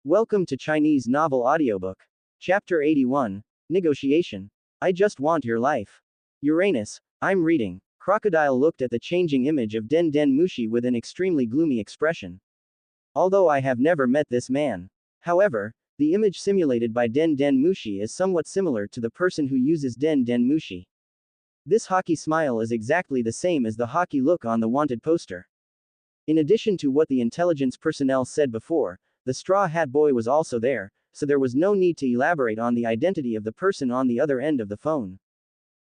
Welcome to Chinese Novel Audiobook. Chapter 81 Negotiation. I just want your life. Uranus, I'm reading. Crocodile looked at the changing image of Den Den Mushi with an extremely gloomy expression. Although I have never met this man. However, the image simulated by Den Den Mushi is somewhat similar to the person who uses Den Den Mushi. This hockey smile is exactly the same as the hockey look on the wanted poster. In addition to what the intelligence personnel said before, the Straw Hat Boy was also there, so there was no need to elaborate on the identity of the person on the other end of the phone.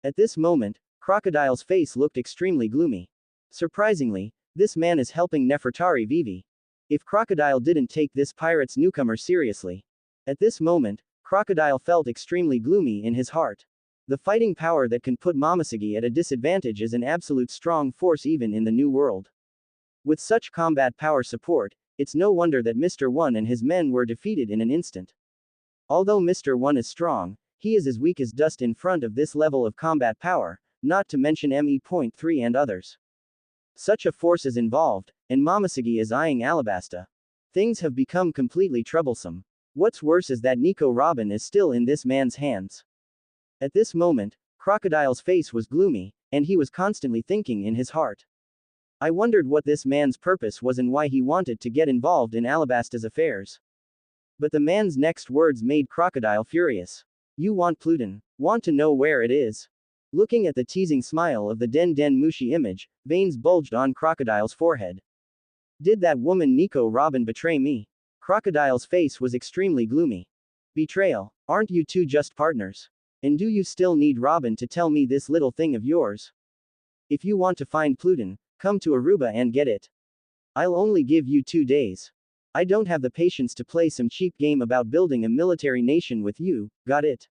At this moment, Crocodile's face looked extremely gloomy. Surprisingly, this man is helping Nefertari Vivi. If Crocodile didn't take this pirate's newcomer seriously. At this moment, Crocodile felt extremely gloomy in his heart. The fighting power that can put Momoshiki at a disadvantage is an absolute strong force even in the New World. With such combat power support, it's no wonder that Mr. One and his men were defeated in an instant. Although Mr. One is strong, he is as weak as dust in front of this level of combat power, not to mention ME.3 and others. Such a force is involved, and Momoshiki is eyeing Alabasta. Things have become completely troublesome. What's worse is that Nico Robin is still in this man's hands. At this moment, Crocodile's face was gloomy, and he was constantly thinking in his heart. I wondered what this man's purpose was and why he wanted to get involved in Alabasta's affairs. But the man's next words made Crocodile furious. You want Pluton? Want to know where it is? Looking at the teasing smile of the Den Den Mushi image, veins bulged on Crocodile's forehead. Did that woman Nico Robin betray me? Crocodile's face was extremely gloomy. Betrayal? Aren't you two just partners? And do you still need Robin to tell me this little thing of yours? If you want to find Pluton, come to Aruba and get it. I'll only give you 2 days. I don't have the patience to play some cheap game about building a military nation with you, got it?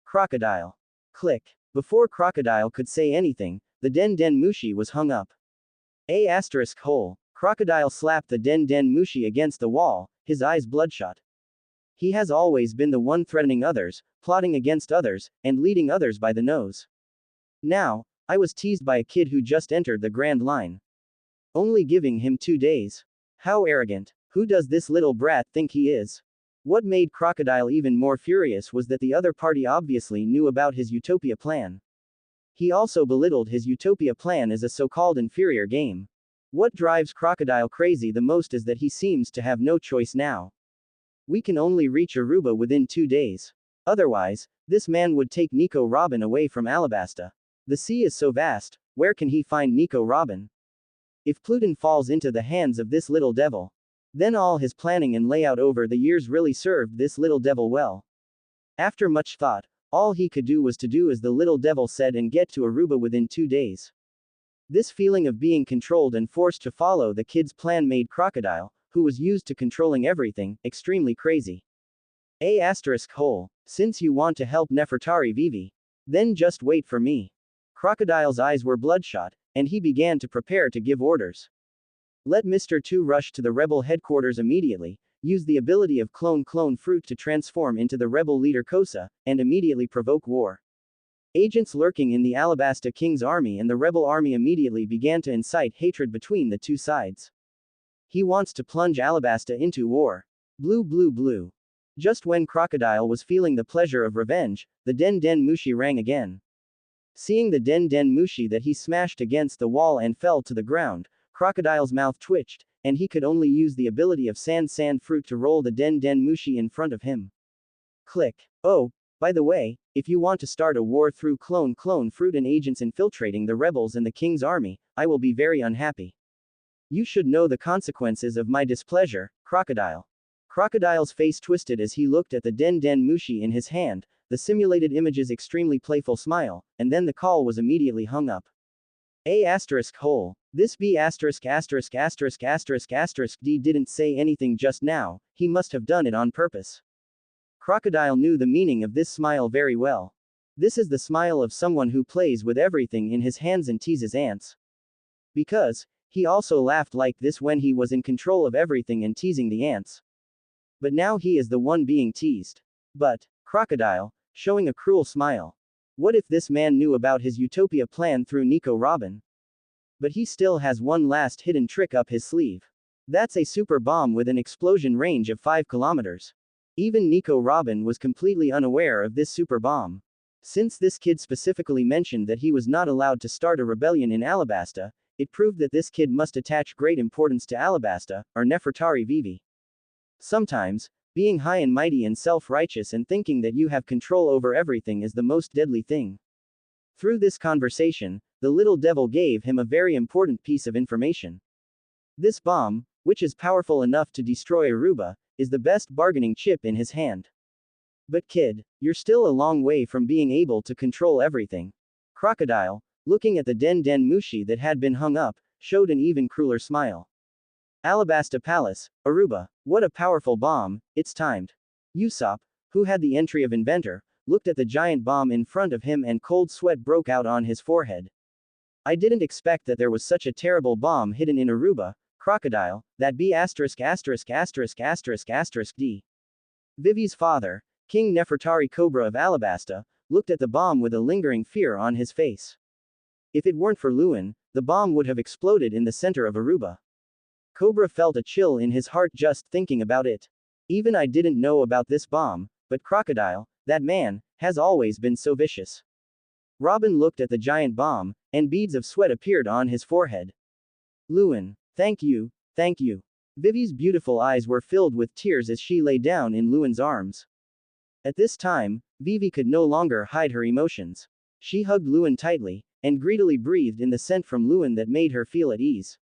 Crocodile. Click. Before Crocodile could say anything, the Den Den Mushi was hung up. Hole. Crocodile slapped the Den Den Mushi against the wall, his eyes bloodshot. He has always been the one threatening others, plotting against others, and leading others by the nose. Now, I was teased by a kid who just entered the Grand Line. Only giving him 2 days. How arrogant. Who does this little brat think he is? What made Crocodile even more furious was that the other party obviously knew about his Utopia plan. He also belittled his Utopia plan as a so-called inferior game. What drives Crocodile crazy the most is that he seems to have no choice now. We can only reach Aruba within 2 days. Otherwise, this man would take Nico Robin away from Alabasta. The sea is so vast, where can he find Nico Robin? If Pluton falls into the hands of this little devil, then all his planning and layout over the years really served this little devil well. After much thought, all he could do was to do as the little devil said and get to Aruba within 2 days. This feeling of being controlled and forced to follow the kid's plan made Crocodile, who was used to controlling everything, extremely crazy. Hole. Since you want to help Nefertari Vivi, then just wait for me. Crocodile's eyes were bloodshot, and he began to prepare to give orders. Let Mr. 2 rush to the rebel headquarters immediately, use the ability of clone fruit to transform into the rebel leader Kosa, and immediately provoke war. Agents lurking in the Alabasta King's army and the rebel army immediately began to incite hatred between the two sides. He wants to plunge Alabasta into war. Blue. Just when Crocodile was feeling the pleasure of revenge, the Den Den Mushi rang again. Seeing the Den Den Mushi that he smashed against the wall and fell to the ground, Crocodile's mouth twitched, and he could only use the ability of sand fruit to roll the Den Den Mushi in front of him. Click. Oh, by the way, if you want to start a war through clone fruit and agents infiltrating the rebels and the king's army, I will be very unhappy. You should know the consequences of my displeasure, Crocodile. Crocodile's face twisted as he looked at the Den Den Mushi in his hand, the simulated image's extremely playful smile, and then the call was immediately hung up. Hole. This B*** D didn't say anything just now, he must have done it on purpose. Crocodile knew the meaning of this smile very well. This is the smile of someone who plays with everything in his hands and teases ants. Because, he also laughed like this when he was in control of everything and teasing the ants. But now he is the one being teased. But, Crocodile, showing a cruel smile. What if this man knew about his Utopia plan through Nico Robin? But he still has one last hidden trick up his sleeve. That's a super bomb with an explosion range of 5 kilometers. Even Nico Robin was completely unaware of this super bomb. Since this kid specifically mentioned that he was not allowed to start a rebellion in Alabasta, it proved that this kid must attach great importance to Alabasta, or Nefertari Vivi. Sometimes, being high and mighty and self-righteous and thinking that you have control over everything is the most deadly thing. Through this conversation, the little devil gave him a very important piece of information. This bomb, which is powerful enough to destroy Aruba, is the best bargaining chip in his hand. But kid, you're still a long way from being able to control everything. Crocodile, looking at the Den Den Mushi that had been hung up, showed an even crueler smile. Alabasta Palace, Aruba, what a powerful bomb, it's timed. Usopp, who had the entry of inventor, looked at the giant bomb in front of him and cold sweat broke out on his forehead. I didn't expect that there was such a terrible bomb hidden in Aruba, Crocodile, that B*****************. D. Vivi's father, King Nefertari Cobra of Alabasta, looked at the bomb with a lingering fear on his face. If it weren't for Luen, the bomb would have exploded in the center of Aruba. Cobra felt a chill in his heart just thinking about it. Even I didn't know about this bomb, but Crocodile, that man, has always been so vicious. Robin looked at the giant bomb, and beads of sweat appeared on his forehead. Luen, thank you, thank you. Vivi's beautiful eyes were filled with tears as she lay down in Luen's arms. At this time, Vivi could no longer hide her emotions. She hugged Luen tightly, and greedily breathed in the scent from Luen that made her feel at ease.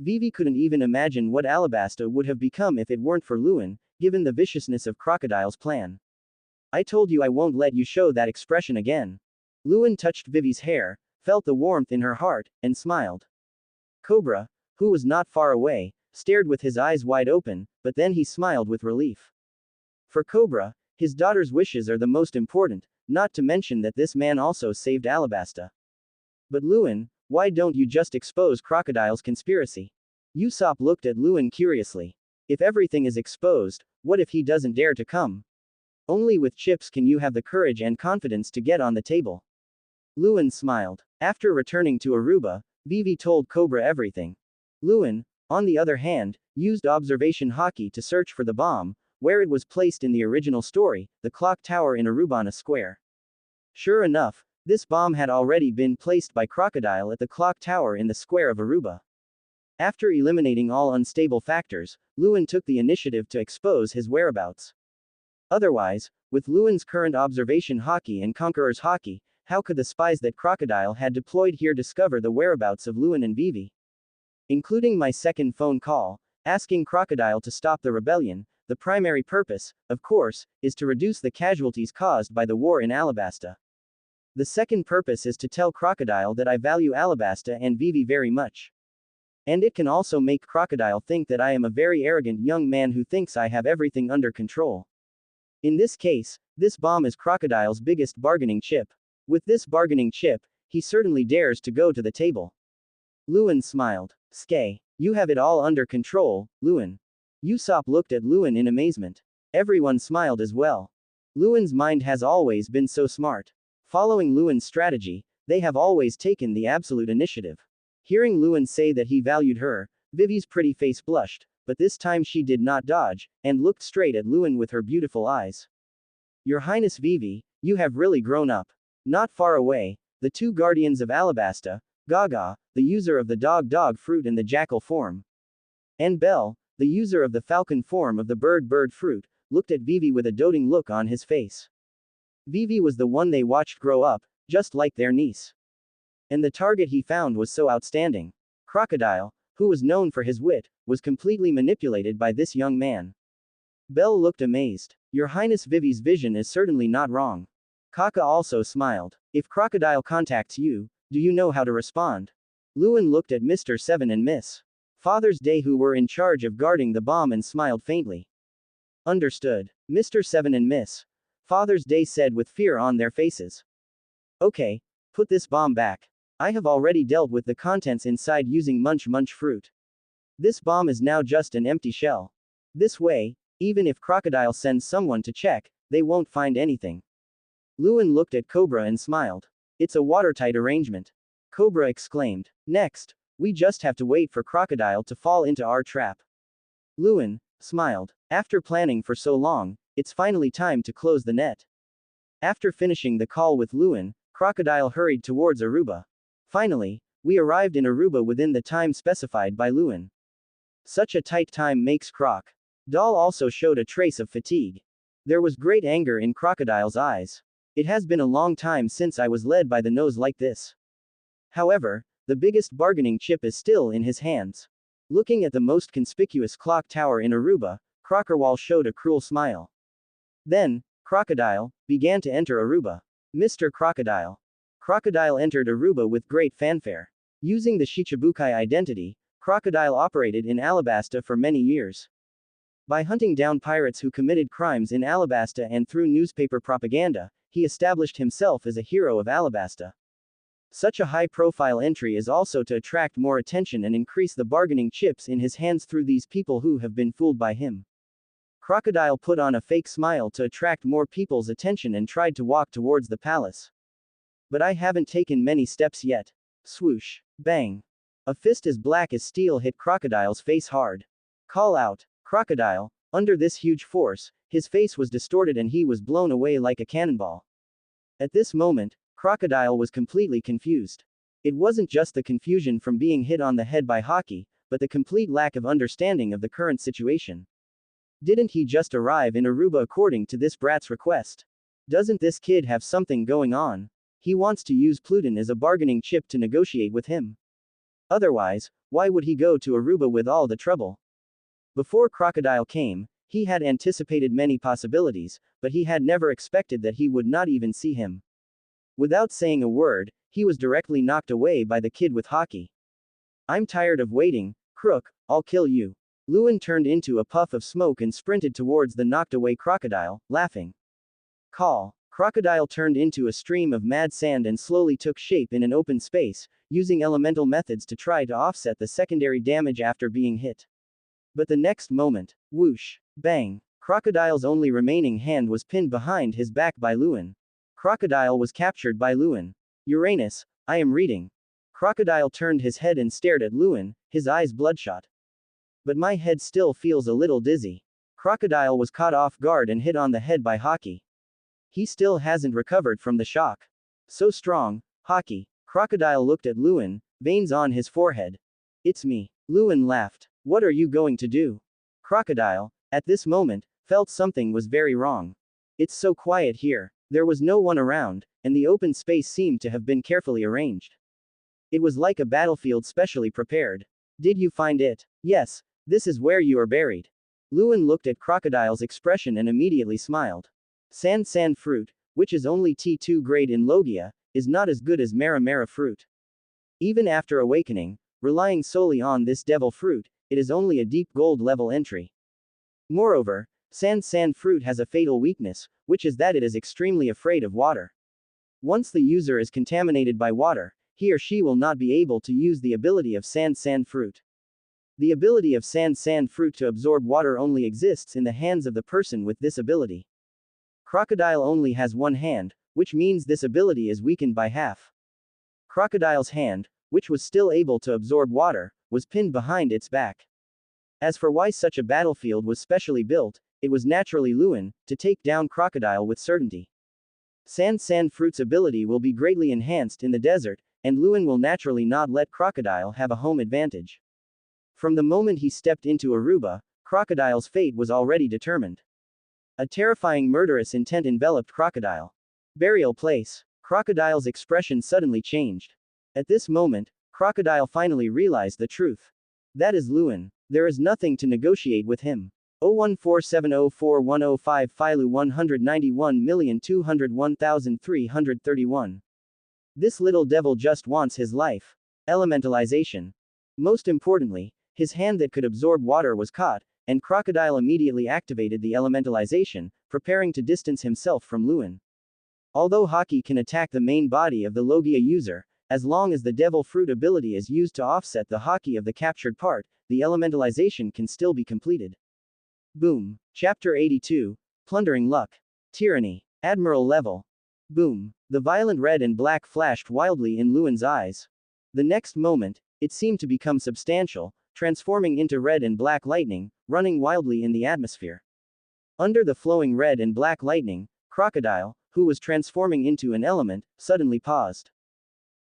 Vivi couldn't even imagine what Alabasta would have become if it weren't for Luen, given the viciousness of Crocodile's plan. I told you I won't let you show that expression again. Luen touched Vivi's hair, felt the warmth in her heart, and smiled. Cobra, who was not far away, stared with his eyes wide open, but then he smiled with relief. For Cobra, his daughter's wishes are the most important, not to mention that this man also saved Alabasta. But Luen, why don't you just expose Crocodile's conspiracy? Usopp looked at Luen curiously. If everything is exposed, what if he doesn't dare to come? Only with chips can you have the courage and confidence to get on the table. Luen smiled. After returning to Aruba, Vivi told Cobra everything. Luen, on the other hand, used observation hockey to search for the bomb, where it was placed in the original story, the clock tower in Arubana Square. Sure enough, this bomb had already been placed by Crocodile at the clock tower in the square of Aruba. After eliminating all unstable factors, Luen took the initiative to expose his whereabouts. Otherwise, with Luen's current observation hockey and Conqueror's hockey, how could the spies that Crocodile had deployed here discover the whereabouts of Luen and Vivi? Including my second phone call, asking Crocodile to stop the rebellion, the primary purpose, of course, is to reduce the casualties caused by the war in Alabasta. The second purpose is to tell Crocodile that I value Alabasta and Vivi very much. And it can also make Crocodile think that I am a very arrogant young man who thinks I have everything under control. In this case, this bomb is Crocodile's biggest bargaining chip. With this bargaining chip, he certainly dares to go to the table. Luen smiled. Skay, you have it all under control, Luen. Usopp looked at Luen in amazement. Everyone smiled as well. Luen's mind has always been so smart. Following Luen's strategy, they have always taken the absolute initiative. Hearing Luen say that he valued her, Vivi's pretty face blushed, but this time she did not dodge, and looked straight at Luen with her beautiful eyes. Your Highness Vivi, you have really grown up. Not far away, the two guardians of Alabasta, Gaga, the user of the dog fruit and the jackal form, and Bel, the user of the falcon form of the bird fruit, looked at Vivi with a doting look on his face. Vivi was the one they watched grow up, just like their niece. And the target he found was so outstanding. Crocodile, who was known for his wit, was completely manipulated by this young man. Bel looked amazed. Your Highness Vivi's vision is certainly not wrong. Kaka also smiled. If Crocodile contacts you, do you know how to respond? Luen looked at Mr. Seven and Miss Father's Day who were in charge of guarding the bomb and smiled faintly. Understood. Mr. Seven and Miss Father's Day said with fear on their faces. Okay, put this bomb back. I have already dealt with the contents inside using munch fruit. This bomb is now just an empty shell. This way, even if Crocodile sends someone to check, they won't find anything. Luen looked at Cobra and smiled. It's a watertight arrangement. Cobra exclaimed. Next, We just have to wait for Crocodile to fall into our trap. Luen smiled. After planning for so long, it's finally time to close the net. After finishing the call with Luen, Crocodile hurried towards Aruba. Finally, we arrived in Aruba within the time specified by Luen. Such a tight time makes Croc. Doll also showed a trace of fatigue. There was great anger in Crocodile's eyes. It has been a long time since I was led by the nose like this. However, the biggest bargaining chip is still in his hands. Looking at the most conspicuous clock tower in Aruba, Crockerwall showed a cruel smile. Then, Crocodile began to enter Aruba. Mr. Crocodile. Crocodile entered Aruba with great fanfare. Using the Shichibukai identity, Crocodile operated in Alabasta for many years. By hunting down pirates who committed crimes in Alabasta and through newspaper propaganda, he established himself as a hero of Alabasta. Such a high-profile entry is also to attract more attention and increase the bargaining chips in his hands through these people who have been fooled by him. Crocodile put on a fake smile to attract more people's attention and tried to walk towards the palace. But I haven't taken many steps yet. Swoosh. Bang. A fist as black as steel hit Crocodile's face hard. Call out. Crocodile. Under this huge force, his face was distorted and he was blown away like a cannonball. At this moment, Crocodile was completely confused. It wasn't just the confusion from being hit on the head by hockey, but the complete lack of understanding of the current situation. Didn't he just arrive in Aruba according to this brat's request? Doesn't this kid have something going on? He wants to use Pluton as a bargaining chip to negotiate with him. Otherwise, why would he go to Aruba with all the trouble? Before Crocodile came, he had anticipated many possibilities, but he had never expected that he would not even see him. Without saying a word, he was directly knocked away by the kid with hockey. I'm tired of waiting, Crook, I'll kill you. Luen turned into a puff of smoke and sprinted towards the knocked away Crocodile, laughing. Call. Crocodile turned into a stream of mad sand and slowly took shape in an open space, using elemental methods to try to offset the secondary damage after being hit. But the next moment, whoosh, bang, Crocodile's only remaining hand was pinned behind his back by Luen. Crocodile was captured by Luen. Uranus, I am reading. Crocodile turned his head and stared at Luen, his eyes bloodshot. But my head still feels a little dizzy. Crocodile was caught off guard and hit on the head by hockey. He still hasn't recovered from the shock. So strong, hockey. Crocodile looked at Luen, veins on his forehead. It's me. Luen laughed. What are you going to do? Crocodile, at this moment, felt something was very wrong. It's so quiet here. There was no one around, and the open space seemed to have been carefully arranged. It was like a battlefield specially prepared. Did you find it? Yes, this is where you are buried. Luen looked at Crocodile's expression and immediately smiled. Sand fruit, which is only T2 grade in Logia, is not as good as Mara fruit. Even after awakening, relying solely on this devil fruit, it is only a deep gold level entry. Moreover, sand fruit has a fatal weakness, which is that it is extremely afraid of water. Once the user is contaminated by water, he or she will not be able to use the ability of sand fruit. The ability of sand fruit to absorb water only exists in the hands of the person with this ability. Crocodile only has one hand, which means this ability is weakened by half. Crocodile's hand, which was still able to absorb water, was pinned behind its back. As for why such a battlefield was specially built, it was naturally Luen, to take down Crocodile with certainty. Sand fruit's ability will be greatly enhanced in the desert, and Luen will naturally not let Crocodile have a home advantage. From the moment he stepped into Aruba, Crocodile's fate was already determined. A terrifying murderous intent enveloped Crocodile. Burial place. Crocodile's expression suddenly changed. At this moment, Crocodile finally realized the truth. That is Luen. There is nothing to negotiate with him. 014704105 Philu 191,201,331. This little devil just wants his life. Elementalization. Most importantly, his hand that could absorb water was caught, and Crocodile immediately activated the elementalization, preparing to distance himself from Luen. Although Hockey can attack the main body of the Logia user, as long as the Devil Fruit ability is used to offset the Hockey of the captured part, the elementalization can still be completed. Boom. Chapter 82, Plundering Luck. Tyranny. Admiral level. Boom. The violent red and black flashed wildly in Luen's eyes. The next moment, It seemed to become substantial, transforming into red and black lightning, running wildly in the atmosphere. Under the flowing red and black lightning, Crocodile, who was transforming into an element, suddenly paused.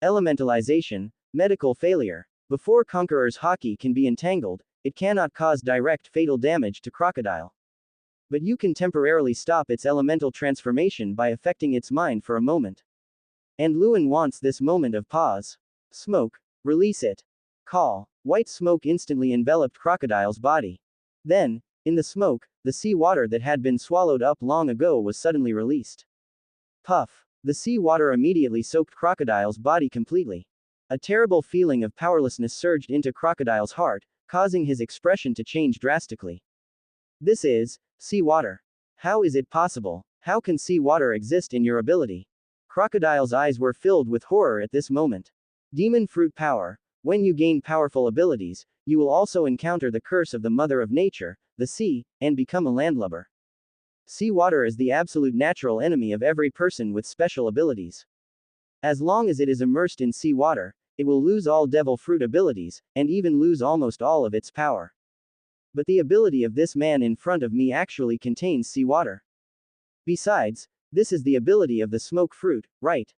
Elementalization, medical failure. Before Conqueror's haki can be entangled, it cannot cause direct fatal damage to Crocodile. But you can temporarily stop its elemental transformation by affecting its mind for a moment. And Luen wants this moment of pause. Smoke. Release it. Call. White smoke instantly enveloped Crocodile's body. Then, in the smoke, the sea water that had been swallowed up long ago was suddenly released. Puff. The sea water immediately soaked Crocodile's body completely. A terrible feeling of powerlessness surged into Crocodile's heart, causing his expression to change drastically. This is sea water. How is it possible? How can sea water exist in your ability? Crocodile's eyes were filled with horror at this moment. Demon fruit power. When you gain powerful abilities, you will also encounter the curse of the mother of nature, the sea, and become a landlubber. Sea water is the absolute natural enemy of every person with special abilities. As long as it is immersed in sea water, it will lose all devil fruit abilities, and even lose almost all of its power. But the ability of this man in front of me actually contains sea water. Besides, this is the ability of the smoke fruit, right?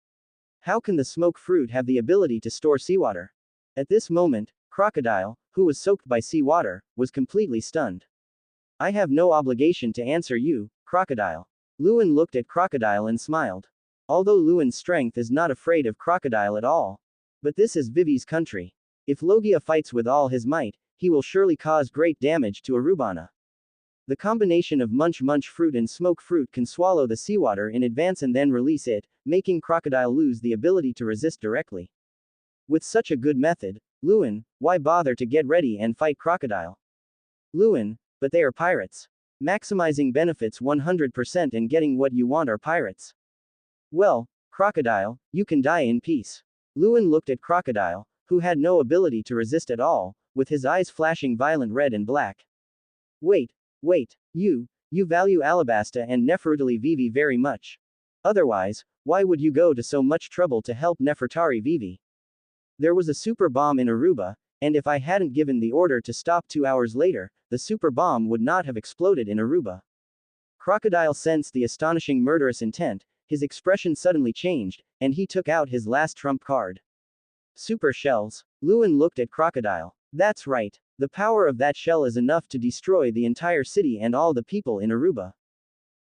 How can the smoke fruit have the ability to store seawater? At this moment, Crocodile, who was soaked by sea water, was completely stunned. I have no obligation to answer you, Crocodile. Luen looked at Crocodile and smiled. Although Luen's strength is not afraid of Crocodile at all. But this is Vivi's country. If Logia fights with all his might, he will surely cause great damage to Urubana. The combination of munch fruit and smoke fruit can swallow the seawater in advance and then release it, making Crocodile lose the ability to resist directly. With such a good method, Luen, why bother to get ready and fight Crocodile? Luen, but they are pirates. Maximizing benefits 100% and getting what you want are pirates. Well, Crocodile, you can die in peace. Luen looked at Crocodile, who had no ability to resist at all, with his eyes flashing violent red and black. Wait. You value Alabasta and Nefertari Vivi very much. Otherwise, why would you go to so much trouble to help Nefertari Vivi? There was a super bomb in Aruba, and if I hadn't given the order to stop 2 hours later, the super bomb would not have exploded in Aruba. Crocodile sensed the astonishing murderous intent, his expression suddenly changed, and he took out his last trump card. Super shells. Luen looked at Crocodile. That's right. The power of that shell is enough to destroy the entire city and all the people in Aruba.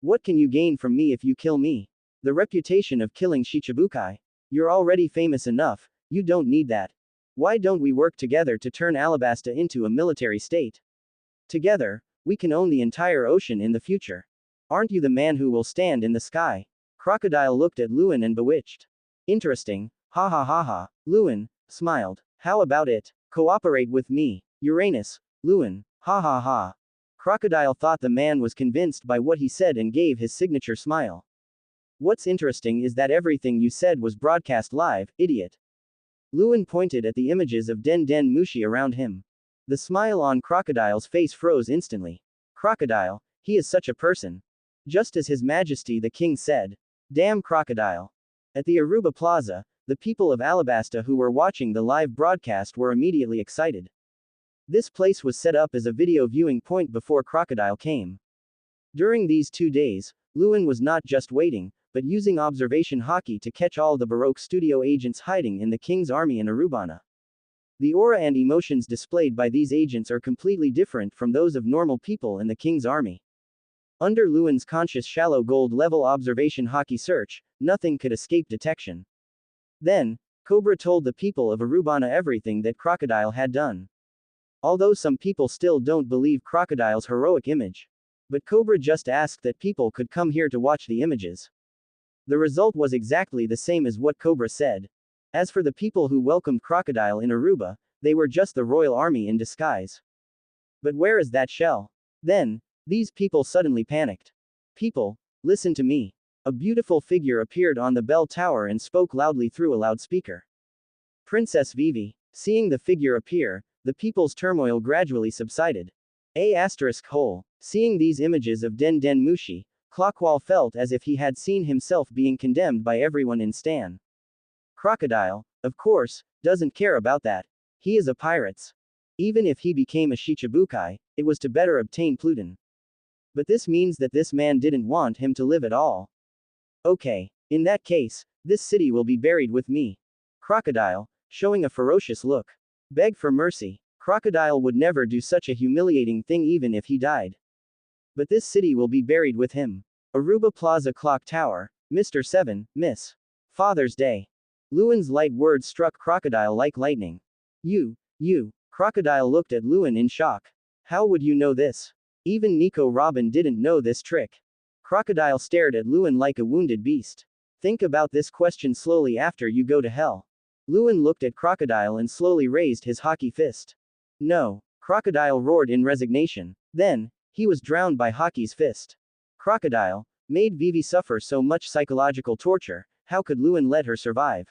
What can you gain from me if you kill me? The reputation of killing Shichibukai. You're already famous enough, you don't need that. Why don't we work together to turn Alabasta into a military state? Together, we can own the entire ocean in the future. Aren't you the man who will stand in the sky? Crocodile looked at Luen and bewitched. Interesting, ha ha ha ha. Luen smiled. How about it? Cooperate with me. Uranus. Luen. Ha ha ha. Crocodile thought the man was convinced by what he said and gave his signature smile. What's interesting is that everything you said was broadcast live, idiot. Luen pointed at the images of Den Den Mushi around him. The smile on Crocodile's face froze instantly. Crocodile, he is such a person. Just as His Majesty the King said. Damn Crocodile. At the Aruba Plaza, the people of Alabasta who were watching the live broadcast were immediately excited. This place was set up as a video viewing point before Crocodile came. During these 2 days, Luen was not just waiting, but using observation haki to catch all the Baroque studio agents hiding in the King's army in Urubana. The aura and emotions displayed by these agents are completely different from those of normal people in the King's army. Under Luen's conscious shallow gold level observation haki search, nothing could escape detection. Then, Cobra told the people of Urubana everything that Crocodile had done. Although some people still don't believe Crocodile's heroic image. But Cobra just asked that people could come here to watch the images. The result was exactly the same as what Cobra said. As for the people who welcomed Crocodile in Aruba, they were just the royal army in disguise. But where is that shell? Then, these people suddenly panicked. People, listen to me. A beautiful figure appeared on the bell tower and spoke loudly through a loudspeaker. Princess Vivi. Seeing the figure appear, the people's turmoil gradually subsided. Seeing these images of Den Den Mushi, Clockwall felt as if he had seen himself being condemned by everyone in Stan. Crocodile, of course, doesn't care about that. He is a pirate's. Even if he became a shichibukai, it was to better obtain plundering. But this means that this man didn't want him to live at all. Okay. In that case, this city will be buried with me. Crocodile, showing a ferocious look. Beg for mercy. Crocodile would never do such a humiliating thing even if he died. But this city will be buried with him. Aruba Plaza Clock Tower, Mr. 7, Miss. Father's Day. Luen's light words struck Crocodile like lightning. You. Crocodile looked at Luen in shock. How would you know this? Even Nico Robin didn't know this trick. Crocodile stared at Luen like a wounded beast. Think about this question slowly after you go to hell. Luen looked at Crocodile and slowly raised his hockey fist. No. Crocodile roared in resignation. Then, he was drowned by Hockey's fist. Crocodile made Vivi suffer so much psychological torture, how could Luen let her survive?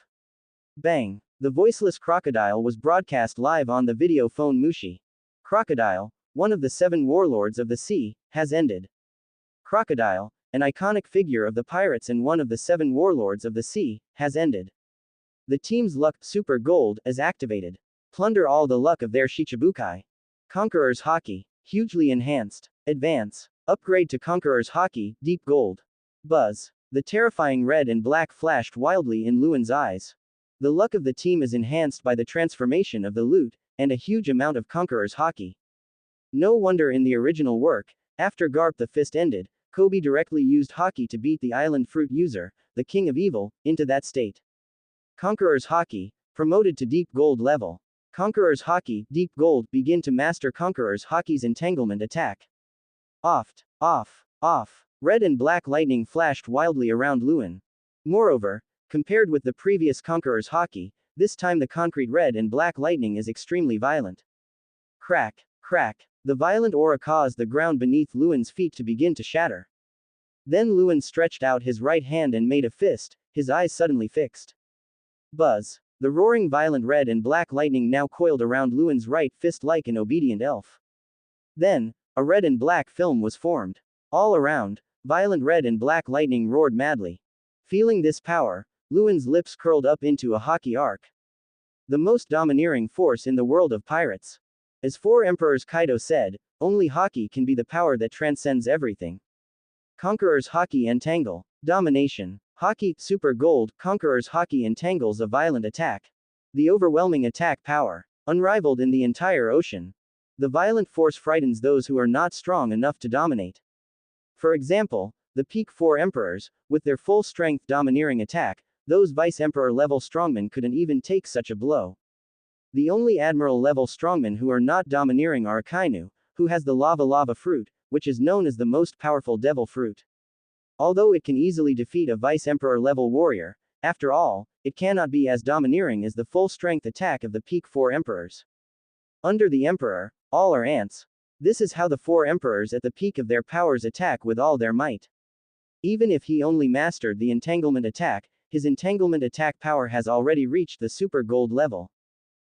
Bang. The voiceless crocodile was broadcast live on the video phone Mushi. Crocodile, one of the 7 warlords of the sea, has ended. Crocodile, an iconic figure of the pirates and one of the 7 warlords of the sea, has ended. The team's luck, Super Gold, is activated. Plunder all the luck of their Shichibukai. Conqueror's Hockey, hugely enhanced. Advance. Upgrade to Conqueror's Hockey, Deep Gold. Buzz. The terrifying red and black flashed wildly in Luen's eyes. The luck of the team is enhanced by the transformation of the loot, and a huge amount of Conqueror's Hockey. No wonder in the original work, after Garp the Fist ended, Koby directly used Hockey to beat the Island Fruit user, the King of Evil, into that state. Conqueror's Hockey, promoted to Deep Gold level. Conqueror's Hockey, Deep Gold, begin to master Conqueror's Hockey's entanglement attack. Off. Red and black lightning flashed wildly around Luen. Moreover, compared with the previous Conqueror's Hockey, this time the concrete red and black lightning is extremely violent. Crack. The violent aura caused the ground beneath Luen's feet to begin to shatter. Then Luen stretched out his right hand and made a fist, his eyes suddenly fixed. Buzz. The roaring violent red and black lightning now coiled around Luen's right fist like an obedient elf. Then, a red and black film was formed. All around, violent red and black lightning roared madly. Feeling this power, Luen's lips curled up into a hockey arc. The most domineering force in the world of pirates. As 4 Emperors Kaido said, only Hockey can be the power that transcends everything. Conqueror's Hockey Entangle. Domination. Hockey, Super Gold, Conqueror's Hockey entangles a violent attack. The overwhelming attack power. Unrivaled in the entire ocean. The violent force frightens those who are not strong enough to dominate. For example, the Peak 4 Emperors, with their full strength domineering attack, those Vice Emperor level strongmen couldn't even take such a blow. The only Admiral level strongmen who are not domineering are Akainu, who has the lava fruit, which is known as the most powerful devil fruit. Although it can easily defeat a Vice Emperor level warrior, after all, it cannot be as domineering as the full strength attack of the Peak 4 Emperors. Under the Emperor, all are ants. This is how the 4 Emperors at the peak of their powers attack with all their might. Even if he only mastered the entanglement attack, his entanglement attack power has already reached the Super Gold level.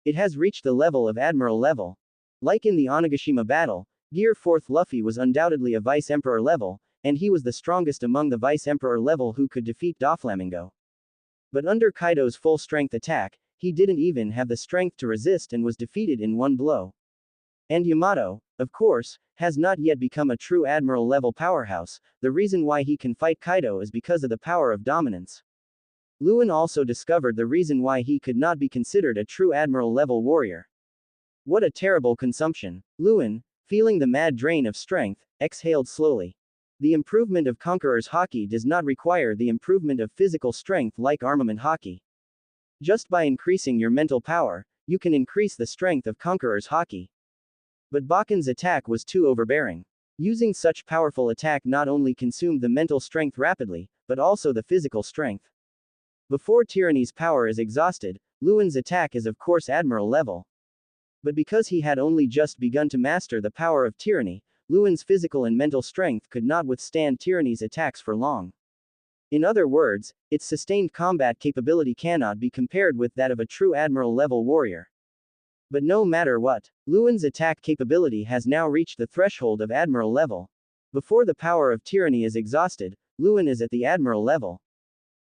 It has reached the level of Admiral level. Like in the Onigashima battle, Gear 4th Luffy was undoubtedly a Vice Emperor level, and he was the strongest among the Vice Emperor level who could defeat Doflamingo. But under Kaido's full strength attack, he didn't even have the strength to resist and was defeated in one blow. And Yamato, of course, has not yet become a true Admiral level powerhouse. The reason why he can fight Kaido is because of the power of dominance. Luen also discovered the reason why he could not be considered a true Admiral level warrior. What a terrible consumption. Luen, feeling the mad drain of strength, exhaled slowly. The improvement of Conqueror's Hockey does not require the improvement of physical strength like Armament Hockey. Just by increasing your mental power, you can increase the strength of Conqueror's Hockey. But Baku's attack was too overbearing. Using such powerful attack not only consumed the mental strength rapidly, but also the physical strength. Before Tyranny's power is exhausted, Luen's attack is of course Admiral level. But because he had only just begun to master the power of Tyranny, Luen's physical and mental strength could not withstand Tyranny's attacks for long. In other words, its sustained combat capability cannot be compared with that of a true Admiral level warrior. But no matter what, Luen's attack capability has now reached the threshold of Admiral level. Before the power of Tyranny is exhausted, Luen is at the Admiral level.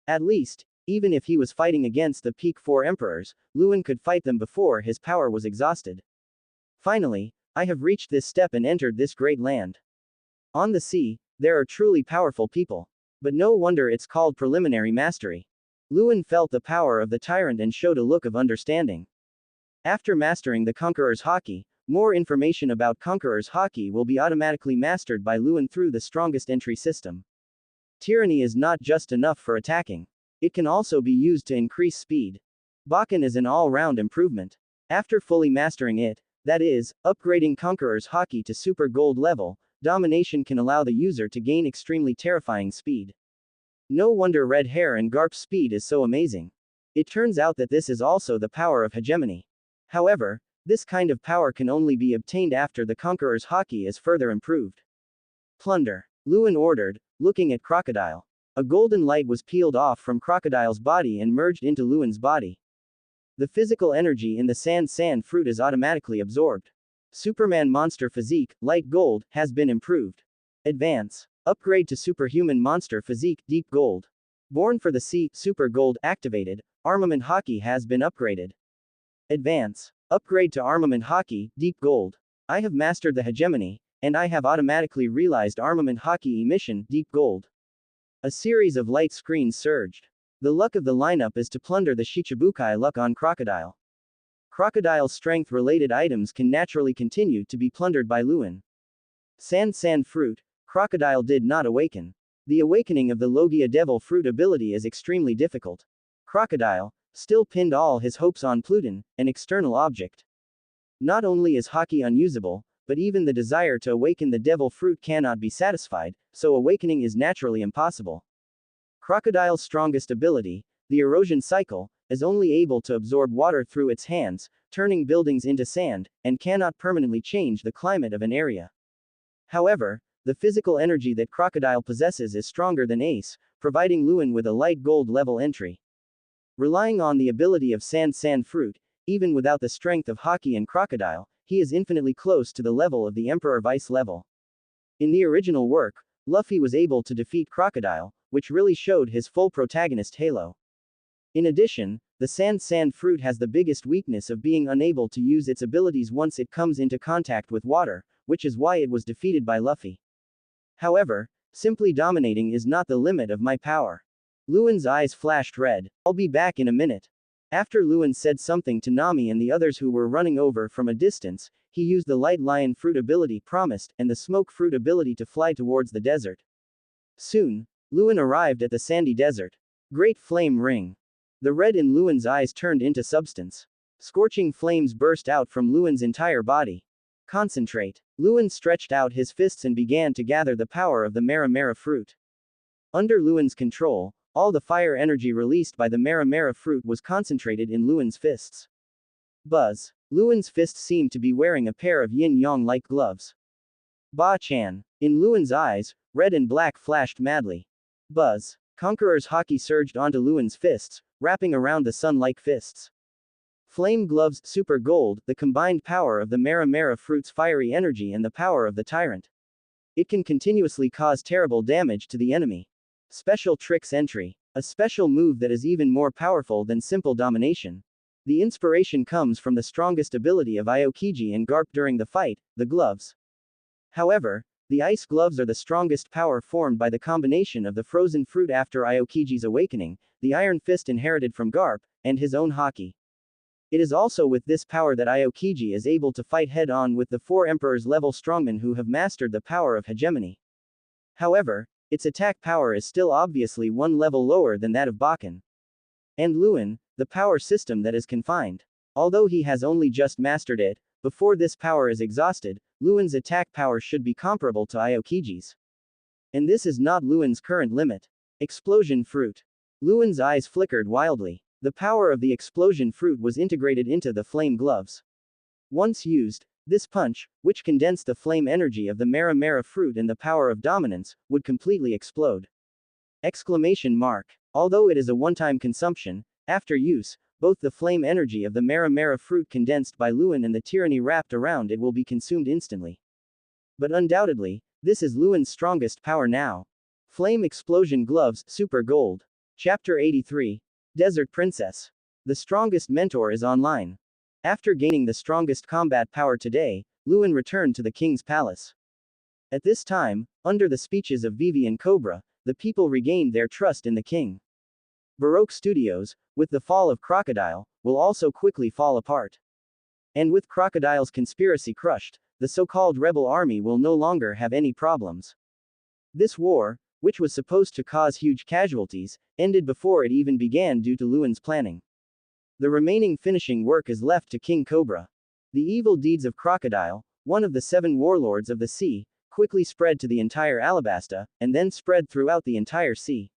At least, Even if he was fighting against the peak 4 emperors, Luen could fight them before his power was exhausted. Finally, I have reached this step and entered this great land. On the sea, there are truly powerful people. But no wonder it's called preliminary mastery. Luen felt the power of the tyrant and showed a look of understanding. After mastering the Conqueror's Haki, more information about Conqueror's Haki will be automatically mastered by Luen through the strongest entry system. Tyranny is not just enough for attacking. It can also be used to increase speed. Bakken is an all-round improvement. After fully mastering it, that is, upgrading Conqueror's Haki to Super Gold level, domination can allow the user to gain extremely terrifying speed. No wonder Red Hair and Garp's speed is so amazing. It turns out that this is also the power of hegemony. However, this kind of power can only be obtained after the Conqueror's Haki is further improved. Plunder. Luen ordered, looking at Crocodile. A golden light was peeled off from Crocodile's body and merged into Luen's body. The physical energy in the sand fruit is automatically absorbed. Superman monster physique, light gold, has been improved. Advance. Upgrade to superhuman monster physique, deep gold. Born for the sea, super gold, activated, armament Haki has been upgraded. Advance. Upgrade to armament Haki, deep gold. I have mastered the hegemony, and I have automatically realized armament Haki emission, deep gold. A series of light screens surged. The luck of the lineup is to plunder the Shichibukai luck on Crocodile. Crocodile's strength-related items can naturally continue to be plundered by Luen. Sand fruit, Crocodile did not awaken. The awakening of the Logia Devil fruit ability is extremely difficult. Crocodile still pinned all his hopes on Pluton, an external object. Not only is Haki unusable, but even the desire to awaken the devil fruit cannot be satisfied, so awakening is naturally impossible. Crocodile's strongest ability, the erosion cycle, is only able to absorb water through its hands, turning buildings into sand, and cannot permanently change the climate of an area. However, the physical energy that Crocodile possesses is stronger than Ace, providing Luen with a light gold level entry. Relying on the ability of sand fruit, even without the strength of Haki and Crocodile, he is infinitely close to the level of the Emperor Vice level. In the original work, Luffy was able to defeat Crocodile, which really showed his full protagonist halo. In addition, the sand fruit has the biggest weakness of being unable to use its abilities once it comes into contact with water, which is why it was defeated by Luffy. However, simply dominating is not the limit of my power. Luen's eyes flashed red. I'll be back in a minute. After Luen said something to Nami and the others who were running over from a distance, he used the light lion fruit ability promised and the smoke fruit ability to fly towards the desert. Soon, Luen arrived at the sandy desert. Great flame ring. The red in Luen's eyes turned into substance. Scorching flames burst out from Luen's entire body. Concentrate. Luen stretched out his fists and began to gather the power of the Mera fruit. Under Luen's control, all the fire energy released by the Mera fruit was concentrated in Luen's fists. Buzz. Luen's fists seemed to be wearing a pair of yin-yang-like gloves. Ba-chan. In Luen's eyes, red and black flashed madly. Buzz. Conqueror's Haki surged onto Luen's fists, wrapping around the sun-like fists. Flame gloves, super gold, the combined power of the Mera fruit's fiery energy and the power of the tyrant. It can continuously cause terrible damage to the enemy. Special tricks entry. A special move that is even more powerful than simple domination. The inspiration comes from the strongest ability of Aokiji and Garp during the fight, the gloves. However, the ice gloves are the strongest power formed by the combination of the frozen fruit after Aokiji's awakening, the iron fist inherited from Garp, and his own Haki. It is also with this power that Aokiji is able to fight head-on with the 4 Emperors level strongmen who have mastered the power of hegemony. However, its attack power is still obviously one level lower than that of Bakken. And Luen, the power system that is confined. Although he has only just mastered it, before this power is exhausted, Luen's attack power should be comparable to Aokiji's. And this is not Luen's current limit. Explosion fruit. Luen's eyes flickered wildly. The power of the explosion fruit was integrated into the flame gloves. Once used, this punch, which condensed the flame energy of the Mera fruit and the power of dominance, would completely explode. Exclamation mark. Although it is a one-time consumption, after use, both the flame energy of the Mera fruit condensed by Luen and the tyranny wrapped around it will be consumed instantly. But undoubtedly, this is Luen's strongest power now. Flame explosion gloves, super gold. Chapter 83. Desert Princess. The strongest mentor is online. After gaining the strongest combat power today, Luen returned to the king's palace. At this time, under the speeches of Vivi and Cobra, the people regained their trust in the king. Baroque Studios, with the fall of Crocodile, will also quickly fall apart. And with Crocodile's conspiracy crushed, the so-called rebel army will no longer have any problems. This war, which was supposed to cause huge casualties, ended before it even began due to Luen's planning. The remaining finishing work is left to King Cobra. The evil deeds of Crocodile, one of the 7 warlords of the sea, quickly spread to the entire Alabasta, and then spread throughout the entire sea.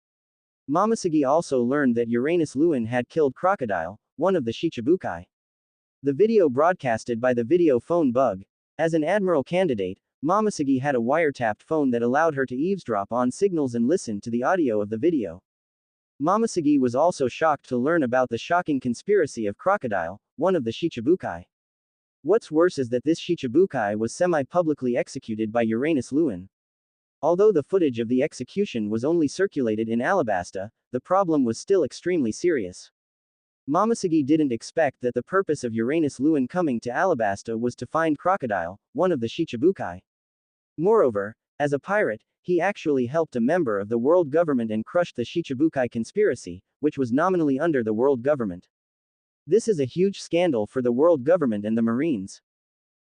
Momoshiki also learned that Uranus Luen had killed Crocodile, one of the Shichibukai. The video broadcasted by the video phone bug. As an admiral candidate, Momoshiki had a wiretapped phone that allowed her to eavesdrop on signals and listen to the audio of the video. Momoshiki was also shocked to learn about the shocking conspiracy of Crocodile, one of the Shichibukai. What's worse is that this Shichibukai was semi-publicly executed by Uranus Luen. Although the footage of the execution was only circulated in Alabasta, the problem was still extremely serious. Momoshiki didn't expect that the purpose of Uranus Luen coming to Alabasta was to find Crocodile, one of the Shichibukai. Moreover, as a pirate, he actually helped a member of the world government and crushed the Shichibukai conspiracy, which was nominally under the world government. This is a huge scandal for the world government and the Marines.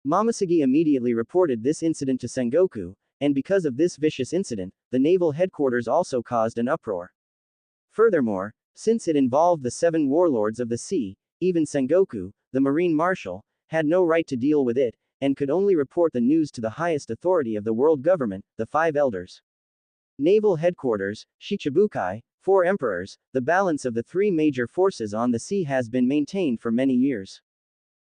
Momoshiki immediately reported this incident to Sengoku, and because of this vicious incident, the naval headquarters also caused an uproar. Furthermore, since it involved the 7 warlords of the sea, even Sengoku, the marine marshal, had no right to deal with it, and could only report the news to the highest authority of the world government, the 5 elders. Naval headquarters, Shichibukai, 4 emperors, the balance of the 3 major forces on the sea has been maintained for many years.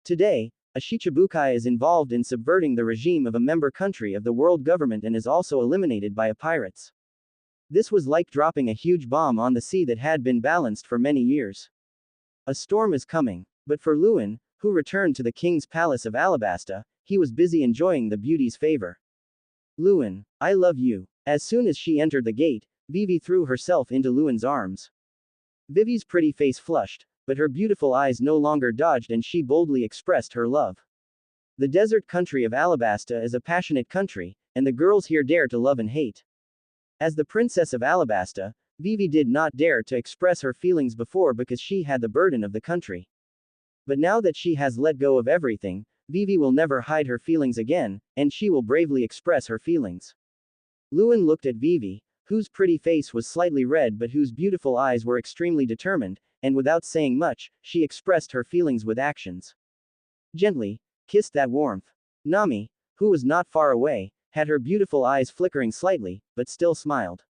Today, a Shichibukai is involved in subverting the regime of a member country of the world government and is also eliminated by pirates. This was like dropping a huge bomb on the sea that had been balanced for many years. A storm is coming. But for Luen, who returned to the king's palace of Alabasta, he was busy enjoying the beauty's favor. Luen, I love you. As soon as she entered the gate, Vivi threw herself into Luen's arms. Vivi's pretty face flushed, but her beautiful eyes no longer dodged and she boldly expressed her love. The desert country of Alabasta is a passionate country, and the girls here dare to love and hate. As the princess of Alabasta, Vivi did not dare to express her feelings before because she had the burden of the country. But now that she has let go of everything, Vivi will never hide her feelings again, and she will bravely express her feelings. Luen looked at Vivi, whose pretty face was slightly red but whose beautiful eyes were extremely determined, and without saying much, she expressed her feelings with actions. Gently, kissed that warmth. Nami, who was not far away, had her beautiful eyes flickering slightly, but still smiled.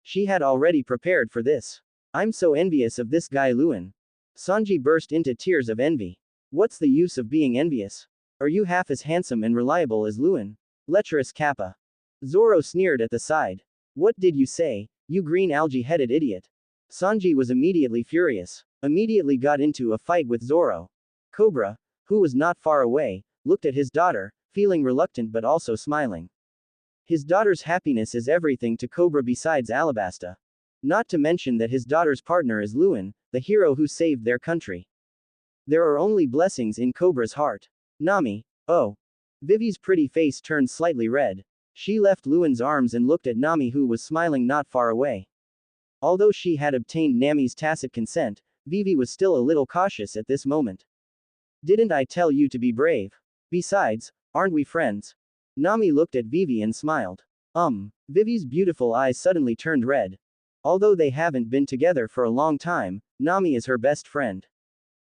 She had already prepared for this. I'm so envious of this guy Luen. Sanji burst into tears of envy. What's the use of being envious? Are you half as handsome and reliable as Luen? Lecherous Kappa. Zoro sneered at the side. What did you say, you green algae-headed idiot? Sanji was immediately furious. Immediately got into a fight with Zoro. Cobra, who was not far away, looked at his daughter, feeling reluctant but also smiling. His daughter's happiness is everything to Cobra besides Alabasta. Not to mention that his daughter's partner is Luen, the hero who saved their country. There are only blessings in Cobra's heart. Nami, oh. Vivi's pretty face turned slightly red. She left Luen's arms and looked at Nami who was smiling not far away. Although she had obtained Nami's tacit consent, Vivi was still a little cautious at this moment. Didn't I tell you to be brave? Besides, aren't we friends? Nami looked at Vivi and smiled. Vivi's beautiful eyes suddenly turned red. Although they haven't been together for a long time, Nami is her best friend.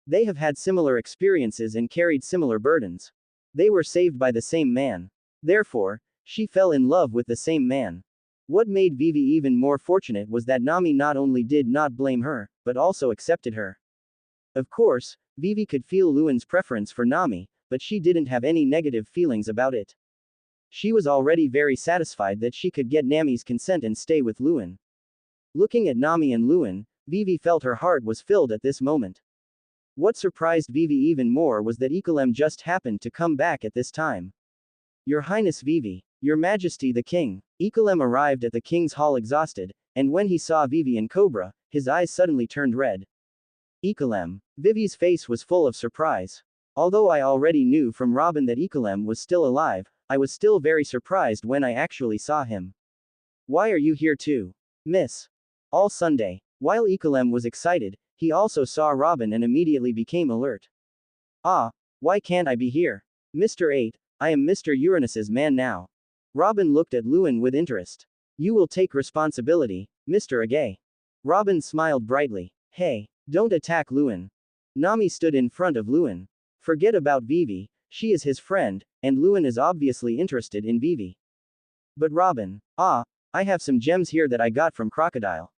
They have had similar experiences and carried similar burdens. They were saved by the same man. Therefore, she fell in love with the same man. What made Vivi even more fortunate was that Nami not only did not blame her, but also accepted her. Of course, Vivi could feel Luen's preference for Nami, but she didn't have any negative feelings about it. She was already very satisfied that she could get Nami's consent and stay with Luen. Looking at Nami and Luen, Vivi felt her heart was filled at this moment. What surprised Vivi even more was that Ikolem just happened to come back at this time. Your Highness Vivi, Your Majesty the King. Ikolem arrived at the king's hall exhausted, and when he saw Vivi and Cobra, His eyes suddenly turned red. Ikalem. Vivi's face was full of surprise. Although I already knew from Robin that Ikalem was still alive, I was still very surprised when I actually saw him. Why are you here too? Miss. All Sunday. While Ikalem was excited, he also saw Robin and immediately became alert. Ah, why can't I be here? Mr. 8, I am Mr. Uranus's man now. Robin looked at Luen with interest. You will take responsibility, Mr. Agay. Robin smiled brightly. Hey, don't attack Luen. Nami stood in front of Luen. Forget about Vivi, she is his friend, and Luen is obviously interested in Vivi. But Robin, I have some gems here that I got from Crocodile.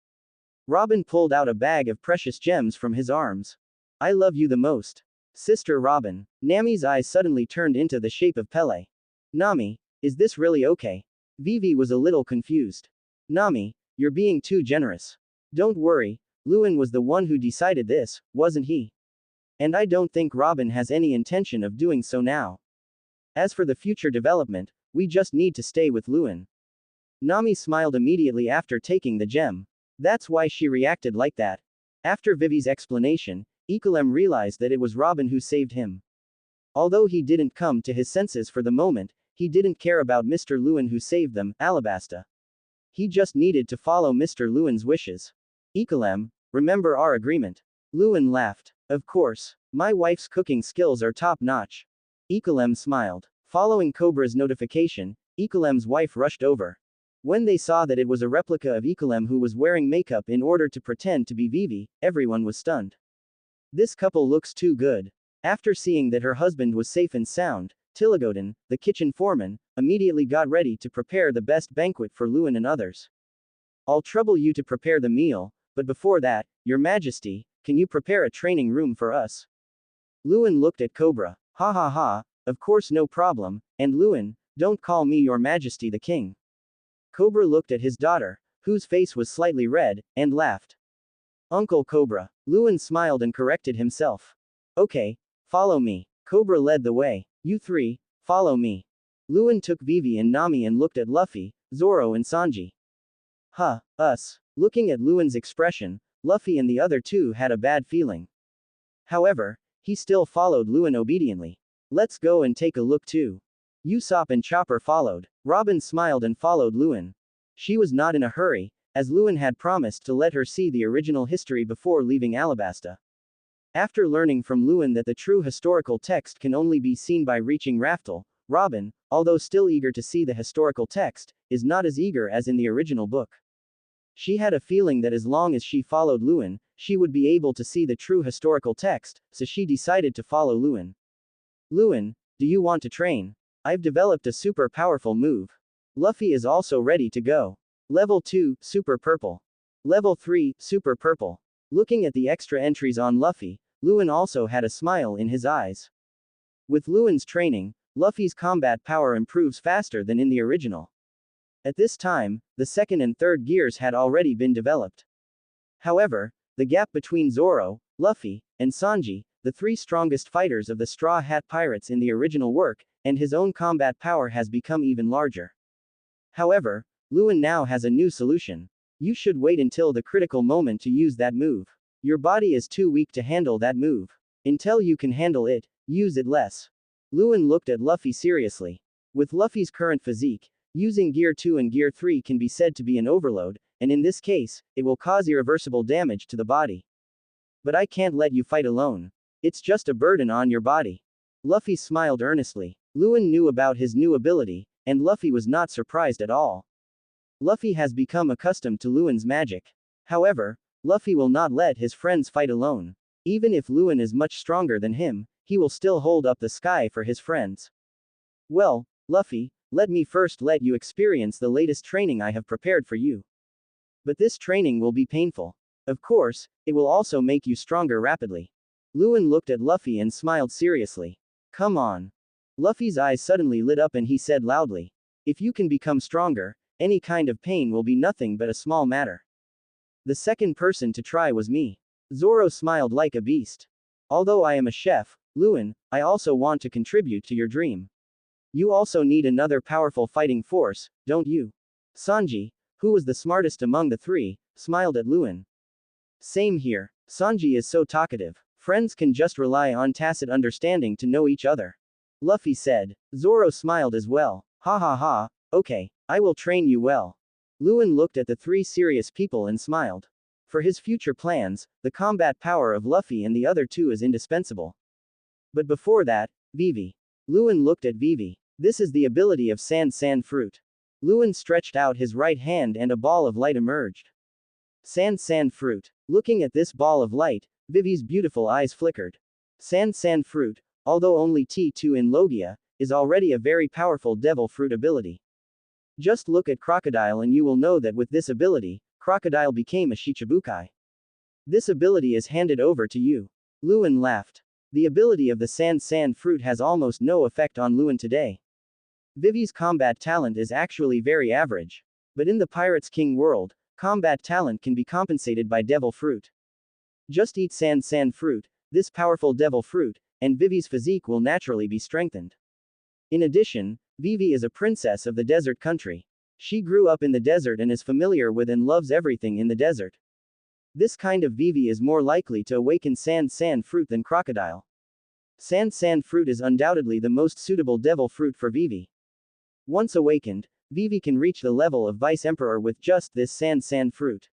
Robin pulled out a bag of precious gems from his arms. I love you the most. Sister Robin. Nami's eyes suddenly turned into the shape of Pele. Nami, is this really okay? Vivi was a little confused. Nami, you're being too generous. Don't worry, Luen was the one who decided this, wasn't he? And I don't think Robin has any intention of doing so now. As for the future development, we just need to stay with Luen. Nami smiled immediately after taking the gem. That's why she reacted like that. After Vivi's explanation, Ikalem realized that it was Robin who saved him. Although he didn't come to his senses for the moment, he didn't care about Mr. Luen who saved them, Alabasta. He just needed to follow Mr. Luen's wishes. Ikalem, remember our agreement. Luen laughed. Of course. My wife's cooking skills are top-notch. Ikalem smiled. Following Cobra's notification, Ikalem's wife rushed over. When they saw that it was a replica of Ikalem who was wearing makeup in order to pretend to be Vivi, everyone was stunned. This couple looks too good. After seeing that her husband was safe and sound, Tilagodin, the kitchen foreman, immediately got ready to prepare the best banquet for Luen and others. I'll trouble you to prepare the meal, but before that, Your Majesty, can you prepare a training room for us? Luen looked at Cobra. Ha ha ha, of course no problem, and Luen, don't call me Your Majesty the King. Cobra looked at his daughter, whose face was slightly red, and laughed. Uncle Cobra. Luen smiled and corrected himself. Okay, follow me. Cobra led the way. You three, follow me. Luen took Vivi and Nami and looked at Luffy, Zoro and Sanji. Us. Looking at Luen's expression, Luffy and the other two had a bad feeling. However, he still followed Luen obediently. Let's go and take a look too. Usopp and Chopper followed. Robin smiled and followed Luen. She was not in a hurry, as Luen had promised to let her see the original history before leaving Alabasta. After learning from Luen that the true historical text can only be seen by reaching Raftel, Robin, although still eager to see the historical text, is not as eager as in the original book. She had a feeling that as long as she followed Luen, she would be able to see the true historical text, so she decided to follow Luen. Luen, do you want to train? I've developed a super powerful move. Luffy is also ready to go. Level 2, Super Purple. Level 3, Super Purple. Looking at the extra entries on Luffy, Luen also had a smile in his eyes. With Luen's training, Luffy's combat power improves faster than in the original. At this time, the second and third gears had already been developed. However, the gap between Zoro, Luffy, and Sanji, the three strongest fighters of the Straw Hat Pirates in the original work, and his own combat power has become even larger. However, Luen now has a new solution. You should wait until the critical moment to use that move. Your body is too weak to handle that move. Until you can handle it, use it less. Luen looked at Luffy seriously. With Luffy's current physique, using Gear 2 and Gear 3 can be said to be an overload, and in this case, it will cause irreversible damage to the body. But I can't let you fight alone. It's just a burden on your body. Luffy smiled earnestly. Luen knew about his new ability, and Luffy was not surprised at all. Luffy has become accustomed to Luen's magic. However, Luffy will not let his friends fight alone. Even if Luen is much stronger than him, he will still hold up the sky for his friends. Well, Luffy, let me first let you experience the latest training I have prepared for you. But this training will be painful. Of course, it will also make you stronger rapidly. Luen looked at Luffy and smiled seriously. Come on. Luffy's eyes suddenly lit up and he said loudly. If you can become stronger, any kind of pain will be nothing but a small matter. The second person to try was me. Zoro smiled like a beast. Although I am a chef, Luen, I also want to contribute to your dream. You also need another powerful fighting force, don't you? Sanji, who was the smartest among the three, smiled at Luen. Same here. Sanji is so talkative. Friends can just rely on tacit understanding to know each other. Luffy said. Zoro smiled as well. Ha ha ha, okay, I will train you well. Luen looked at the three serious people and smiled. For his future plans, the combat power of Luffy and the other two is indispensable. But before that, Vivi. Luen looked at Vivi. This is the ability of Sand Fruit. Luen stretched out his right hand and a ball of light emerged. Sand Fruit. Looking at this ball of light, Vivi's beautiful eyes flickered. Sand Fruit, although only T2 in Logia, is already a very powerful devil fruit ability. Just look at Crocodile and you will know that with this ability, Crocodile became a Shichibukai. This ability is handed over to you. Luen laughed. The ability of the Sand Fruit has almost no effect on Luen today. Vivi's combat talent is actually very average. But in the Pirates King world, combat talent can be compensated by devil fruit. Just eat Sand Fruit, this powerful devil fruit, and Vivi's physique will naturally be strengthened. In addition, Vivi is a princess of the desert country. She grew up in the desert and is familiar with and loves everything in the desert. This kind of Vivi is more likely to awaken Sand Fruit than Crocodile. Sand Fruit is undoubtedly the most suitable devil fruit for Vivi. Once awakened, Vivi can reach the level of Vice Emperor with just this Sand Fruit.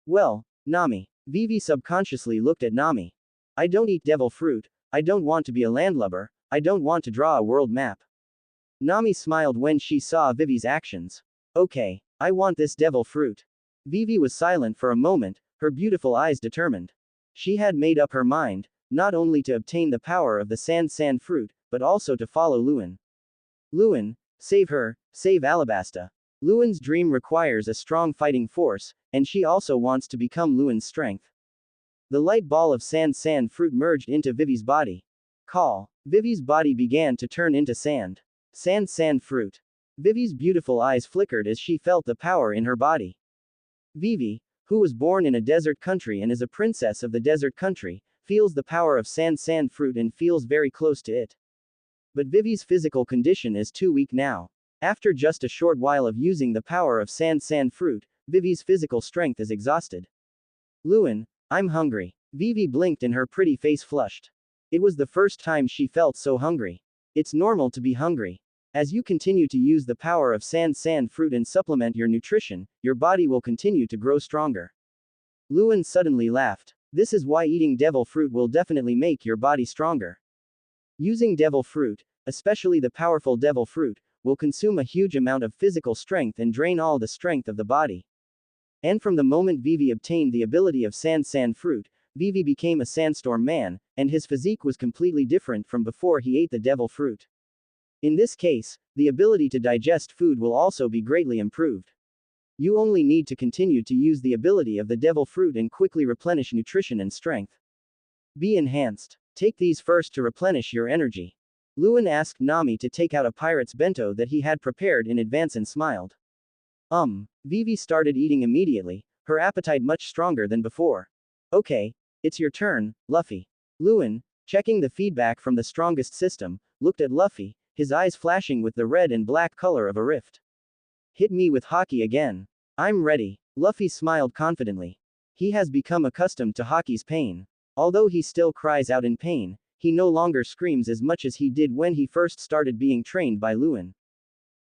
Well, Nami. Vivi subconsciously looked at Nami. I don't eat devil fruit, I don't want to be a landlubber, I don't want to draw a world map. Nami smiled when she saw Vivi's actions. Okay, I want this devil fruit. Vivi was silent for a moment, her beautiful eyes determined. She had made up her mind, not only to obtain the power of the Sand Fruit, but also to follow Luen. Luen, save her, save Alabasta. Luen's dream requires a strong fighting force, and she also wants to become Luen's strength. The light ball of Sand Fruit merged into Vivi's body. Call. Vivi's body began to turn into sand. Sand Fruit. Vivi's beautiful eyes flickered as she felt the power in her body. Vivi, who was born in a desert country and is a princess of the desert country, feels the power of Sand Fruit and feels very close to it. But Vivi's physical condition is too weak now. After just a short while of using the power of Sand Fruit, Vivi's physical strength is exhausted. Luen, I'm hungry. Vivi blinked and her pretty face flushed. It was the first time she felt so hungry. It's normal to be hungry. As you continue to use the power of Sand Fruit and supplement your nutrition, your body will continue to grow stronger. Luen suddenly laughed. This is why eating devil fruit will definitely make your body stronger. Using devil fruit, especially the powerful devil fruit, will consume a huge amount of physical strength and drain all the strength of the body. And from the moment Vivi obtained the ability of Sand Fruit, Vivi became a sandstorm man, and his physique was completely different from before he ate the devil fruit. In this case, the ability to digest food will also be greatly improved. You only need to continue to use the ability of the devil fruit and quickly replenish nutrition and strength. Be enhanced. Take these first to replenish your energy. Luen asked Nami to take out a pirate's bento that he had prepared in advance and smiled. Vivi started eating immediately, her appetite much stronger than before. Okay, it's your turn, Luffy. Luen, checking the feedback from the strongest system, looked at Luffy, his eyes flashing with the red and black color of a rift. Hit me with haki again. I'm ready. Luffy smiled confidently. He has become accustomed to haki's pain. Although he still cries out in pain, he no longer screams as much as he did when he first started being trained by Luen.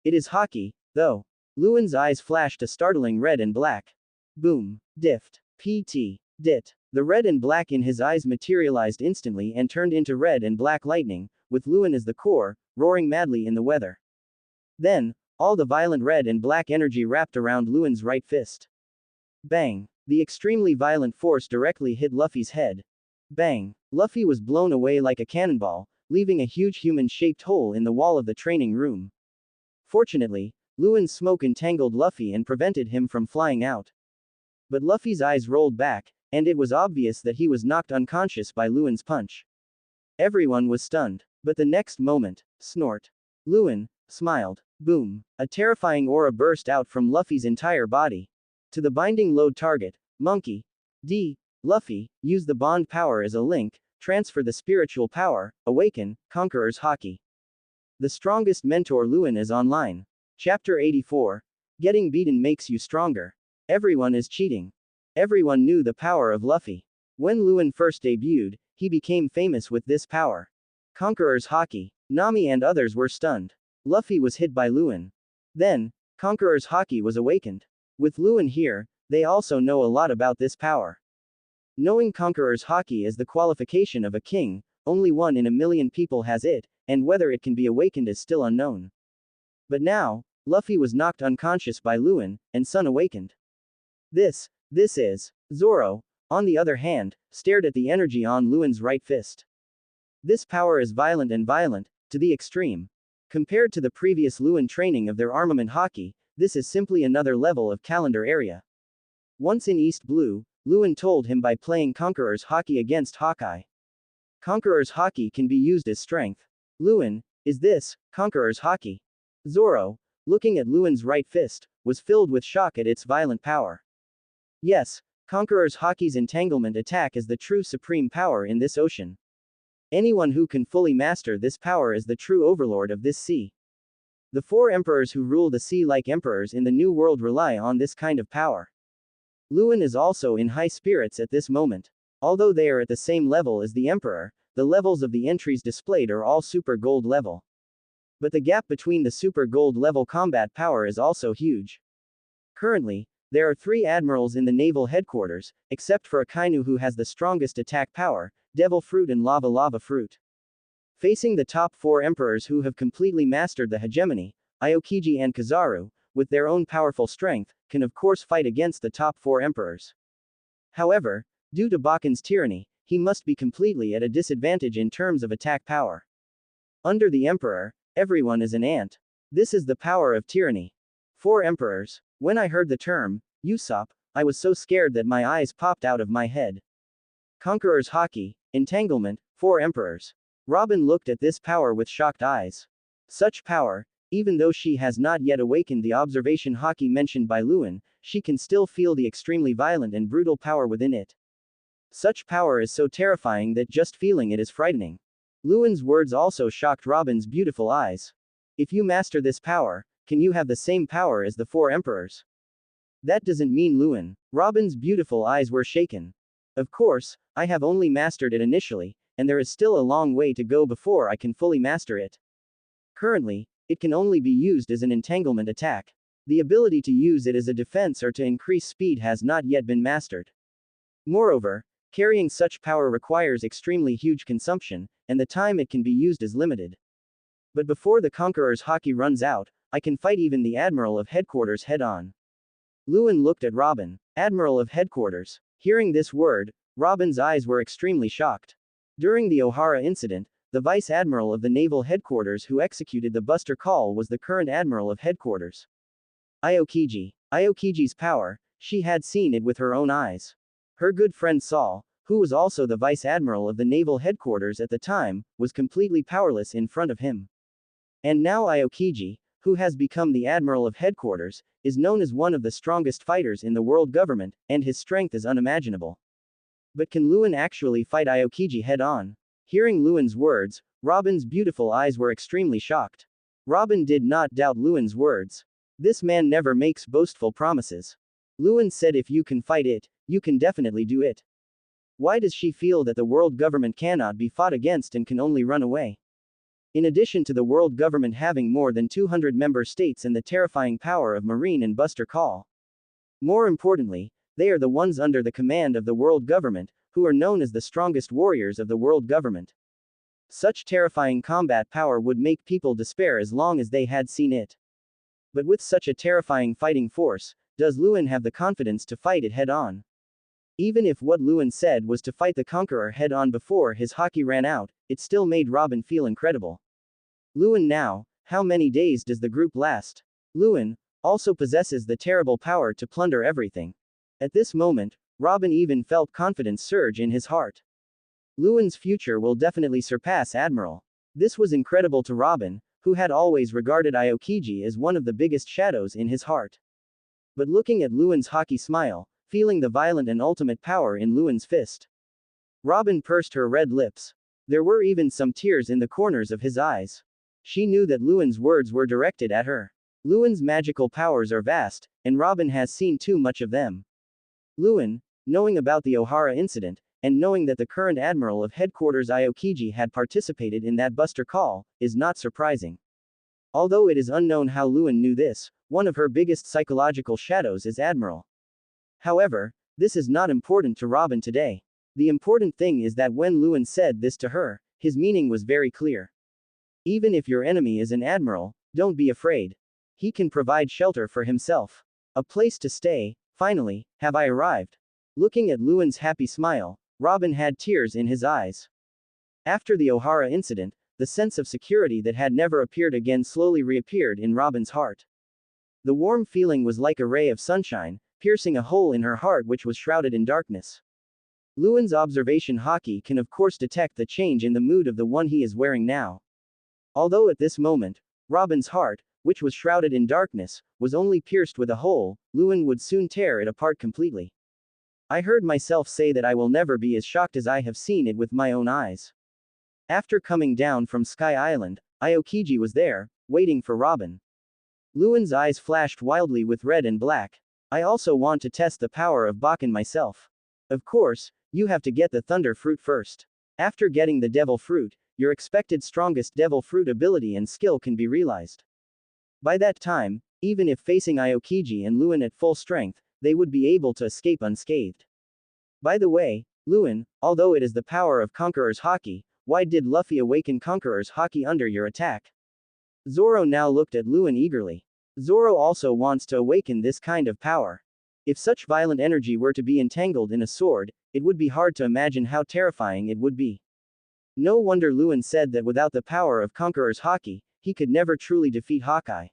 It is haki, though. Luen's eyes flashed a startling red and black. Boom. Dift. PT. Dit. The red and black in his eyes materialized instantly and turned into red and black lightning, with Luen as the core, roaring madly in the weather. Then, all the violent red and black energy wrapped around Luen's right fist. Bang. The extremely violent force directly hit Luffy's head. Bang. Luffy was blown away like a cannonball, leaving a huge human-shaped hole in the wall of the training room. Fortunately, Luen's smoke entangled Luffy and prevented him from flying out. But Luffy's eyes rolled back, and it was obvious that he was knocked unconscious by Luen's punch. Everyone was stunned. But the next moment, snort. Luen smiled. Boom. A terrifying aura burst out from Luffy's entire body. To the binding load target, Monkey D. Luffy, use the bond power as a link, transfer the spiritual power, awaken, Conqueror's Haki. The strongest mentor Luen is online. Chapter 84. Getting beaten makes you stronger. Everyone is cheating. Everyone knew the power of Luffy. When Luen first debuted, he became famous with this power. Conqueror's Haki. Nami and others were stunned. Luffy was hit by Luen. Then, Conqueror's Haki was awakened. With Luen here, they also know a lot about this power. Knowing Conqueror's Haki is the qualification of a king, only 1 in a million people has it, and whether it can be awakened is still unknown. But now, Luffy was knocked unconscious by Luen, and Sun awakened. This is. Zoro, on the other hand, stared at the energy on Luen's right fist. This power is violent and violent, to the extreme. Compared to the previous Luen training of their armament Haki, this is simply another level of calendar area. Once in East Blue, Luen told him by playing Conqueror's Haki against Hawkeye. Conqueror's Haki can be used as strength. Luen, is this Conqueror's Haki? Zoro, looking at Luen's right fist, was filled with shock at its violent power. Yes, Conqueror's Haki's entanglement attack is the true supreme power in this ocean. Anyone who can fully master this power is the true overlord of this sea. The 4 emperors who rule the sea like emperors in the New World rely on this kind of power. Luen is also in high spirits at this moment. Although they are at the same level as the emperor, the levels of the entries displayed are all super gold level. But the gap between the super gold level combat power is also huge. Currently, there are 3 admirals in the naval headquarters, except for Akainu who has the strongest attack power, Devil Fruit and Lava Fruit. Facing the top 4 emperors who have completely mastered the hegemony, Aokiji and Kizaru, with their own powerful strength, can of course fight against the top 4 emperors. However, due to Baku's tyranny, he must be completely at a disadvantage in terms of attack power. Under the emperor, everyone is an ant. This is the power of tyranny. 4 emperors. When I heard the term, Usopp, I was so scared that my eyes popped out of my head. Conqueror's Haki, entanglement, 4 emperors. Robin looked at this power with shocked eyes. Such power, even though she has not yet awakened the observation Haki mentioned by Luen, she can still feel the extremely violent and brutal power within it. Such power is so terrifying that just feeling it is frightening. Luen's words also shocked Robin's beautiful eyes. If you master this power, can you have the same power as the 4 emperors? That doesn't mean Luen. Robin's beautiful eyes were shaken. Of course, I have only mastered it initially, and there is still a long way to go before I can fully master it. Currently, it can only be used as an entanglement attack. The ability to use it as a defense or to increase speed has not yet been mastered. Moreover, carrying such power requires extremely huge consumption, and the time it can be used is limited. But before the Conqueror's Haki runs out, I can fight even the Admiral of Headquarters head-on. Luen looked at Robin. Admiral of Headquarters. Hearing this word, Robin's eyes were extremely shocked. During the Ohara incident, the Vice Admiral of the Naval Headquarters who executed the Buster Call was the current Admiral of Headquarters. Aokiji. Aokiji's power, she had seen it with her own eyes. Her good friend Saul, who was also the Vice Admiral of the Naval Headquarters at the time, was completely powerless in front of him. And now Aokiji, who has become the Admiral of Headquarters, is known as one of the strongest fighters in the world government, and his strength is unimaginable. But can Luen actually fight Aokiji head-on? Hearing Luen's words, Robin's beautiful eyes were extremely shocked. Robin did not doubt Luen's words. This man never makes boastful promises. Luen said if you can fight it, you can definitely do it. Why does she feel that the world government cannot be fought against and can only run away? In addition to the world government having more than 200 member states and the terrifying power of Marine and Buster Call. More importantly, they are the ones under the command of the world government, who are known as the strongest warriors of the world government. Such terrifying combat power would make people despair as long as they had seen it. But with such a terrifying fighting force, does Luen have the confidence to fight it head-on? Even if what Luen said was to fight the Conqueror head-on before his Haki ran out, it still made Robin feel incredible. Luen now, how many days does the group last? Luen also possesses the terrible power to plunder everything. At this moment, Robin even felt confidence surge in his heart. Luen's future will definitely surpass Admiral. This was incredible to Robin, who had always regarded Aokiji as one of the biggest shadows in his heart. But looking at Luen's Haki smile, feeling the violent and ultimate power in Luen's fist, Robin pursed her red lips. There were even some tears in the corners of his eyes. She knew that Luen's words were directed at her. Luen's magical powers are vast, and Robin has seen too much of them. Luen, Knowing about the Ohara incident, and knowing that the current admiral of headquarters Aokiji had participated in that buster call, is not surprising. Although it is unknown how Luen knew this, one of her biggest psychological shadows is Admiral. However, this is not important to Robin today. The important thing is that when Luen said this to her, his meaning was very clear. Even if your enemy is an admiral, don't be afraid. He can provide shelter for himself. A place to stay. Finally, have I arrived? Looking at Luen's happy smile, Robin had tears in his eyes. After the Ohara incident, the sense of security that had never appeared again slowly reappeared in Robin's heart. The warm feeling was like a ray of sunshine, piercing a hole in her heart which was shrouded in darkness. Luen's observation Haki can of course detect the change in the mood of the one he is wearing now. Although at this moment, Robin's heart, which was shrouded in darkness, was only pierced with a hole, Luen would soon tear it apart completely. I heard myself say that I will never be as shocked as I have seen it with my own eyes. After coming down from Sky Island, Aokiji was there, waiting for Robin. Luen's eyes flashed wildly with red and black. I also want to test the power of Bakken myself. Of course, you have to get the thunder fruit first. After getting the devil fruit, your expected strongest devil fruit ability and skill can be realized. By that time, even if facing Aokiji and Luen at full strength, they would be able to escape unscathed. By the way, Luen, although it is the power of Conqueror's Haki, why did Luffy awaken Conqueror's Haki under your attack? Zoro now looked at Luen eagerly. Zoro also wants to awaken this kind of power. If such violent energy were to be entangled in a sword, it would be hard to imagine how terrifying it would be. No wonder Luen said that without the power of Conqueror's Haki, he could never truly defeat Hawkeye.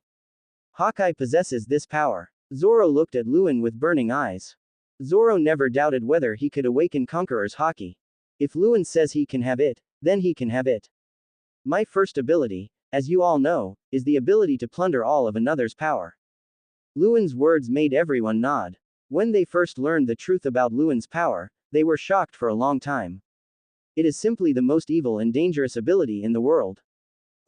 Hawkeye possesses this power. Zoro looked at Luen with burning eyes. Zoro never doubted whether he could awaken Conqueror's Haki. If Luen says he can have it, then he can have it. My first ability, as you all know, is the ability to plunder all of another's power. Luen's words made everyone nod. When they first learned the truth about Luen's power, they were shocked for a long time. It is simply the most evil and dangerous ability in the world.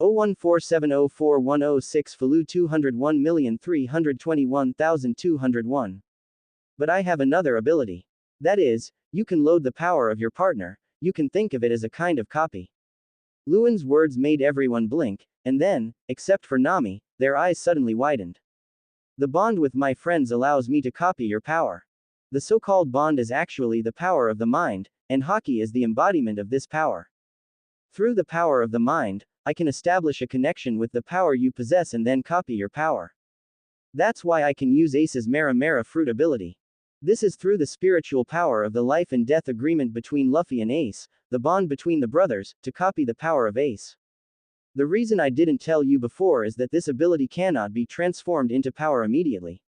014704106 Falu 201,321,201. But I have another ability. That is, you can load the power of your partner, you can think of it as a kind of copy. Luen's words made everyone blink, and then, except for Nami, their eyes suddenly widened. The bond with my friends allows me to copy your power. The so-called bond is actually the power of the mind, and Haki is the embodiment of this power. Through the power of the mind, I can establish a connection with the power you possess and then copy your power. That's why I can use Ace's Mera Mera fruit ability. This is through the spiritual power of the life and death agreement between Luffy and Ace, the bond between the brothers, to copy the power of Ace. The reason I didn't tell you before is that this ability cannot be transformed into power immediately.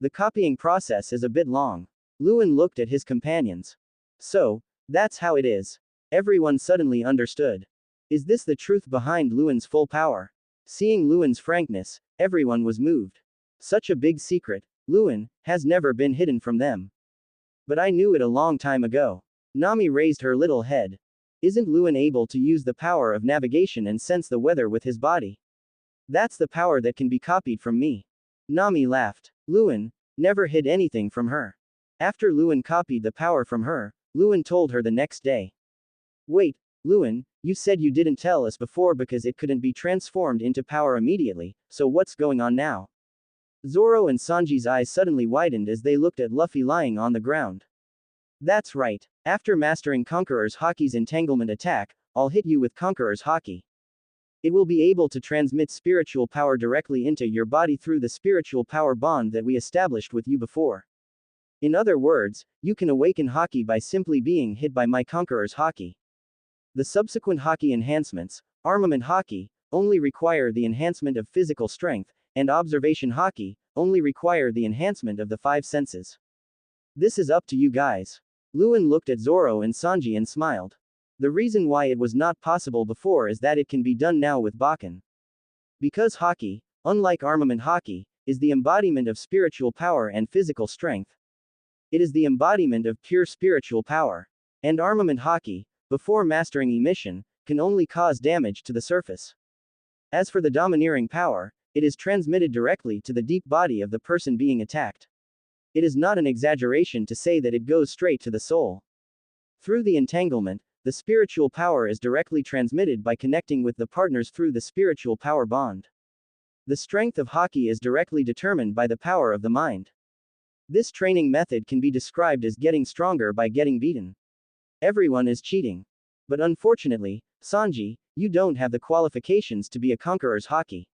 The copying process is a bit long. Luen looked at his companions. So, that's how it is. Everyone suddenly understood. Is this the truth behind Luen's full power? Seeing Luen's frankness, everyone was moved. Such a big secret, Luen, has never been hidden from them. But I knew it a long time ago. Nami raised her little head. Isn't Luen able to use the power of navigation and sense the weather with his body? That's the power that can be copied from me. Nami laughed. Luen never hid anything from her. After Luen copied the power from her, Luen told her the next day. Wait, Luen, you said you didn't tell us before because it couldn't be transformed into power immediately, so what's going on now? Zoro and Sanji's eyes suddenly widened as they looked at Luffy lying on the ground. That's right. After mastering Conqueror's Haki's entanglement attack, I'll hit you with Conqueror's Haki. It will be able to transmit spiritual power directly into your body through the spiritual power bond that we established with you before. In other words, you can awaken Haki by simply being hit by my Conqueror's Haki. The subsequent Haki enhancements, Armament Haki, only require the enhancement of physical strength, and Observation Haki, only require the enhancement of the 5 senses. This is up to you guys. Luen looked at Zoro and Sanji and smiled. The reason why it was not possible before is that it can be done now with Bakken. Because Haki, unlike Armament Haki, is the embodiment of spiritual power and physical strength. It is the embodiment of pure spiritual power. And Armament Haki, before mastering emission, can only cause damage to the surface. As for the domineering power, it is transmitted directly to the deep body of the person being attacked. It is not an exaggeration to say that it goes straight to the soul. Through the entanglement, the spiritual power is directly transmitted by connecting with the partners through the spiritual power bond. The strength of Haki is directly determined by the power of the mind. This training method can be described as getting stronger by getting beaten. Everyone is cheating. But unfortunately, Sanji, you don't have the qualifications to be a conqueror's Haki.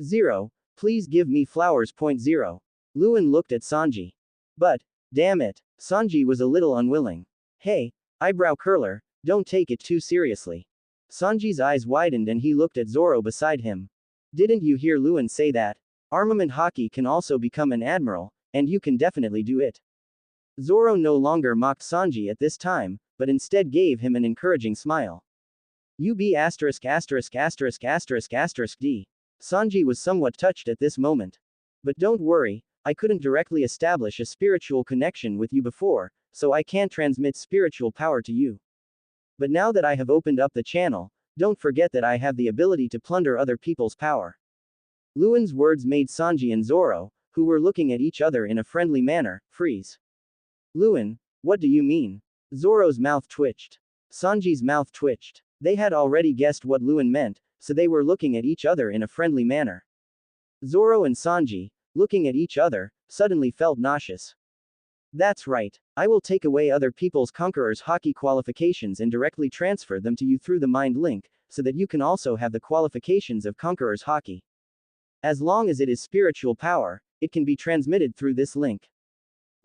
0. Please give me flowers. 0. Luen looked at Sanji. But, damn it, Sanji was a little unwilling. Hey, eyebrow curler, don't take it too seriously. Sanji's eyes widened and he looked at Zoro beside him. Didn't you hear Luen say that? Armament Haki can also become an admiral, and you can definitely do it. Zoro no longer mocked Sanji at this time, but instead gave him an encouraging smile. UB ***************. D. Sanji was somewhat touched at this moment. But don't worry, I couldn't directly establish a spiritual connection with you before, so I can't transmit spiritual power to you. But now that I have opened up the channel, don't forget that I have the ability to plunder other people's power. Luen's words made Sanji and Zoro, who were looking at each other in a friendly manner, freeze. Luen, what do you mean? Zoro's mouth twitched. Sanji's mouth twitched. They had already guessed what Luen meant, so they were looking at each other in a friendly manner. Zoro and Sanji, looking at each other, suddenly felt nauseous. That's right. I will take away other people's conqueror's Haki qualifications and directly transfer them to you through the mind link, so that you can also have the qualifications of conqueror's Haki. As long as it is spiritual power, it can be transmitted through this link.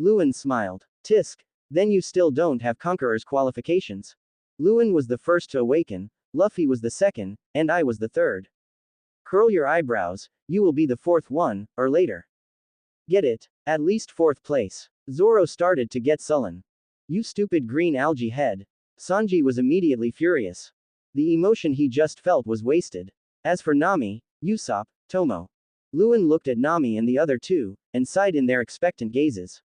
Luen smiled. Tisk, then you still don't have conqueror's qualifications. Luen was the first to awaken, Luffy was the second, and I was the third. Curl your eyebrows, you will be the fourth one, or later. Get it? At least fourth place. Zoro started to get sullen. You stupid green algae head. Sanji was immediately furious. The emotion he just felt was wasted. As for Nami, Usopp, Tomo. Luen looked at Nami and the other two, and sighed in their expectant gazes.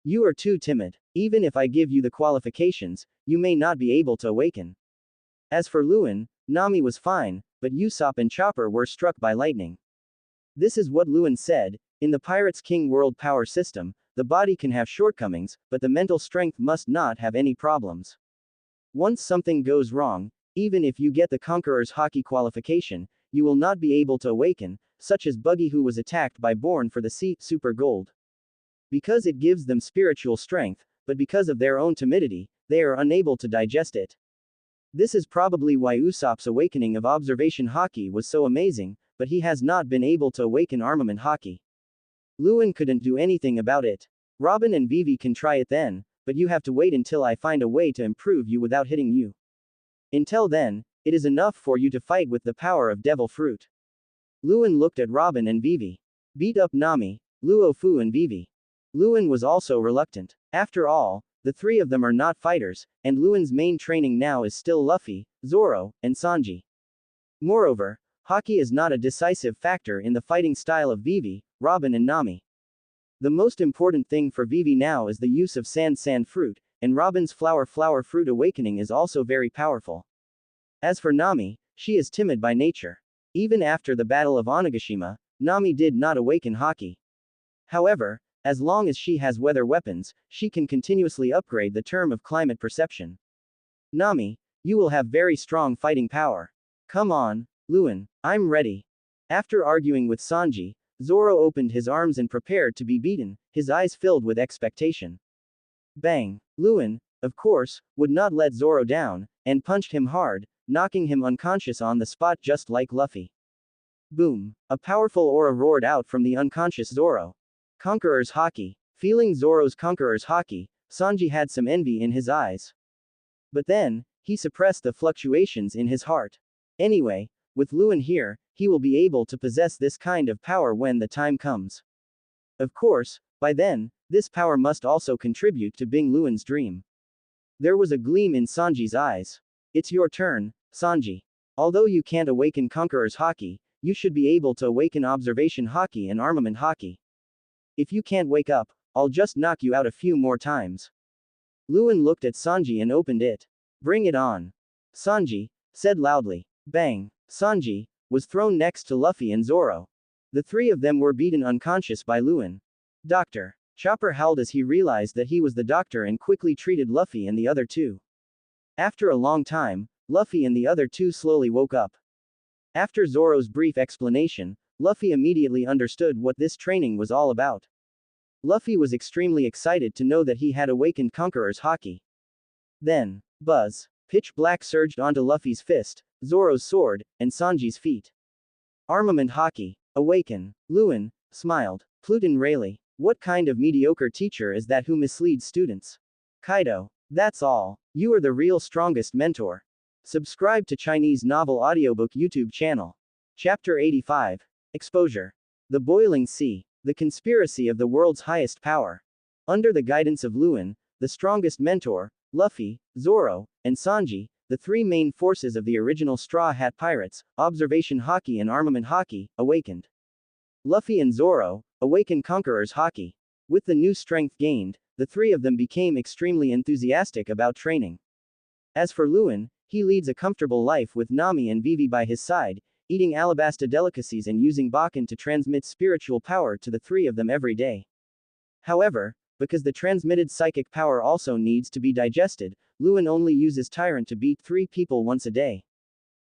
You are too timid. Even if I give you the qualifications, you may not be able to awaken. As for Luen, Nami was fine, but Usopp and Chopper were struck by lightning. This is what Luen said: in the Pirates King world power system, the body can have shortcomings, but the mental strength must not have any problems. Once something goes wrong, even if you get the Conqueror's Haki qualification, you will not be able to awaken, such as Buggy, who was attacked by Born for the Sea Super Gold. Because it gives them spiritual strength, but because of their own timidity, they are unable to digest it. This is probably why Usopp's awakening of Observation Haki was so amazing, but he has not been able to awaken Armament Haki. Luen couldn't do anything about it. Robin and Vivi can try it then, but you have to wait until I find a way to improve you without hitting you. Until then, it is enough for you to fight with the power of Devil Fruit. Luen looked at Robin and Vivi. Beat up Nami, Luo Fu and Vivi. Luen was also reluctant. After all, the three of them are not fighters, and Luen's main training now is still Luffy, Zoro, and Sanji. Moreover, Haki is not a decisive factor in the fighting style of Vivi, Robin and Nami. The most important thing for Vivi now is the use of Sand Fruit, and Robin's Flower Fruit awakening is also very powerful. As for Nami, she is timid by nature. Even after the Battle of Onigashima, Nami did not awaken Haki. However, as long as she has weather weapons, she can continuously upgrade the term of climate perception. Nami, you will have very strong fighting power. Come on, Luen, I'm ready. After arguing with Sanji, Zoro opened his arms and prepared to be beaten, his eyes filled with expectation. Bang! Luen, of course, would not let Zoro down, and punched him hard, knocking him unconscious on the spot just like Luffy. Boom! A powerful aura roared out from the unconscious Zoro. Conqueror's Haki. Feeling Zoro's Conqueror's Haki, Sanji had some envy in his eyes. But then, he suppressed the fluctuations in his heart. Anyway, with Luen here, he will be able to possess this kind of power when the time comes. Of course, by then, this power must also contribute to Bing Luen's dream. There was a gleam in Sanji's eyes. It's your turn, Sanji. Although you can't awaken Conqueror's Haki, you should be able to awaken Observation Haki and Armament Haki. If you can't wake up, I'll just knock you out a few more times. Luen looked at Sanji and opened it. Bring it on. Sanji said loudly. Bang! Sanji was thrown next to Luffy and Zoro. The three of them were beaten unconscious by Luen. Dr. Chopper howled as he realized that he was the doctor and quickly treated Luffy and the other two. After a long time, Luffy and the other two slowly woke up. After Zoro's brief explanation, Luffy immediately understood what this training was all about. Luffy was extremely excited to know that he had awakened Conqueror's haki. Then, buzz. Pitch black surged onto Luffy's fist, Zoro's sword, and Sanji's feet. Armament haki. Awaken. Luen smiled. Pluton Rayleigh. What kind of mediocre teacher is that who misleads students? Kaido. That's all. You are the real strongest mentor. Subscribe to Chinese Novel Audiobook YouTube channel. Chapter 85. Exposure. The Boiling Sea. The conspiracy of the world's highest power. Under the guidance of Luen, the strongest mentor, Luffy, Zoro, and Sanji, the three main forces of the original Straw Hat Pirates, Observation Haki and Armament Haki, awakened. Luffy and Zoro awakened Conqueror's haki. With the new strength gained, the three of them became extremely enthusiastic about training. As for Luen, he leads a comfortable life with Nami and Vivi by his side, eating alabasta delicacies and using Bakken to transmit spiritual power to the three of them every day. However, because the transmitted psychic power also needs to be digested, Luen only uses Tyrant to beat 3 people once a day.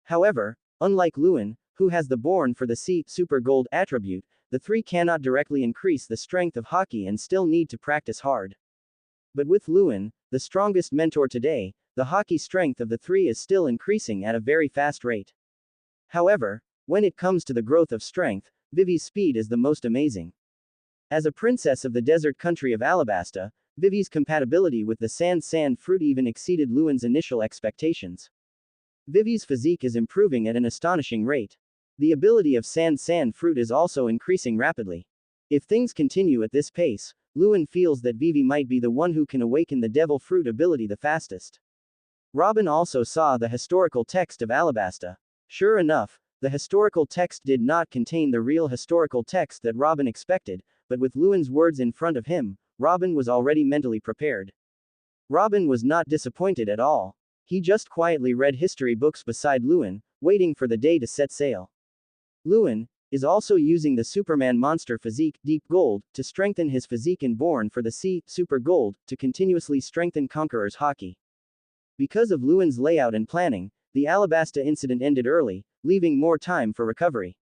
However, unlike Luen, who has the Born for the Sea Super Gold attribute, the three cannot directly increase the strength of haki and still need to practice hard. But with Luen, the strongest mentor today, the haki strength of the three is still increasing at a very fast rate. However, when it comes to the growth of strength, Vivi's speed is the most amazing. As a princess of the desert country of Alabasta, Vivi's compatibility with the sand fruit even exceeded Luen's initial expectations. Vivi's physique is improving at an astonishing rate. The ability of sand fruit is also increasing rapidly. If things continue at this pace, Luen feels that Vivi might be the one who can awaken the devil fruit ability the fastest. Robin also saw the historical text of Alabasta. Sure enough, the historical text did not contain the real historical text that Robin expected, but with Luen's words in front of him, Robin was already mentally prepared. Robin was not disappointed at all. He just quietly read history books beside Luen, waiting for the day to set sail. Luen is also using the Superman monster physique, Deep Gold, to strengthen his physique and Born for the Sea, Super Gold, to continuously strengthen Conqueror's haki. Because of Luen's layout and planning, the Alabasta incident ended early, leaving more time for recovery.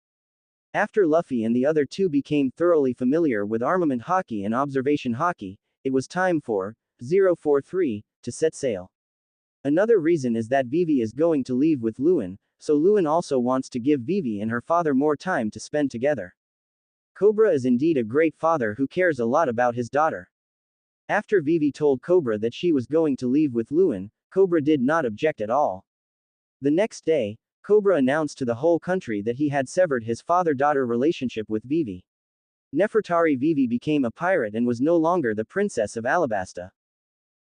After Luffy and the other two became thoroughly familiar with Armament Haki and Observation Haki, it was time for 043 to set sail. Another reason is that Vivi is going to leave with Luen, so Luen also wants to give Vivi and her father more time to spend together. Cobra is indeed a great father who cares a lot about his daughter. After Vivi told Cobra that she was going to leave with Luen, Cobra did not object at all. The next day, Cobra announced to the whole country that he had severed his father-daughter relationship with Vivi. Nefertari Vivi became a pirate and was no longer the princess of Alabasta.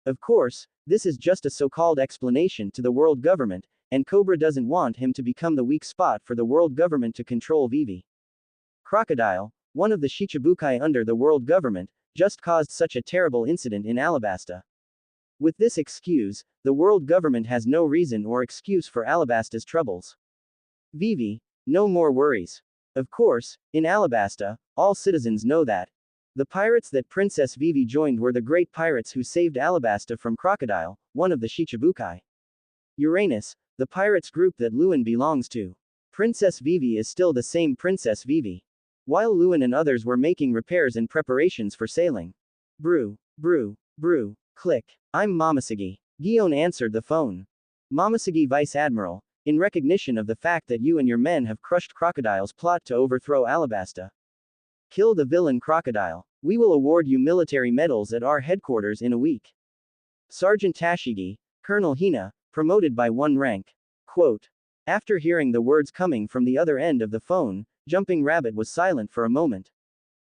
Of course, this is just a so-called explanation to the world government, and Cobra doesn't want him to become the weak spot for the world government to control Vivi. Crocodile, one of the Shichibukai under the world government, just caused such a terrible incident in Alabasta. With this excuse, the world government has no reason or excuse for Alabasta's troubles. Vivi, no more worries. Of course, in Alabasta, all citizens know that. The pirates that Princess Vivi joined were the great pirates who saved Alabasta from Crocodile, one of the Shichibukai. Uranus, the pirates group that Luen belongs to. Princess Vivi is still the same Princess Vivi. While Luen and others were making repairs and preparations for sailing. Brew, brew, brew, click. I'm Momoshiki. Gion answered the phone. Momoshiki Vice Admiral, in recognition of the fact that you and your men have crushed Crocodile's plot to overthrow Alabasta. Kill the villain Crocodile. We will award you military medals at our headquarters in a week. Sergeant Tashigi, Colonel Hina, promoted by 1 rank. Quote. After hearing the words coming from the other end of the phone, Jumping Rabbit was silent for a moment.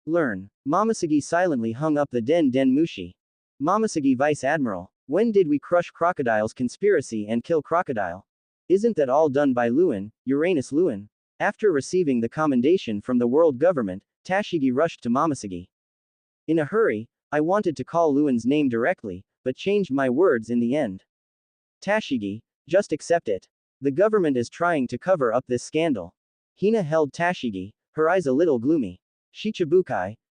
Learn. Momoshiki silently hung up the Den Mushi. Momoshiki Vice Admiral, when did we crush Crocodile's conspiracy and kill Crocodile? Isn't that all done by Luen, Uranus Luen? After receiving the commendation from the world government, Tashigi rushed to Momoshiki. In a hurry, I wanted to call Luen's name directly, but changed my words in the end. Tashigi, just accept it. The government is trying to cover up this scandal. Hina held Tashigi, her eyes a little gloomy. Shichibukai,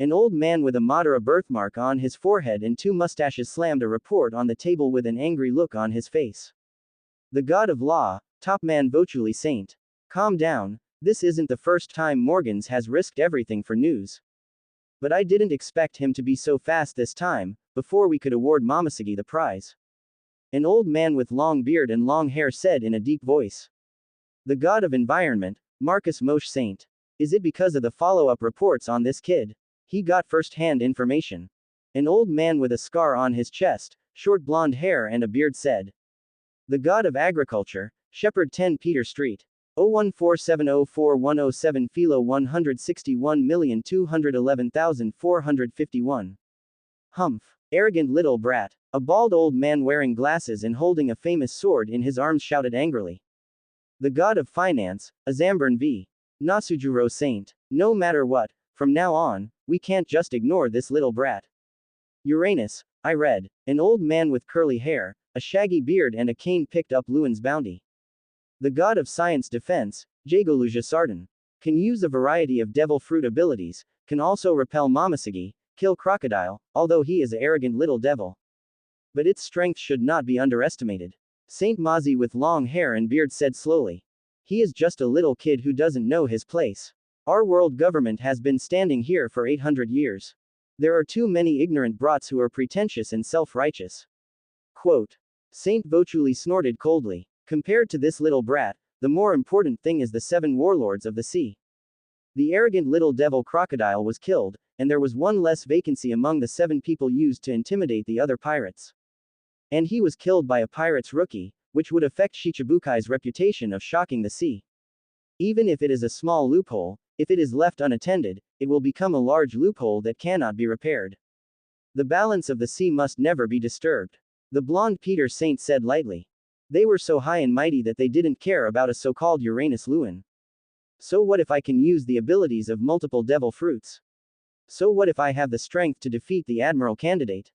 An old man with a Madara birthmark on his forehead and two mustaches slammed a report on the table with an angry look on his face. The god of law, top man Vochuli Saint. Calm down, this isn't the first time Morgans has risked everything for news. But I didn't expect him to be so fast this time, before we could award Momoshiki the prize. An old man with long beard and long hair said in a deep voice. The god of environment, Marcus Moshe Saint. Is it because of the follow-up reports on this kid? He got first-hand information. An old man with a scar on his chest, short blonde hair and a beard said. The god of agriculture, Shepherd 10 Peter Street. 014704107 Philo 161,211,451. Humph. Arrogant little brat. A bald old man wearing glasses and holding a famous sword in his arms shouted angrily. The god of finance, Azamburn V. Nasujuro Saint. No matter what, from now on, we can't just ignore this little brat. Uranus, I read. An old man with curly hair, a shaggy beard and a cane picked up Luen's bounty. The god of science defense, Jagoluja Sardan. Can use a variety of devil fruit abilities, can also repel Momoshiki, kill crocodile, although he is an arrogant little devil. But its strength should not be underestimated. Saint Mazi with long hair and beard said slowly. He is just a little kid who doesn't know his place. Our world government has been standing here for 800 years. There are too many ignorant brats who are pretentious and self-righteous. Quote. Saint Vochuli snorted coldly. Compared to this little brat, the more important thing is the 7 warlords of the sea. The arrogant little devil crocodile was killed, and there was one less vacancy among the 7 people used to intimidate the other pirates. And he was killed by a pirate's rookie, which would affect Shichibukai's reputation of shocking the sea. Even if it is a small loophole, if it is left unattended, it will become a large loophole that cannot be repaired. The balance of the sea must never be disturbed. The blonde Peter Saint said lightly. They were so high and mighty that they didn't care about a so-called Uranus Luen. So what if I can use the abilities of multiple devil fruits? So what if I have the strength to defeat the admiral candidate?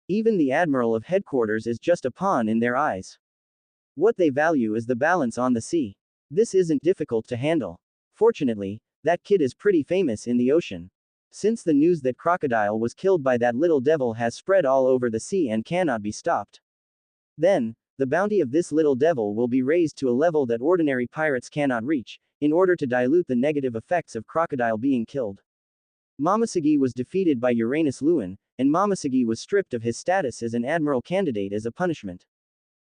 Even the admiral of headquarters is just a pawn in their eyes. What they value is the balance on the sea. This isn't difficult to handle. Fortunately, that kid is pretty famous in the ocean. Since the news that Crocodile was killed by that little devil has spread all over the sea and cannot be stopped. Then, the bounty of this little devil will be raised to a level that ordinary pirates cannot reach, in order to dilute the negative effects of Crocodile being killed. Momoshiki was defeated by Uranus Luen, and Momoshiki was stripped of his status as an admiral candidate as a punishment.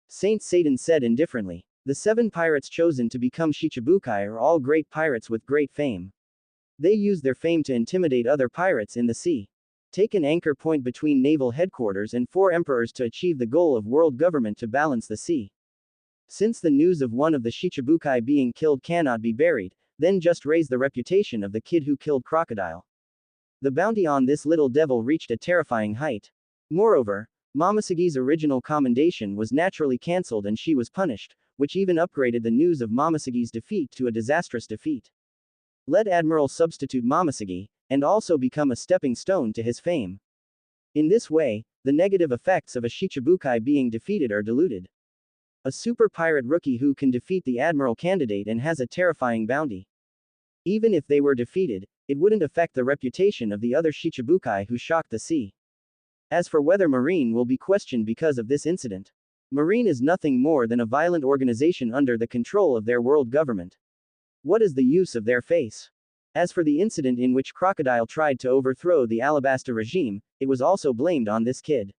Saint Satan said indifferently. The 7 pirates chosen to become Shichibukai are all great pirates with great fame. They use their fame to intimidate other pirates in the sea. Take an anchor point between naval headquarters and 4 emperors to achieve the goal of world government to balance the sea. Since the news of one of the Shichibukai being killed cannot be buried, then just raise the reputation of the kid who killed Crocodile. The bounty on this little devil reached a terrifying height. Moreover, Momoshiki's original commendation was naturally cancelled and she was punished, which even upgraded the news of Momoshiki's defeat to a disastrous defeat. Let Admiral substitute Momoshiki, and also become a stepping stone to his fame. In this way, the negative effects of a Shichibukai being defeated are diluted. A super pirate rookie who can defeat the admiral candidate and has a terrifying bounty. Even if they were defeated, it wouldn't affect the reputation of the other Shichibukai who shocked the sea. As for whether Marine will be questioned because of this incident. Marine is nothing more than a violent organization under the control of their world government. What is the use of their face? As for the incident in which Crocodile tried to overthrow the Alabasta regime, it was also blamed on this kid.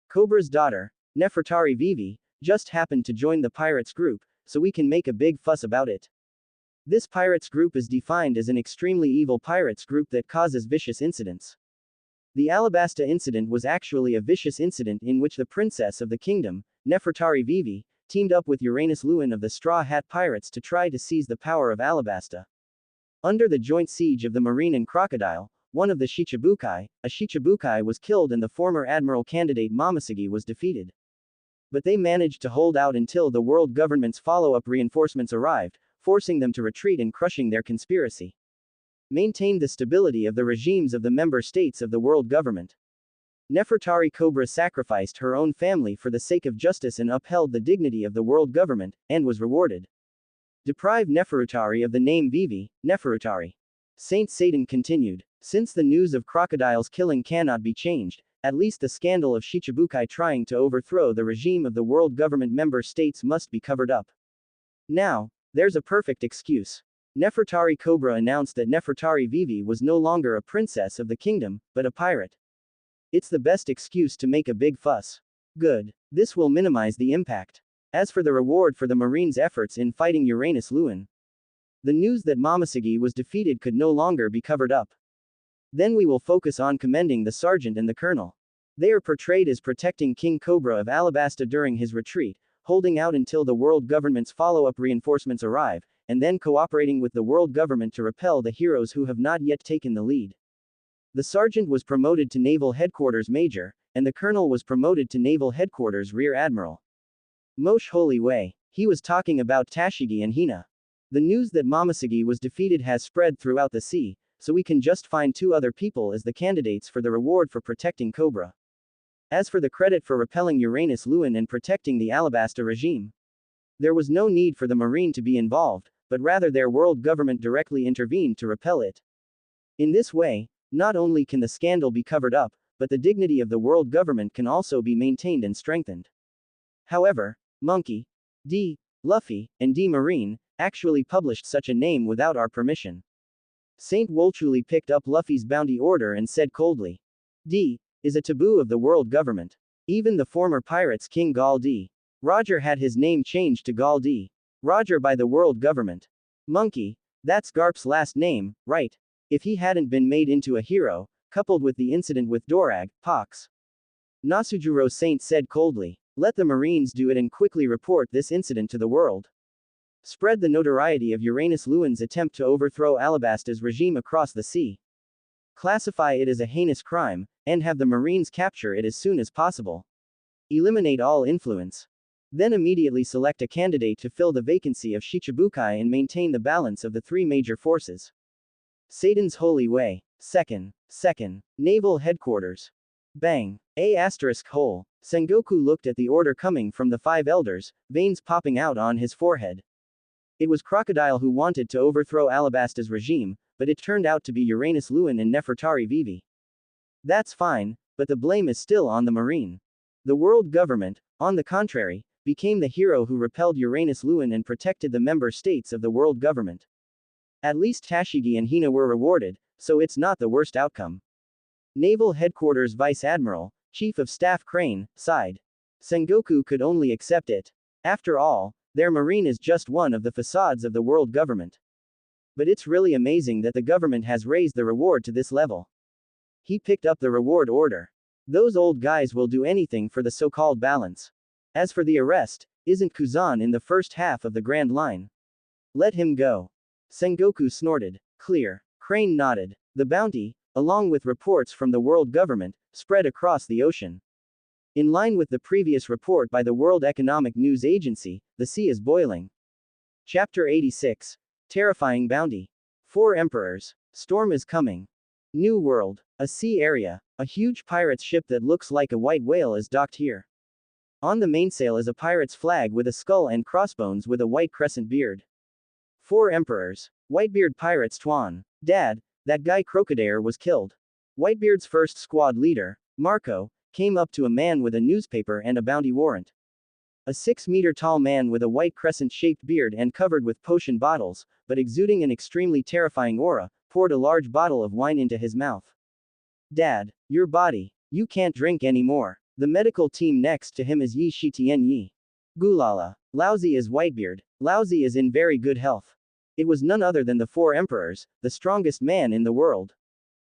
Cobra's daughter, Nefertari Vivi, just happened to join the pirates group, so we can make a big fuss about it. This pirates group is defined as an extremely evil pirates group that causes vicious incidents. The Alabasta incident was actually a vicious incident in which the princess of the kingdom, Nefertari Vivi, teamed up with Uranus Luen of the Straw Hat Pirates to try to seize the power of Alabasta. Under the joint siege of the Marine and Crocodile, one of the Shichibukai, a Shichibukai was killed and the former admiral candidate Momoshiki was defeated. But they managed to hold out until the world government's follow-up reinforcements arrived, forcing them to retreat and crushing their conspiracy. Maintained the stability of the regimes of the member states of the world government. Nefertari Cobra sacrificed her own family for the sake of justice and upheld the dignity of the world government, and was rewarded. Deprive Neferutari of the name Vivi, Neferutari. Saint Satan continued. Since the news of Crocodile's killing cannot be changed, at least the scandal of Shichibukai trying to overthrow the regime of the world government member states must be covered up. Now, there's a perfect excuse. Nefertari Cobra announced that Nefertari Vivi was no longer a princess of the kingdom, but a pirate. It's the best excuse to make a big fuss. Good. This will minimize the impact. As for the reward for the Marines' efforts in fighting Uranus Luen, the news that Momoshiki was defeated could no longer be covered up. Then we will focus on commending the sergeant and the colonel. They are portrayed as protecting King Cobra of Alabasta during his retreat, holding out until the world government's follow-up reinforcements arrive, and then cooperating with the world government to repel the heroes who have not yet taken the lead. The sergeant was promoted to Naval Headquarters Major, and the colonel was promoted to Naval Headquarters Rear Admiral. Mosh Holy Way. He was talking about Tashigi and Hina. The news that Momoshiki was defeated has spread throughout the sea, so we can just find 2 other people as the candidates for the reward for protecting Cobra. As for the credit for repelling Uranus Luen and protecting the Alabasta regime, there was no need for the Marine to be involved, but rather their world government directly intervened to repel it. In this way, not only can the scandal be covered up, but the dignity of the world government can also be maintained and strengthened. However, Monkey, D. Luffy, and D. Marine, actually published such a name without our permission. Saint Wolchuli picked up Luffy's bounty order and said coldly, D. is a taboo of the world government. Even the former pirates King Gal D. Roger had his name changed to Gal D. Roger by the world government. Monkey, that's Garp's last name, right? If he hadn't been made into a hero, coupled with the incident with Dorag, Pox. Nasujuro Saint said coldly, let the Marines do it and quickly report this incident to the world. Spread the notoriety of Uranus Luen's attempt to overthrow Alabasta's regime across the sea. Classify it as a heinous crime, and have the Marines capture it as soon as possible. Eliminate all influence. Then immediately select a candidate to fill the vacancy of Shichibukai and maintain the balance of the three major forces. Satan's Holy Way. Second. Naval Headquarters. Bang. ***. Sengoku looked at the order coming from the five elders, veins popping out on his forehead. It was Crocodile who wanted to overthrow Alabasta's regime, but it turned out to be Uranus Luen and Nefertari Vivi. That's fine, but the blame is still on the Marine. The world government, on the contrary, became the hero who repelled Uranus Luen and protected the member states of the world government. At least Tashigi and Hina were rewarded, so it's not the worst outcome. Naval Headquarters Vice Admiral, Chief of Staff Crane, sighed. Sengoku could only accept it. After all, their marine is just one of the facades of the world government. But it's really amazing that the government has raised the reward to this level. He picked up the reward order. Those old guys will do anything for the so-called balance. As for the arrest, isn't Kuzan in the first half of the Grand Line? Let him go. Sengoku snorted. Clear. Crane nodded. The bounty, along with reports from the world government, spread across the ocean. In line with the previous report by the World Economic News Agency, the sea is boiling. Chapter 86. Terrifying Bounty. 4 Emperors. Storm is coming. New World. A sea area. A huge pirate's ship that looks like a white whale is docked here. On the mainsail is a pirate's flag with a skull and crossbones with a white crescent beard. 4 Emperors. Whitebeard pirates Tuan. Dad, that guy Crocodile was killed. Whitebeard's first squad leader, Marco, came up to a man with a newspaper and a bounty warrant. A 6-meter-tall man with a white crescent-shaped beard and covered with potion bottles, but exuding an extremely terrifying aura, poured a large bottle of wine into his mouth. Dad, your body. You can't drink anymore. The medical team next to him is Yi Shitian Yi. Gulala. Lousy is Whitebeard. Lousy is in very good health. It was none other than the 4 emperors, the strongest man in the world.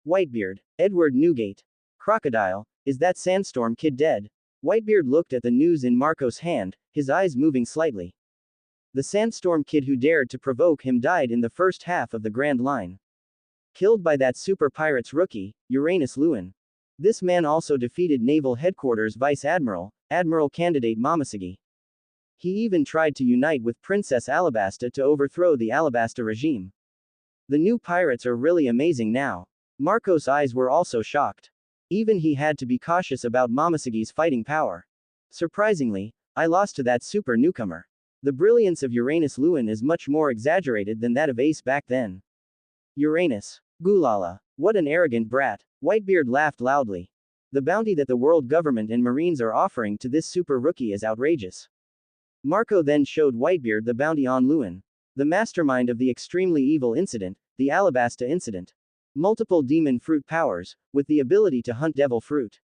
Whitebeard. Edward Newgate. Crocodile. Is that Sandstorm kid dead? Whitebeard looked at the news in Marco's hand, his eyes moving slightly. The Sandstorm kid who dared to provoke him died in the first half of the Grand Line. Killed by that super pirate's rookie, Uranus Luen. This man also defeated Naval Headquarters Vice Admiral, Admiral Candidate Momoshige. He even tried to unite with Princess Alabasta to overthrow the Alabasta regime. The new pirates are really amazing now. Marco's eyes were also shocked. Even he had to be cautious about Momoshige's fighting power. Surprisingly, I lost to that super newcomer. The brilliance of Uranus Luen is much more exaggerated than that of Ace back then. Uranus. Gulala. What an arrogant brat. Whitebeard laughed loudly. The bounty that the world government and Marines are offering to this super rookie is outrageous. Marco then showed Whitebeard the bounty on Luen. The mastermind of the extremely evil incident, the Alabasta incident. Multiple demon fruit powers, with the ability to hunt devil fruit.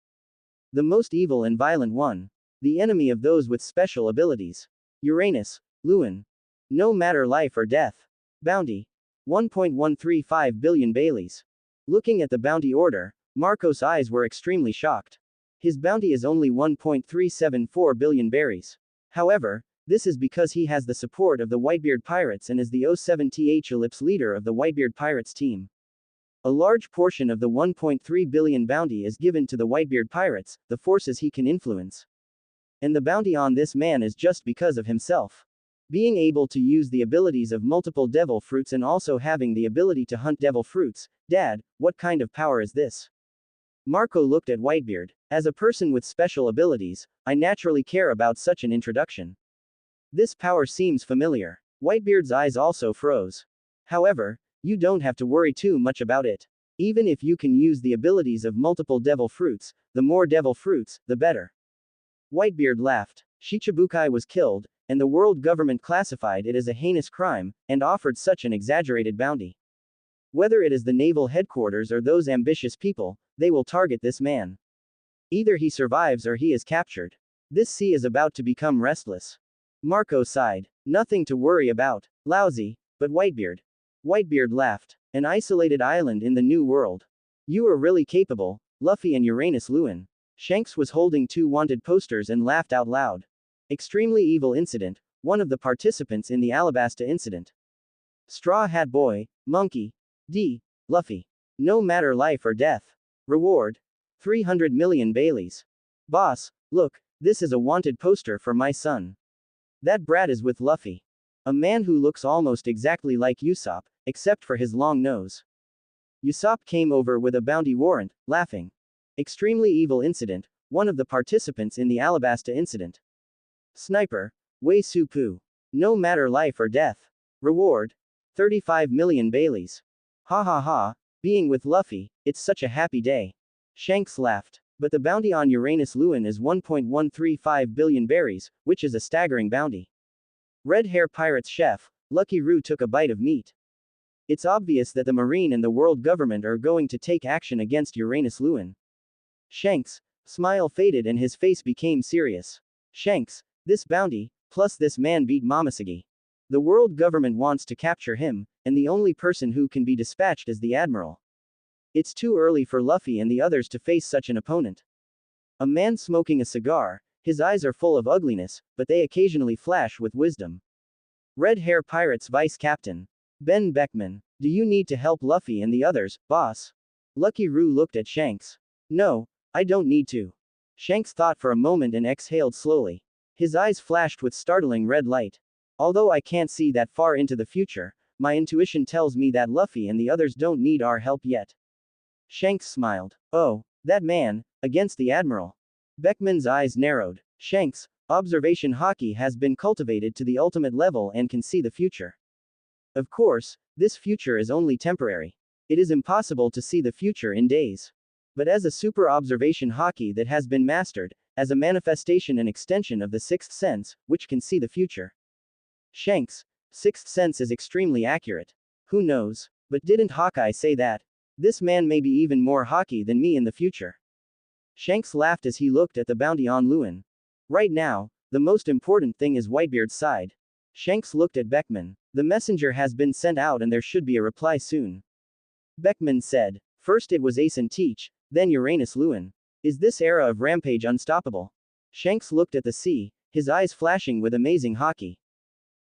The most evil and violent one. The enemy of those with special abilities. Uranus. Luen. No matter life or death. Bounty. 1.135 billion Belis. Looking at the bounty order, Marco's eyes were extremely shocked. His bounty is only 1.374 billion berries. However, this is because he has the support of the Whitebeard Pirates and is the 07th Ellipse leader of the Whitebeard Pirates team. A large portion of the 1.3 billion bounty is given to the Whitebeard Pirates, the forces he can influence. And the bounty on this man is just because of himself. Being able to use the abilities of multiple devil fruits and also having the ability to hunt devil fruits. Dad, what kind of power is this? Marco looked at Whitebeard. As a person with special abilities, I naturally care about such an introduction. This power seems familiar. Whitebeard's eyes also froze. However, you don't have to worry too much about it. Even if you can use the abilities of multiple devil fruits, the more devil fruits, the better. Whitebeard laughed. Shichibukai was killed, and the world government classified it as a heinous crime, and offered such an exaggerated bounty. Whether it is the naval headquarters or those ambitious people, they will target this man. Either he survives or he is captured. This sea is about to become restless. Marco sighed. Nothing to worry about. Lousy, but Whitebeard. Whitebeard laughed. An isolated island in the New World. You are really capable, Luffy and Uranus Luen. Shanks was holding 2 wanted posters and laughed out loud. Extremely evil incident, one of the participants in the Alabasta incident. Straw Hat Boy, Monkey. D. Luffy. No matter life or death. Reward. 300 million Baileys. Boss, look, This is a wanted poster for my son. That brat is with Luffy. A man who looks almost exactly like Usopp, except for his long nose. Usopp came over with a bounty warrant, laughing. Extremely evil incident, one of the participants in the Alabasta incident. Sniper, Wei Su-pu. No matter life or death. Reward, 35 million Baileys. Ha ha ha, being with Luffy, it's such a happy day. Shanks laughed. But the bounty on Uranus Luen is 1.135 billion berries, which is a staggering bounty. Red Hair Pirate's chef, Lucky Roo took a bite of meat. It's obvious that the Marine and the world government are going to take action against Uranus Luen. Shanks' smile faded and his face became serious. Shanks, this bounty, plus this man beat Momoshiki. The world government wants to capture him, and the only person who can be dispatched is the admiral. It's too early for Luffy and the others to face such an opponent. A man smoking a cigar, his eyes are full of ugliness, but they occasionally flash with wisdom. Red Hair Pirate's vice captain, Ben Beckman. Do you need to help Luffy and the others, boss? Lucky Roo looked at Shanks. No, I don't need to. Shanks thought for a moment and exhaled slowly. His eyes flashed with startling red light. Although I can't see that far into the future, my intuition tells me that Luffy and the others don't need our help yet. Shanks smiled. Oh, that man, against the admiral. Beckman's eyes narrowed. Shanks, observation haki has been cultivated to the ultimate level and can see the future. Of course, this future is only temporary. It is impossible to see the future in days. But as a super observation haki that has been mastered, as a manifestation and extension of the sixth sense, which can see the future. Shanks' sixth sense is extremely accurate. Who knows? But didn't Hawkeye say that? This man may be even more haki than me in the future. Shanks laughed as he looked at the bounty on Luen. Right now, the most important thing is Whitebeard's side. Shanks looked at Beckman. The messenger has been sent out and there should be a reply soon. Beckman said. First it was Ace and Teach, then Uranus Luen. Is this era of rampage unstoppable? Shanks looked at the sea, his eyes flashing with amazing haki.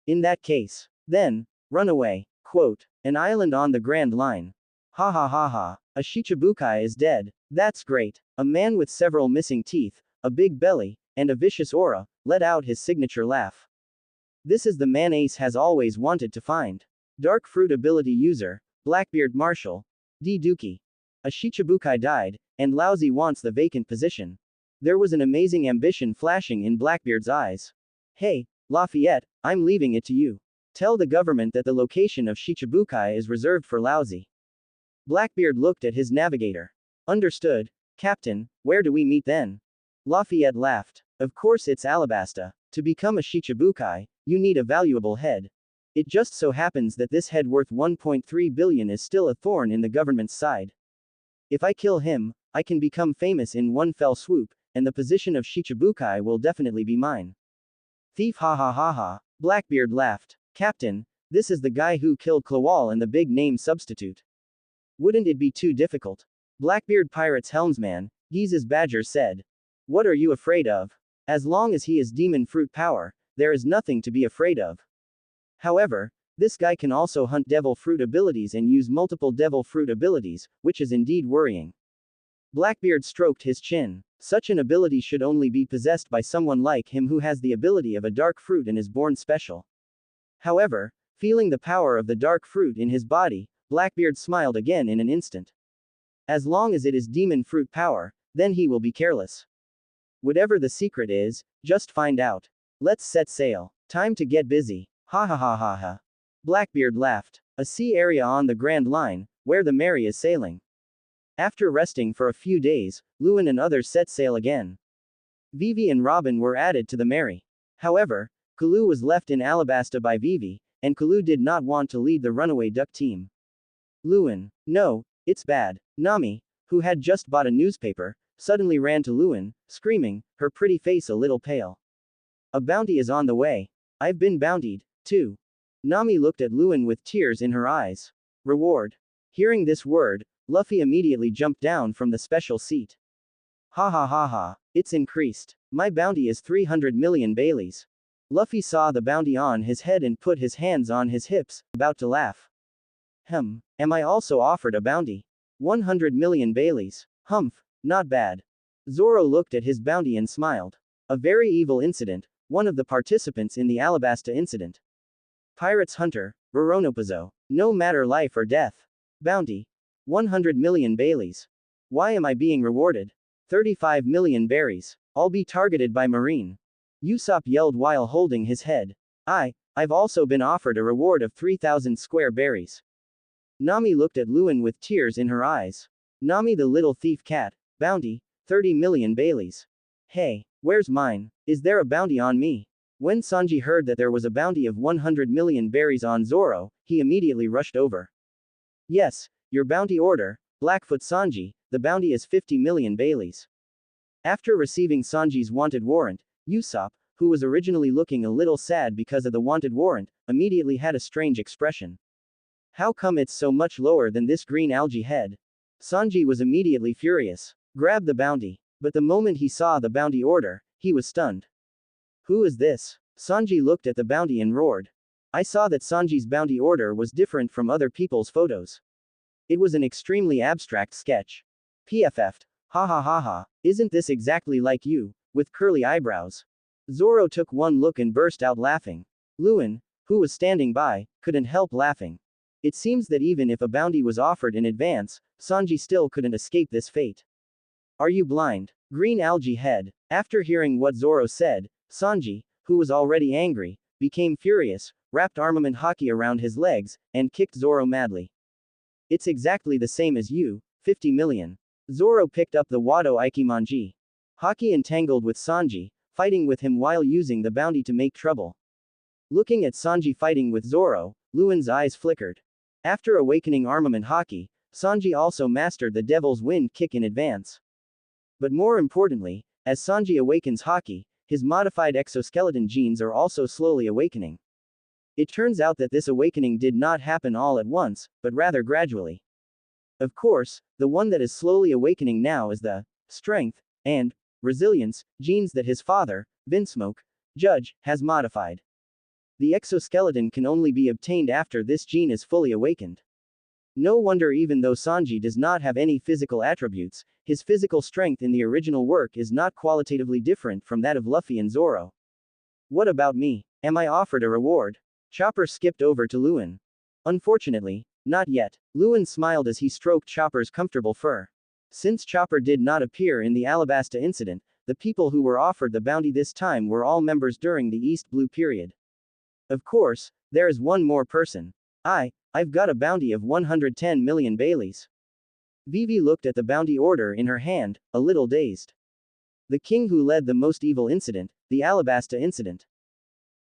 In that case, then, run away. Quote, an island on the Grand Line. Ha ha ha ha. A Shichibukai is dead. That's great. A man with several missing teeth, a big belly, and a vicious aura, let out his signature laugh. This is the man Ace has always wanted to find. Dark Fruit Ability User, Blackbeard Marshal, D. Dookie. A Shichibukai died, and Lousy wants the vacant position. There was an amazing ambition flashing in Blackbeard's eyes. Hey, Lafayette, I'm leaving it to you. Tell the government that the location of Shichibukai is reserved for Lousy. Blackbeard looked at his navigator. Understood, Captain, where do we meet then? Lafayette laughed. Of course it's Alabasta. To become a Shichibukai, you need a valuable head. It just so happens that this head worth 1.3 billion is still a thorn in the government's side. If I kill him, I can become famous in one fell swoop, and the position of Shichibukai will definitely be mine. Thief ha ha ha ha. Blackbeard laughed. Captain, this is the guy who killed Clawal and the big name substitute. Wouldn't it be too difficult? Blackbeard Pirate's helmsman, Geese's Badger said. What are you afraid of? As long as he is demon fruit power, there is nothing to be afraid of. However, this guy can also hunt devil fruit abilities and use multiple devil fruit abilities, which is indeed worrying. Blackbeard stroked his chin. Such an ability should only be possessed by someone like him who has the ability of a dark fruit and is born special. However, feeling the power of the dark fruit in his body, Blackbeard smiled again in an instant. As long as it is demon fruit power, then he will be careless. Whatever the secret is, just find out. Let's set sail. Time to get busy. Ha ha ha ha ha. Blackbeard laughed. A sea area on the Grand Line, where the Mary is sailing. After resting for a few days, Luen and others set sail again. Vivi and Robin were added to the Mary. However, Kalu was left in Alabasta by Vivi, and Kalu did not want to lead the runaway duck team. Luen, no, it's bad. Nami, who had just bought a newspaper, suddenly ran to Luen, screaming, her pretty face a little pale. A bounty is on the way. I've been bountied, too. Nami looked at Luen with tears in her eyes. Reward. Hearing this word, Luffy immediately jumped down from the special seat. Ha ha ha ha, it's increased. My bounty is 300 million Baileys. Luffy saw the bounty on his head and put his hands on his hips, about to laugh. Am I also offered a bounty? 100 million Baileys. Humph, not bad. Zoro looked at his bounty and smiled. A very evil incident, one of the participants in the Alabasta incident. Pirates Hunter, Roronopazo. No matter life or death. Bounty. 100 million Baileys. Why am I being rewarded? 35 million berries. I'll be targeted by Marine. Usopp yelled while holding his head. I've also been offered a reward of 3,000 square berries. Nami looked at Luen with tears in her eyes. Nami the little thief cat. Bounty. 30 million Baileys. Hey, where's mine? Is there a bounty on me? When Sanji heard that there was a bounty of 100 million berries on Zoro, he immediately rushed over. Yes, your bounty order, Blackfoot Sanji, the bounty is 50 million Baileys. After receiving Sanji's wanted warrant, Usopp, who was originally looking a little sad because of the wanted warrant, immediately had a strange expression. How come it's so much lower than this green algae head? Sanji was immediately furious. Grab the bounty. But the moment he saw the bounty order, he was stunned. Who is this? Sanji looked at the bounty and roared. I saw that Sanji's bounty order was different from other people's photos. It was an extremely abstract sketch. PFF'd. Ha ha ha ha, isn't this exactly like you, with curly eyebrows? Zoro took one look and burst out laughing. Luen, who was standing by, couldn't help laughing. It seems that even if a bounty was offered in advance, Sanji still couldn't escape this fate. Are you blind? Green algae head. After hearing what Zoro said, Sanji, who was already angry, became furious, wrapped armament haki around his legs, and kicked Zoro madly. It's exactly the same as you, 50 million. Zoro picked up the Wado Ikimonji. Haki entangled with Sanji, fighting with him while using the bounty to make trouble. Looking at Sanji fighting with Zoro, Luen's eyes flickered. After awakening armament haki, Sanji also mastered the Devil's Wind kick in advance. But more importantly, as Sanji awakens haki, his modified exoskeleton genes are also slowly awakening. It turns out that this awakening did not happen all at once, but rather gradually. Of course, the one that is slowly awakening now is the strength and resilience genes that his father, Vinsmoke, Judge, has modified. The exoskeleton can only be obtained after this gene is fully awakened. No wonder even though Sanji does not have any physical attributes, his physical strength in the original work is not qualitatively different from that of Luffy and Zoro. What about me? Am I offered a reward? Chopper skipped over to Luen. Unfortunately, not yet. Luen smiled as he stroked Chopper's comfortable fur. Since Chopper did not appear in the Alabasta incident, the people who were offered the bounty this time were all members during the East Blue period. Of course, there is one more person. I've got a bounty of 110 million Baileys. Vivi looked at the bounty order in her hand, a little dazed. The king who led the most evil incident, the Alabasta incident.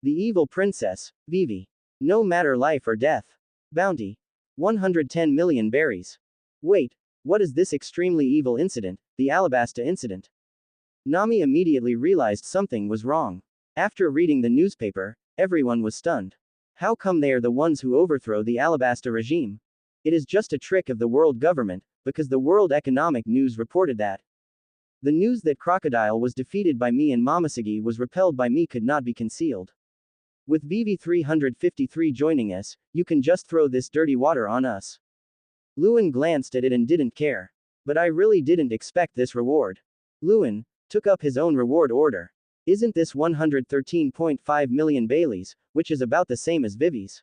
The evil princess, Vivi. No matter life or death. Bounty. 110 million berries. Wait, what is this extremely evil incident, the Alabasta incident? Nami immediately realized something was wrong. After reading the newspaper, everyone was stunned. How come they are the ones who overthrow the Alabasta regime? It is just a trick of the world government, because the World Economic News reported that. The news that Crocodile was defeated by me and Momoshiki was repelled by me could not be concealed. With Vivi 353 joining us, you can just throw this dirty water on us. Luen glanced at it and didn't care. But I really didn't expect this reward. Luen took up his own reward order. Isn't this 113.5 million Baileys, which is about the same as Vivi's?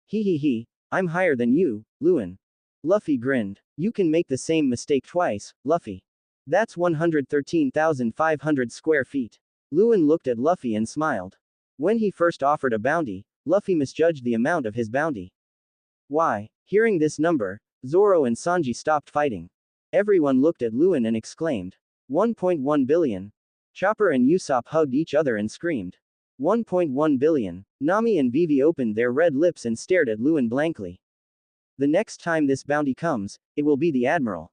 He, I'm higher than you, Luen. Luffy grinned. You can make the same mistake twice, Luffy. That's 113,500 square feet. Luen looked at Luffy and smiled. When he first offered a bounty, Luffy misjudged the amount of his bounty. Why? Hearing this number, Zoro and Sanji stopped fighting. Everyone looked at Luen and exclaimed. 1.1 billion. Chopper and Usopp hugged each other and screamed. 1.1 billion. Nami and Vivi opened their red lips and stared at Luen blankly. The next time this bounty comes, it will be the Admiral.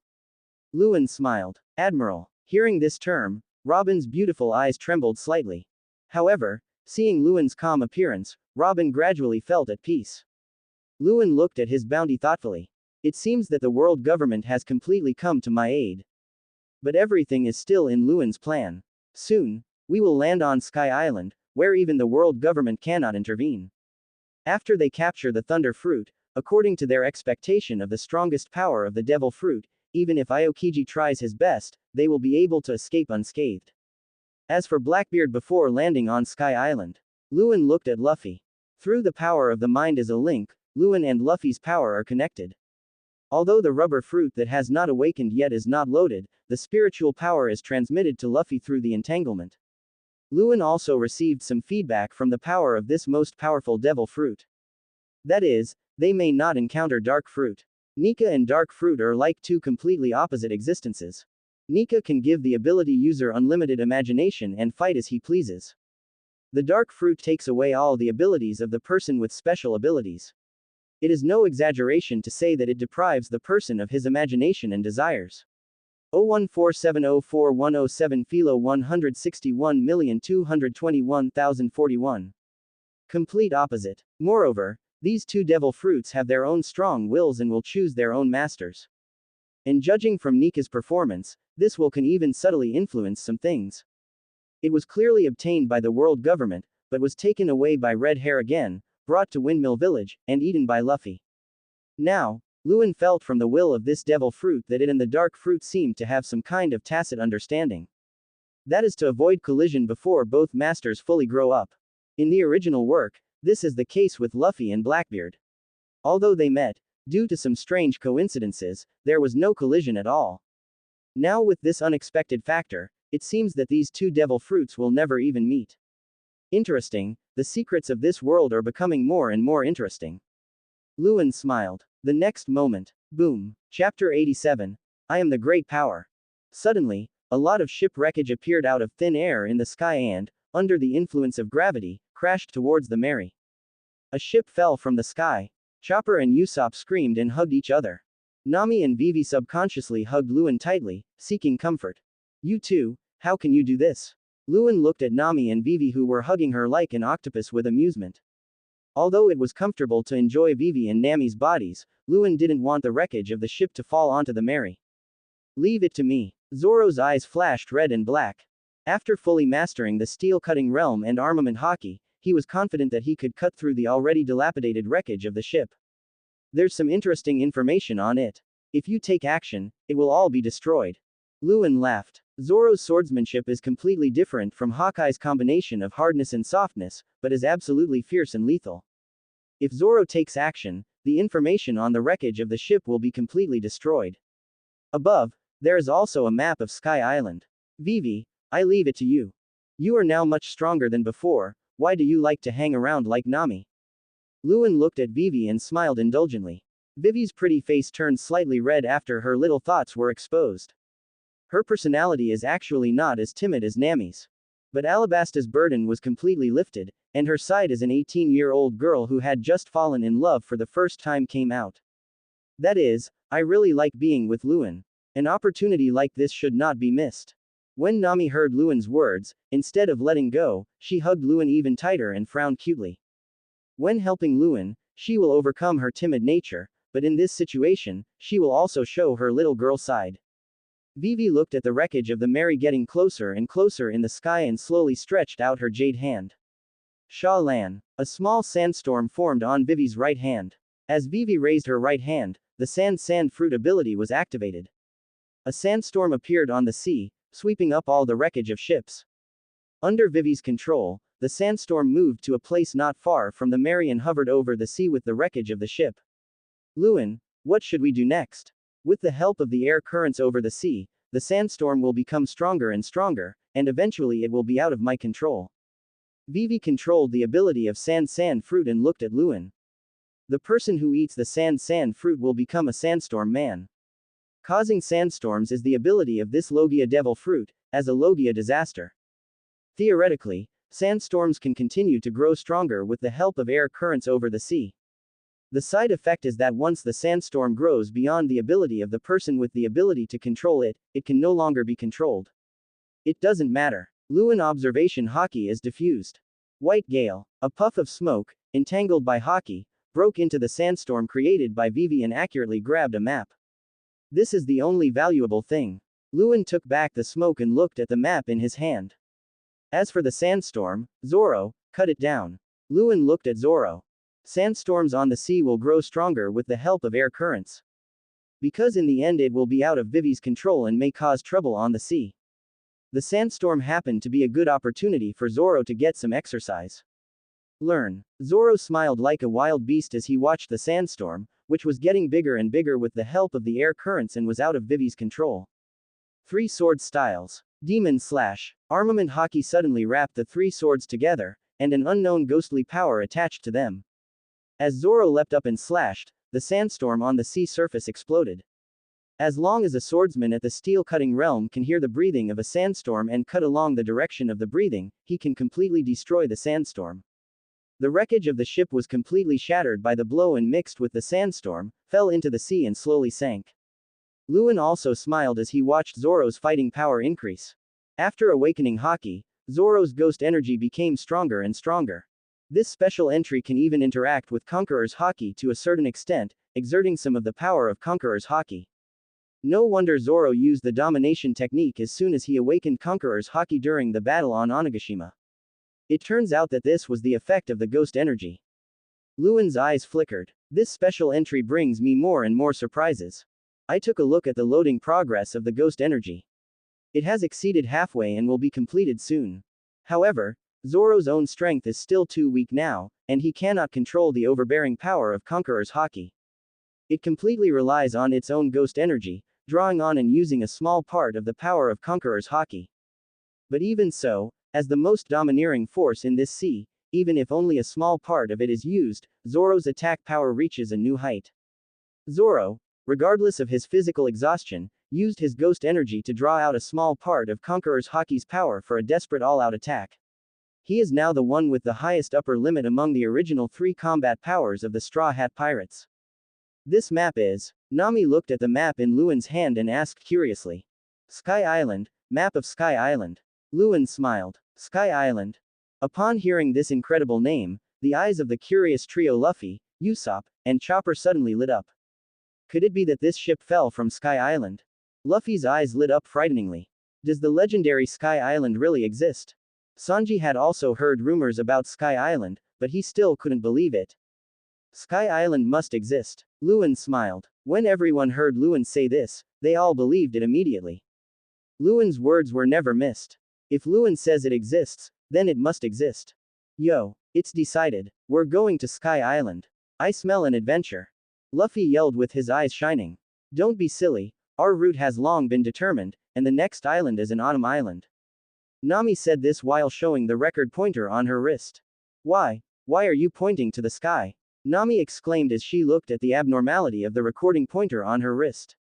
Luen smiled. Admiral. Hearing this term, Robin's beautiful eyes trembled slightly. However, seeing Luen's calm appearance, Robin gradually felt at peace. Luen looked at his bounty thoughtfully. It seems that the world government has completely come to my aid. But everything is still in Luen's plan. Soon, we will land on Sky Island, where even the world government cannot intervene. After they capture the Thunder Fruit, according to their expectation of the strongest power of the Devil Fruit, even if Aokiji tries his best, they will be able to escape unscathed. As for Blackbeard before landing on Sky Island, Luen looked at Luffy. Through the power of the mind as a link, Luen and Luffy's power are connected. Although the rubber fruit that has not awakened yet is not loaded, the spiritual power is transmitted to Luffy through the entanglement. Luen also received some feedback from the power of this most powerful devil fruit. That is, they may not encounter dark fruit. Nika and dark fruit are like two completely opposite existences. Nika can give the ability user unlimited imagination and fight as he pleases. The dark fruit takes away all the abilities of the person with special abilities. It is no exaggeration to say that it deprives the person of his imagination and desires. 014704107 Philo 161,221,041. Complete opposite. Moreover, these two devil fruits have their own strong wills and will choose their own masters. And judging from Nika's performance, this will can even subtly influence some things. It was clearly obtained by the world government, but was taken away by Red Hair again, brought to Windmill Village, and eaten by Luffy. Now, Luen felt from the will of this devil fruit that it and the dark fruit seemed to have some kind of tacit understanding. That is to avoid collision before both masters fully grow up. In the original work, this is the case with Luffy and Blackbeard. Although they met, due to some strange coincidences, there was no collision at all. Now with this unexpected factor, it seems that these two devil fruits will never even meet. Interesting, the secrets of this world are becoming more and more interesting. Luen smiled. The next moment, boom. Chapter 87. I am the great power. Suddenly, a lot of ship wreckage appeared out of thin air in the sky and, under the influence of gravity, crashed towards the Mary. A ship fell from the sky. Chopper and Usopp screamed and hugged each other. Nami and Vivi subconsciously hugged Luen tightly, seeking comfort. You too, how can you do this? Luen looked at Nami and Vivi who were hugging her like an octopus with amusement. Although it was comfortable to enjoy Vivi and Nami's bodies, Luen didn't want the wreckage of the ship to fall onto the Mary. Leave it to me. Zoro's eyes flashed red and black. After fully mastering the steel-cutting realm and armament hockey, he was confident that he could cut through the already dilapidated wreckage of the ship. There's some interesting information on it. If you take action, it will all be destroyed. Luen laughed. Zoro's swordsmanship is completely different from Hawkeye's combination of hardness and softness, but is absolutely fierce and lethal. If Zoro takes action, the information on the wreckage of the ship will be completely destroyed. Above, there is also a map of Sky Island. Vivi, I leave it to you. You are now much stronger than before, why do you like to hang around like Nami? Luen looked at Vivi and smiled indulgently. Vivi's pretty face turned slightly red after her little thoughts were exposed. Her personality is actually not as timid as Nami's. But Alabasta's burden was completely lifted, and her side as an 18-year-old girl who had just fallen in love for the first time came out. That is, I really like being with Luen. An opportunity like this should not be missed. When Nami heard Luen's words, instead of letting go, she hugged Luen even tighter and frowned cutely. When helping Luen, she will overcome her timid nature, but in this situation, she will also show her little girl side. Vivi looked at the wreckage of the Mary getting closer and closer in the sky and slowly stretched out her jade hand. Sha Lan. A small sandstorm formed on Vivi's right hand. As Vivi raised her right hand, the sand fruit ability was activated. A sandstorm appeared on the sea, sweeping up all the wreckage of ships. Under Vivi's control, the sandstorm moved to a place not far from the Mary and hovered over the sea with the wreckage of the ship. Luen, what should we do next? With the help of the air currents over the sea, the sandstorm will become stronger and stronger, and eventually it will be out of my control. Vivi controlled the ability of sand fruit and looked at Luen. The person who eats the sand fruit will become a sandstorm man. Causing sandstorms is the ability of this Logia devil fruit, as a Logia disaster. Theoretically, sandstorms can continue to grow stronger with the help of air currents over the sea. The side effect is that once the sandstorm grows beyond the ability of the person with the ability to control it, it can no longer be controlled. It doesn't matter. Luen observation hockey is diffused. White gale. A puff of smoke, entangled by hockey, broke into the sandstorm created by Vivi and accurately grabbed a map. This is the only valuable thing. Luen took back the smoke and looked at the map in his hand. As for the sandstorm, Zoro, cut it down. Luen looked at Zoro. Sandstorms on the sea will grow stronger with the help of air currents. Because in the end it will be out of Vivi's control and may cause trouble on the sea. The sandstorm happened to be a good opportunity for Zoro to get some exercise. Learn. Zoro smiled like a wild beast as he watched the sandstorm, which was getting bigger and bigger with the help of the air currents and was out of Vivi's control. 3 sword styles. Demon Slash. Armament Haki suddenly wrapped the 3 swords together, and an unknown ghostly power attached to them. As Zoro leapt up and slashed, the sandstorm on the sea surface exploded. As long as a swordsman at the steel-cutting realm can hear the breathing of a sandstorm and cut along the direction of the breathing, he can completely destroy the sandstorm. The wreckage of the ship was completely shattered by the blow and mixed with the sandstorm, fell into the sea and slowly sank. Luen also smiled as he watched Zoro's fighting power increase. After awakening Haki, Zoro's ghost energy became stronger and stronger. This special entry can even interact with Conqueror's Haki to a certain extent, exerting some of the power of Conqueror's Haki. No wonder Zoro used the domination technique as soon as he awakened Conqueror's Haki during the battle on Onigashima. It turns out that this was the effect of the ghost energy. Luen's eyes flickered. This special entry brings me more and more surprises. I took a look at the loading progress of the ghost energy. It has exceeded halfway and will be completed soon. However, Zoro's own strength is still too weak now, and he cannot control the overbearing power of Conqueror's Haki. It completely relies on its own ghost energy, drawing on and using a small part of the power of Conqueror's Haki. But even so, as the most domineering force in this sea, even if only a small part of it is used, Zoro's attack power reaches a new height. Zoro, regardless of his physical exhaustion, used his ghost energy to draw out a small part of Conqueror's Haki's power for a desperate all-out attack. He is now the one with the highest upper limit among the original 3 combat powers of the Straw Hat Pirates. This map is. Nami looked at the map in Luen's hand and asked curiously. Sky Island, map of Sky Island. Luen smiled. Sky Island. Upon hearing this incredible name, the eyes of the curious trio Luffy, Usopp, and Chopper suddenly lit up. Could it be that this ship fell from Sky Island? Luffy's eyes lit up frighteningly. Does the legendary Sky Island really exist? Sanji had also heard rumors about Sky Island, but he still couldn't believe it. Sky Island must exist. Luen smiled. When everyone heard Luen say this, they all believed it immediately. Luen's words were never missed. If Luen says it exists, then it must exist. Yo, it's decided. We're going to Sky Island. I smell an adventure. Luffy yelled with his eyes shining. Don't be silly, our route has long been determined, and the next island is an autumn island. Nami said this while showing the record pointer on her wrist. Why are you pointing to the sky? Nami exclaimed as she looked at the abnormality of the recording pointer on her wrist.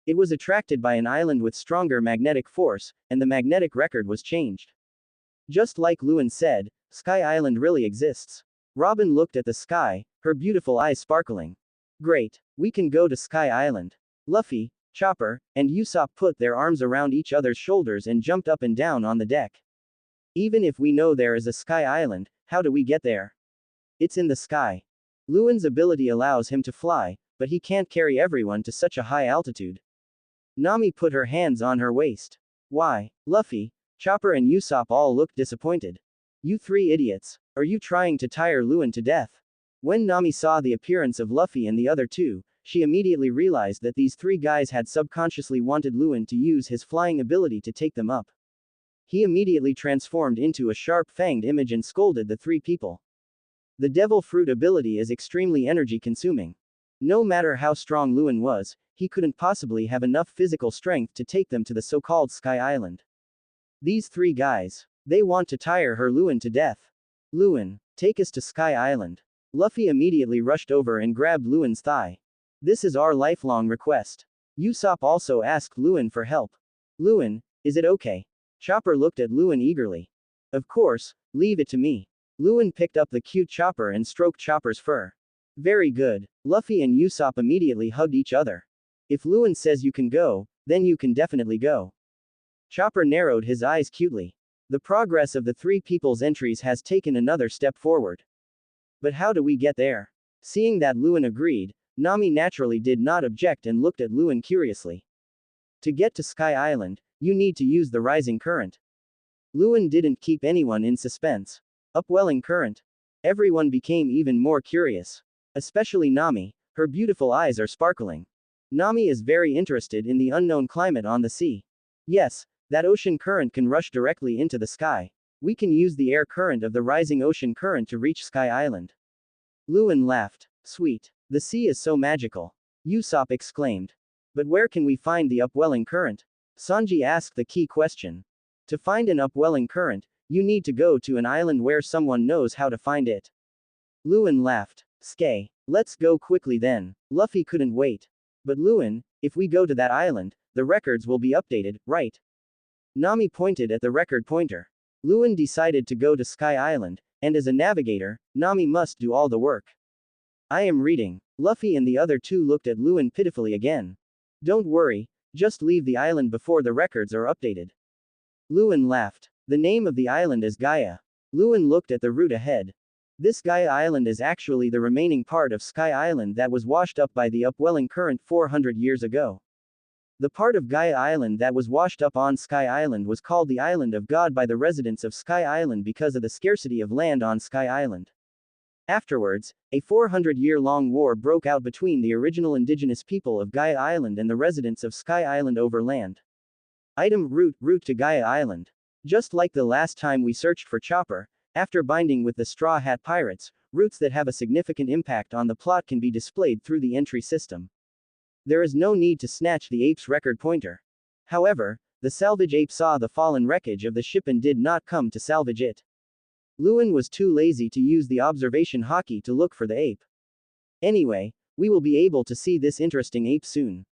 It was attracted by an island with stronger magnetic force, and the magnetic record was changed. Just like Luen said, Sky Island really exists. Robin looked at the sky, her beautiful eyes sparkling. Great, we can go to Sky Island. Luffy, Chopper, and Usopp put their arms around each other's shoulders and jumped up and down on the deck. Even if we know there is a Sky Island, how do we get there? It's in the sky. Luen's ability allows him to fly, but he can't carry everyone to such a high altitude. Nami put her hands on her waist. Why? Luffy, Chopper and Usopp all looked disappointed. You 3 idiots. Are you trying to tire Luen to death? When Nami saw the appearance of Luffy and the other 2, she immediately realized that these 3 guys had subconsciously wanted Luen to use his flying ability to take them up. He immediately transformed into a sharp-fanged image and scolded the 3 people. The Devil Fruit ability is extremely energy-consuming. No matter how strong Luen was, he couldn't possibly have enough physical strength to take them to the so-called Sky Island. These 3 guys. They want to tire her Luen to death. Luen, take us to Sky Island. Luffy immediately rushed over and grabbed Luen's thigh. This is our lifelong request. Usopp also asked Luen for help. Luen, is it okay? Chopper looked at Luen eagerly. Of course, leave it to me. Luen picked up the cute Chopper and stroked Chopper's fur. Very good. Luffy and Usopp immediately hugged each other. If Luen says you can go, then you can definitely go. Chopper narrowed his eyes cutely. The progress of the 3 people's entries has taken another step forward. But how do we get there? Seeing that Luen agreed, Nami naturally did not object and looked at Luen curiously. To get to Sky Island, you need to use the rising current. Luen didn't keep anyone in suspense. Upwelling current. Everyone became even more curious. Especially Nami, her beautiful eyes are sparkling. Nami is very interested in the unknown climate on the sea. Yes, That ocean current can rush directly into the sky. We can use the air current of the rising ocean current to reach Sky Island. Luen laughed. Sweet. The sea is so magical. Usopp exclaimed. But where can we find the upwelling current? Sanji asked the key question. To find an upwelling current, you need to go to an island where someone knows how to find it. Luen laughed. Skay. Let's go quickly then. Luffy couldn't wait. But Luen, if we go to that island, the records will be updated, right? Nami pointed at the record pointer. Luen decided to go to Sky Island, and as a navigator, Nami must do all the work. I am reading. Luffy and the other two looked at Luen pitifully again. Don't worry, just leave the island before the records are updated. Luen laughed. The name of the island is Gaia. Luen looked at the route ahead. This Gaia Island is actually the remaining part of Sky Island that was washed up by the upwelling current 400 years ago. The part of Gaia Island that was washed up on Sky Island was called the Island of God by the residents of Sky Island because of the scarcity of land on Sky Island. Afterwards, a 400-year-long war broke out between the original indigenous people of Gaia Island and the residents of Sky Island over land. Item route to Gaia Island. Just like the last time we searched for Chopper, after binding with the Straw Hat Pirates, routes that have a significant impact on the plot can be displayed through the entry system. There is no need to snatch the ape's record pointer. However, the salvage ape saw the fallen wreckage of the ship and did not come to salvage it. Luen was too lazy to use the observation haki to look for the ape. Anyway, we will be able to see this interesting ape soon.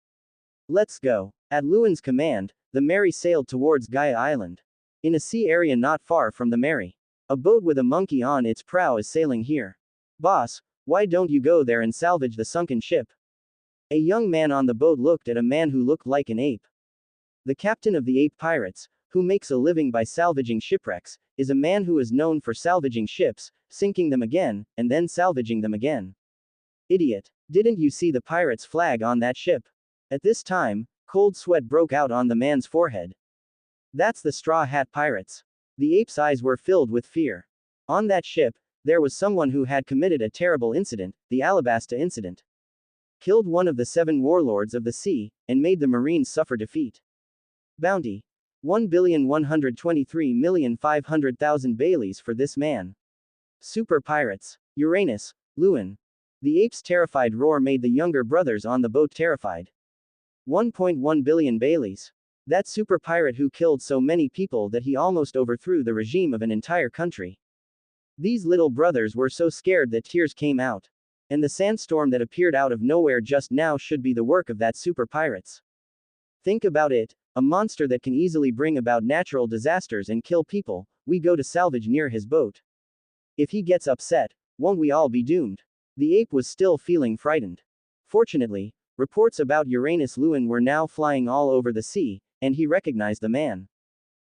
Let's go. At Luen's command, the Mary sailed towards Gaia Island. In a sea area not far from the Mary, a boat with a monkey on its prow is sailing here. Boss, why don't you go there and salvage the sunken ship? A young man on the boat looked at a man who looked like an ape. The captain of the ape pirates, who makes a living by salvaging shipwrecks, is a man who is known for salvaging ships, sinking them again, and then salvaging them again. Idiot. Didn't you see the pirate's flag on that ship? At this time, cold sweat broke out on the man's forehead. That's the Straw Hat Pirates. The ape's eyes were filled with fear. On that ship, there was someone who had committed a terrible incident, the Alabasta incident. Killed one of the 7 warlords of the sea, and made the Marines suffer defeat. Bounty. 1,123,500,000 Baileys for this man. Super Pirates. Uranus. Luen. The ape's terrified roar made the younger brothers on the boat terrified. 1.1 billion Baileys. That super pirate who killed so many people that he almost overthrew the regime of an entire country. These little brothers were so scared that tears came out. And the sandstorm that appeared out of nowhere just now should be the work of that super pirates. Think about it, a monster that can easily bring about natural disasters and kill people, we go to salvage near his boat. If he gets upset, won't we all be doomed? The ape was still feeling frightened. Fortunately, reports about Uranus Luen were now flying all over the sea, and he recognized the man.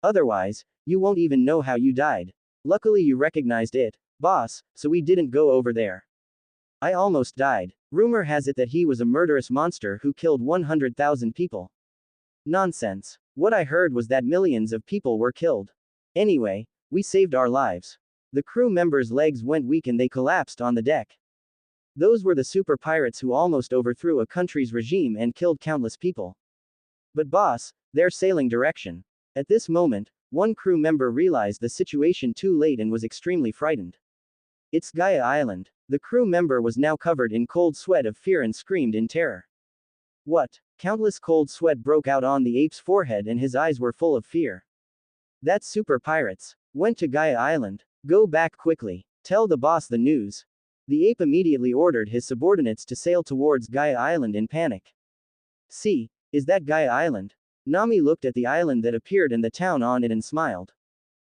Otherwise, you won't even know how you died. Luckily you recognized it, boss, so we didn't go over there. I almost died. Rumor has it that he was a murderous monster who killed 100,000 people. Nonsense. What I heard was that millions of people were killed. Anyway, we saved our lives. The crew members' legs went weak and they collapsed on the deck. Those were the super pirates who almost overthrew a country's regime and killed countless people. But boss, their sailing direction. At this moment, one crew member realized the situation too late and was extremely frightened. It's Gaia Island. The crew member was now covered in cold sweat of fear and screamed in terror. What? Countless cold sweat broke out on the ape's forehead and his eyes were full of fear. That super pirates went to Gaia Island. Go back quickly. Tell the boss the news. The ape immediately ordered his subordinates to sail towards Gaia Island in panic. See, is that Gaia Island? Nami looked at the island that appeared and the town on it and smiled.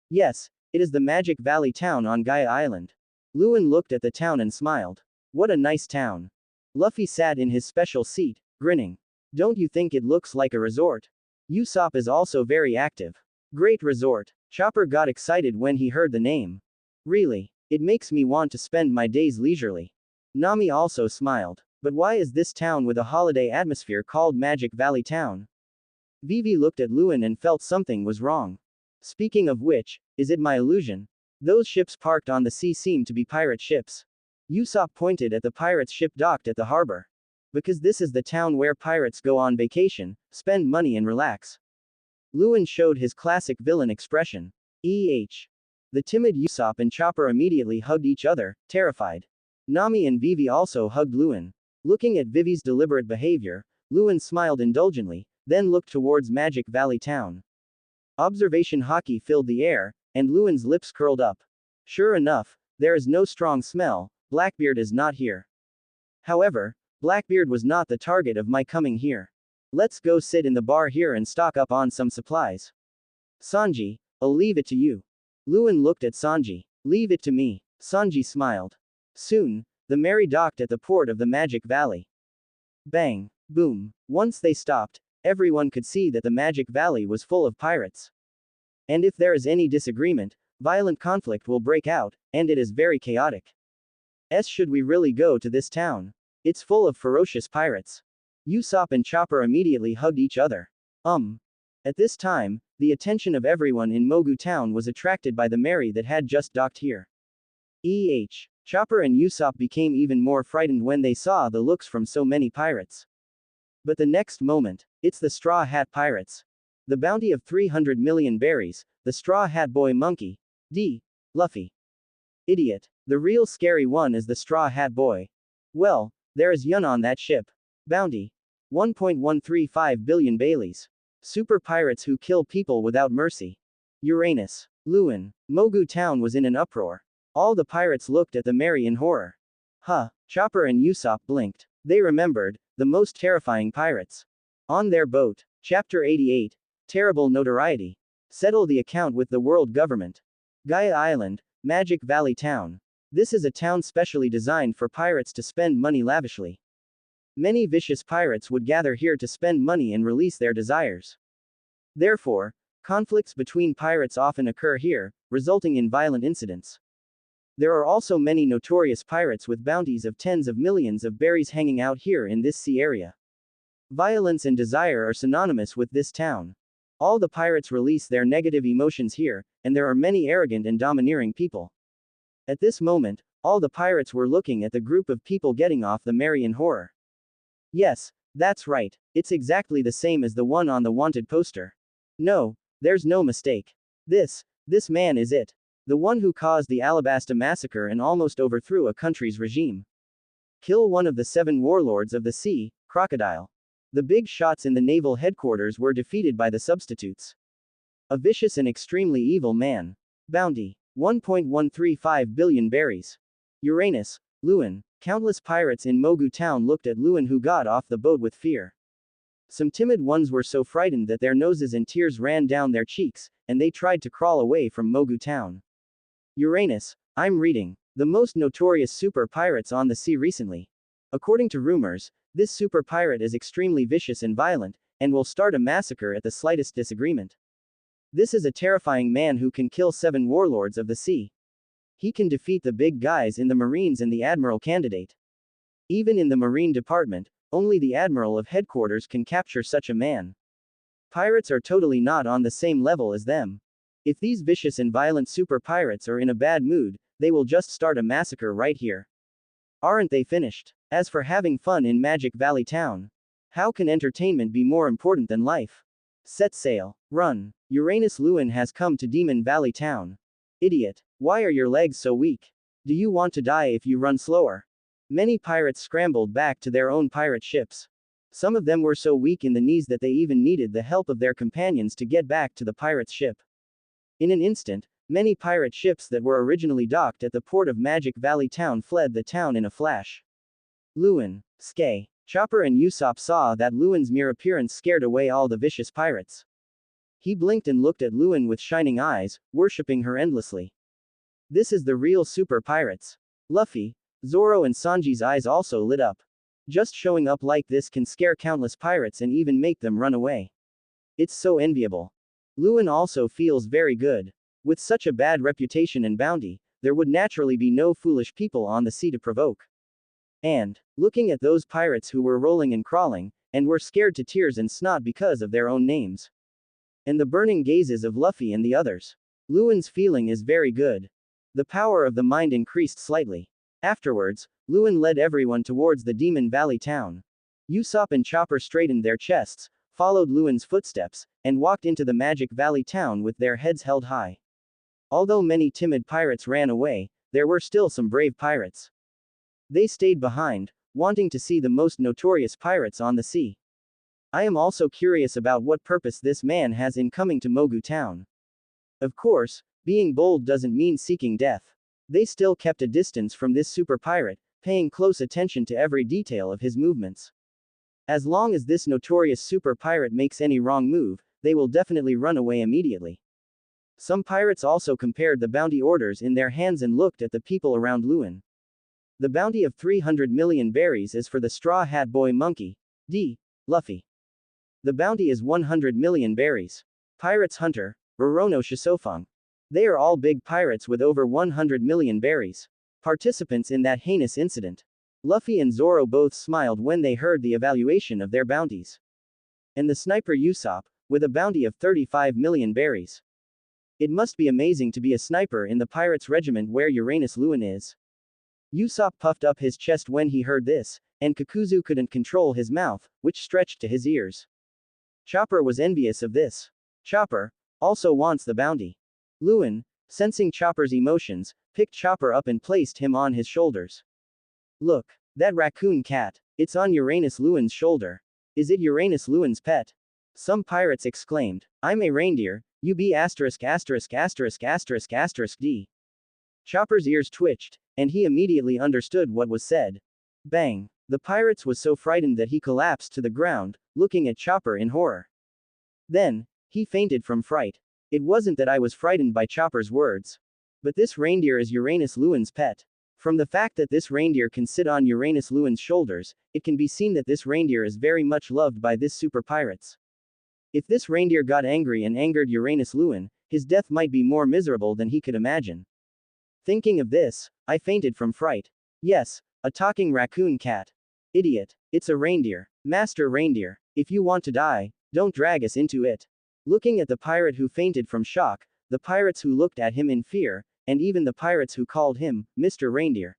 Yes, it is the Magic Valley town on Gaia Island. Luen looked at the town and smiled. What a nice town. Luffy sat in his special seat, grinning. Don't you think it looks like a resort? Usopp is also very active. Great resort. Chopper got excited when he heard the name. Really, it makes me want to spend my days leisurely. Nami also smiled. But why is this town with a holiday atmosphere called Magic Valley Town? Vivi looked at Luen and felt something was wrong. Speaking of which, is it my illusion? Those ships parked on the sea seem to be pirate ships. Usopp pointed at the pirate's ship docked at the harbor. Because this is the town where pirates go on vacation, spend money and relax. Luen showed his classic villain expression. The timid Usopp and Chopper immediately hugged each other, terrified. Nami and Vivi also hugged Luen. Looking at Vivi's deliberate behavior, Luen smiled indulgently, then looked towards Magic Valley Town. Observation haki filled the air, and Luen's lips curled up. Sure enough, there is no strong smell, Blackbeard is not here. However, Blackbeard was not the target of my coming here. Let's go sit in the bar here and stock up on some supplies. Sanji, I'll leave it to you. Luen looked at Sanji. Leave it to me. Sanji smiled. Soon, the Merry docked at the port of the Magic Valley. Bang, boom. Once they stopped, everyone could see that the Magic Valley was full of pirates. And if there is any disagreement, violent conflict will break out, and it is very chaotic. Should we really go to this town? It's full of ferocious pirates. Usopp and Chopper immediately hugged each other. At this time, the attention of everyone in Mogu Town was attracted by the Merry that had just docked here. Chopper and Usopp became even more frightened when they saw the looks from so many pirates. But the next moment, it's the Straw Hat Pirates. The bounty of 300 million berries, the Straw Hat Boy Monkey, Luffy. Idiot. The real scary one is the Straw Hat Boy. Well, there is Yun on that ship. Bounty. 1.135 billion Baileys. Super pirates who kill people without mercy. Uranus. Luen. Mogu Town was in an uproar. All the pirates looked at the Merry in horror. Chopper and Usopp blinked. They remembered the most terrifying pirates. On their boat. Chapter 88. Terrible notoriety. Settle the account with the world government. Gaia Island, Magic Valley Town. This is a town specially designed for pirates to spend money lavishly. Many vicious pirates would gather here to spend money and release their desires. Therefore, conflicts between pirates often occur here, resulting in violent incidents. There are also many notorious pirates with bounties of tens of millions of berries hanging out here in this sea area. Violence and desire are synonymous with this town. All the pirates release their negative emotions here, and there are many arrogant and domineering people. At this moment, all the pirates were looking at the group of people getting off the Merry in horror. Yes, that's right, it's exactly the same as the one on the wanted poster. No, there's no mistake. This man is it. The one who caused the Alabasta massacre and almost overthrew a country's regime. Kill one of the 7 warlords of the sea, Crocodile. The big shots in the naval headquarters were defeated by the substitutes. A vicious and extremely evil man. Bounty. 1.135 billion berries. Uranus. Luen. Countless pirates in Mogu Town looked at Luen, who got off the boat with fear. Some timid ones were so frightened that their noses and tears ran down their cheeks, and they tried to crawl away from Mogu Town. Uranus, I'm reading. The most notorious super pirates on the sea recently. According to rumors, this super pirate is extremely vicious and violent, and will start a massacre at the slightest disagreement. This is a terrifying man who can kill 7 warlords of the sea. He can defeat the big guys in the Marines and the Admiral candidate. Even in the Marine Department, only the Admiral of Headquarters can capture such a man. Pirates are totally not on the same level as them. If these vicious and violent super pirates are in a bad mood, they will just start a massacre right here. Aren't they finished? As for having fun in Magic Valley Town, how can entertainment be more important than life? Set sail. Run. Uranus. Luen has come to Demon Valley Town. Idiot. Why are your legs so weak? Do you want to die if you run slower? Many pirates scrambled back to their own pirate ships. Some of them were so weak in the knees that they even needed the help of their companions to get back to the pirate's ship. In an instant, many pirate ships that were originally docked at the port of Magic Valley Town fled the town in a flash. Luen. Skay. Chopper and Usopp saw that Luen's mere appearance scared away all the vicious pirates. He blinked and looked at Luen with shining eyes, worshipping her endlessly. This is the real super pirates. Luffy, Zoro and Sanji's eyes also lit up. Just showing up like this can scare countless pirates and even make them run away. It's so enviable. Luen also feels very good. With such a bad reputation and bounty, there would naturally be no foolish people on the sea to provoke. And, looking at those pirates who were rolling and crawling, and were scared to tears and snot because of their own names. And the burning gazes of Luffy and the others. Luen's feeling is very good. The power of the mind increased slightly. Afterwards, Luen led everyone towards the Demon Valley Town. Usopp and Chopper straightened their chests, followed Luen's footsteps, and walked into the Magic Valley town with their heads held high. Although many timid pirates ran away, there were still some brave pirates. They stayed behind, wanting to see the most notorious pirates on the sea. I am also curious about what purpose this man has in coming to Mogu town. Of course, being bold doesn't mean seeking death. They still kept a distance from this super pirate, paying close attention to every detail of his movements. As long as this notorious super pirate makes any wrong move, they will definitely run away immediately. Some pirates also compared the bounty orders in their hands and looked at the people around Luen. The bounty of 300 million berries is for the Straw Hat Boy Monkey, D. Luffy. The bounty is 100 million berries. Pirates Hunter, Rorono Shisofang. They are all big pirates with over 100 million berries. Participants in that heinous incident. Luffy and Zoro both smiled when they heard the evaluation of their bounties. And the sniper Usopp, with a bounty of 35 million berries. It must be amazing to be a sniper in the pirates' regiment where Uranus Luen is. Usopp puffed up his chest when he heard this, and Kakuzu couldn't control his mouth, which stretched to his ears. Chopper was envious of this. Chopper also wants the bounty. Luen, sensing Chopper's emotions, picked Chopper up and placed him on his shoulders. Look, that raccoon cat, it's on Uranus Luen's shoulder. Is it Uranus Luen's pet? Some pirates exclaimed, I'm a reindeer, you be asterisk asterisk asterisk asterisk asterisk D. Chopper's ears twitched, and he immediately understood what was said. Bang! The pirates was so frightened that he collapsed to the ground, looking at Chopper in horror. Then, he fainted from fright. It wasn't that I was frightened by Chopper's words. But this reindeer is Uranus Luen's pet. From the fact that this reindeer can sit on Uranus Luen's shoulders, it can be seen that this reindeer is very much loved by this super pirates. If this reindeer got angry and angered Uranus Luen, his death might be more miserable than he could imagine. Thinking of this, I fainted from fright. Yes, a talking raccoon cat. Idiot. It's a reindeer. Master Reindeer. If you want to die, don't drag us into it. Looking at the pirate who fainted from shock, the pirates who looked at him in fear, and even the pirates who called him Mr. Reindeer.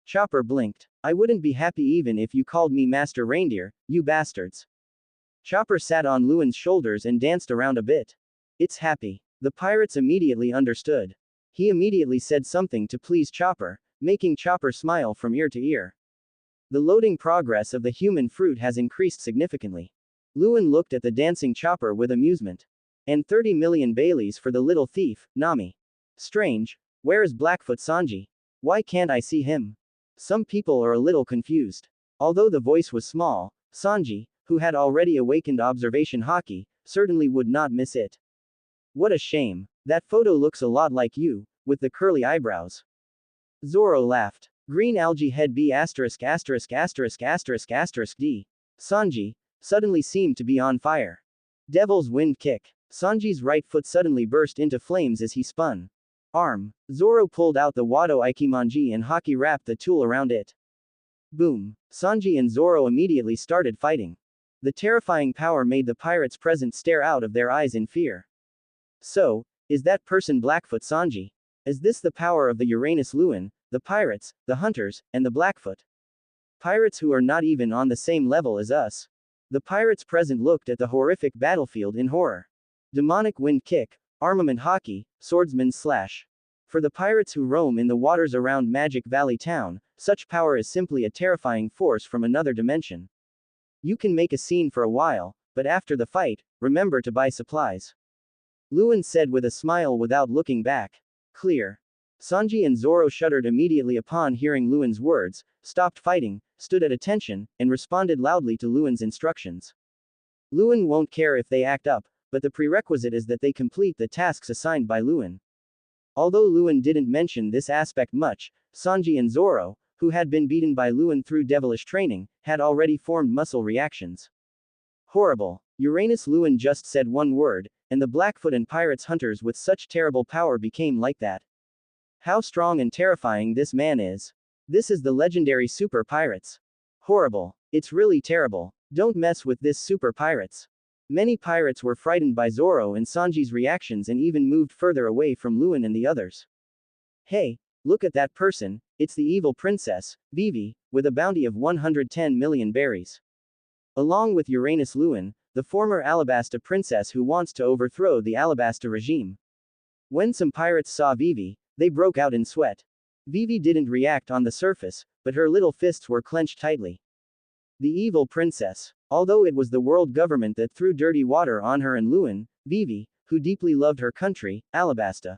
Chopper blinked. I wouldn't be happy even if you called me Master Reindeer, you bastards. Chopper sat on Luen's shoulders and danced around a bit. It's happy. The pirates immediately understood. He immediately said something to please Chopper, making Chopper smile from ear to ear. The loading progress of the human fruit has increased significantly. Luen looked at the dancing Chopper with amusement. And 30 million Baileys for the little thief, Nami. Strange. Where is Blackfoot Sanji? Why can't I see him? Some people are a little confused. Although the voice was small, Sanji, who had already awakened observation haki, certainly would not miss it. What a shame. That photo looks a lot like you, with the curly eyebrows. Zoro laughed. Green algae head B asterisk asterisk asterisk asterisk asterisk D. Sanji suddenly seemed to be on fire. Devil's wind kick. Sanji's right foot suddenly burst into flames as he spun. Arm. Zoro pulled out the Wado Ikimonji and haki wrapped the tool around it. Boom. Sanji and Zoro immediately started fighting. The terrifying power made the pirates present stare out of their eyes in fear. So, is that person Blackfoot Sanji? Is this the power of the Uranus Luen, the pirates, the hunters, and the Blackfoot? Pirates who are not even on the same level as us. The pirates present looked at the horrific battlefield in horror. Demonic wind kick, armament haki, swordsman slash. For the pirates who roam in the waters around Magic Valley Town, such power is simply a terrifying force from another dimension. You can make a scene for a while, but after the fight, remember to buy supplies. Luen said with a smile without looking back. Clear. Sanji and Zoro shuddered immediately upon hearing Luen's words, stopped fighting, stood at attention, and responded loudly to Luen's instructions. Luen won't care if they act up, but the prerequisite is that they complete the tasks assigned by Luen. Although Luen didn't mention this aspect much, Sanji and Zoro, who had been beaten by Luen through devilish training, had already formed muscle reactions. Horrible. Uranus Luen just said one word, and the Blackfoot and pirates hunters with such terrible power became like that. How strong and terrifying this man is. This is the legendary super pirates. Horrible. It's really terrible. Don't mess with this super pirates. Many pirates were frightened by Zoro and Sanji's reactions and even moved further away from Luen and the others. Hey, look at that person, it's the evil princess, Vivi, with a bounty of 110 million berries. Along with Uranus Luen, the former Alabasta princess who wants to overthrow the Alabasta regime. When some pirates saw Vivi, they broke out in sweat. Vivi didn't react on the surface, but her little fists were clenched tightly. The evil princess. Although it was the world government that threw dirty water on her and Luen, Vivi, who deeply loved her country, Alabasta.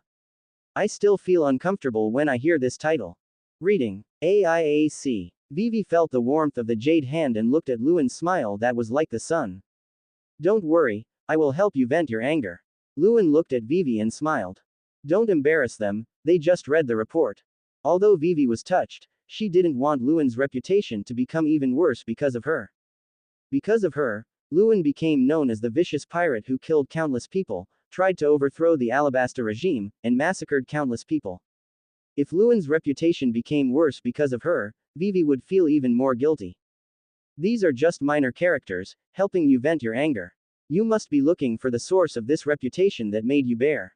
I still feel uncomfortable when I hear this title. Reading. AIAC. Vivi felt the warmth of the jade hand and looked at Luen's smile that was like the sun. Don't worry, I will help you vent your anger. Luen looked at Vivi and smiled. Don't embarrass them, they just read the report. Although Vivi was touched, she didn't want Luen's reputation to become even worse because of her. Because of her, Luen became known as the vicious pirate who killed countless people, tried to overthrow the Alabasta regime, and massacred countless people. If Luen's reputation became worse because of her, Vivi would feel even more guilty. These are just minor characters, helping you vent your anger. You must be looking for the source of this reputation that made you bear.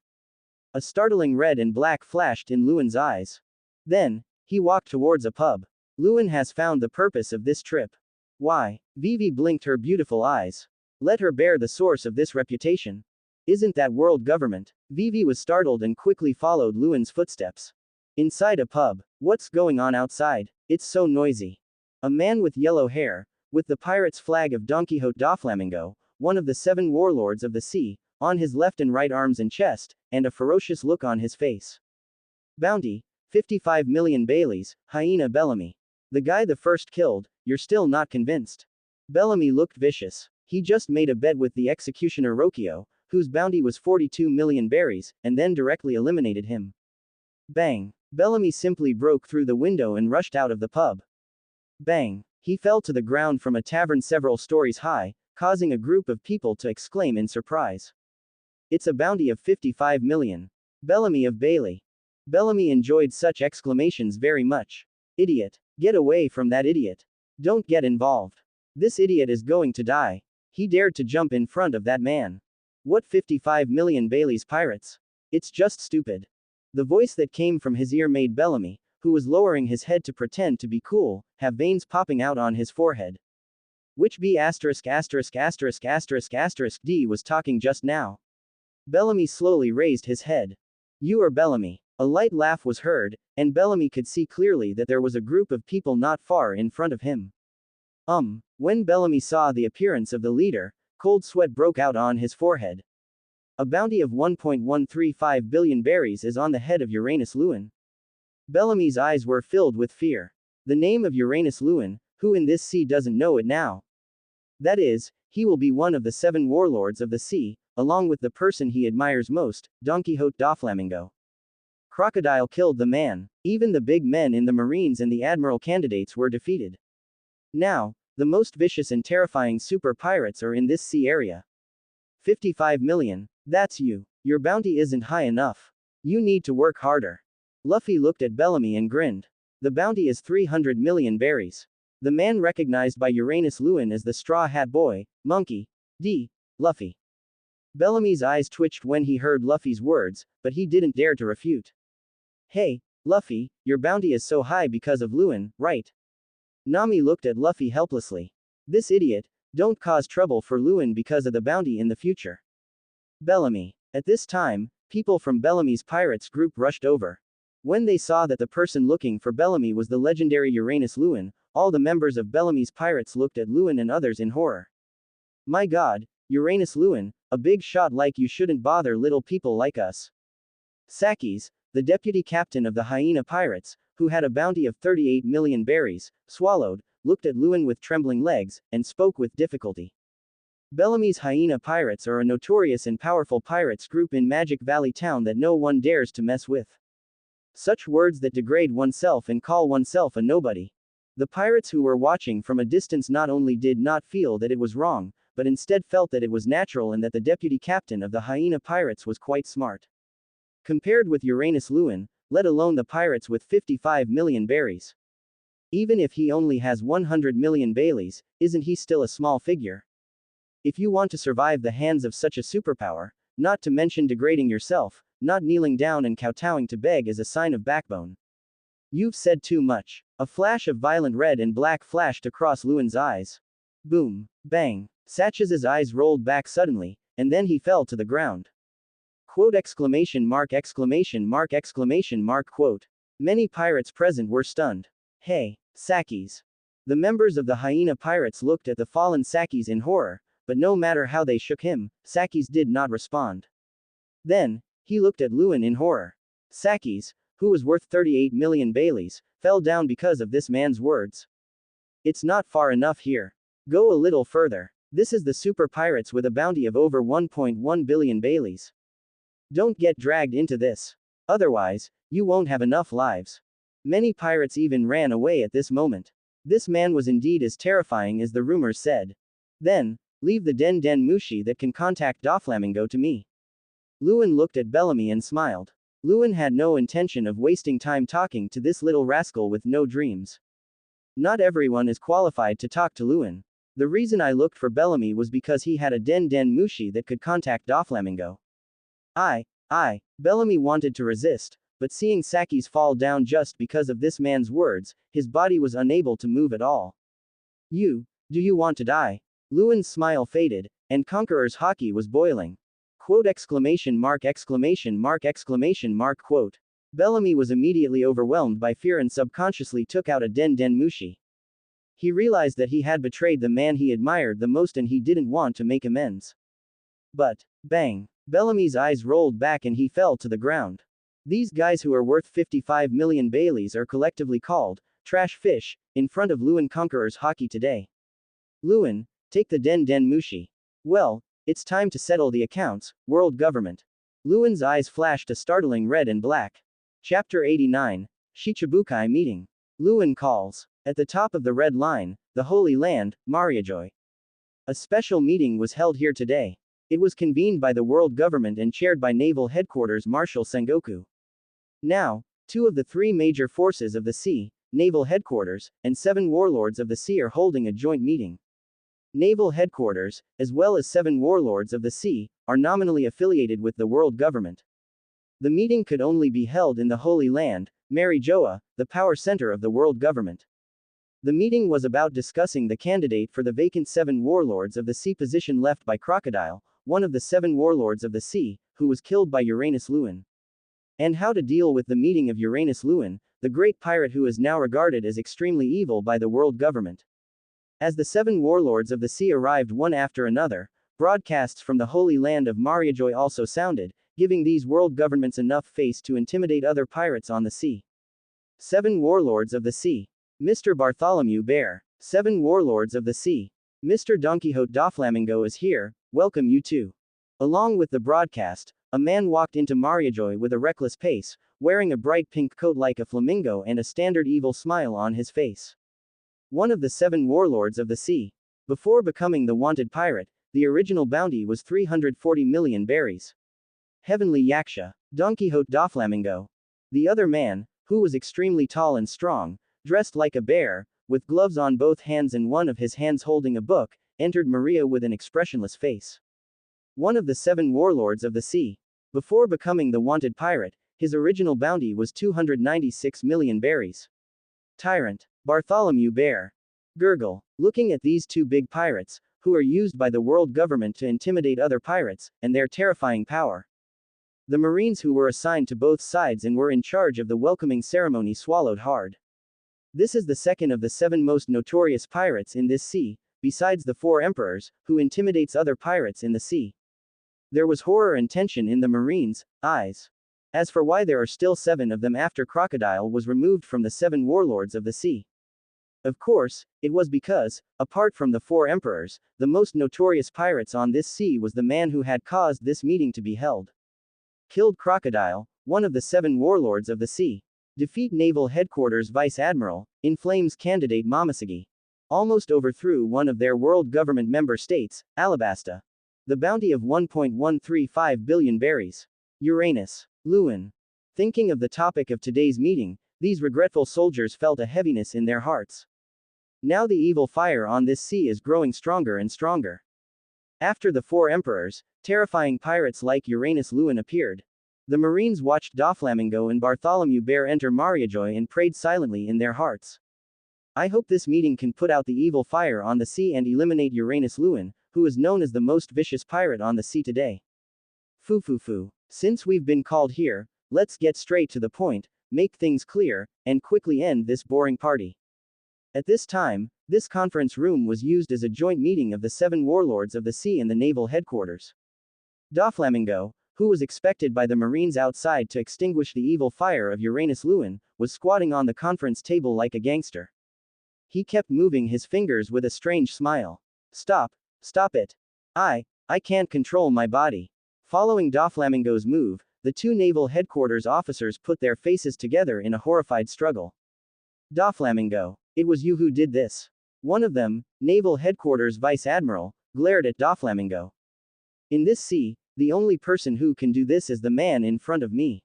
A startling red and black flashed in Luen's eyes. Then, he walked towards a pub. Luen has found the purpose of this trip. Why? Vivi blinked her beautiful eyes. Let her bear the source of this reputation. Isn't that world government? Vivi was startled and quickly followed Luen's footsteps. Inside a pub. What's going on outside? It's so noisy. A man with yellow hair, with the pirate's flag of Don Quixote da Flamingo, one of the 7 warlords of the sea, on his left and right arms and chest, and a ferocious look on his face. Bounty, 55 million Baileys, hyena Bellamy. The guy the first killed, you're still not convinced. Bellamy looked vicious. He just made a bet with the executioner Rocchio, whose bounty was 42 million berries, and then directly eliminated him. Bang. Bellamy simply broke through the window and rushed out of the pub. Bang. He fell to the ground from a tavern several stories high, causing a group of people to exclaim in surprise. It's a bounty of 55 million. Bellamy of Beli. Bellamy enjoyed such exclamations very much. Idiot. Get away from that idiot. Don't get involved. This idiot is going to die. He dared to jump in front of that man. What 55 million Bailey's pirates? It's just stupid. The voice that came from his ear made Bellamy, who was lowering his head to pretend to be cool, have veins popping out on his forehead. Which B************ D was talking just now? Bellamy slowly raised his head. You are Bellamy. A light laugh was heard, and Bellamy could see clearly that there was a group of people not far in front of him. When Bellamy saw the appearance of the leader, cold sweat broke out on his forehead. A bounty of 1.135 billion berries is on the head of Uranus Luen. Bellamy's eyes were filled with fear. The name of Uranus Luen, who in this sea doesn't know it now? That is, he will be one of the 7 warlords of the sea, along with the person he admires most, Don Quixote da Flamingo. Crocodile killed the man. Even the big men in the Marines and the Admiral candidates were defeated. Now, the most vicious and terrifying super pirates are in this sea area. 55 million. That's you. Your bounty isn't high enough. You need to work harder. Luffy looked at Bellamy and grinned. The bounty is 300 million berries. The man recognized by Uranus Luen as the Straw Hat Boy, Monkey D. Luffy. Bellamy's eyes twitched when he heard Luffy's words, but he didn't dare to refute. Hey, Luffy, your bounty is so high because of Luen, right? Nami looked at Luffy helplessly. This idiot, don't cause trouble for Luen because of the bounty in the future. Bellamy. At this time, people from Bellamy's pirates group rushed over. When they saw that the person looking for Bellamy was the legendary Uranus Luen, all the members of Bellamy's pirates looked at Luen and others in horror. My god, Uranus Luen, a big shot like you shouldn't bother little people like us. Sakis, the deputy captain of the hyena pirates, who had a bounty of 38 million berries, swallowed, looked at Luen with trembling legs, and spoke with difficulty. Bellamy's hyena pirates are a notorious and powerful pirates group in Magic Valley town that no one dares to mess with. Such words that degrade oneself and call oneself a nobody. The pirates who were watching from a distance not only did not feel that it was wrong, but instead felt that it was natural and that the deputy captain of the hyena pirates was quite smart. Compared with Uranus Luen, let alone the pirates with 55 million berries. Even if he only has 100 million Baileys, isn't he still a small figure? If you want to survive the hands of such a superpower, not to mention degrading yourself, not kneeling down and kowtowing to beg is a sign of backbone. You've said too much. A flash of violent red and black flashed across Luen's eyes. Boom. Bang. Satchez's eyes rolled back suddenly, and then he fell to the ground. Quote exclamation mark exclamation mark exclamation mark quote. Many pirates present were stunned. Hey, Sakis. The members of the hyena pirates looked at the fallen Sakis in horror, but no matter how they shook him, Sakis did not respond. Then, he looked at Luen in horror. Sakis, who was worth 38 million Belis, fell down because of this man's words. It's not far enough here. Go a little further. This is the super pirates with a bounty of over 1.1 billion Belis. Don't get dragged into this. Otherwise, you won't have enough lives. Many pirates even ran away at this moment. This man was indeed as terrifying as the rumors said. Then, leave the Den Den Mushi that can contact Doflamingo to me. Luen looked at Bellamy and smiled. Luen had no intention of wasting time talking to this little rascal with no dreams. Not everyone is qualified to talk to Luen. The reason I looked for Bellamy was because he had a Den Den Mushi that could contact Doflamingo. Bellamy wanted to resist, but seeing Sakis fall down just because of this man's words, his body was unable to move at all. Do you want to die? Luen's smile faded, and Conqueror's hockey was boiling. Quote exclamation mark exclamation mark exclamation mark quote. Bellamy was immediately overwhelmed by fear and subconsciously took out a Den Den Mushi. He realized that he had betrayed the man he admired the most and he didn't want to make amends. But, bang. Bellamy's eyes rolled back and he fell to the ground. These guys who are worth 55 million Baileys are collectively called trash fish in front of Luen Conqueror's hockey today. Luen, take the Den Den Mushi. Well, it's time to settle the accounts, world government. Luen's eyes flashed a startling red and black. Chapter 89, Shichibukai Meeting. Luen calls. At the top of the red line, the Holy Land, Mariajoy. A special meeting was held here today. It was convened by the world government and chaired by Naval Headquarters Marshal Sengoku. Now, 2 of the 3 major forces of the sea, Naval Headquarters, and 7 warlords of the sea are holding a joint meeting. Naval Headquarters, as well as 7 warlords of the sea, are nominally affiliated with the world government. The meeting could only be held in the Holy Land, Marijoa, the power center of the world government. The meeting was about discussing the candidate for the vacant 7 warlords of the sea position left by Crocodile, one of the 7 warlords of the sea, who was killed by Uranus Luen. And how to deal with the meeting of Uranus Luen, the great pirate who is now regarded as extremely evil by the world government. As the 7 warlords of the sea arrived one after another, broadcasts from the Holy Land of Mariajoy also sounded, giving these world governments enough face to intimidate other pirates on the sea. 7 warlords of the sea. Mr. Bartholomew Bear. 7 warlords of the sea. Mr. Don Quixote Doflamingo is here, welcome you too. Along with the broadcast, a man walked into Mariajoy with a reckless pace, wearing a bright pink coat like a flamingo and a standard evil smile on his face. One of the 7 warlords of the sea. Before becoming the wanted pirate, the original bounty was 340 million berries. Heavenly Yaksha. Don Quixote Doflamingo. The other man, who was extremely tall and strong, dressed like a bear, with gloves on both hands and one of his hands holding a book, entered Maria with an expressionless face. One of the 7 warlords of the sea. Before becoming the wanted pirate, his original bounty was 296 million berries. Tyrant. Bartholomew Bear. Gurgle. Looking at these 2 big pirates, who are used by the world government to intimidate other pirates, and their terrifying power. The Marines who were assigned to both sides and were in charge of the welcoming ceremony swallowed hard. This is the 2nd of the 7 most notorious pirates in this sea, besides the 4 emperors, who intimidates other pirates in the sea. There was horror and tension in the Marines' eyes. As for why there are still 7 of them after Crocodile was removed from the 7 warlords of the sea. Of course, it was because, apart from the 4 emperors, the most notorious pirates on this sea was the man who had caused this meeting to be held. Killed Crocodile, one of the 7 warlords of the sea. Defeat Naval Headquarters Vice Admiral, in flames candidate Momoshige. Almost overthrew one of their world government member states, Alabasta. The bounty of 1.135 billion berries. Uranus. Luen. Thinking of the topic of today's meeting, these regretful soldiers felt a heaviness in their hearts. Now the evil fire on this sea is growing stronger and stronger. After the 4 emperors, terrifying pirates like Uranus Luen appeared. The Marines watched Doflamingo and Bartholomew Bear enter Mariajoy and prayed silently in their hearts. I hope this meeting can put out the evil fire on the sea and eliminate Uranus Luen, who is known as the most vicious pirate on the sea today. Foo. Since we've been called here, let's get straight to the point, make things clear, and quickly end this boring party. At this time, this conference room was used as a joint meeting of the 7 warlords of the sea and the naval headquarters. Doflamingo, who was expected by the Marines outside to extinguish the evil fire of Uranus Luen, was squatting on the conference table like a gangster. He kept moving his fingers with a strange smile. Stop it. I can't control my body. Following Doflamingo's move, the 2 naval headquarters officers put their faces together in a horrified struggle. Doflamingo, it was you who did this. One of them, Naval Headquarters Vice Admiral, glared at Doflamingo. In this sea, the only person who can do this is the man in front of me.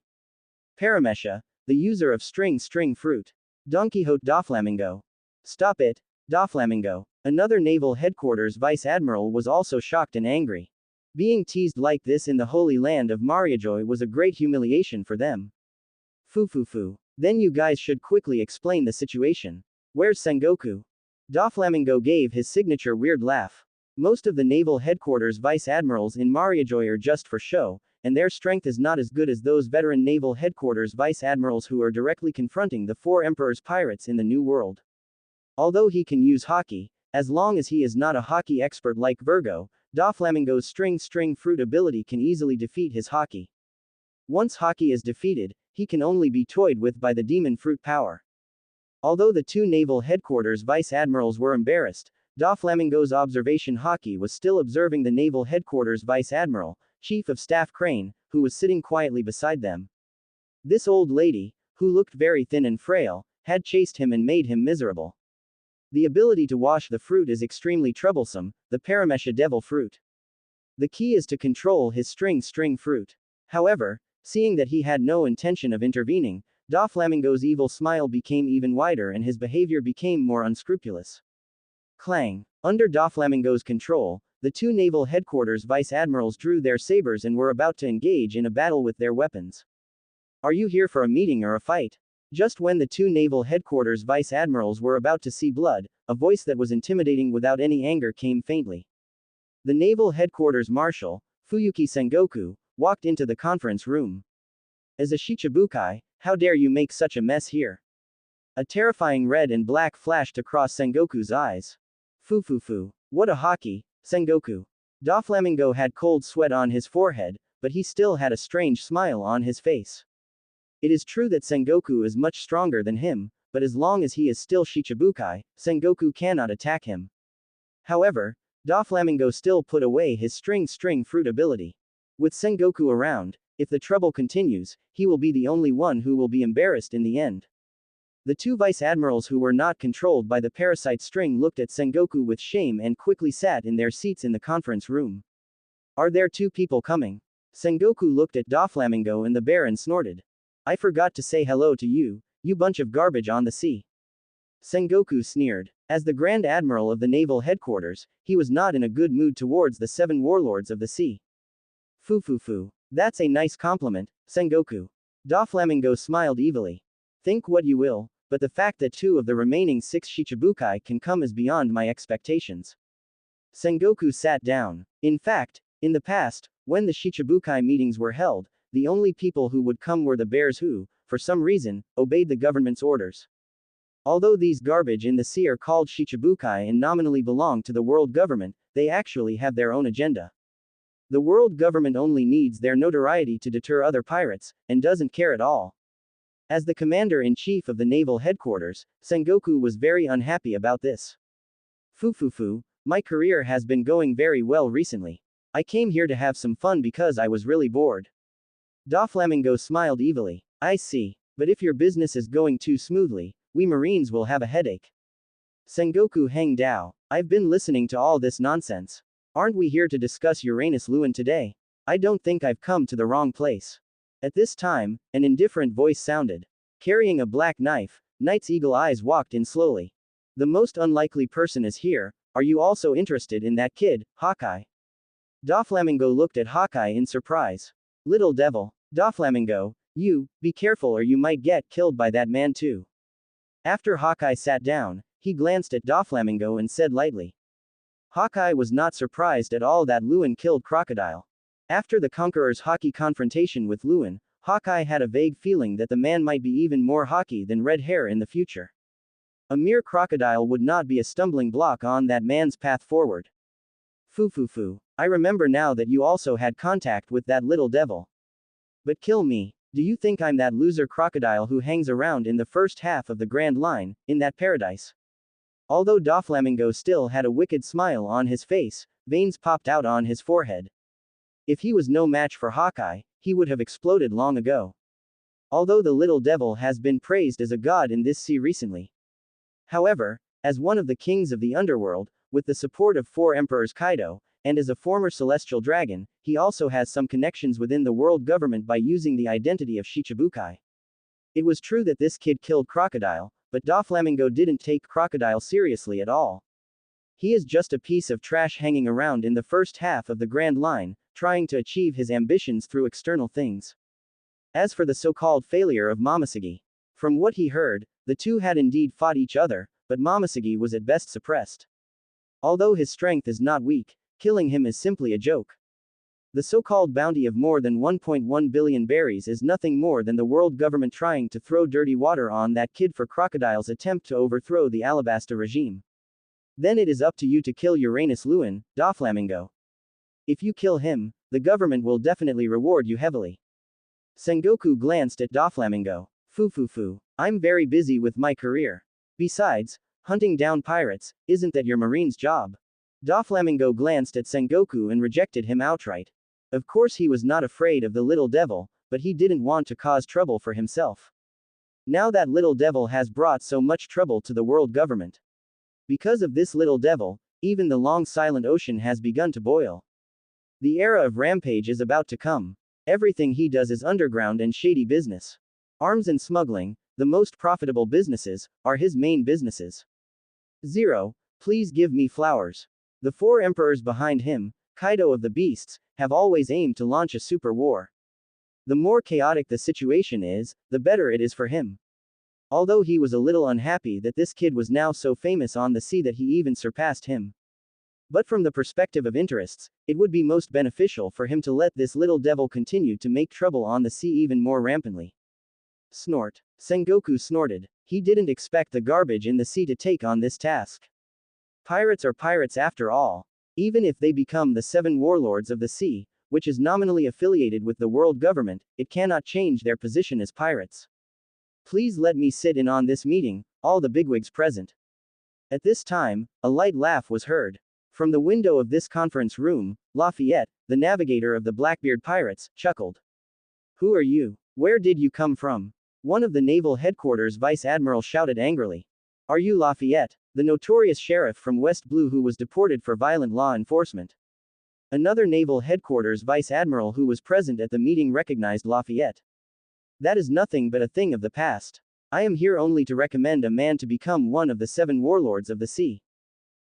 Paramesha, the user of string fruit. Don Quixote. Doflamingo. Stop it, Doflamingo. Another Naval Headquarters Vice Admiral was also shocked and angry. Being teased like this in the holy land of Mariajoy was a great humiliation for them. Foo. Then you guys should quickly explain the situation. Where's Sengoku? Doflamingo gave his signature weird laugh. Most of the naval headquarters vice admirals in Mariajoy are just for show, and their strength is not as good as those veteran naval headquarters vice admirals who are directly confronting the 4 emperors pirates in the New World. Although he can use hockey, as long as he is not a hockey expert like Virgo, Doflamingo's string fruit ability can easily defeat his hockey. Once hockey is defeated, he can only be toyed with by the demon fruit power. Although the 2 naval headquarters vice admirals were embarrassed, Doflamingo's observation hockey was still observing the naval headquarters vice admiral, Chief of Staff Crane, who was sitting quietly beside them. This old lady, who looked very thin and frail, had chased him and made him miserable. The ability to wash the fruit is extremely troublesome, the Paramesha devil fruit. The key is to control his string fruit. However, seeing that he had no intention of intervening, Doflamingo's evil smile became even wider and his behavior became more unscrupulous. Clang. Under Doflamingo's control, the 2 naval headquarters vice admirals drew their sabers and were about to engage in a battle with their weapons. Are you here for a meeting or a fight? Just when the 2 naval headquarters vice admirals were about to see blood, a voice that was intimidating without any anger came faintly. The naval headquarters marshal, Fuyuki Sengoku, walked into the conference room. As a Shichibukai, how dare you make such a mess here? A terrifying red and black flashed across Sengoku's eyes. Foo. What a hockey, Sengoku. Doflamingo had cold sweat on his forehead, but he still had a strange smile on his face. It is true that Sengoku is much stronger than him, but as long as he is still Shichibukai, Sengoku cannot attack him. However, Doflamingo still put away his string fruit ability. With Sengoku around, if the trouble continues, he will be the only one who will be embarrassed in the end. The 2 vice admirals who were not controlled by the parasite string looked at Sengoku with shame and quickly sat in their seats in the conference room. Are there 2 people coming? Sengoku looked at Doflamingo and the Baron snorted. I forgot to say hello to you, you bunch of garbage on the sea. Sengoku sneered. As the Grand Admiral of the naval headquarters, he was not in a good mood towards the 7 warlords of the sea. Foo. That's a nice compliment, Sengoku. Doflamingo smiled evilly. Think what you will, but the fact that 2 of the remaining 6 Shichibukai can come is beyond my expectations. Sengoku sat down. In fact, in the past, when the Shichibukai meetings were held, the only people who would come were the bears who, for some reason, obeyed the government's orders. Although these garbage in the sea are called Shichibukai and nominally belong to the world government, they actually have their own agenda. The world government only needs their notoriety to deter other pirates, and doesn't care at all. As the commander-in-chief of the naval headquarters, Sengoku was very unhappy about this. Foo, my career has been going very well recently. I came here to have some fun because I was really bored. Doflamingo smiled evilly. I see, but if your business is going too smoothly, we Marines will have a headache. Sengoku Heng Dao, I've been listening to all this nonsense. Aren't we here to discuss Uranus Luen today? I don't think I've come to the wrong place. At this time, an indifferent voice sounded. Carrying a black knife, Knight's eagle eyes walked in slowly. The most unlikely person is here, are you also interested in that kid, Hawkeye? Doflamingo looked at Hawkeye in surprise. Little devil, Doflamingo, you, be careful or you might get killed by that man too. After Hawkeye sat down, he glanced at Doflamingo and said lightly. Hawkeye was not surprised at all that Luen killed Crocodile. After the Conqueror's hockey confrontation with Luen, Hawkeye had a vague feeling that the man might be even more hockey than red hair in the future. A mere crocodile would not be a stumbling block on that man's path forward. Foo. I remember now that you also had contact with that little devil. But kill me. Do you think I'm that loser crocodile who hangs around in the first half of the Grand Line, in that paradise? Although Doflamingo still had a wicked smile on his face, veins popped out on his forehead. If he was no match for Hawkeye, he would have exploded long ago. Although the little devil has been praised as a god in this sea recently. However, as one of the kings of the underworld, with the support of 4 emperors Kaido, and as a former celestial dragon, he also has some connections within the world government by using the identity of Shichibukai. It was true that this kid killed Crocodile, but Doflamingo didn't take Crocodile seriously at all. He is just a piece of trash hanging around in the first half of the Grand Line, trying to achieve his ambitions through external things. As for the so-called failure of Momoshiki, from what he heard, the two had indeed fought each other, but Momoshiki was at best suppressed. Although his strength is not weak, killing him is simply a joke. The so-called bounty of more than 1.1 billion berries is nothing more than the world government trying to throw dirty water on that kid for Crocodile's attempt to overthrow the Alabasta regime. Then it is up to you to kill Uranus Luen, Doflamingo. If you kill him, the government will definitely reward you heavily. Sengoku glanced at Doflamingo. Foo. I'm very busy with my career. Besides, hunting down pirates, isn't that your marine's job? Doflamingo glanced at Sengoku and rejected him outright. Of course he was not afraid of the little devil, but he didn't want to cause trouble for himself. Now that little devil has brought so much trouble to the world government. Because of this little devil, even the long silent ocean has begun to boil. The era of rampage is about to come. Everything he does is underground and shady business. Arms and smuggling, the most profitable businesses, are his main businesses. 0. Please give me flowers. The 4 emperors behind him, Kaido of the Beasts, have always aimed to launch a super war. The more chaotic the situation is, the better it is for him. Although he was a little unhappy that this kid was now so famous on the sea that he even surpassed him. But from the perspective of interests, it would be most beneficial for him to let this little devil continue to make trouble on the sea even more rampantly. Snort. Sengoku snorted. He didn't expect the garbage in the sea to take on this task. Pirates are pirates after all. Even if they become the 7 warlords of the sea, which is nominally affiliated with the world government, it cannot change their position as pirates. Please let me sit in on this meeting, all the bigwigs present. At this time, a light laugh was heard. From the window of this conference room, Lafayette, the navigator of the Blackbeard pirates, chuckled. Who are you? Where did you come from? One of the naval headquarters vice admiral shouted angrily. Are you Lafayette, the notorious sheriff from West Blue who was deported for violent law enforcement? Another naval headquarters vice admiral who was present at the meeting recognized Lafayette. That is nothing but a thing of the past. I am here only to recommend a man to become one of the 7 warlords of the sea.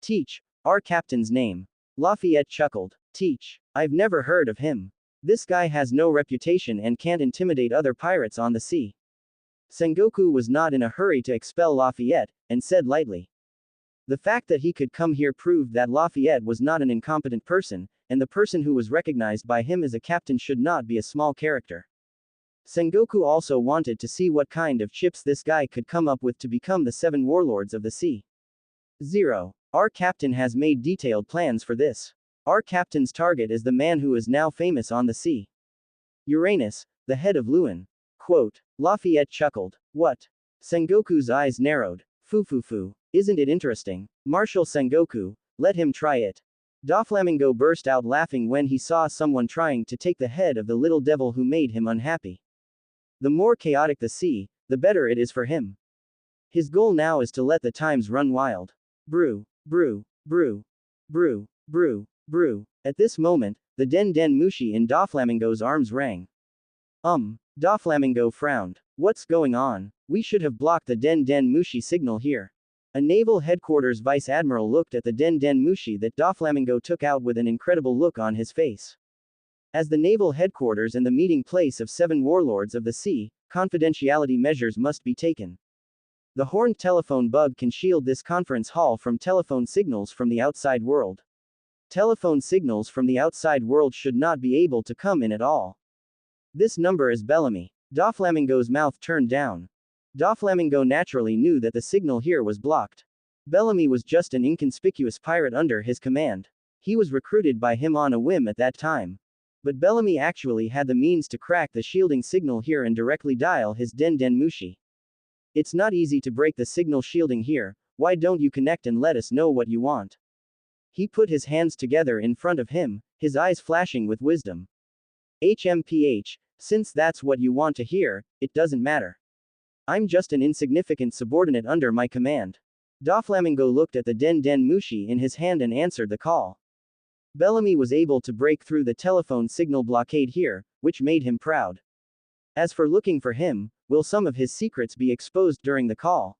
Teach. Our captain's name. Lafayette chuckled. Teach. I've never heard of him. This guy has no reputation and can't intimidate other pirates on the sea. Sengoku was not in a hurry to expel Lafayette, and said lightly. The fact that he could come here proved that Lafayette was not an incompetent person, and the person who was recognized by him as a captain should not be a small character. Sengoku also wanted to see what kind of chips this guy could come up with to become the 7 warlords of the sea. 0. Our captain has made detailed plans for this. Our captain's target is the man who is now famous on the sea. Uranus, the head of Luen. Quote. Lafayette chuckled. What? Sengoku's eyes narrowed. Foo. Isn't it interesting? Marshal Sengoku, let him try it. Doflamingo burst out laughing when he saw someone trying to take the head of the little devil who made him unhappy. The more chaotic the sea, the better it is for him. His goal now is to let the times run wild. Brew. At this moment, the Den Mushi in Doflamingo's arms rang. Doflamingo frowned. What's going on? We should have blocked the Den Mushi signal here. A naval headquarters vice admiral looked at the Den Mushi that Doflamingo took out with an incredible look on his face. As the naval headquarters and the meeting place of 7 warlords of the sea, confidentiality measures must be taken. The horned telephone bug can shield this conference hall from telephone signals from the outside world. Telephone signals from the outside world should not be able to come in at all. This number is Bellamy. Doflamingo's mouth turned down. Doflamingo naturally knew that the signal here was blocked. Bellamy was just an inconspicuous pirate under his command. He was recruited by him on a whim at that time. But Bellamy actually had the means to crack the shielding signal here and directly dial his Den Den Mushi. It's not easy to break the signal shielding here, why don't you connect and let us know what you want? He put his hands together in front of him, his eyes flashing with wisdom. HMPH, since that's what you want to hear, it doesn't matter. I'm just an insignificant subordinate under my command. Doflamingo looked at the Den Den Mushi in his hand and answered the call. Bellamy was able to break through the telephone signal blockade here, which made him proud. As for looking for him, will some of his secrets be exposed during the call?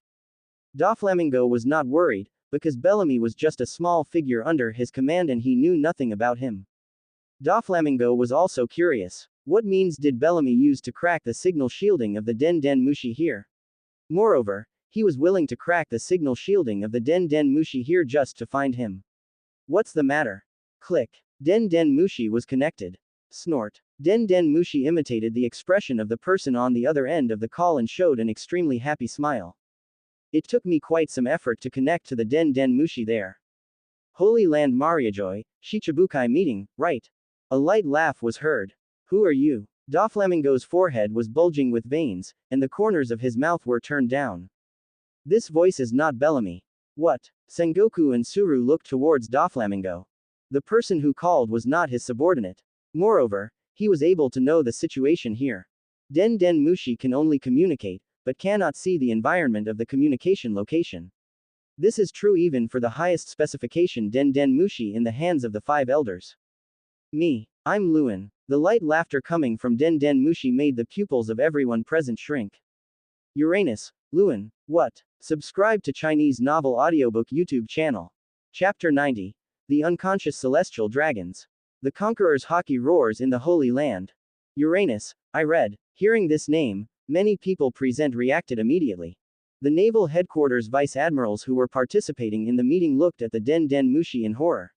Doflamingo was not worried, because Bellamy was just a small figure under his command and he knew nothing about him. Doflamingo was also curious. What means did Bellamy use to crack the signal shielding of the Den Den Mushi here? Moreover, he was willing to crack the signal shielding of the Den Den Mushi here just to find him. What's the matter? Click. Den Den Mushi was connected. Snort. Den Den Mushi imitated the expression of the person on the other end of the call and showed an extremely happy smile. It took me quite some effort to connect to the Den Den Mushi there. Holy Land Mariajoy, Shichibukai meeting, right? A light laugh was heard. Who are you? Doflamingo's forehead was bulging with veins, and the corners of his mouth were turned down. This voice is not Bellamy. What? Sengoku and Suru looked towards Doflamingo. The person who called was not his subordinate. Moreover, he was able to know the situation here. Den Den Mushi can only communicate, but cannot see the environment of the communication location. This is true even for the highest specification Den Den Mushi in the hands of the five elders. Me. I'm Luen. The light laughter coming from Den Den Mushi made the pupils of everyone present shrink. Uranus, Luen, what? Subscribe to Chinese Novel Audiobook YouTube channel. Chapter 90. The Unconscious Celestial Dragons. The Conqueror's Hockey roars in the Holy Land. Uranus, I read. Hearing this name, many people present reacted immediately. The naval headquarters vice admirals who were participating in the meeting looked at the Den Den Mushi in horror.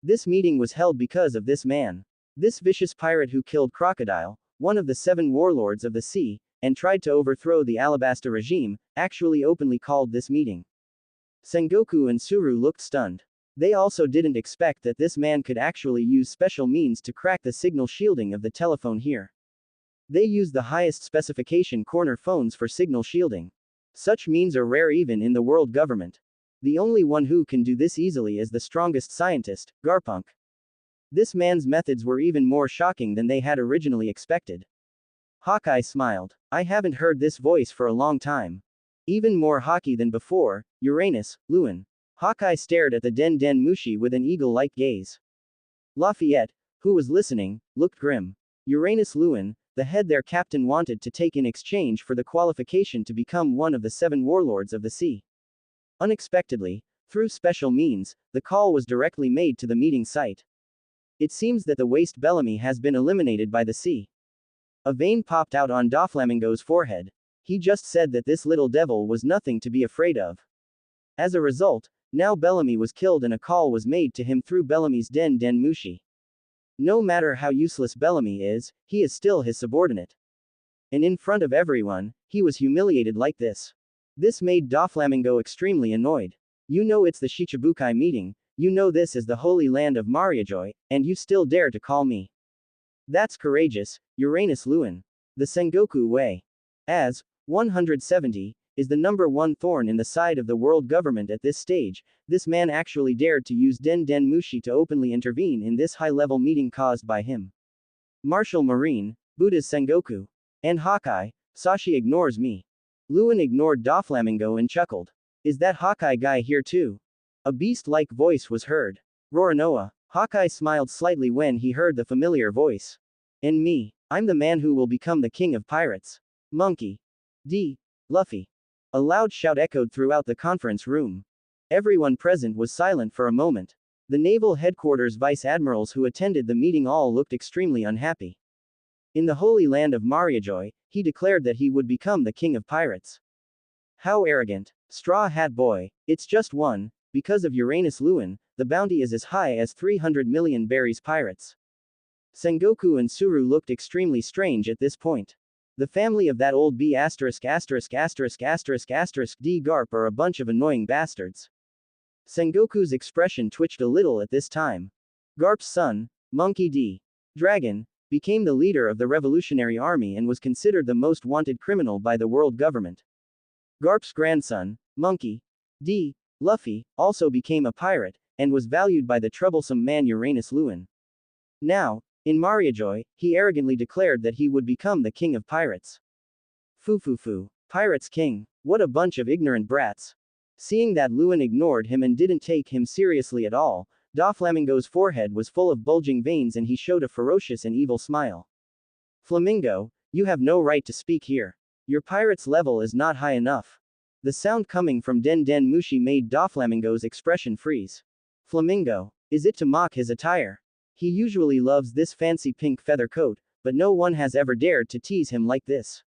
This meeting was held because of this man. This vicious pirate who killed Crocodile, one of the 7 warlords of the sea, and tried to overthrow the Alabasta regime, actually openly called this meeting. Sengoku and Suru looked stunned. They also didn't expect that this man could actually use special means to crack the signal shielding of the telephone here. They use the highest specification corner phones for signal shielding. Such means are rare even in the world government. The only one who can do this easily is the strongest scientist, Garpunk. This man's methods were even more shocking than they had originally expected. Hawkeye smiled. I haven't heard this voice for a long time. Even more hockey than before, Uranus, Luen. Hawkeye stared at the Den Den Mushi with an eagle-like gaze. Lafayette, who was listening, looked grim. Uranus Luen, the head their captain wanted to take in exchange for the qualification to become one of the 7 warlords of the sea. Unexpectedly, through special means, the call was directly made to the meeting site. It seems that the waste Bellamy has been eliminated by the sea. A vein popped out on Doflamingo's forehead. He just said that this little devil was nothing to be afraid of. As a result, now Bellamy was killed and a call was made to him through Bellamy's Den Den Mushi. No matter how useless Bellamy is, he is still his subordinate. And in front of everyone, he was humiliated like this. This made Doflamingo extremely annoyed. You know it's the Shichibukai meeting, you know this is the Holy Land of Mariajoy, and you still dare to call me. That's courageous, Uranus Luen. The Sengoku way. As 170 is the number 1 thorn in the side of the world government at this stage, this man actually dared to use Den Den Mushi to openly intervene in this high-level meeting caused by him. Martial Marine, Buddha's Sengoku. And Hawkeye, Sashi ignores me. Luen ignored Doflamingo and chuckled. Is that Hawkeye guy here too? A beast-like voice was heard. Roranoa. Hawkeye smiled slightly when he heard the familiar voice. And me, I'm the man who will become the king of pirates. Monkey. D. Luffy. A loud shout echoed throughout the conference room. Everyone present was silent for a moment. The naval headquarters vice admirals who attended the meeting all looked extremely unhappy. In the Holy Land of Mariajoy, he declared that he would become the king of pirates. How arrogant. Straw Hat Boy. It's just one. Because of Uranus Luen, the bounty is as high as 300 million berries pirates. Sengoku and Suru looked extremely strange at this point. The family of that old B**************** D Garp are a bunch of annoying bastards. Sengoku's expression twitched a little at this time. Garp's son, Monkey D. Dragon, became the leader of the Revolutionary Army and was considered the most wanted criminal by the world government. Garp's grandson, Monkey D. Luffy, also became a pirate, and was valued by the troublesome man Uranus Luen. Now, in Mariajoy, he arrogantly declared that he would become the king of pirates. Foo. Pirates king. What a bunch of ignorant brats. Seeing that Luen ignored him and didn't take him seriously at all, Doflamingo's forehead was full of bulging veins and he showed a ferocious and evil smile. Flamingo, you have no right to speak here. Your pirate's level is not high enough. The sound coming from Den Den Mushi made Doflamingo's expression freeze. Flamingo, is it to mock his attire? He usually loves this fancy pink feather coat, but no one has ever dared to tease him like this.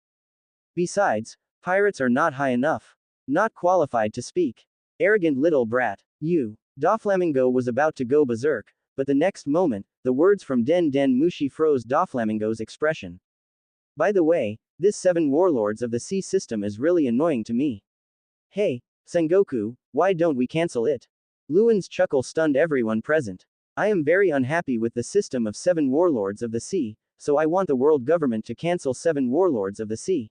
Besides, pirates are not high enough. Not qualified to speak. Arrogant little brat. You. Doflamingo was about to go berserk, but the next moment, the words from Den Den Mushi froze Doflamingo's expression. By the way, this 7 warlords of the sea system is really annoying to me. Hey, Sengoku, why don't we cancel it? Luen's chuckle stunned everyone present. I am very unhappy with the system of 7 warlords of the sea, so I want the world government to cancel 7 warlords of the sea.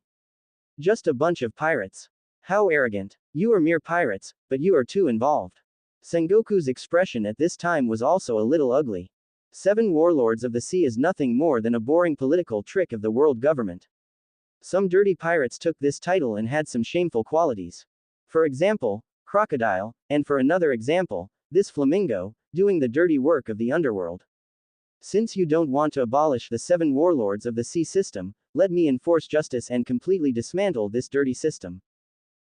Just a bunch of pirates. How arrogant. You are mere pirates, but you are too involved. Sengoku's expression at this time was also a little ugly. 7 warlords of the sea is nothing more than a boring political trick of the world government. Some dirty pirates took this title and had some shameful qualities. For example, crocodile, and for another example, this flamingo, doing the dirty work of the underworld. Since you don't want to abolish the 7 warlords of the sea system, let me enforce justice and completely dismantle this dirty system.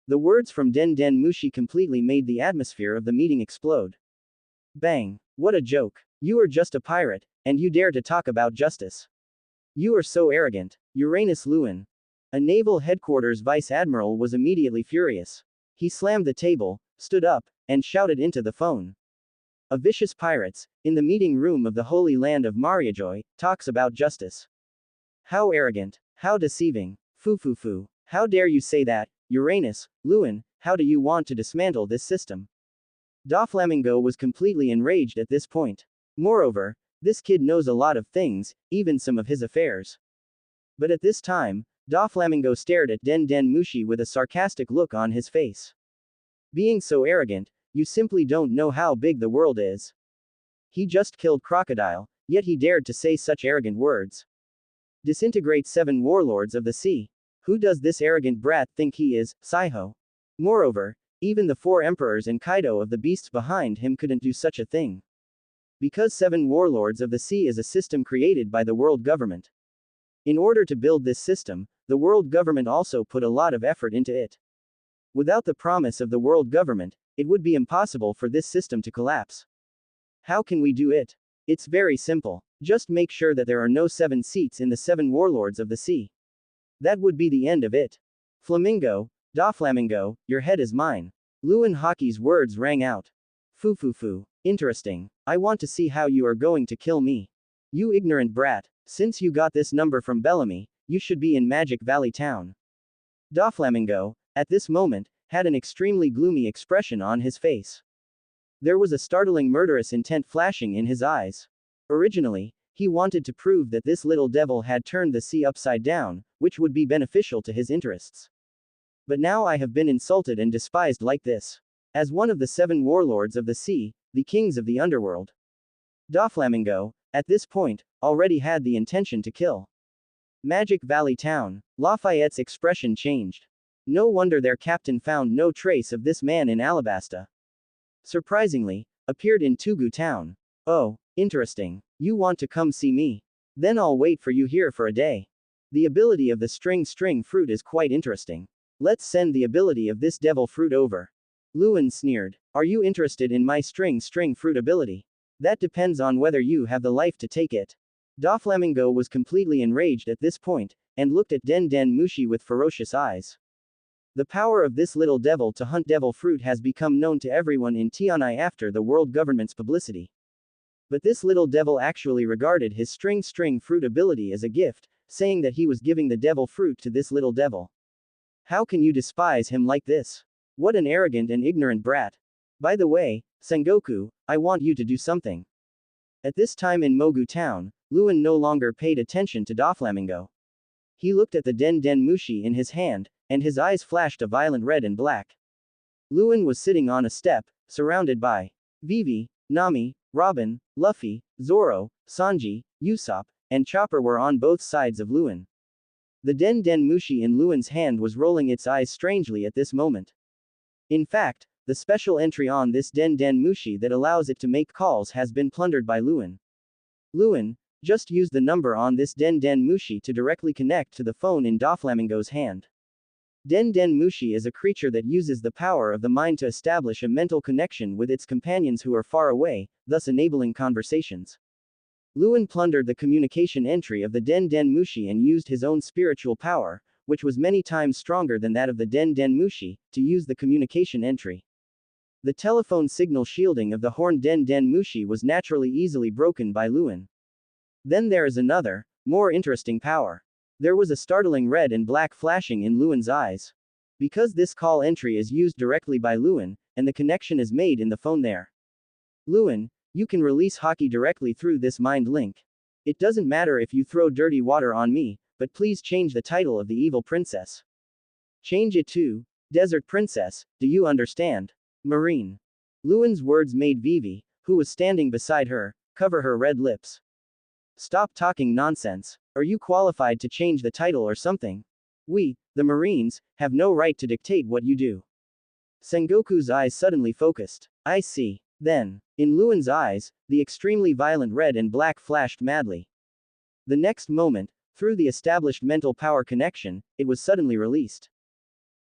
The words from Den Den Mushi completely made the atmosphere of the meeting explode. Bang. What a joke. You are just a pirate, and you dare to talk about justice. You are so arrogant. Uranus Luen. A naval headquarters vice admiral was immediately furious. He slammed the table, stood up, and shouted into the phone. A vicious pirates, in the meeting room of the Holy Land of Mariajoy, talks about justice. How arrogant. How deceiving. Foo. How dare you say that, Uranus, Luen, how do you want to dismantle this system? Doflamingo was completely enraged at this point. Moreover, this kid knows a lot of things, even some of his affairs. But at this time, Doflamingo stared at Den Den Mushi with a sarcastic look on his face. Being so arrogant, you simply don't know how big the world is. He just killed Crocodile, yet he dared to say such arrogant words. Disintegrate 7 warlords of the sea. Who does this arrogant brat think he is, Saiho? Moreover, even the 4 emperors and Kaido of the beasts behind him couldn't do such a thing. Because 7 warlords of the sea is a system created by the world government. In order to build this system, the world government also put a lot of effort into it. Without the promise of the world government, it would be impossible for this system to collapse. How can we do it? It's very simple. Just make sure that there are no 7 seats in the 7 warlords of the sea. That would be the end of it. Flamingo, Doflamingo, your head is mine. Luen Hockey's words rang out. Foo. Interesting. I want to see how you are going to kill me. You ignorant brat. Since you got this number from Bellamy, you should be in Magic Valley Town. Doflamingo, at this moment, had an extremely gloomy expression on his face. There was a startling murderous intent flashing in his eyes. Originally, he wanted to prove that this little devil had turned the sea upside down, which would be beneficial to his interests. But now I have been insulted and despised like this. As one of the 7 warlords of the sea, the kings of the underworld. Doflamingo, at this point, already had the intention to kill. Magic Valley Town. Lafayette's expression changed. No wonder their captain found no trace of this man in Alabasta. Surprisingly, appeared in Tugu Town. Oh, interesting. You want to come see me? Then I'll wait for you here for a day. The ability of the string fruit is quite interesting. Let's send the ability of this devil fruit over. Luen sneered. Are you interested in my string fruit ability? That depends on whether you have the life to take it. Doflamingo was completely enraged at this point, and looked at Den Den Mushi with ferocious eyes. The power of this little devil to hunt devil fruit has become known to everyone in Tianai after the world government's publicity. But this little devil actually regarded his string fruit ability as a gift, saying that he was giving the devil fruit to this little devil. How can you despise him like this? What an arrogant and ignorant brat. By the way, Sengoku, I want you to do something. At this time in Mogu town, Luen no longer paid attention to Doflamingo. He looked at the Den Den Mushi in his hand, and his eyes flashed a violent red and black. Luen was sitting on a step, surrounded by Vivi, Nami, Robin, Luffy, Zoro, Sanji, Usopp, and Chopper were on both sides of Luen. The Den Den Mushi in Luen's hand was rolling its eyes strangely at this moment. In fact, the special entry on this Den Den Mushi that allows it to make calls has been plundered by Luen. Luen, just use the number on this Den Den Mushi to directly connect to the phone in Doflamingo's hand. Den Den Mushi is a creature that uses the power of the mind to establish a mental connection with its companions who are far away, thus enabling conversations. Luen plundered the communication entry of the Den Den Mushi and used his own spiritual power, which was many times stronger than that of the Den Den Mushi, to use the communication entry. The telephone signal shielding of the horned Den Den Mushi was naturally easily broken by Luen. Then there is another, more interesting power. There was a startling red and black flashing in Luen's eyes. Because this call entry is used directly by Luen, and the connection is made in the phone there. Luen, you can release Haki directly through this mind link. It doesn't matter if you throw dirty water on me, but please change the title of the evil princess. Change it to Desert Princess, do you understand? Marine. Luen's words made Vivi, who was standing beside her, cover her red lips. Stop talking nonsense. Are you qualified to change the title or something? We, the Marines, have no right to dictate what you do. Sengoku's eyes suddenly focused. I see. Then, in Luen's eyes, the extremely violent red and black flashed madly. The next moment, through the established mental power connection, it was suddenly released.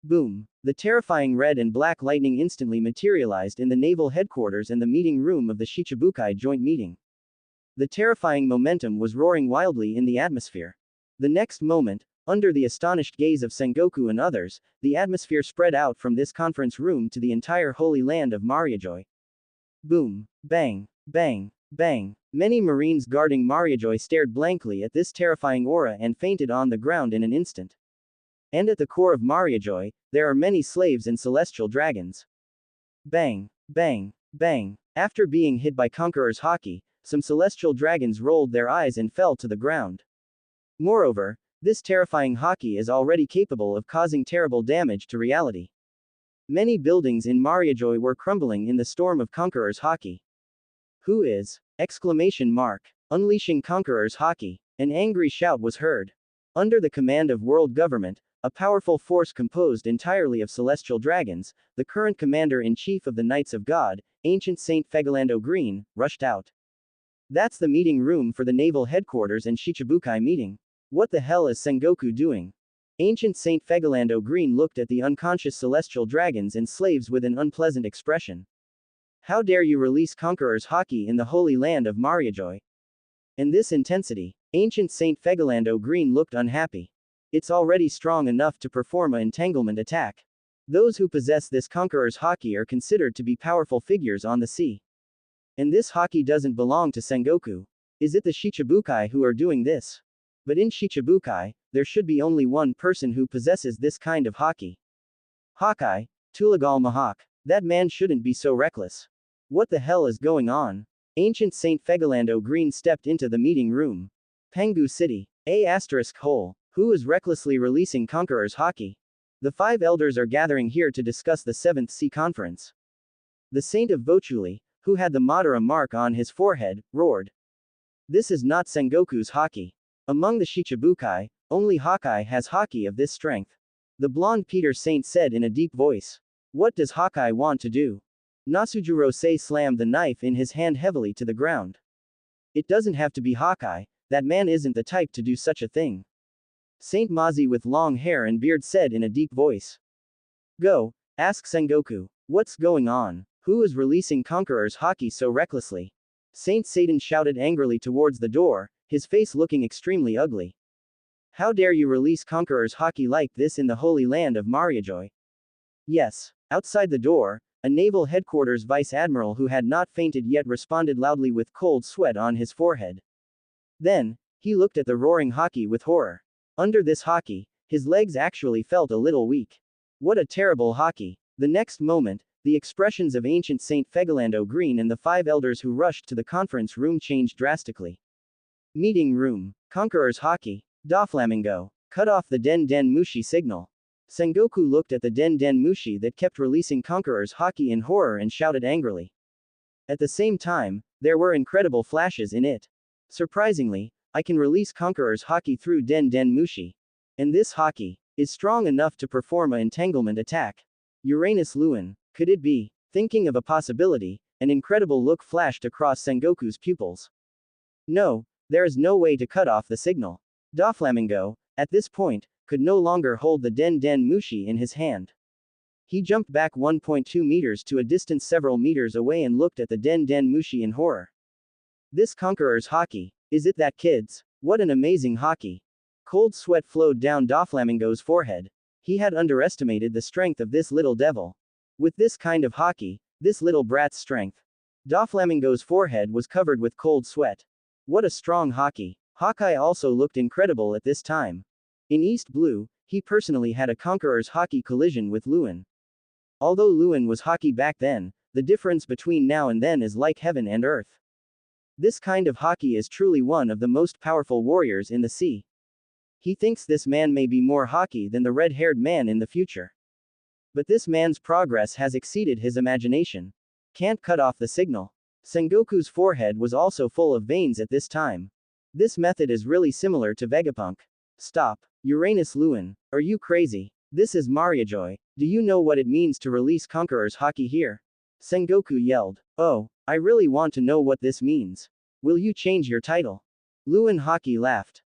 Boom. The terrifying red and black lightning instantly materialized in the naval headquarters and the meeting room of the Shichibukai joint meeting. The terrifying momentum was roaring wildly in the atmosphere. The next moment, under the astonished gaze of Sengoku and others, the atmosphere spread out from this conference room to the entire holy land of Mariajoy. Boom. Bang. Bang. Bang. Many Marines guarding Mariajoy stared blankly at this terrifying aura and fainted on the ground in an instant. And at the core of Mariajoy, there are many slaves and celestial dragons. Bang. Bang. Bang. After being hit by Conqueror's Haki, some celestial dragons rolled their eyes and fell to the ground. Moreover, this terrifying Haki is already capable of causing terrible damage to reality. Many buildings in Mariajoy were crumbling in the storm of Conqueror's Haki. Who is? Exclamation mark. Unleashing Conqueror's Haki. An angry shout was heard. Under the command of world government, a powerful force composed entirely of celestial dragons, the current commander-in-chief of the Knights of God, Ancient Saint Fegolando Green, rushed out. That's the meeting room for the naval headquarters and Shichibukai meeting. What the hell is Sengoku doing? Ancient Saint Fegolando Green looked at the unconscious celestial dragons and slaves with an unpleasant expression. How dare you release Conqueror's Haki in the holy land of Mariajoy? In this intensity, Ancient Saint Fegolando Green looked unhappy. It's already strong enough to perform an entanglement attack. Those who possess this Conqueror's Haki are considered to be powerful figures on the sea. And this Haki doesn't belong to Sengoku. Is it the Shichibukai who are doing this? But in Shichibukai, there should be only one person who possesses this kind of Haki. Hawkeye, Tulagal Mahak. That man shouldn't be so reckless. What the hell is going on? Ancient Saint Fegolando Green stepped into the meeting room. Pengu City. Hole. Who is recklessly releasing Conqueror's Haki? The 5 elders are gathering here to discuss the 7th Sea Conference. The Saint of Vochuli, who had the Madara mark on his forehead, roared. This is not Sengoku's Haki. Among the Shichibukai, only Hawkeye has Haki of this strength. The blonde Peter Saint said in a deep voice. What does Hawkeye want to do? Nasujuro Sei slammed the knife in his hand heavily to the ground. It doesn't have to be Hawkeye, that man isn't the type to do such a thing. Saint Mazi with long hair and beard said in a deep voice. Go, ask Sengoku. What's going on? Who is releasing Conqueror's Haki so recklessly? Saint Satan shouted angrily towards the door, his face looking extremely ugly. How dare you release Conqueror's Haki like this in the holy land of Mariajoy? Yes. Outside the door, a naval headquarters vice admiral who had not fainted yet responded loudly with cold sweat on his forehead. Then, he looked at the roaring hockey with horror. Under this hockey, his legs actually felt a little weak. What a terrible hockey. The next moment, the expressions of ancient Saint Fegolando Green and the 5 elders who rushed to the conference room changed drastically. Meeting room. Conqueror's hockey. Doflamingo. Cut off the Den Den Mushi signal. Sengoku looked at the Den Den Mushi that kept releasing Conqueror's hockey in horror and shouted angrily. At the same time, there were incredible flashes in it. Surprisingly, I can release Conqueror's hockey through Den Den Mushi. And this hockey is strong enough to perform an entanglement attack. Uranus Luen, could it be? Thinking of a possibility, an incredible look flashed across Sengoku's pupils. No, there is no way to cut off the signal. Doflamingo, at this point, could no longer hold the Den Den Mushi in his hand. He jumped back 1.2 meters to a distance several meters away and looked at the Den Den Mushi in horror. This Conqueror's hockey, is it that kid's? What an amazing hockey. Cold sweat flowed down Doflamingo's forehead. He had underestimated the strength of this little devil. With this kind of hockey, this little brat's strength. Doflamingo's forehead was covered with cold sweat. What a strong hockey. Hawkeye also looked incredible at this time. In East Blue, he personally had a Conqueror's hockey collision with Luen. Although Luen was hockey back then, the difference between now and then is like heaven and earth. This kind of hockey is truly one of the most powerful warriors in the sea. He thinks this man may be more hockey than the red-haired man in the future. But this man's progress has exceeded his imagination. Can't cut off the signal. Sengoku's forehead was also full of veins at this time. This method is really similar to Vegapunk. Stop. Uranus Luen, are you crazy? This is Mariajoy. Do you know what it means to release Conqueror's hockey here? Sengoku yelled. Oh, I really want to know what this means. Will you change your title? Luen hockey laughed.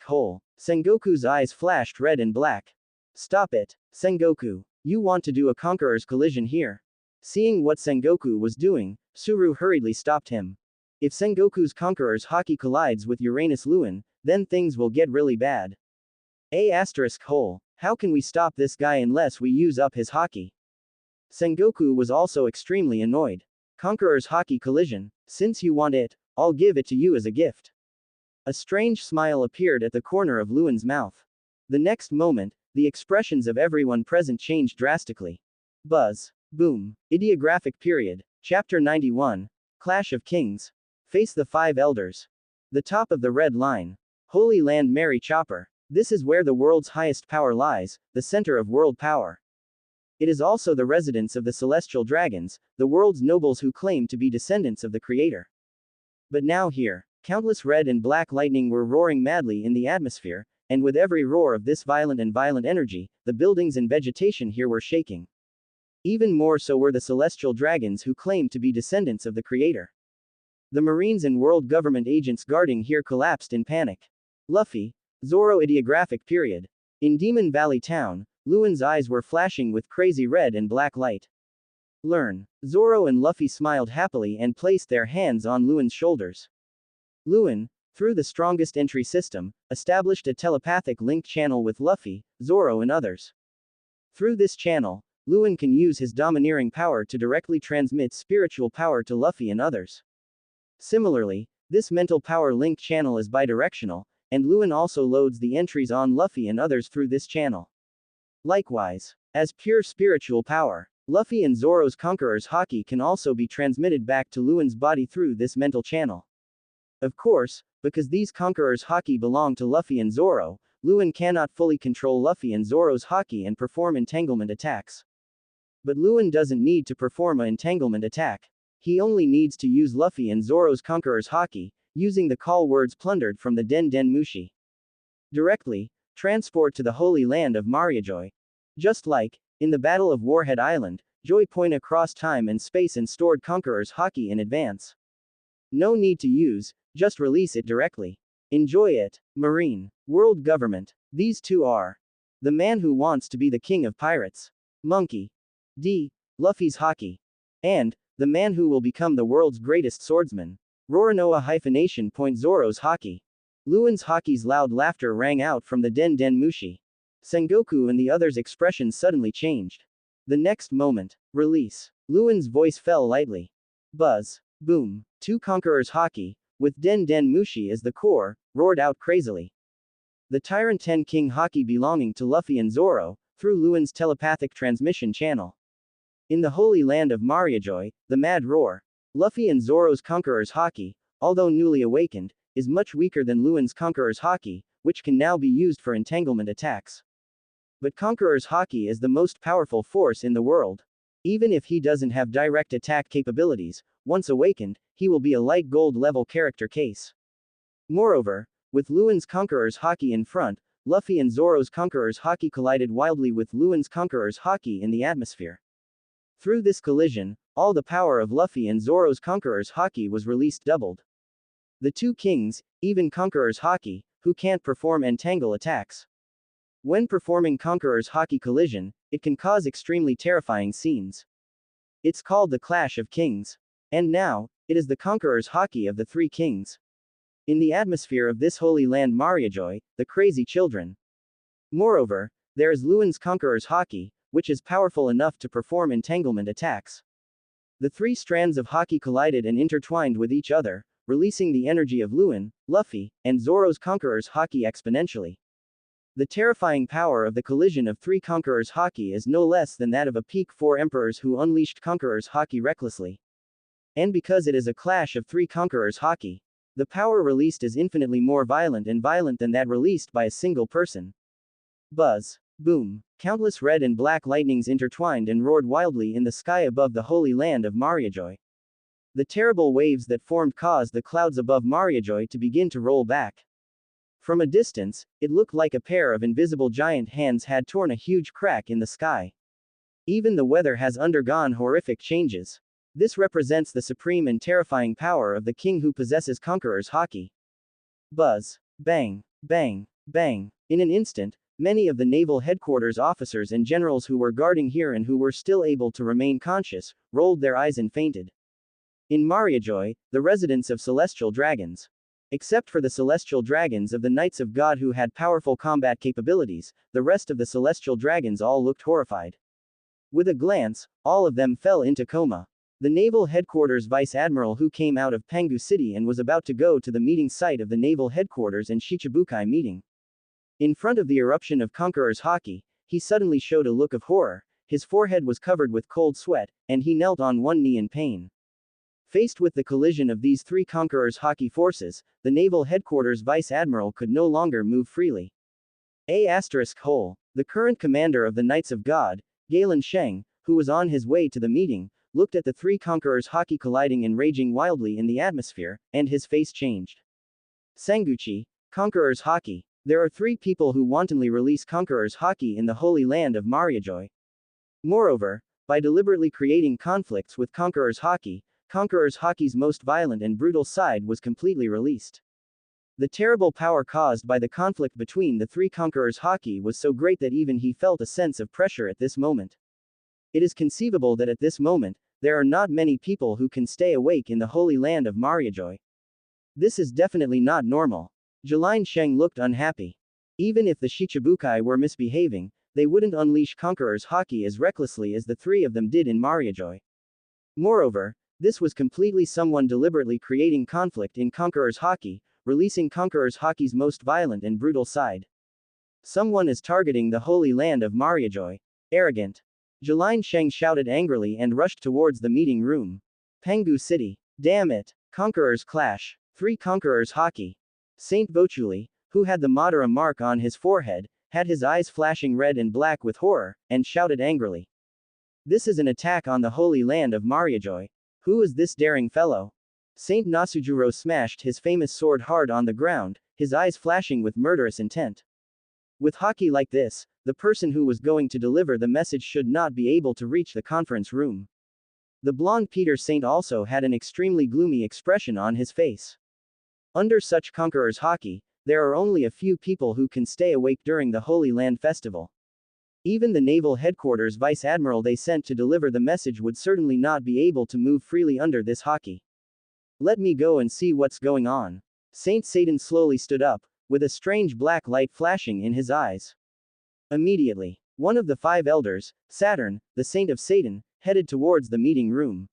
*hole. Sengoku's eyes flashed red and black. Stop it, Sengoku. You want to do a Conqueror's collision here? Seeing what Sengoku was doing, Suru hurriedly stopped him. If Sengoku's Conqueror's hockey collides with Uranus Luen, then things will get really bad. *hole. How can we stop this guy unless we use up his hockey? Sengoku was also extremely annoyed. Conqueror's hockey collision. Since you want it, I'll give it to you as a gift. A strange smile appeared at the corner of Luen's mouth. The next moment, the expressions of everyone present changed drastically. Buzz. Boom. Ideographic period. Chapter 91. Clash of Kings. Face the 5 elders. The top of the red line. Holy Land Mary Chopper. This is where the world's highest power lies, the center of world power. It is also the residence of the celestial dragons, the world's nobles who claim to be descendants of the Creator. But now here, countless red and black lightning were roaring madly in the atmosphere, and with every roar of this violent energy, the buildings and vegetation here were shaking. Even more so were the celestial dragons who claimed to be descendants of the Creator. The Marines and world government agents guarding here collapsed in panic. Luffy, Zoro ideographic period. In Demon Valley Town, Luen's eyes were flashing with crazy red and black light. Learn. Zoro and Luffy smiled happily and placed their hands on Luen's shoulders. Luen, through the strongest entry system, established a telepathic link channel with Luffy, Zoro and others. Through this channel, Luen can use his domineering power to directly transmit spiritual power to Luffy and others. Similarly, this mental power link channel is bidirectional, and Luen also loads the entries on Luffy and others through this channel. Likewise, as pure spiritual power, Luffy and Zoro's Conqueror's hockey can also be transmitted back to Luen's body through this mental channel. Of course, because these Conqueror's hockey belong to Luffy and Zoro, Luen cannot fully control Luffy and Zoro's hockey and perform entanglement attacks. But Luen doesn't need to perform an entanglement attack. He only needs to use Luffy and Zoro's Conqueror's hockey, using the call words plundered from the Den Den Mushi. Directly, transport to the Holy Land of Mariajoy. Just like, in the Battle of Warhead Island, Joy point across time and space and stored Conqueror's hockey in advance. No need to use, just release it directly. Enjoy it. Marine. World government. These two are. The man who wants to be the king of pirates. Monkey. D. Luffy's hockey. And, the man who will become the world's greatest swordsman. Roronoa-Nation. Zoro's hockey. Luen's hockey's loud laughter rang out from the Den Den Mushi. Sengoku and the others' expressions suddenly changed. The next moment, release. Luen's voice fell lightly. Buzz. Boom. Two conquerors hockey, with Den Den Mushi as the core, roared out crazily. The Tyrant 10 King hockey belonging to Luffy and Zoro, through Luen's telepathic transmission channel. In the holy land of Mariajoy, the mad roar. Luffy and Zoro's conquerors hockey, although newly awakened, is much weaker than Luen's conquerors hockey, which can now be used for entanglement attacks. But conquerors hockey is the most powerful force in the world. Even if he doesn't have direct attack capabilities, once awakened, he will be a light gold level character case. Moreover, with Luen's conquerors hockey in front, Luffy and Zoro's conquerors hockey collided wildly with Luen's conquerors hockey in the atmosphere. Through this collision, all the power of Luffy and Zoro's conquerors hockey was released doubled. The two kings, even conquerors hockey, who can't perform entangle attacks. When performing conquerors hockey collision, it can cause extremely terrifying scenes. It's called the Clash of Kings. And now, it is the conquerors hockey of the three kings. In the atmosphere of this holy land Mariajoy, the crazy children. Moreover, there is Luen's conquerors hockey, which is powerful enough to perform entanglement attacks. The three strands of hockey collided and intertwined with each other, releasing the energy of Luen, Luffy, and Zoro's conquerors hockey exponentially. The terrifying power of the collision of three conquerors hockey is no less than that of a peak 4 emperors who unleashed conquerors hockey recklessly. And because it is a clash of three conquerors hockey, the power released is infinitely more violent than that released by a single person. Buzz. Boom. Countless red and black lightnings intertwined and roared wildly in the sky above the holy land of Mariajoy. The terrible waves that formed caused the clouds above Mariajoy to begin to roll back. From a distance, it looked like a pair of invisible giant hands had torn a huge crack in the sky. Even the weather has undergone horrific changes. This represents the supreme and terrifying power of the king who possesses conquerors hockey. Buzz. Bang. Bang. Bang. In an instant, many of the naval headquarters officers and generals who were guarding here and who were still able to remain conscious, rolled their eyes and fainted. In Mariajoy, the residence of celestial dragons. Except for the celestial dragons of the Knights of God who had powerful combat capabilities, the rest of the celestial dragons all looked horrified. With a glance, all of them fell into coma. The naval headquarters vice admiral who came out of Pangu City and was about to go to the meeting site of the naval headquarters and Shichibukai meeting. In front of the eruption of conquerors hockey, he suddenly showed a look of horror, his forehead was covered with cold sweat, and he knelt on one knee in pain. Faced with the collision of these three conquerors hockey forces, the naval headquarters vice admiral could no longer move freely. The current commander of the Knights of God, Galen Sheng, who was on his way to the meeting, looked at the three conquerors hockey colliding and raging wildly in the atmosphere, and his face changed. Sanguchi, conquerors hockey. There are three people who wantonly release conquerors hockey in the holy land of Mariajoy. Moreover, by deliberately creating conflicts with conquerors hockey's most violent and brutal side was completely released. The terrible power caused by the conflict between the three conquerors hockey was so great that even he felt a sense of pressure at this moment. It is conceivable that at this moment, there are not many people who can stay awake in the holy land of Mariajoy. This is definitely not normal. Jelaine Sheng looked unhappy. Even if the Shichibukai were misbehaving, they wouldn't unleash conquerors hockey as recklessly as the three of them did in Mariajoy. Moreover, this was completely someone deliberately creating conflict in conquerors hockey, releasing conquerors hockey's most violent and brutal side. Someone is targeting the holy land of Mariajoy. Arrogant. Jelaine Sheng shouted angrily and rushed towards the meeting room. Pangu City. Damn it. Conquerors clash. Three conquerors hockey. Saint Bochuli, who had the Madara mark on his forehead, had his eyes flashing red and black with horror, and shouted angrily. This is an attack on the holy land of Mariajoy. Who is this daring fellow? Saint Nasujuro smashed his famous sword hard on the ground, his eyes flashing with murderous intent. With hockey like this, the person who was going to deliver the message should not be able to reach the conference room. The blonde Peter Saint also had an extremely gloomy expression on his face. Under such conquerors hockey, there are only a few people who can stay awake during the Holy Land Festival. Even the naval headquarters vice admiral they sent to deliver the message would certainly not be able to move freely under this hockey. Let me go and see what's going on. Saint Satan slowly stood up, with a strange black light flashing in his eyes. Immediately, One of the five elders, Saturn, the saint of Satan, headed towards the meeting room.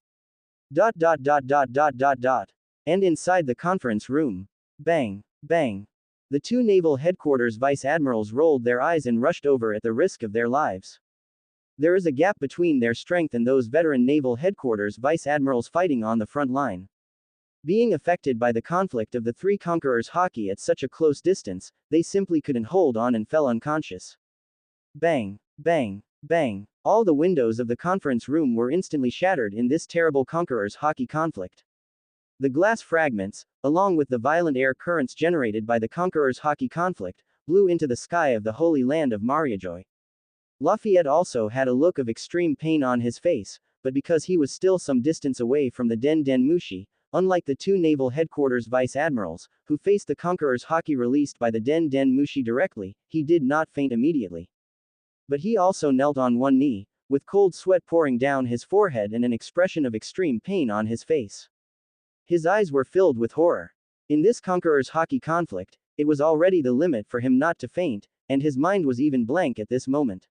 And inside the conference room. Bang, bang. The two naval headquarters vice admirals rolled their eyes and rushed over at the risk of their lives. There is a gap between their strength and those veteran naval headquarters vice admirals fighting on the front line. Being affected by the conflict of the three conquerors' hockey at such a close distance, they simply couldn't hold on and fell unconscious. Bang, bang, bang. All the windows of the conference room were instantly shattered in this terrible conquerors' hockey conflict. The glass fragments, along with the violent air currents generated by the conquerors' hockey conflict, blew into the sky of the holy land of Mariajoy. Lafayette also had a look of extreme pain on his face, but because he was still some distance away from the Den Den Mushi, unlike the two naval headquarters vice admirals, who faced the conquerors' hockey released by the Den Den Mushi directly, he did not faint immediately. But he also knelt on one knee, with cold sweat pouring down his forehead and an expression of extreme pain on his face. His eyes were filled with horror. In this conquerors' hockey conflict, it was already the limit for him not to faint, and his mind was even blank at this moment.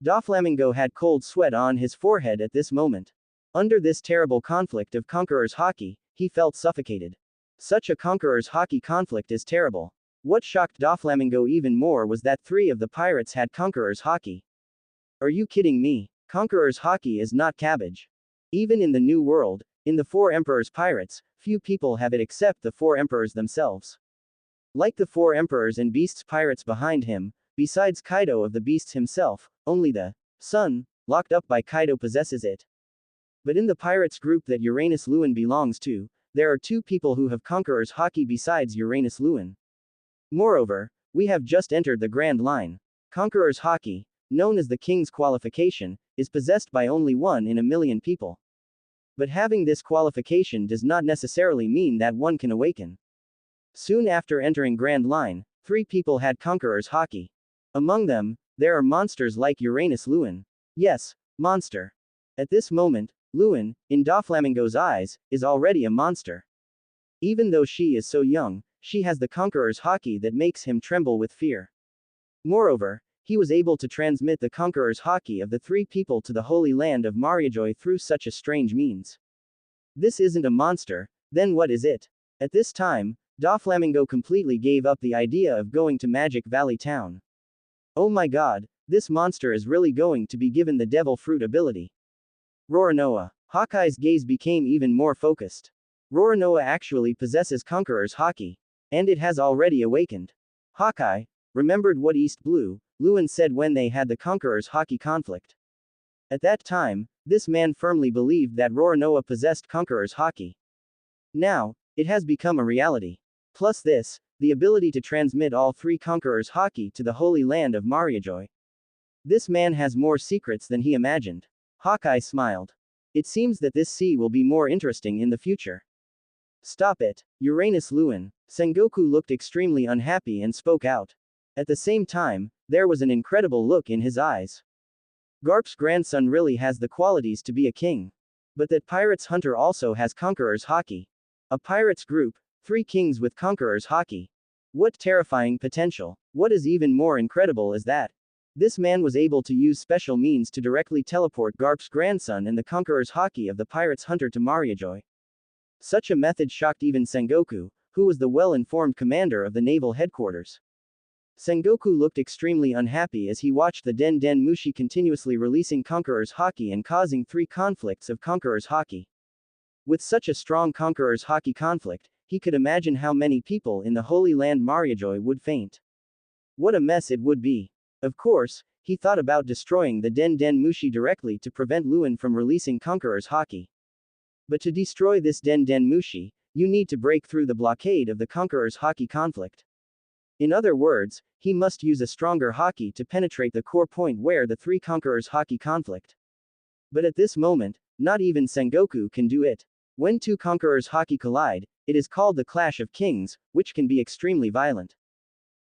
Doflamingo had cold sweat on his forehead at this moment. Under this terrible conflict of conquerors' hockey, he felt suffocated. Such a conquerors' hockey conflict is terrible. What shocked Doflamingo even more was that 3 of the pirates had conquerors' hockey. Are you kidding me? Conquerors' hockey is not cabbage. Even in the New World, in the 4 Emperors pirates, few people have it except the 4 Emperors themselves. Like the 4 Emperors and Beasts pirates behind him, besides Kaido of the Beasts himself, only the Sun, locked up by Kaido possesses it. But in the pirates group that Uranus Luen belongs to, there are 2 people who have conquerors' hockey besides Uranus Luen. Moreover, we have just entered the Grand Line. Conquerors' hockey, known as the King's qualification, is possessed by only 1 in a million people. But having this qualification does not necessarily mean that one can awaken. Soon after entering Grand Line, 3 people had conquerors' hockey. Among them, there are monsters like Uranus Luen. Yes, monster. At this moment, Luen, in Doflamingo's eyes, is already a monster. Even though she is so young, she has the conqueror's hockey that makes him tremble with fear. Moreover, he was able to transmit the conqueror's hockey of the 3 people to the holy land of Mariajoy through such a strange means. This isn't a monster, then what is it? At this time, Doflamingo completely gave up the idea of going to Magic Valley Town. Oh my god, this monster is really going to be given the devil fruit ability. Roronoa. Hawkeye's gaze became even more focused. Roronoa actually possesses conqueror's hockey. And it has already awakened. Hawkeye remembered what East Blue Luen said when they had the conqueror's hockey conflict. At that time, this man firmly believed that Roronoa possessed conqueror's hockey. Now, it has become a reality. Plus this, the ability to transmit all 3 conquerors' hockey to the holy land of Mariajoy. This man has more secrets than he imagined. Hawkeye smiled. It seems that this sea will be more interesting in the future. Stop it, Uranus Luen. Sengoku looked extremely unhappy and spoke out. At the same time, there was an incredible look in his eyes. Garp's grandson really has the qualities to be a king. But that pirate's hunter also has conqueror's hockey. A pirate's group, 3 kings with conqueror's hockey. What terrifying potential. What is even more incredible is that this man was able to use special means to directly teleport Garp's grandson and the conqueror's hockey of the pirate's hunter to Mariajoy. Such a method shocked even Sengoku, who was the well-informed commander of the naval headquarters. Sengoku looked extremely unhappy as he watched the Den Den Mushi continuously releasing conqueror's hockey and causing 3 conflicts of conqueror's hockey. With such a strong conqueror's hockey conflict, he could imagine how many people in the Holy Land Mariajoy would faint. What a mess it would be. Of course, he thought about destroying the Den Den Mushi directly to prevent Luen from releasing conqueror's hockey. But to destroy this Den Den Mushi, you need to break through the blockade of the conqueror's hockey conflict. In other words, he must use a stronger hockey to penetrate the core point where the 3 conquerors' hockey conflict. But at this moment, not even Sengoku can do it. When 2 conquerors' hockey collide, it is called the Clash of Kings, which can be extremely violent.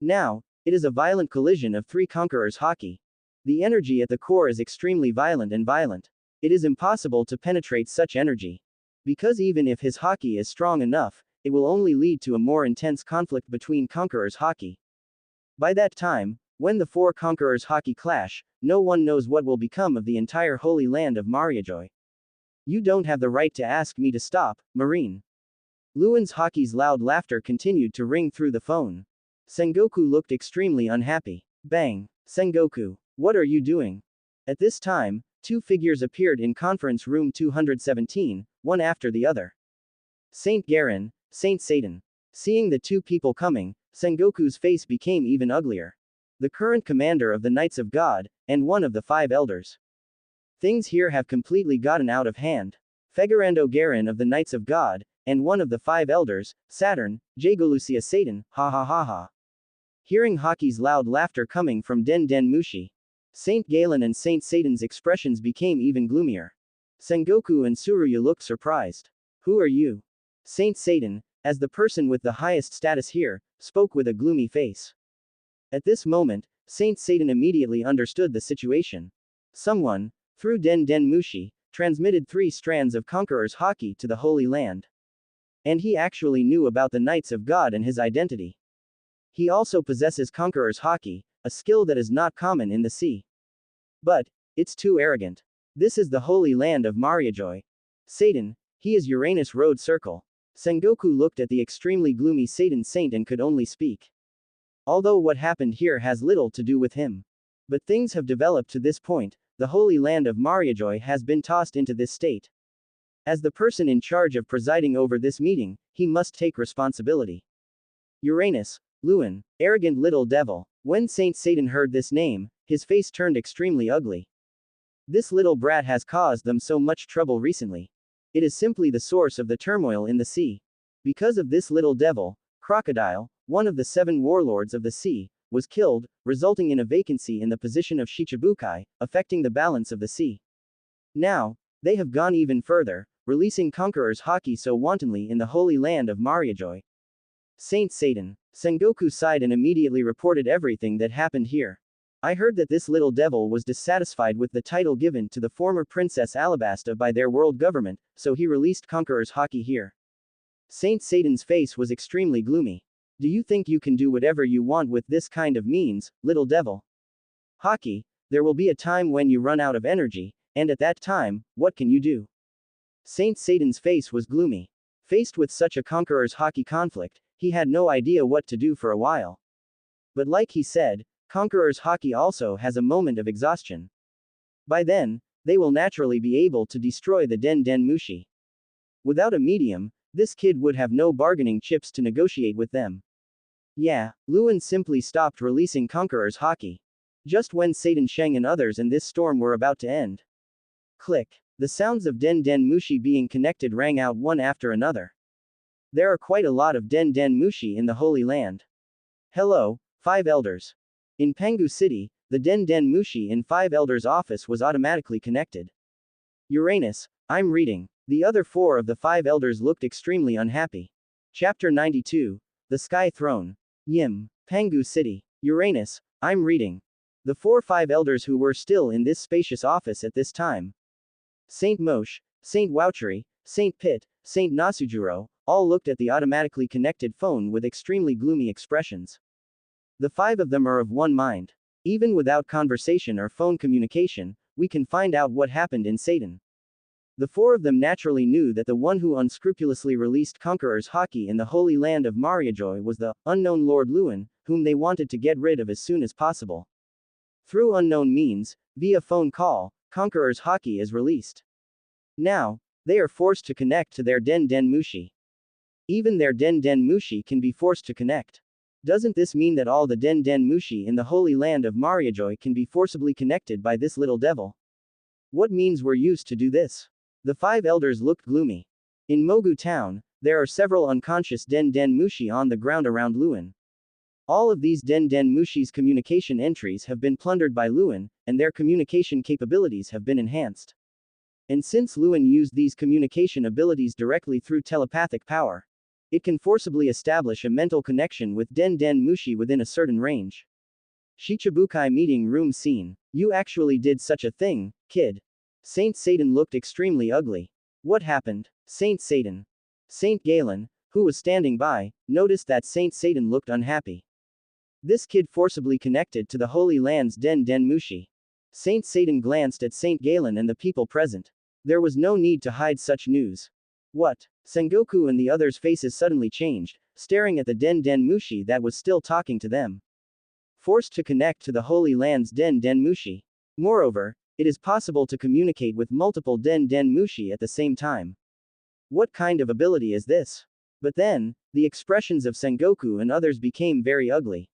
Now, it is a violent collision of 3 conquerors' hockey. The energy at the core is extremely violent and violent. It is impossible to penetrate such energy. Because even if his hockey is strong enough, it will only lead to a more intense conflict between conquerors' hockey. By that time, when the four conquerors hockey clash, no one knows what will become of the entire holy land of Mariajoy. You don't have the right to ask me to stop, Marine. Luen's hockey's loud laughter continued to ring through the phone. Sengoku looked extremely unhappy. Bang! Sengoku, what are you doing? At this time, two figures appeared in conference room 217, one after the other. Saint Garen, Saint Satan. Seeing the two people coming, Sengoku's face became even uglier. The current commander of the Knights of God, and one of the five elders. Things here have completely gotten out of hand. Fegurando Garen of the Knights of God, and one of the five elders, Saturn, Jagolucia Satan, ha ha ha ha. Hearing Hockey's loud laughter coming from Den Den Mushi, Saint Galen and Saint Satan's expressions became even gloomier. Sengoku and Tsuruya looked surprised. Who are you? Saint Satan, as the person with the highest status here, spoke with a gloomy face. At this moment, Saint Satan immediately understood the situation. Someone, through Den Den Mushi, transmitted 3 strands of Conqueror's Haki to the Holy Land. And he actually knew about the Knights of God and his identity. He also possesses Conqueror's Haki, a skill that is not common in the sea. But, it's too arrogant. This is the Holy Land of Mariajoy. Satan, he is Uranus Road Circle. Sengoku looked at the extremely gloomy Satan Saint and could only speak. Although what happened here has little to do with him. But things have developed to this point, the Holy Land of Mariajoy has been tossed into this state. As the person in charge of presiding over this meeting, he must take responsibility. Uranus, Luen, arrogant little devil. When Saint Satan heard this name, his face turned extremely ugly. This little brat has caused them so much trouble recently. It is simply the source of the turmoil in the sea. Because of this little devil, Crocodile, one of the 7 warlords of the sea, was killed, resulting in a vacancy in the position of Shichibukai, affecting the balance of the sea. Now, they have gone even further, releasing Conqueror's Haki so wantonly in the Holy Land of Mariajoy. Saint Satan. Sengoku sighed and immediately reported everything that happened here. I heard that this little devil was dissatisfied with the title given to the former Princess Alabasta by their world government, so he released Conqueror's Haki here. Saint Satan's face was extremely gloomy. Do you think you can do whatever you want with this kind of means, little devil? Haki, there will be a time when you run out of energy, and at that time, what can you do? Saint Satan's face was gloomy. Faced with such a Conqueror's Haki conflict, he had no idea what to do for a while. But like he said, Conqueror's Haki also has a moment of exhaustion. By then, they will naturally be able to destroy the Den Den Mushi. Without a medium, this kid would have no bargaining chips to negotiate with them. Yeah, Luen simply stopped releasing Conqueror's Haki. Just when Satan Sheng and others in this storm were about to end. Click. The sounds of Den Den Mushi being connected rang out one after another. There are quite a lot of Den Den Mushi in the Holy Land. Hello, 5 elders. In Pangu City, the Den Den Mushi in 5 elders' office was automatically connected. Uranus, I'm reading. The other 4 of the 5 elders looked extremely unhappy. Chapter 92, The Sky Throne. Yim, Pangu City. Uranus, I'm reading. The 4-5 elders who were still in this spacious office at this time. Saint Moshe, Saint Wouchery, Saint Pit, Saint Nasujiro, all looked at the automatically connected phone with extremely gloomy expressions. The 5 of them are of one mind. Even without conversation or phone communication, we can find out what happened in Satan. The 4 of them naturally knew that the one who unscrupulously released Conqueror's Haki in the Holy Land of Mariajoy was the unknown Lord Luen, whom they wanted to get rid of as soon as possible. Through unknown means, via phone call, Conqueror's Haki is released. Now, they are forced to connect to their Den Den Mushi. Even their Den Den Mushi can be forced to connect. Doesn't this mean that all the Den Den Mushi in the Holy Land of Mariajoy can be forcibly connected by this little devil? What means were used to do this? The 5 elders looked gloomy. In Mogu town, there are several unconscious Den Den Mushi on the ground around Luen. All of these Den Den Mushi's communication entries have been plundered by Luen, and their communication capabilities have been enhanced. And since Luen used these communication abilities directly through telepathic power, it can forcibly establish a mental connection with Den Den Mushi within a certain range. Shichibukai meeting room scene. You actually did such a thing, kid. Saint Satan looked extremely ugly. What happened? Saint Satan. Saint Galen, who was standing by, noticed that Saint Satan looked unhappy. This kid forcibly connected to the Holy Land's Den Den Mushi. Saint Satan glanced at Saint Galen and the people present. There was no need to hide such news. What? Sengoku and the others' faces suddenly changed, staring at the Den Den Mushi that was still talking to them. Forced to connect to the Holy Land's Den Den Mushi. Moreover, it is possible to communicate with multiple Den Den Mushi at the same time. What kind of ability is this? But then, the expressions of Sengoku and others became very ugly.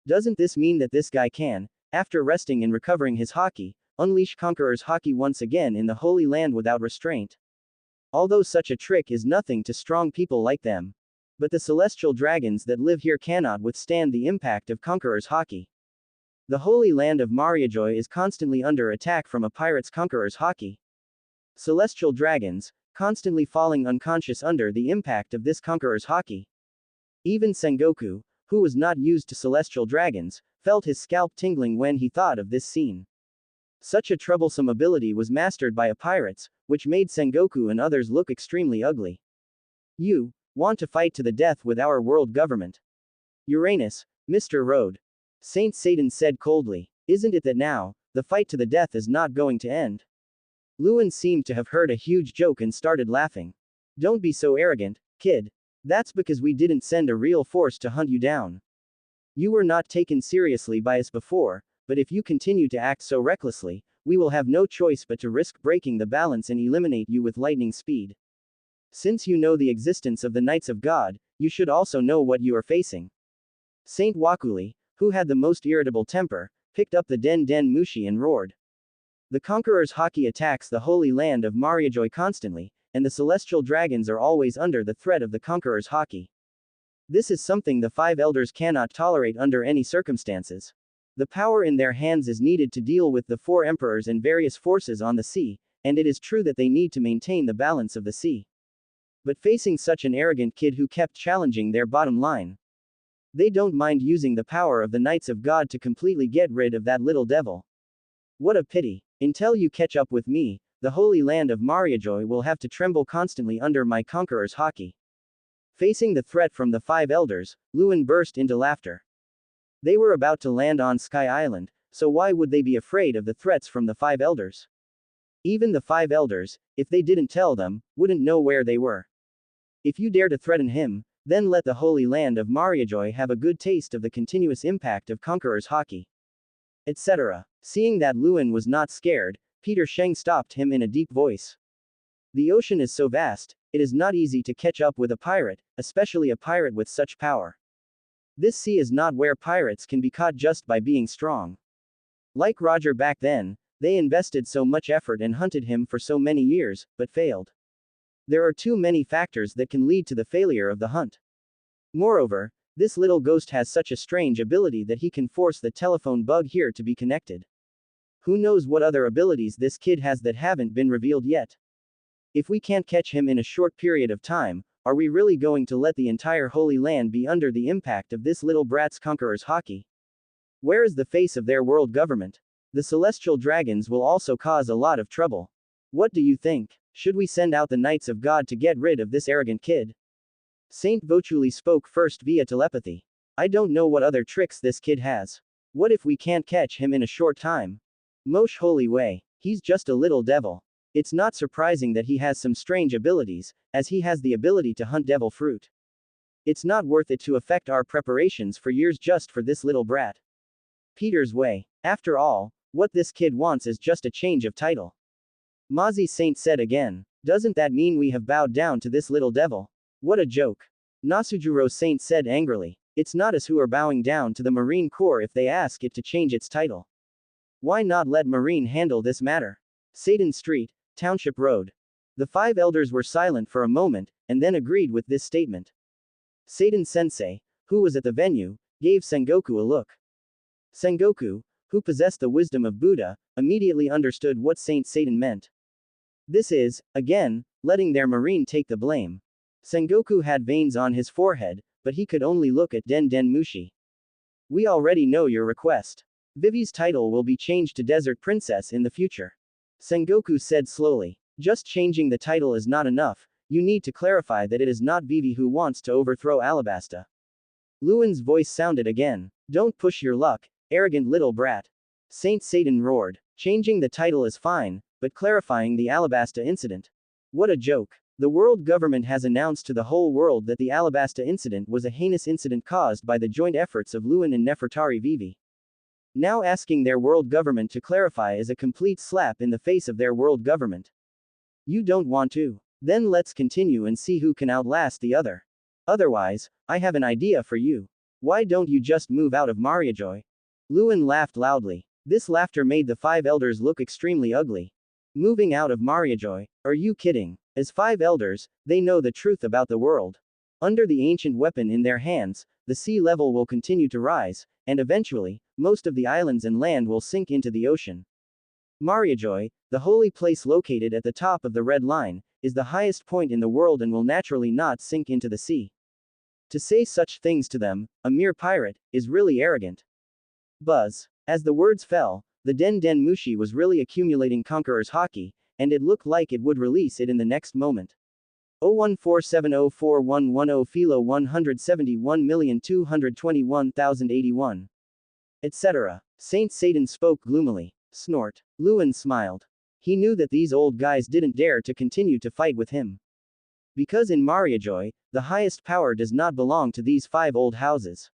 Doesn't this mean that this guy can, after resting and recovering his haki, unleash Conqueror's haki once again in the Holy Land without restraint? Although such a trick is nothing to strong people like them. But the celestial dragons that live here cannot withstand the impact of Conqueror's haki. The Holy Land of Mariajoy is constantly under attack from a pirate's Conqueror's haki. Celestial dragons, constantly falling unconscious under the impact of this Conqueror's haki. Even Sengoku, who was not used to celestial dragons, felt his scalp tingling when he thought of this scene. Such a troublesome ability was mastered by a pirates, which made Sengoku and others look extremely ugly. You want to fight to the death with our world government? Uranus, Mr. Road. Saint Satan said coldly. Isn't it that now, the fight to the death is not going to end? Luen seemed to have heard a huge joke and started laughing. Don't be so arrogant, kid. That's because we didn't send a real force to hunt you down. You were not taken seriously by us before, but if you continue to act so recklessly, we will have no choice but to risk breaking the balance and eliminate you with lightning speed. Since you know the existence of the Knights of God, you should also know what you are facing. Saint Wakuli, who had the most irritable temper, picked up the Den Den Mushi and roared. The Conqueror's haki attacks the Holy Land of Mariajoy constantly, and the celestial dragons are always under the threat of the Conqueror's haki. This is something the five elders cannot tolerate under any circumstances. The power in their hands is needed to deal with the four emperors and various forces on the sea, and it is true that they need to maintain the balance of the sea. But facing such an arrogant kid who kept challenging their bottom line, they don't mind using the power of the Knights of God to completely get rid of that little devil. What a pity. Until you catch up with me, the Holy Land of Mariajoy will have to tremble constantly under my Conqueror's haki. Facing the threat from the five elders, Luen burst into laughter. They were about to land on Sky Island, so why would they be afraid of the threats from the five elders? Even the five elders, if they didn't tell them, wouldn't know where they were. If you dare to threaten him, then let the Holy Land of Mariajoy have a good taste of the continuous impact of Conqueror's haki. Etc. Seeing that Luen was not scared, Peter Sheng stopped him in a deep voice. The ocean is so vast, it is not easy to catch up with a pirate, especially a pirate with such power. This sea is not where pirates can be caught just by being strong. Like Roger back then, they invested so much effort and hunted him for so many years, but failed. There are too many factors that can lead to the failure of the hunt. Moreover, this little ghost has such a strange ability that he can force the telephone bug here to be connected. Who knows what other abilities this kid has that haven't been revealed yet? If we can't catch him in a short period of time, are we really going to let the entire Holy Land be under the impact of this little brat's Conqueror's haki? Where is the face of their world government? The celestial dragons will also cause a lot of trouble. What do you think? Should we send out the Knights of God to get rid of this arrogant kid? Saint Vochuli spoke first via telepathy. I don't know what other tricks this kid has. What if we can't catch him in a short time? Mosh Holy Way. He's just a little devil. It's not surprising that he has some strange abilities, as he has the ability to hunt devil fruit. It's not worth it to affect our preparations for years just for this little brat. Peter's Way. After all, what this kid wants is just a change of title. Mazi Saint said again. Doesn't that mean we have bowed down to this little devil? What a joke. Nasujuro Saint said angrily. It's not us who are bowing down to the Marine Corps if they ask it to change its title. Why not let Marine handle this matter? Satan Street, Township Road. The five elders were silent for a moment, and then agreed with this statement. Satan Sensei, who was at the venue, gave Sengoku a look. Sengoku, who possessed the wisdom of Buddha, immediately understood what Saint Satan meant. This is, again, letting their Marine take the blame. Sengoku had veins on his forehead, but he could only look at Den Den Mushi. We already know your request. Vivi's title will be changed to Desert Princess in the future. Sengoku said slowly. Just changing the title is not enough, you need to clarify that it is not Vivi who wants to overthrow Alabasta. Luen's voice sounded again. Don't push your luck, arrogant little brat. Saint Satan roared. Changing the title is fine, but clarifying the Alabasta incident. What a joke. The world government has announced to the whole world that the Alabasta incident was a heinous incident caused by the joint efforts of Luen and Nefertari Vivi. Now asking their world government to clarify is a complete slap in the face of their world government. You don't want to? Then let's continue and see who can outlast the other. Otherwise, I have an idea for you. Why don't you just move out of Mariajoy? Luen laughed loudly. This laughter made the five elders look extremely ugly. Moving out of Mariajoy? Are you kidding? As five elders, they know the truth about the world. Under the ancient weapon in their hands, the sea level will continue to rise, and eventually, most of the islands and land will sink into the ocean. Mariajoy, the holy place located at the top of the red line, is the highest point in the world and will naturally not sink into the sea. To say such things to them, a mere pirate, is really arrogant. Buzz. As the words fell, the Den Den Mushi was really accumulating Conqueror's Haki, and it looked like it would release it in the next moment. 014704110 Philo 171,221,081. Etc. Saint Satan spoke gloomily. Snort. Luen smiled. He knew that these old guys didn't dare to continue to fight with him. Because in Mariajoy, the highest power does not belong to these five old houses.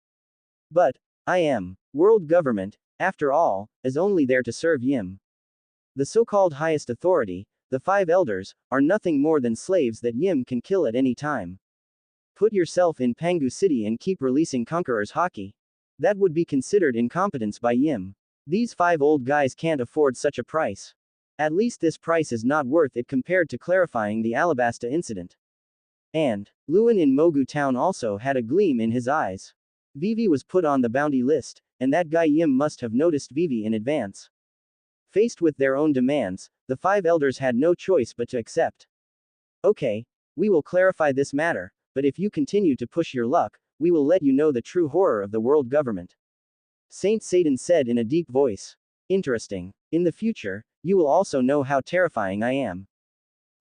But, I am, world government, after all, is only there to serve Yim. The so-called highest authority, the five elders, are nothing more than slaves that Yim can kill at any time. Put yourself in Pangu City and keep releasing Conqueror's Haki. That would be considered incompetence by Yim. These five old guys can't afford such a price. At least this price is not worth it compared to clarifying the Alabasta incident. And, Luen in Mogu town also had a gleam in his eyes. Vivi was put on the bounty list, and that guy Yim must have noticed Vivi in advance. Faced with their own demands, the five elders had no choice but to accept. Okay, we will clarify this matter, but if you continue to push your luck, we will let you know the true horror of the world government. Saint Satan said in a deep voice. Interesting. In the future, you will also know how terrifying I am.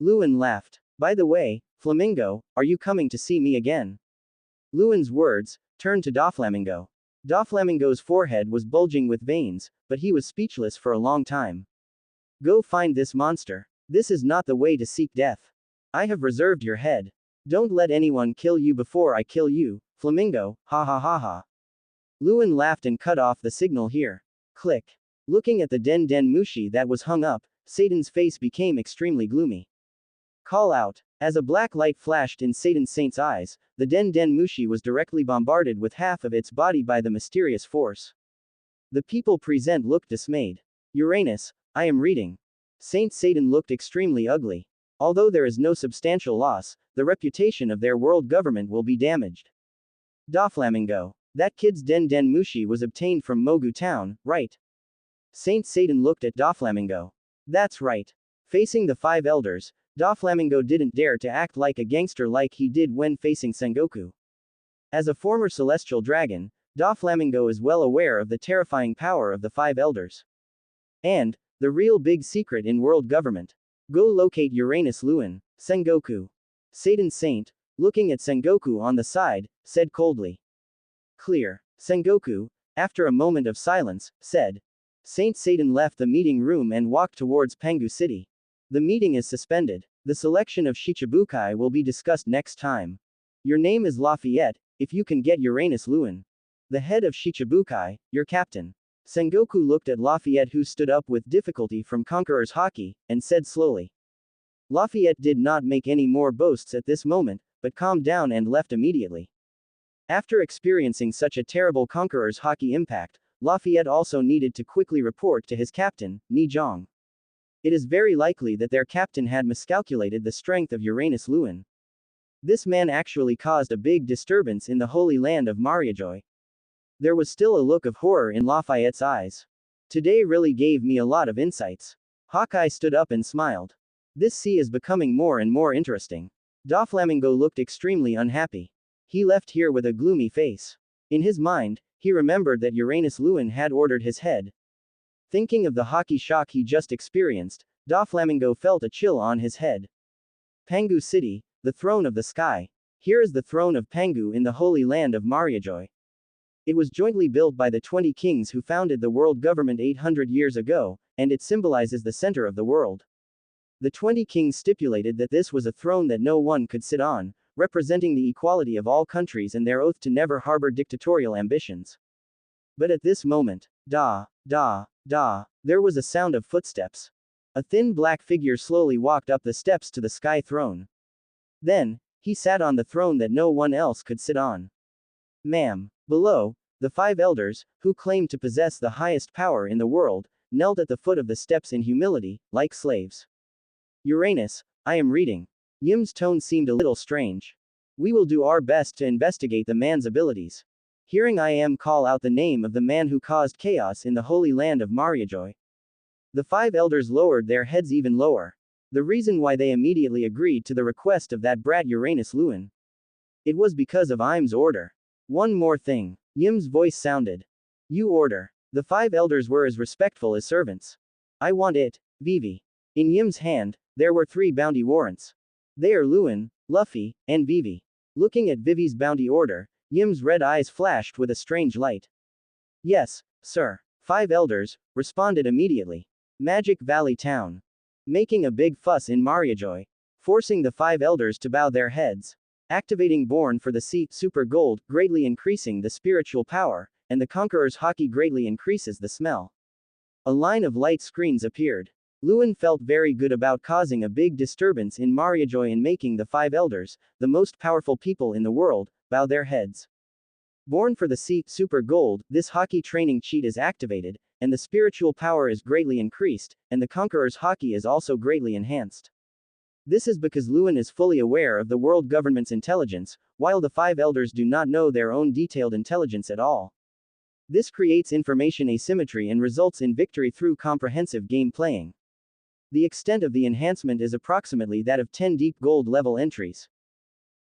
Luen laughed. By the way, Flamingo, are you coming to see me again? Luen's words turned to Doflamingo. Doflamingo's forehead was bulging with veins, but he was speechless for a long time. Go find this monster. This is not the way to seek death. I have reserved your head. Don't let anyone kill you before I kill you, Flamingo, ha ha ha ha. Luen laughed and cut off the signal here. Click. Looking at the Den Den Mushi that was hung up, Satan's face became extremely gloomy. Call out. As a black light flashed in Saint's eyes, the Den Den Mushi was directly bombarded with half of its body by the mysterious force. The people present looked dismayed. Uranus, I am reading. Saint Satan looked extremely ugly. Although there is no substantial loss, the reputation of their world government will be damaged. Doflamingo. That kid's Den Den Mushi was obtained from Mogu town, right? Saint Satan looked at Doflamingo. That's right. Facing the five elders, Doflamingo didn't dare to act like a gangster like he did when facing Sengoku. As a former celestial dragon, Doflamingo is well aware of the terrifying power of the five elders. And, the real big secret in world government. Go locate Uranus Luen, Sengoku. Satan Saint, looking at Sengoku on the side, said coldly. Clear. Sengoku, after a moment of silence, said. Saint Satan left the meeting room and walked towards Pangu City. The meeting is suspended. The selection of Shichibukai will be discussed next time. Your name is Lafayette, if you can get Uranus Luen. The head of Shichibukai, your captain. Sengoku looked at Lafayette, who stood up with difficulty from Conqueror's Haki, and said slowly. Lafayette did not make any more boasts at this moment, but calmed down and left immediately. After experiencing such a terrible Conqueror's Haki impact, Lafayette also needed to quickly report to his captain, Ni Zhang. It is very likely that their captain had miscalculated the strength of Uranus Luen. This man actually caused a big disturbance in the holy land of Mariajoy. There was still a look of horror in Lafayette's eyes. Today really gave me a lot of insights. Hawkeye stood up and smiled. This sea is becoming more and more interesting. Doflamingo looked extremely unhappy. He left here with a gloomy face. In his mind, he remembered that Uranus Luen had ordered his head. Thinking of the hockey shock he just experienced, Doflamingo felt a chill on his head. Pangu City, the throne of the sky. Here is the throne of Pangu in the holy land of Mariajoy. It was jointly built by the 20 kings who founded the world government 800 years ago, and it symbolizes the center of the world. The 20 kings stipulated that this was a throne that no one could sit on, representing the equality of all countries and their oath to never harbor dictatorial ambitions. But at this moment, there was a sound of footsteps. A thin black figure slowly walked up the steps to the sky throne. Then, he sat on the throne that no one else could sit on. Ma'am. Below, the 5 elders, who claimed to possess the highest power in the world, knelt at the foot of the steps in humility, like slaves. Uranus, I am reading. Yim's tone seemed a little strange. We will do our best to investigate the man's abilities. Hearing I am call out the name of the man who caused chaos in the holy land of Mariajoy. The 5 elders lowered their heads even lower. The reason why they immediately agreed to the request of that brat Uranus Luen. It was because of Im's order. One more thing. Yim's voice sounded. You order. The 5 elders were as respectful as servants. I want it, Vivi. In Yim's hand, there were 3 bounty warrants. They are Luen, Luffy, and Vivi. Looking at Vivi's bounty order, Yim's red eyes flashed with a strange light. Yes, sir. 5 elders responded immediately. Magic Valley Town. Making a big fuss in Mariajoy. Forcing the 5 elders to bow their heads. Activating Born for the Sea Super Gold, greatly increasing the spiritual power, and the Conqueror's Haki greatly increases the smell. A line of light screens appeared. Luen felt very good about causing a big disturbance in Mariajoy and making the 5 elders, the most powerful people in the world, bow their heads. Born for the Sea Super Gold, this Haki training cheat is activated, and the spiritual power is greatly increased, and the Conqueror's Haki is also greatly enhanced. This is because Luen is fully aware of the world government's intelligence, while the 5 elders do not know their own detailed intelligence at all. This creates information asymmetry and results in victory through comprehensive game playing. The extent of the enhancement is approximately that of 10 deep gold level entries.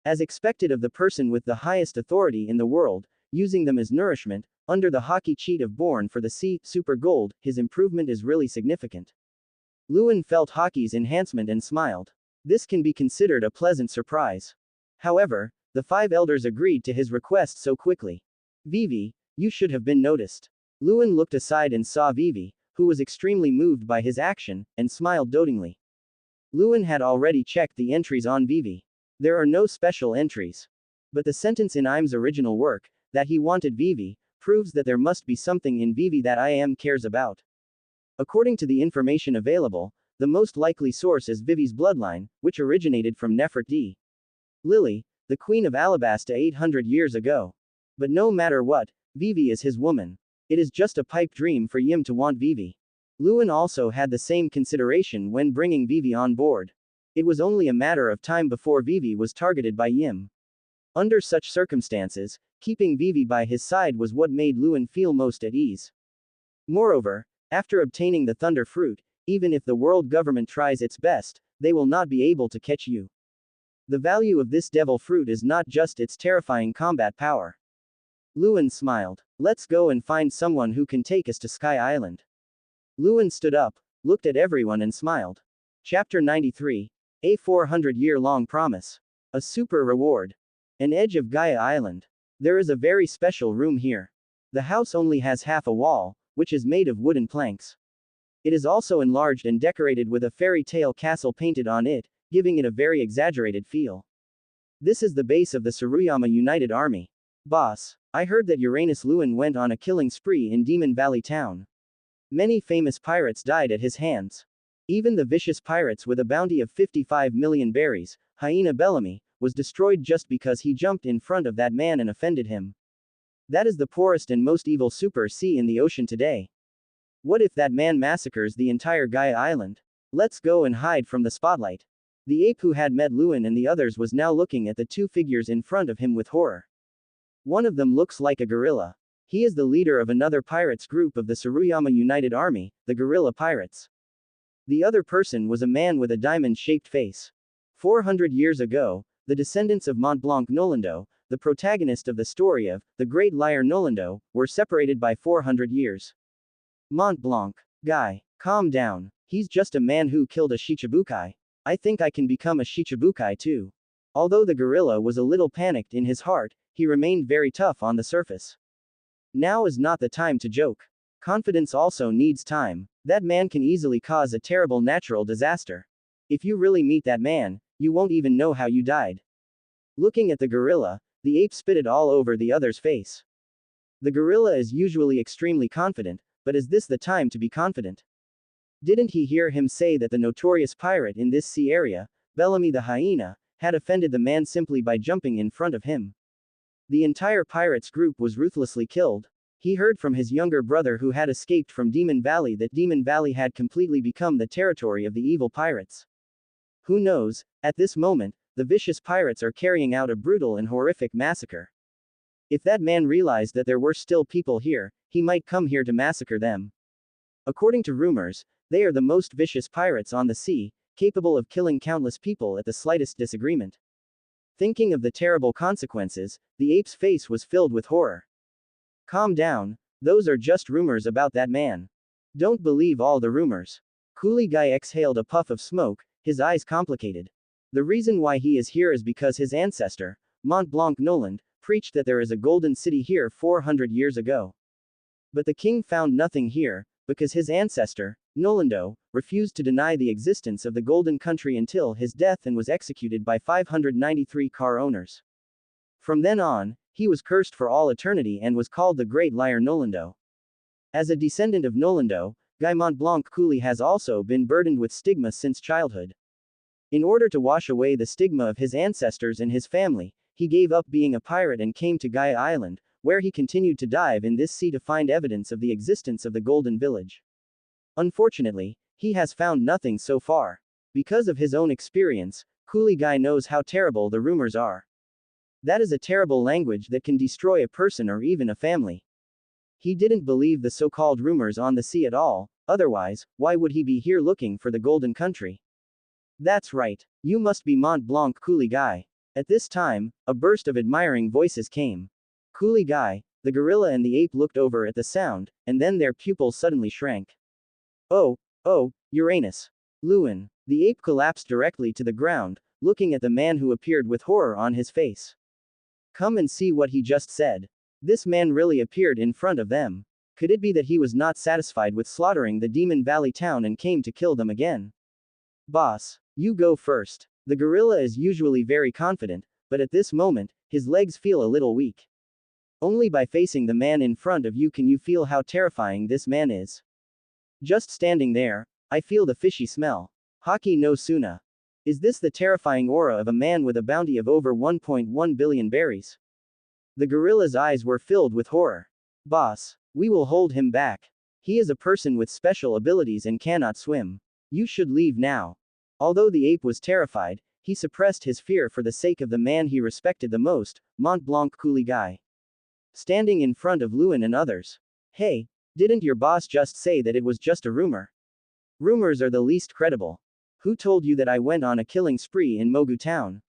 As expected of the person with the highest authority in the world, using them as nourishment, under the Haki cheat of Born for the Sea Super Gold, his improvement is really significant. Luen felt Haki's enhancement and smiled. This can be considered a pleasant surprise. However, the 5 elders agreed to his request so quickly. Vivi, you should have been noticed. Luen looked aside and saw Vivi, who was extremely moved by his action, and smiled dotingly. Luen had already checked the entries on Vivi. There are no special entries. But the sentence in Im's original work, that he wanted Vivi, proves that there must be something in Vivi that Im cares about. According to the information available, the most likely source is Vivi's bloodline, which originated from Nefertiti Lily, the Queen of Alabasta 800 years ago. But no matter what, Vivi is his woman. It is just a pipe dream for Yim to want Vivi. Luen also had the same consideration when bringing Vivi on board. It was only a matter of time before Vivi was targeted by Yim. Under such circumstances, keeping Vivi by his side was what made Luen feel most at ease. Moreover, after obtaining the Thunder Fruit, even if the world government tries its best, they will not be able to catch you. The value of this devil fruit is not just its terrifying combat power. Luen smiled. Let's go and find someone who can take us to Sky Island. Luen stood up, looked at everyone and smiled. Chapter 93. A 400-year-long promise. A super reward. An edge of Gaia Island. There is a very special room here. The house only has half a wall, which is made of wooden planks. It is also enlarged and decorated with a fairy tale castle painted on it, giving it a very exaggerated feel. This is the base of the Tsuruyama United Army. Boss, I heard that Uranus Luen went on a killing spree in Demon Valley Town. Many famous pirates died at his hands. Even the vicious pirates with a bounty of 55 million berries, Hyena Bellamy, was destroyed just because he jumped in front of that man and offended him. That is the poorest and most evil super sea in the ocean today. What if that man massacres the entire Gaia Island? Let's go and hide from the spotlight. The ape who had met Luen and the others was now looking at the 2 figures in front of him with horror. One of them looks like a gorilla. He is the leader of another pirates group of the Tsuruyama United Army, the Gorilla Pirates. The other person was a man with a diamond-shaped face. 400 years ago, the descendants of Mont Blanc Nolendo, the protagonist of the story of The Great Liar Nolendo, were separated by 400 years. Mont Blanc. Guy. Calm down. He's just a man who killed a Shichibukai. I think I can become a Shichibukai too. Although the gorilla was a little panicked in his heart, he remained very tough on the surface. Now is not the time to joke. Confidence also needs time. That man can easily cause a terrible natural disaster. If you really meet that man, you won't even know how you died. Looking at the gorilla, the ape spit it all over the other's face. The gorilla is usually extremely confident, but is this the time to be confident? Didn't he hear him say that the notorious pirate in this sea area, Bellamy the hyena, had offended the man simply by jumping in front of him? The entire pirates group was ruthlessly killed. He heard from his younger brother who had escaped from Demon Valley that Demon Valley had completely become the territory of the evil pirates. Who knows, at this moment, the vicious pirates are carrying out a brutal and horrific massacre. If that man realized that there were still people here, he might come here to massacre them. According to rumors, they are the most vicious pirates on the sea, capable of killing countless people at the slightest disagreement. Thinking of the terrible consequences, the ape's face was filled with horror. Calm down, those are just rumors about that man. Don't believe all the rumors. Coolie Guy exhaled a puff of smoke, his eyes complicated. The reason why he is here is because his ancestor, Mont Blanc Noland, preached that there is a golden city here 400 years ago. But the king found nothing here, because his ancestor, Nolando, refused to deny the existence of the golden country until his death and was executed by 593 car owners. From then on, he was cursed for all eternity and was called the Great Liar Nolando. As a descendant of Nolando, Guy Montblanc Cooley has also been burdened with stigma since childhood. In order to wash away the stigma of his ancestors and his family, he gave up being a pirate and came to Gaia Island, where he continued to dive in this sea to find evidence of the existence of the Golden Village. Unfortunately, he has found nothing so far. Because of his own experience, Coolie Guy knows how terrible the rumors are. That is a terrible language that can destroy a person or even a family. He didn't believe the so-called rumors on the sea at all, otherwise, why would he be here looking for the Golden Country? That's right, you must be Mont Blanc Coolie Guy. At this time, a burst of admiring voices came. Coolie Guy, the gorilla and the ape looked over at the sound, and then their pupils suddenly shrank. Oh, Uranus. Luen. The ape collapsed directly to the ground, looking at the man who appeared with horror on his face. Come and see what he just said. This man really appeared in front of them. Could it be that he was not satisfied with slaughtering the Demon Valley town and came to kill them again? Boss, you go first. The gorilla is usually very confident, but at this moment, his legs feel a little weak. Only by facing the man in front of you can you feel how terrifying this man is. Just standing there, I feel the fishy smell. Haki no Suna. Is this the terrifying aura of a man with a bounty of over 1.1 billion berries? The gorilla's eyes were filled with horror. Boss, we will hold him back. He is a person with special abilities and cannot swim. You should leave now. Although the ape was terrified, he suppressed his fear for the sake of the man he respected the most, Mont Blanc Coolie Guy. Standing in front of Luen and others. Hey, didn't your boss just say that it was just a rumor? Rumors are the least credible. Who told you that I went on a killing spree in Mogu town?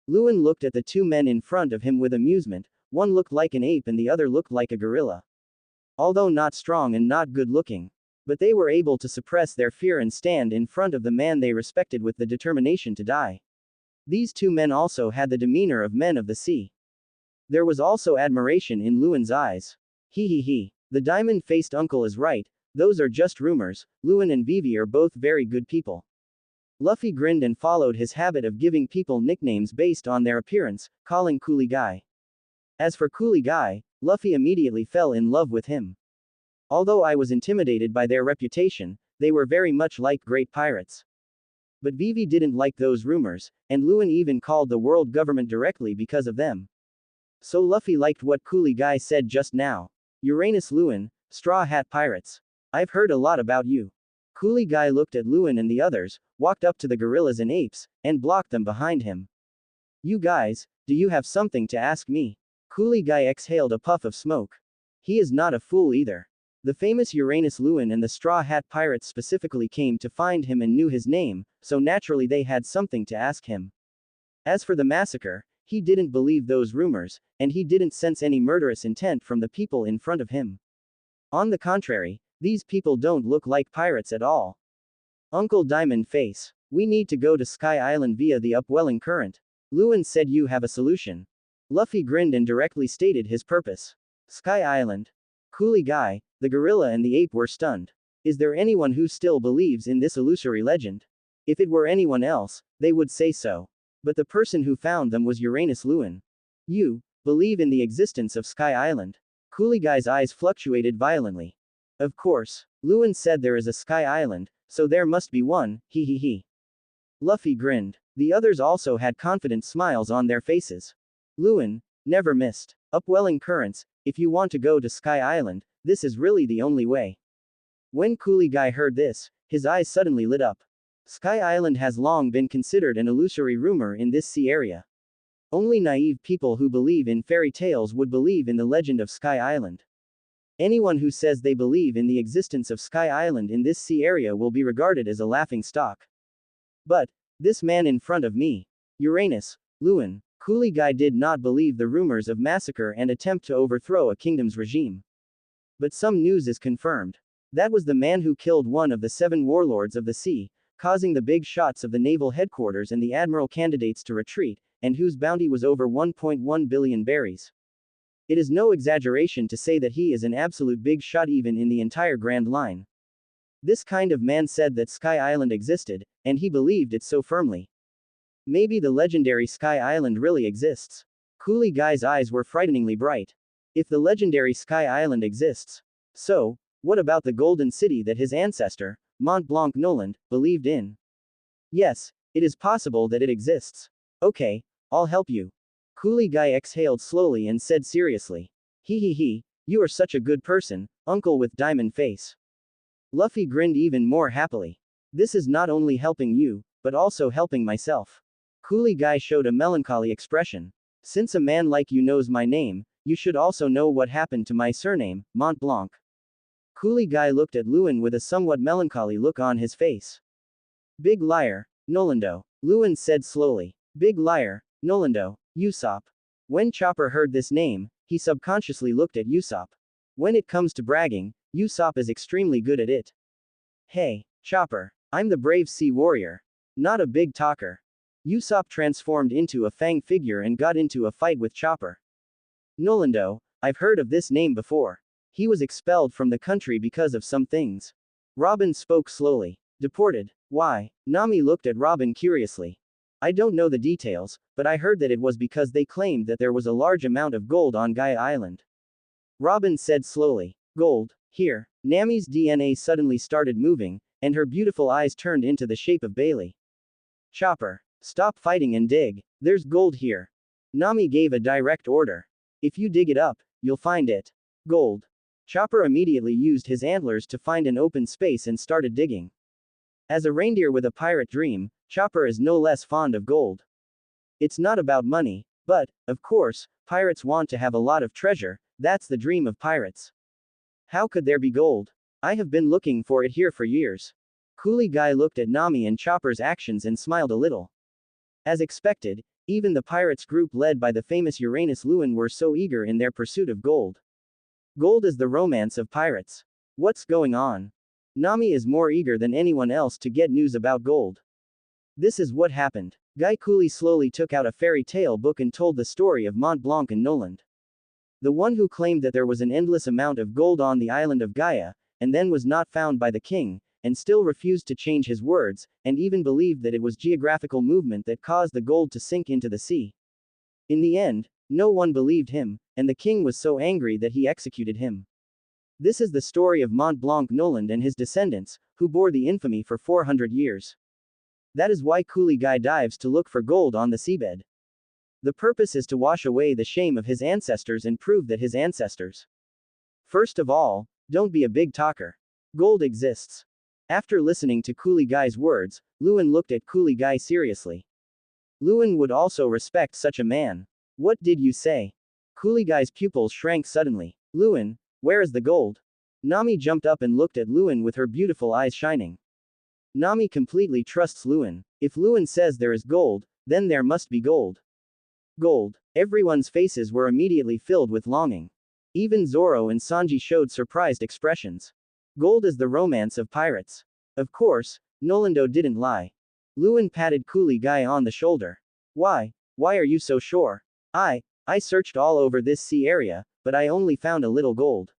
Luen looked at the two men in front of him with amusement, one looked like an ape and the other looked like a gorilla. Although not strong and not good looking. But they were able to suppress their fear and stand in front of the man they respected with the determination to die. These two men also had the demeanor of men of the sea. There was also admiration in Luen's eyes. He. The diamond-faced uncle is right, those are just rumors. Luen and Vivi are both very good people. Luffy grinned and followed his habit of giving people nicknames based on their appearance, calling Coolie Guy. As for Coolie Guy, Luffy immediately fell in love with him. Although I was intimidated by their reputation, they were very much like great pirates. But Vivi didn't like those rumors, and Luen even called the world government directly because of them. So Luffy liked what Coolie Guy said just now. Uranus Luen, Straw Hat Pirates. I've heard a lot about you. Coolie Guy looked at Luen and the others, walked up to the gorillas and apes, and blocked them behind him. You guys, do you have something to ask me? Coolie Guy exhaled a puff of smoke. He is not a fool either. The famous Uranus Luen and the Straw Hat Pirates specifically came to find him and knew his name, so naturally they had something to ask him. As for the massacre, he didn't believe those rumors, and he didn't sense any murderous intent from the people in front of him. On the contrary, these people don't look like pirates at all. Uncle Diamond Face. We need to go to Sky Island via the upwelling current. Luen said you have a solution. Luffy grinned and directly stated his purpose. Sky Island. Coolie Guy, the gorilla and the ape were stunned. Is there anyone who still believes in this illusory legend? If it were anyone else, they would say so. But the person who found them was Uranus Luen. You believe in the existence of Sky Island? Coolie Guy's eyes fluctuated violently. Of course. Luen said there is a Sky Island, so there must be one, he he he. Luffy grinned. The others also had confident smiles on their faces. Luen never missed. Upwelling currents, if you want to go to Sky Island, this is really the only way. When Coolie Guy heard this, his eyes suddenly lit up. Sky Island has long been considered an illusory rumor in this sea area. Only naive people who believe in fairy tales would believe in the legend of Sky Island. Anyone who says they believe in the existence of Sky Island in this sea area will be regarded as a laughing stock. But this man in front of me, Uranus Luen, Coolie Guy did not believe the rumors of massacre and attempt to overthrow a kingdom's regime. But some news is confirmed. That was the man who killed one of the 7 warlords of the sea, causing the big shots of the naval headquarters and the admiral candidates to retreat, and whose bounty was over 1.1 billion berries. It is no exaggeration to say that he is an absolute big shot even in the entire Grand Line. This kind of man said that Sky Island existed, and he believed it so firmly. Maybe the legendary Sky Island really exists. Coolie Guy's eyes were frighteningly bright. If the legendary Sky Island exists, so, what about the golden city that his ancestor, Mont Blanc Noland, believed in? Yes, it is possible that it exists. Okay, I'll help you. Coolie Guy exhaled slowly and said seriously. He, you are such a good person, uncle with diamond face. Luffy grinned even more happily. This is not only helping you, but also helping myself. Coolie Guy showed a melancholy expression. Since a man like you knows my name, you should also know what happened to my surname, Mont Blanc. Coolie Guy looked at Luen with a somewhat melancholy look on his face. Big liar, Nolando. Luen said slowly. Big liar, Nolando, Usopp. When Chopper heard this name, he subconsciously looked at Usopp. When it comes to bragging, Usopp is extremely good at it. Hey, Chopper, I'm the brave sea warrior. Not a big talker. Usopp transformed into a Fang figure and got into a fight with Chopper. Nolando, I've heard of this name before. He was expelled from the country because of some things. Robin spoke slowly. Deported. Why? Nami looked at Robin curiously. I don't know the details, but I heard that it was because they claimed that there was a large amount of gold on Gaia Island. Robin said slowly. Gold. Here. Nami's DNA suddenly started moving, and her beautiful eyes turned into the shape of Beli. Chopper. Stop fighting and dig. There's gold here. Nami gave a direct order. If you dig it up, you'll find it. Gold. Chopper immediately used his antlers to find an open space and started digging. As a reindeer with a pirate dream, Chopper is no less fond of gold. It's not about money, but, of course, pirates want to have a lot of treasure, that's the dream of pirates. How could there be gold? I have been looking for it here for years. Coolie Guy looked at Nami and Chopper's actions and smiled a little. As expected, even the pirates group led by the famous Uranus Luen were so eager in their pursuit of gold. Gold is the romance of pirates. What's going on? Nami is more eager than anyone else to get news about gold. This is what happened. Guy Coolie slowly took out a fairy tale book and told the story of Mont Blanc and Noland. The one who claimed that there was an endless amount of gold on the island of Gaia, and then was not found by the king, and still refused to change his words, and even believed that it was geographical movement that caused the gold to sink into the sea. In the end, no one believed him, and the king was so angry that he executed him. This is the story of Mont Blanc Noland and his descendants, who bore the infamy for 400 years. That is why Coolie Guy dives to look for gold on the seabed. The purpose is to wash away the shame of his ancestors and prove that his ancestors. First of all, don't be a big talker. Gold exists. After listening to Coolie Guy's words, Luen looked at Coolie Guy seriously. Luen would also respect such a man. What did you say? Coolie Guy's pupils shrank suddenly. Luen, where is the gold? Nami jumped up and looked at Luen with her beautiful eyes shining. Nami completely trusts Luen. If Luen says there is gold, then there must be gold. Gold. Everyone's faces were immediately filled with longing. Even Zoro and Sanji showed surprised expressions. Gold is the romance of pirates. Of course, Nolando didn't lie. Luen patted Coolie Guy on the shoulder. Why are you so sure? I searched all over this sea area, but I only found a little gold.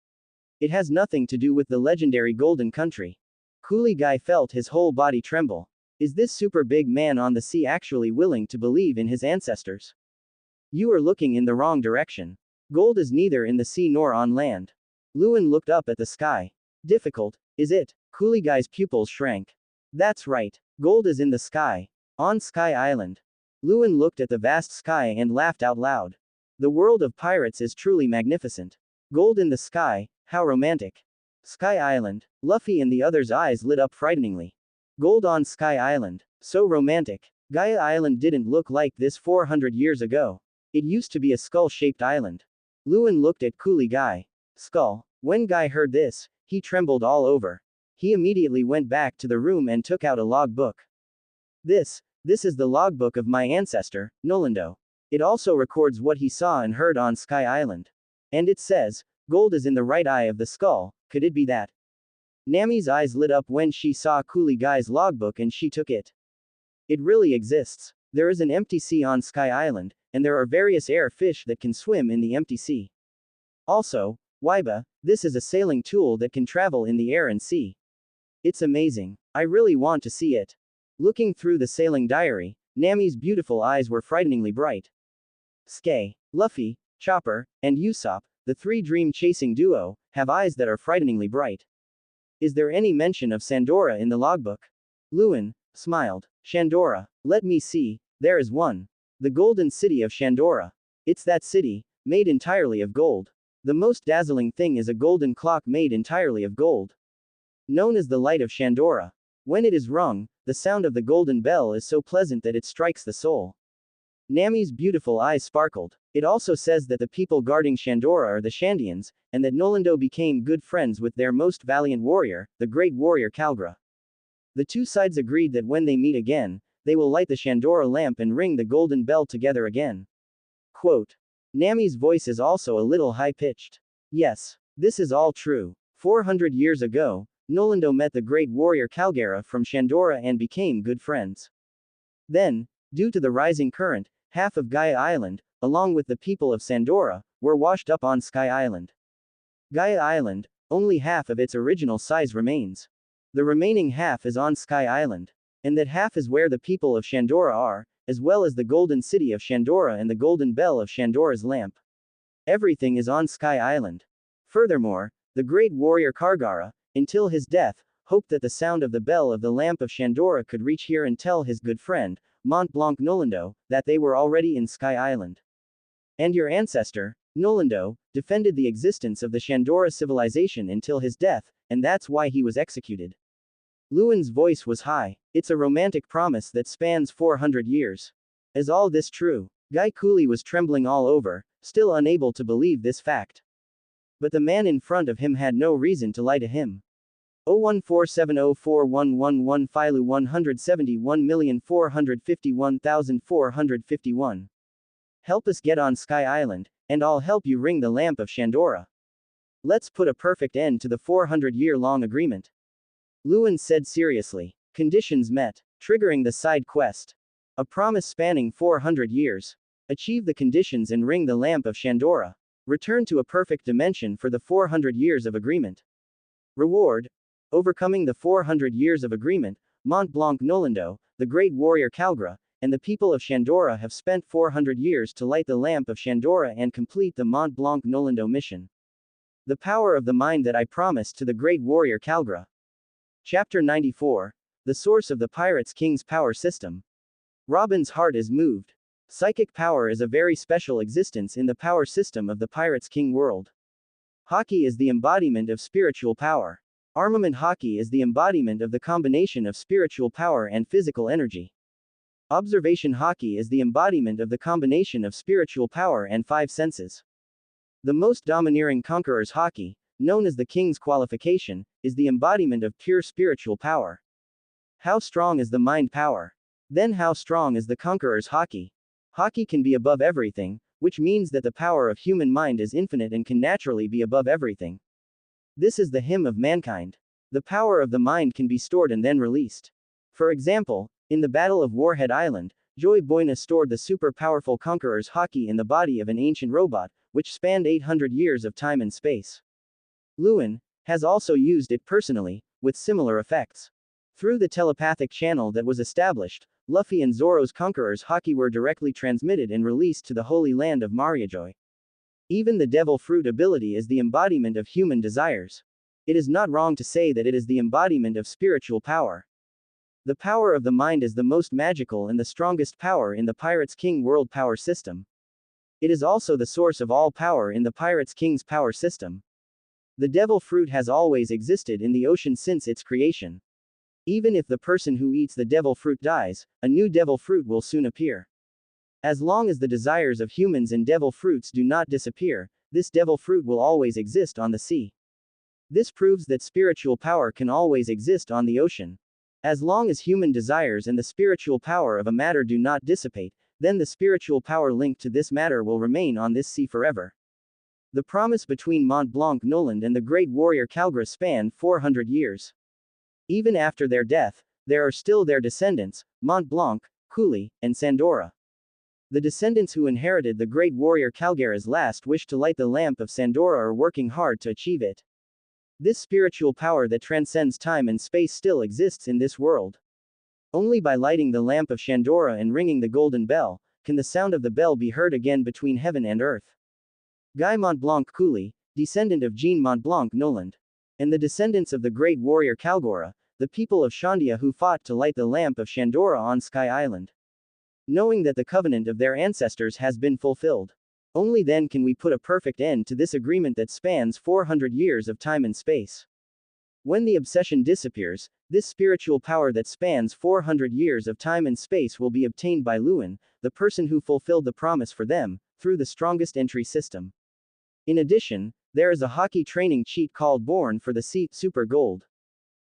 It has nothing to do with the legendary Golden Country. Coolie Guy felt his whole body tremble. Is this super big man on the sea actually willing to believe in his ancestors? You are looking in the wrong direction. Gold is neither in the sea nor on land. Luen looked up at the sky. Difficult, is it? Coolie Guy's pupils shrank. That's right. Gold is in the sky. On Sky Island. Luen looked at the vast sky and laughed out loud. The world of pirates is truly magnificent. Gold in the sky, how romantic. Sky Island. Luffy and the others' eyes lit up frighteningly. Gold on Sky Island. So romantic. Gaia Island didn't look like this 400 years ago. It used to be a skull-shaped island. Luen looked at Coolie Guy. Skull. When Guy heard this, he trembled all over. He immediately went back to the room and took out a logbook. This is the logbook of my ancestor, Nolendo. It also records what he saw and heard on Sky Island. And it says, gold is in the right eye of the skull, could it be that? Nami's eyes lit up when she saw Coolie Guy's logbook and she took it. It really exists. There is an empty sea on Sky Island, and there are various air fish that can swim in the empty sea. Also, Waiba, this is a sailing tool that can travel in the air and sea. It's amazing. I really want to see it. Looking through the sailing diary, Nami's beautiful eyes were frighteningly bright. Skay, Luffy, Chopper, and Usopp, the three dream-chasing duo, have eyes that are frighteningly bright. Is there any mention of Sandora in the logbook? Luen smiled. Shandora. Let me see, there is one. The Golden City of Shandora. It's that city, made entirely of gold. The most dazzling thing is a golden clock made entirely of gold. Known as the Light of Shandora. When it is rung, the sound of the golden bell is so pleasant that it strikes the soul. Nami's beautiful eyes sparkled. It also says that the people guarding Shandora are the Shandians, and that Nolendo became good friends with their most valiant warrior, the great warrior Kalgra. The two sides agreed that when they meet again, they will light the Shandora lamp and ring the golden bell together again. Quote. Nami's voice is also a little high-pitched. Yes, this is all true. 400 years ago, Nolendo met the great warrior Kalgara from Shandora and became good friends. Then, due to the rising current, half of Gaia Island, along with the people of Sandora, were washed up on Sky Island. Gaia Island, only half of its original size remains. The remaining half is on Sky Island. And that half is where the people of Shandora are, as well as the golden city of Shandora and the golden bell of Shandora's lamp. Everything is on Sky Island. Furthermore, the great warrior Kargara, until his death, hoped that the sound of the bell of the lamp of Shandora could reach here and tell his good friend, Mont Blanc Nolendo, that they were already in Sky Island. And your ancestor, Nolendo, defended the existence of the Shandora civilization until his death, and that's why he was executed. Luen's voice was high. It's a romantic promise that spans 400 years. Is all this true? Guy Coolie was trembling all over, still unable to believe this fact. But the man in front of him had no reason to lie to him. 014704111 Philu 171,451,451. Help us get on Sky Island, and I'll help you ring the lamp of Shandora. Let's put a perfect end to the 400-year-long agreement. Luen said seriously. Conditions met. Triggering the side quest. A promise spanning 400 years. Achieve the conditions and ring the lamp of Shandora. Return to a perfect dimension for the 400 years of agreement. Reward. Overcoming the 400 years of agreement, Mont Blanc Nolendo, the great warrior Kalgra, and the people of Shandora have spent 400 years to light the lamp of Shandora and complete the Mont Blanc Nolendo mission. The power of the mind that I promised to the great warrior Kalgra. Chapter 94. The source of the Pirates King's power system. Robin's heart is moved. Psychic power is a very special existence in the power system of the Pirates King world. Haki is the embodiment of spiritual power. Armament Haki is the embodiment of the combination of spiritual power and physical energy. Observation Haki is the embodiment of the combination of spiritual power and five senses. The most domineering conqueror's Haki, known as the King's qualification, is the embodiment of pure spiritual power. How strong is the mind power? Then how strong is the conqueror's Haki? Haki can be above everything, which means that the power of human mind is infinite and can naturally be above everything. This is the hymn of mankind. The power of the mind can be stored and then released. For example, in the Battle of Warhead Island, Joy Boyna stored the super powerful conqueror's Haki in the body of an ancient robot, which spanned 800 years of time and space. Luen has also used it personally, with similar effects. Through the telepathic channel that was established, Luffy and Zoro's conqueror's haki were directly transmitted and released to the holy land of Mariajoy. Even the devil fruit ability is the embodiment of human desires. It is not wrong to say that it is the embodiment of spiritual power. The power of the mind is the most magical and the strongest power in the Pirates King world power system. It is also the source of all power in the Pirates King's power system. The devil fruit has always existed in the ocean since its creation. Even if the person who eats the devil fruit dies, a new devil fruit will soon appear. As long as the desires of humans and devil fruits do not disappear, this devil fruit will always exist on the sea. This proves that spiritual power can always exist on the ocean. As long as human desires and the spiritual power of a matter do not dissipate, then the spiritual power linked to this matter will remain on this sea forever. The promise between Mont Blanc Noland and the great warrior Calgra spanned 400 years. Even after their death, there are still their descendants, Mont Blanc, Kuli, and Sandora. The descendants who inherited the great warrior Calgara's last wish to light the lamp of Sandora are working hard to achieve it. This spiritual power that transcends time and space still exists in this world. Only by lighting the lamp of Shandora and ringing the golden bell, can the sound of the bell be heard again between heaven and earth. Guy Montblanc Kuli, descendant of Jean Montblanc Noland, and the descendants of the great warrior Calgora, the people of Shandia who fought to light the lamp of Shandora on Sky Island. Knowing that the covenant of their ancestors has been fulfilled. Only then can we put a perfect end to this agreement that spans 400 years of time and space. When the obsession disappears, this spiritual power that spans 400 years of time and space will be obtained by Luen, the person who fulfilled the promise for them, through the strongest entry system. In addition, there is a hockey training cheat called Born for the Sea, Super Gold.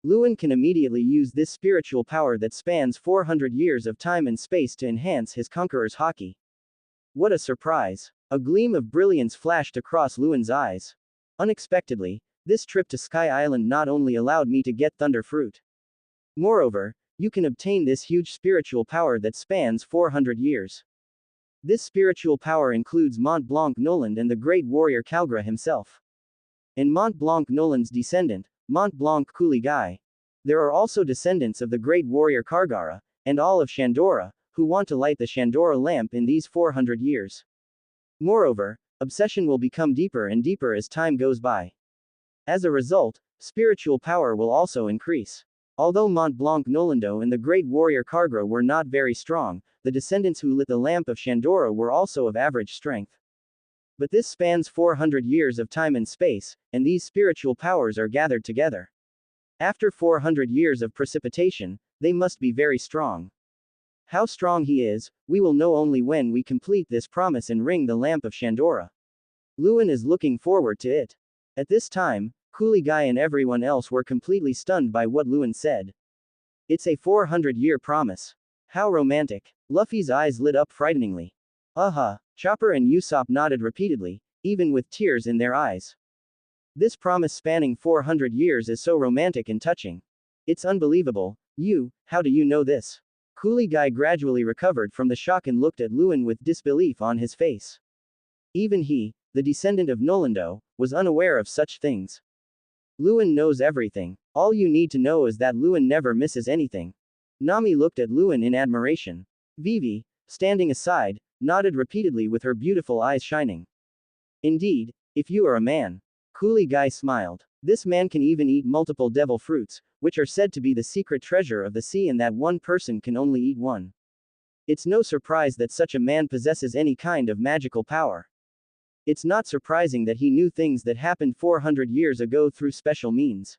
Luen can immediately use this spiritual power that spans 400 years of time and space to enhance his conqueror's hockey. What a surprise! A gleam of brilliance flashed across Luen's eyes. Unexpectedly, this trip to Sky Island not only allowed me to get Thunder Fruit. Moreover, you can obtain this huge spiritual power that spans 400 years. This spiritual power includes Mont Blanc Noland and the great warrior Calgra himself. And Mont Blanc Noland's descendant, Mont Blanc Kuli Gai. There are also descendants of the great warrior Kargara, and all of Shandora, who want to light the Shandora lamp in these 400 years. Moreover, obsession will become deeper and deeper as time goes by. As a result, spiritual power will also increase. Although Mont Blanc Nolando and the great warrior Kargra were not very strong, the descendants who lit the lamp of Shandora were also of average strength. But this spans 400 years of time and space, and these spiritual powers are gathered together. After 400 years of precipitation, they must be very strong. How strong he is, we will know only when we complete this promise and ring the lamp of Shandora. Luen is looking forward to it. At this time, Kuli Gai and everyone else were completely stunned by what Luen said. It's a 400-year promise. How romantic. Luffy's eyes lit up frighteningly. Chopper and Usopp nodded repeatedly, even with tears in their eyes. This promise spanning 400 years is so romantic and touching. It's unbelievable. How do you know this? Kuli Gai gradually recovered from the shock and looked at Luen with disbelief on his face. Even he, the descendant of Nolando, was unaware of such things. Luen knows everything. All you need to know is that Luen never misses anything. Nami looked at Luen in admiration. Vivi, standing aside, nodded repeatedly with her beautiful eyes shining. Indeed, if you are a man. Kuli Gai smiled. This man can even eat multiple devil fruits, which are said to be the secret treasure of the sea, and that one person can only eat one. It's no surprise that such a man possesses any kind of magical power. It's not surprising that he knew things that happened 400 years ago through special means.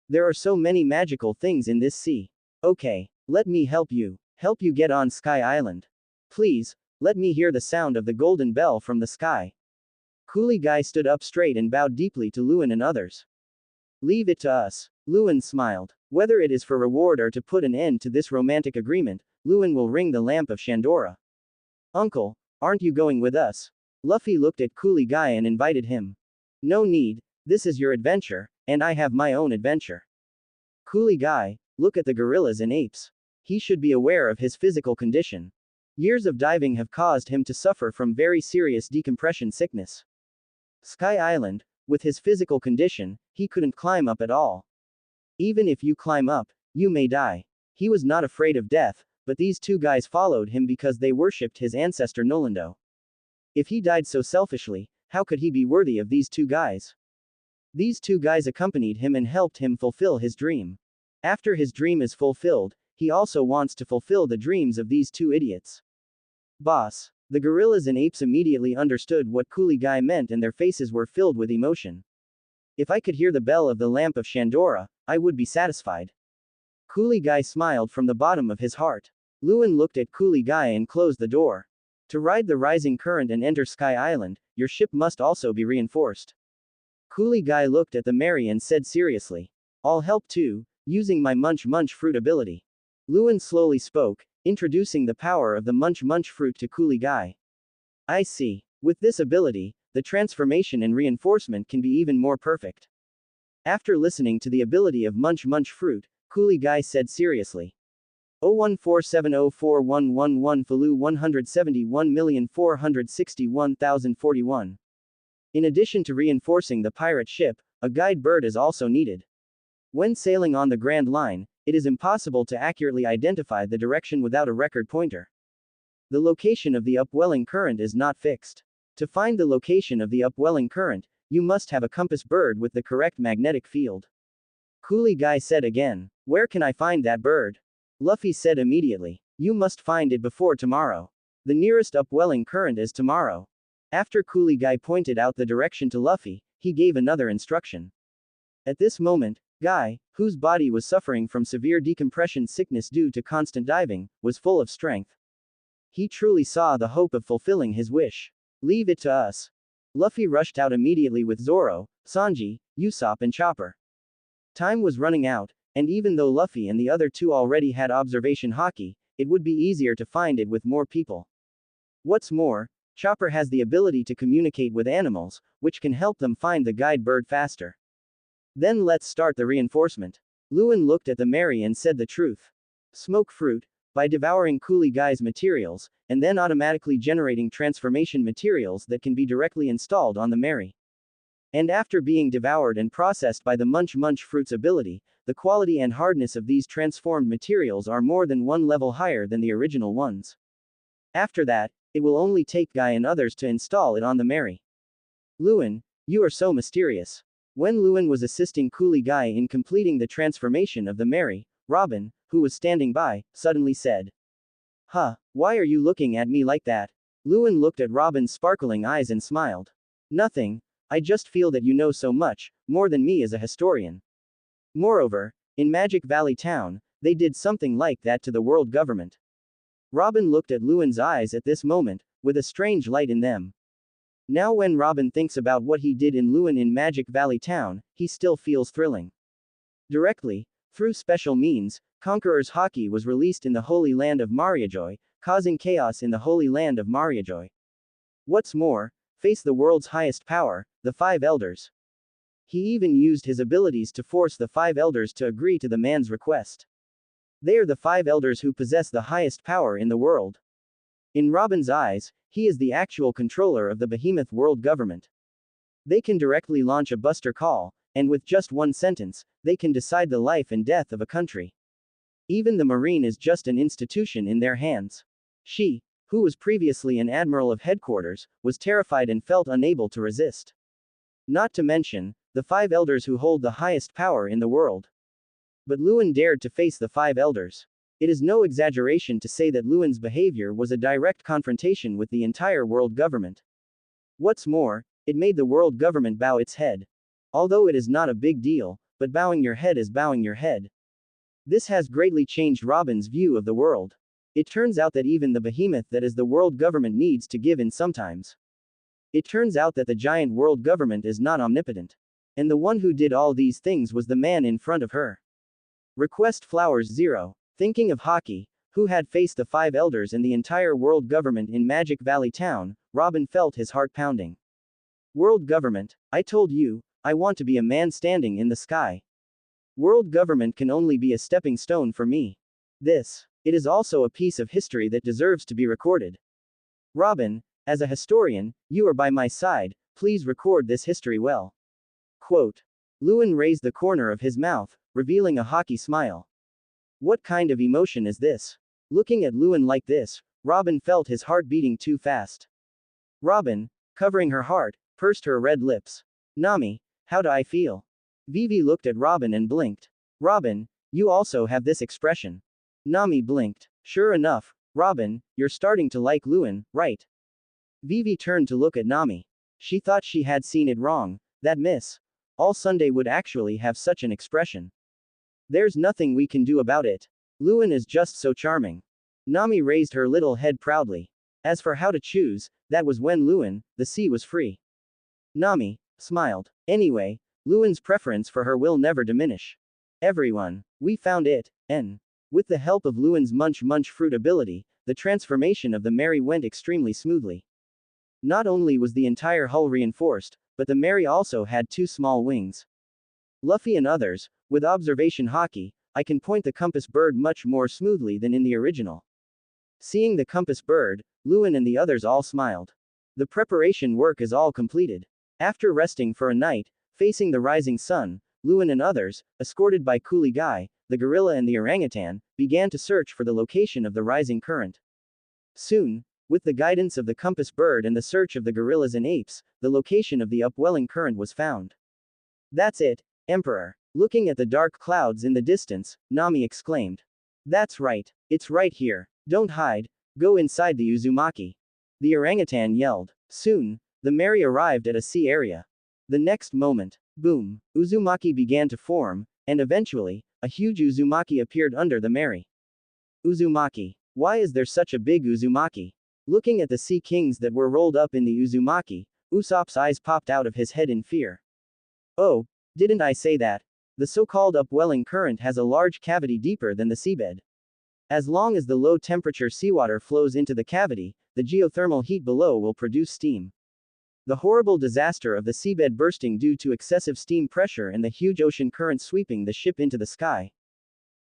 There are so many magical things in this sea. Okay, let me help you get on Sky Island. Please, let me hear the sound of the golden bell from the sky. Kuli Gai stood up straight and bowed deeply to Luen and others. Leave it to us. Luen smiled. Whether it is for reward or to put an end to this romantic agreement, Luen will ring the lamp of Shandora. Uncle, aren't you going with us? Luffy looked at Kuli Gai and invited him. No need, this is your adventure, and I have my own adventure. Kuli Gai, look at the gorillas and apes. He should be aware of his physical condition. Years of diving have caused him to suffer from very serious decompression sickness. Sky Island, With his physical condition, he couldn't climb up at all. Even if you climb up, you may die. He was not afraid of death, but these two guys followed him because they worshipped his ancestor Nolando. If he died so selfishly, how could he be worthy of these two guys? These two guys accompanied him and helped him fulfill his dream. After his dream is fulfilled, he also wants to fulfill the dreams of these two idiots. Boss. The gorillas and apes immediately understood what Coolie Guy meant and their faces were filled with emotion. If I could hear the bell of the lamp of Shandora, I would be satisfied. Coolie Guy smiled from the bottom of his heart. Luen looked at Coolie Guy and closed the door. To ride the rising current and enter Sky Island, your ship must also be reinforced. Coolie Guy looked at the Mary and said seriously. I'll help too, using my Munch Munch fruit ability. Luen slowly spoke, introducing the power of the Munch Munch fruit to Coolie Guy. I see. With this ability, the transformation and reinforcement can be even more perfect. After listening to the ability of Munch Munch fruit, Coolie Guy said seriously. 014704111 Falu 171,461,041. In addition to reinforcing the pirate ship, a guide bird is also needed. When sailing on the Grand Line, it is impossible to accurately identify the direction without a record pointer. The location of the upwelling current is not fixed. To find the location of the upwelling current, you must have a compass bird with the correct magnetic field. Coolie Guy said again. Where can I find that bird? Luffy said immediately. You must find it before tomorrow. The nearest upwelling current is tomorrow. After Coolie Guy pointed out the direction to Luffy, he gave another instruction. At this moment, Guy, whose body was suffering from severe decompression sickness due to constant diving, was full of strength. He truly saw the hope of fulfilling his wish. Leave it to us. Luffy rushed out immediately with Zoro, Sanji, Usopp and Chopper. Time was running out, and even though Luffy and the other two already had observation haki, it would be easier to find it with more people. What's more, Chopper has the ability to communicate with animals, which can help them find the guide bird faster. Then let's start the reinforcement. Luen looked at the Mary and said the truth. Smoke fruit, by devouring Coolie Guy's materials, and then automatically generating transformation materials that can be directly installed on the Mary. And after being devoured and processed by the Munch Munch fruit's ability, the quality and hardness of these transformed materials are more than one level higher than the original ones. After that, it will only take Guy and others to install it on the Mary. Luen, you are so mysterious. When Luen was assisting Coolie Guy in completing the transformation of the Mary, Robin, who was standing by, suddenly said. Huh, why are you looking at me like that? Luen looked at Robin's sparkling eyes and smiled. Nothing, I just feel that you know so much, more than me as a historian. Moreover, in Magic Valley Town, they did something like that to the world government. Robin looked at Luen's eyes at this moment, with a strange light in them. Now when Robin thinks about what he did in Luen in Magic Valley Town, he still feels thrilling. Directly, through special means, Conqueror's Haki was released in the Holy Land of Mariajoy, causing chaos in the Holy Land of Mariajoy. What's more, face the world's highest power, the Five Elders. He even used his abilities to force the Five Elders to agree to the man's request. They are the Five Elders who possess the highest power in the world. In Robin's eyes, he is the actual controller of the behemoth world government. They can directly launch a buster call, and with just one sentence, they can decide the life and death of a country. Even the Marine is just an institution in their hands. She, who was previously an admiral of headquarters, was terrified and felt unable to resist. Not to mention, the Five Elders who hold the highest power in the world. But Luen dared to face the Five Elders. It is no exaggeration to say that Luen's behavior was a direct confrontation with the entire world government. What's more, it made the world government bow its head. Although it is not a big deal, but bowing your head is bowing your head. This has greatly changed Robin's view of the world. It turns out that even the behemoth that is the world government needs to give in sometimes. It turns out that the giant world government is not omnipotent. And the one who did all these things was the man in front of her. Request Flowers 0. Thinking of Haki, who had faced the Five Elders and the entire world government in Magic Valley Town, Robin felt his heart pounding. World government, I told you, I want to be a man standing in the sky. World government can only be a stepping stone for me. It is also a piece of history that deserves to be recorded. Robin, as a historian, you are by my side, please record this history well. Quote. Luen raised the corner of his mouth, revealing a haughty smile. What kind of emotion is this? Looking at Luen like this, Robin felt his heart beating too fast. Robin, covering her heart, pursed her red lips. Nami, how do I feel? Vivi looked at Robin and blinked. Robin, you also have this expression. Nami blinked. Sure enough, Robin, you're starting to like Luen, right? Vivi turned to look at Nami. She thought she had seen it wrong, that Miss All Sunday would actually have such an expression. There's nothing we can do about it. Luen is just so charming. Nami raised her little head proudly. As for how to choose, that was when Luen, the sea was free. Nami smiled. Anyway, Luen's preference for her will never diminish. Everyone, we found it, and with the help of Luen's munch fruit ability, the transformation of the Mary went extremely smoothly. Not only was the entire hull reinforced, but the Mary also had 2 small wings. Luffy and others, with observation hockey, I can point the compass bird much more smoothly than in the original. Seeing the compass bird, Luen and the others all smiled. The preparation work is all completed. After resting for a night, facing the rising sun, Luen and others, escorted by Coolie Guy, the gorilla and the orangutan, began to search for the location of the rising current. Soon, with the guidance of the compass bird and the search of the gorillas and apes, the location of the upwelling current was found. That's it, Emperor. Looking at the dark clouds in the distance, Nami exclaimed. That's right, it's right here. Don't hide, go inside the Uzumaki. The orangutan yelled. Soon, the Mary arrived at a sea area. The next moment, boom, Uzumaki began to form, and eventually, a huge Uzumaki appeared under the Mary. Uzumaki. Why is there such a big Uzumaki? Looking at the sea kings that were rolled up in the Uzumaki, Usopp's eyes popped out of his head in fear. Oh, didn't I say that? The so-called upwelling current has a large cavity deeper than the seabed. As long as the low-temperature seawater flows into the cavity, the geothermal heat below will produce steam. The horrible disaster of the seabed bursting due to excessive steam pressure and the huge ocean current sweeping the ship into the sky.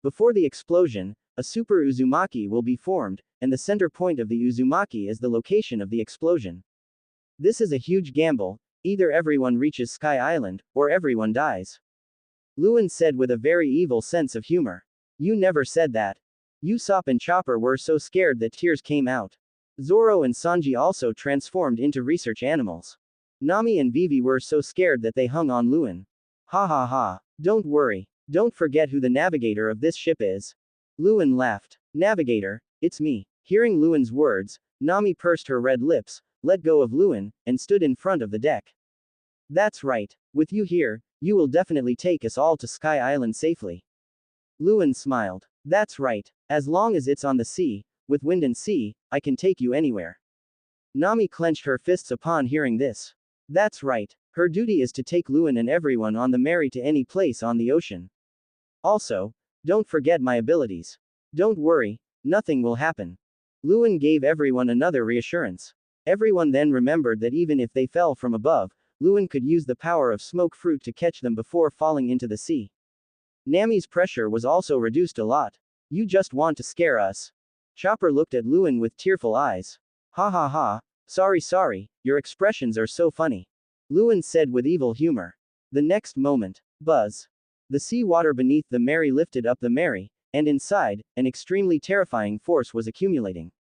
Before the explosion, a super Uzumaki will be formed, and the center point of the Uzumaki is the location of the explosion. This is a huge gamble, either everyone reaches Sky Island, or everyone dies. Luen said with a very evil sense of humor. You never said that. Usopp and Chopper were so scared that tears came out. Zoro and Sanji also transformed into research animals. Nami and Vivi were so scared that they hung on Luen. Ha ha ha. Don't worry. Don't forget who the navigator of this ship is. Luen laughed. Navigator, it's me. Hearing Luen's words, Nami pursed her red lips, let go of Luen, and stood in front of the deck. That's right. With you here, you will definitely take us all to Sky Island safely. Luen smiled. That's right. As long as it's on the sea, with wind and sea, I can take you anywhere. Nami clenched her fists upon hearing this. That's right. Her duty is to take Luen and everyone on the Mary to any place on the ocean. Also, don't forget my abilities. Don't worry, nothing will happen. Luen gave everyone another reassurance. Everyone then remembered that even if they fell from above, Luen could use the power of smoke fruit to catch them before falling into the sea. Nami's pressure was also reduced a lot. You just want to scare us. Chopper looked at Luen with tearful eyes. Ha ha ha, sorry, your expressions are so funny. Luen said with evil humor. The next moment, buzz. The sea water beneath the Mary lifted up the Mary, and inside, an extremely terrifying force was accumulating.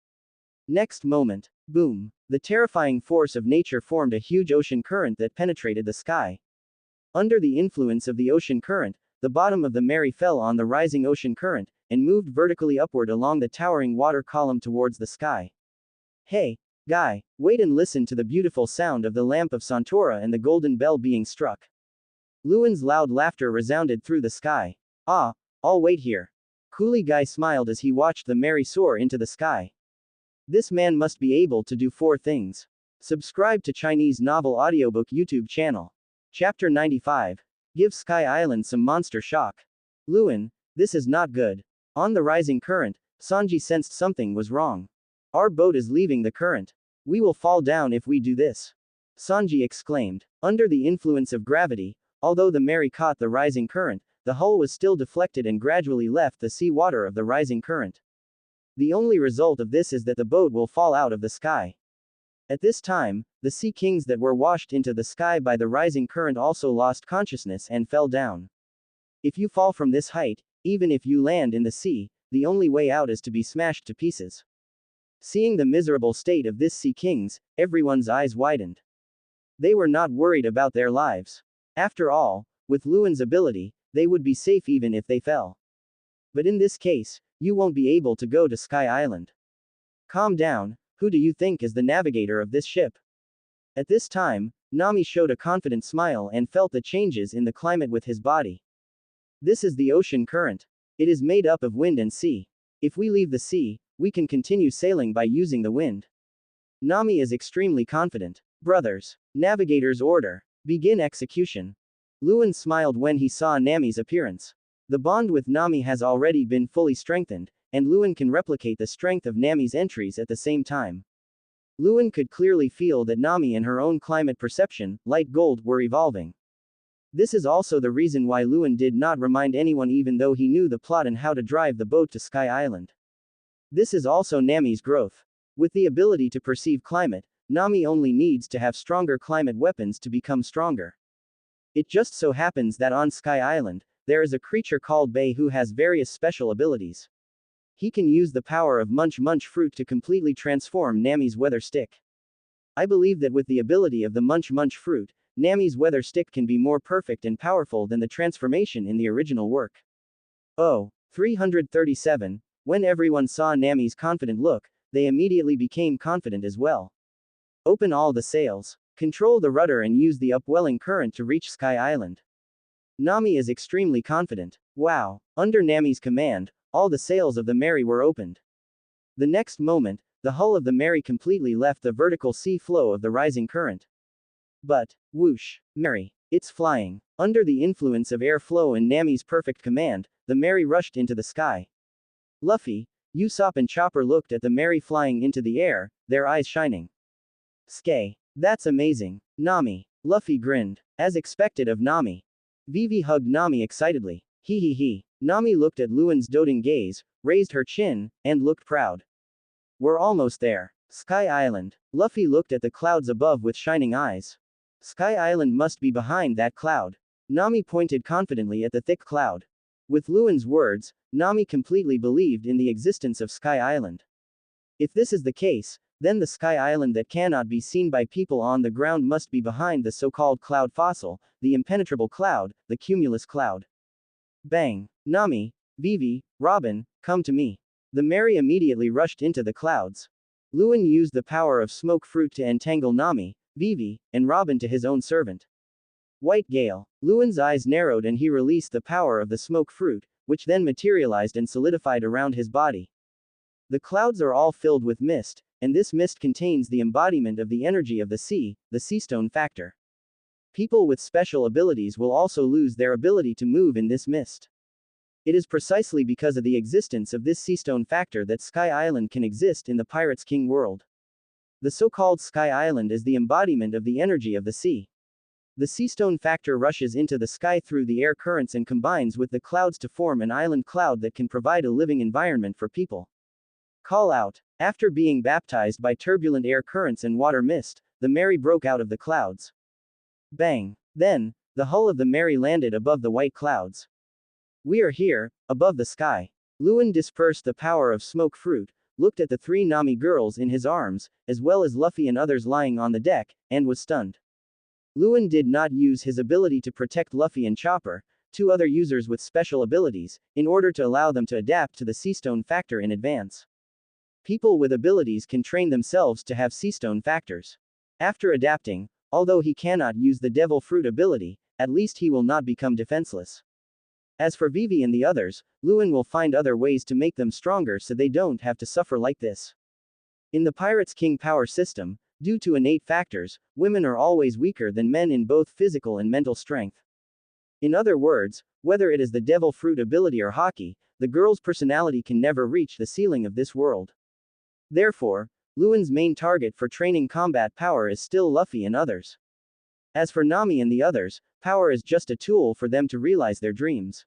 Next moment, boom, the terrifying force of nature formed a huge ocean current that penetrated the sky. Under the influence of the ocean current, the bottom of the Mary fell on the rising ocean current, and moved vertically upward along the towering water column towards the sky. Hey, guy, wait and listen to the beautiful sound of the lamp of Santora and the golden bell being struck. Luen's loud laughter resounded through the sky. Ah, I'll wait here. Coolie Guy smiled as he watched the Mary soar into the sky. This man must be able to do 4 things. Subscribe to Chinese Novel Audiobook YouTube channel. Chapter 95. Give Sky Island some monster shock. Luen, this is not good. On the rising current, Sanji sensed something was wrong. Our boat is leaving the current. We will fall down if we do this. Sanji exclaimed. Under the influence of gravity, although the Mary caught the rising current, the hull was still deflected and gradually left the sea water of the rising current. The only result of this is that the boat will fall out of the sky. At this time, the sea kings that were washed into the sky by the rising current also lost consciousness and fell down. If you fall from this height, even if you land in the sea, the only way out is to be smashed to pieces. Seeing the miserable state of this sea kings, everyone's eyes widened. They were not worried about their lives. After all, with Luen's ability, they would be safe even if they fell. But in this case, you won't be able to go to Sky Island. Calm down, who do you think is the navigator of this ship? At this time, Nami showed a confident smile and felt the changes in the climate with his body. This is the ocean current. It is made up of wind and sea. If we leave the sea, we can continue sailing by using the wind. Nami is extremely confident. Brothers, navigator's order. Begin execution. Luen smiled when he saw Nami's appearance. The bond with Nami has already been fully strengthened, and Luen can replicate the strength of Nami's entries at the same time. Luen could clearly feel that Nami and her own climate perception, light gold, were evolving. This is also the reason why Luen did not remind anyone even though he knew the plot and how to drive the boat to Sky Island. This is also Nami's growth. With the ability to perceive climate, Nami only needs to have stronger climate weapons to become stronger. It just so happens that on Sky Island, there is a creature called Beli who has various special abilities. He can use the power of Munch Munch fruit to completely transform Nami's weather stick. I believe that with the ability of the Munch Munch fruit, Nami's weather stick can be more perfect and powerful than the transformation in the original work. Oh, 337. When everyone saw Nami's confident look, they immediately became confident as well. Open all the sails. Control the rudder and use the upwelling current to reach Sky Island. Nami is extremely confident. Wow. Under Nami's command, all the sails of the Mary were opened. The next moment, the hull of the Mary completely left the vertical sea flow of the rising current. But, whoosh, Mary, it's flying. Under the influence of airflow and Nami's perfect command, the Mary rushed into the sky. Luffy, Usopp and Chopper looked at the Mary flying into the air, their eyes shining. Skay. That's amazing. Nami. Luffy grinned. As expected of Nami. Vivi hugged Nami excitedly. He. Nami looked at Luen's doting gaze, raised her chin, and looked proud. We're almost there. Sky Island. Luffy looked at the clouds above with shining eyes. Sky Island must be behind that cloud. Nami pointed confidently at the thick cloud. With Luen's words, Nami completely believed in the existence of Sky Island. If this is the case, then the Sky Island that cannot be seen by people on the ground must be behind the so-called cloud fossil, the impenetrable cloud, the cumulus cloud. Bang! Nami, Vivi, Robin, come to me. The Mary immediately rushed into the clouds. Luen used the power of smoke fruit to entangle Nami, Vivi, and Robin to his own servant. White Gale. Luen's eyes narrowed and he released the power of the smoke fruit, which then materialized and solidified around his body. The clouds are all filled with mist, and this mist contains the embodiment of the energy of the sea stone factor. People with special abilities will also lose their ability to move in this mist. It is precisely because of the existence of this sea stone factor that Sky Island can exist in the Pirates King world. The so-called Sky Island is the embodiment of the energy of the sea. The sea stone factor rushes into the sky through the air currents and combines with the clouds to form an island cloud that can provide a living environment for people. Call out. After being baptized by turbulent air currents and water mist, the Mary broke out of the clouds. Bang! Then, the hull of the Mary landed above the white clouds. We are here, above the sky. Luen dispersed the power of smoke fruit, looked at the three Nami girls in his arms, as well as Luffy and others lying on the deck, and was stunned. Luen did not use his ability to protect Luffy and Chopper, two other users with special abilities, in order to allow them to adapt to the sea stone factor in advance. People with abilities can train themselves to have sea stone factors. After adapting, although he cannot use the devil fruit ability, at least he will not become defenseless. As for Vivi and the others, Luen will find other ways to make them stronger so they don't have to suffer like this. In the Pirates King power system, due to innate factors, women are always weaker than men in both physical and mental strength. In other words, whether it is the devil fruit ability or hockey, the girl's personality can never reach the ceiling of this world. Therefore, Luen's main target for training combat power is still Luffy and others. As for Nami and the others, power is just a tool for them to realize their dreams.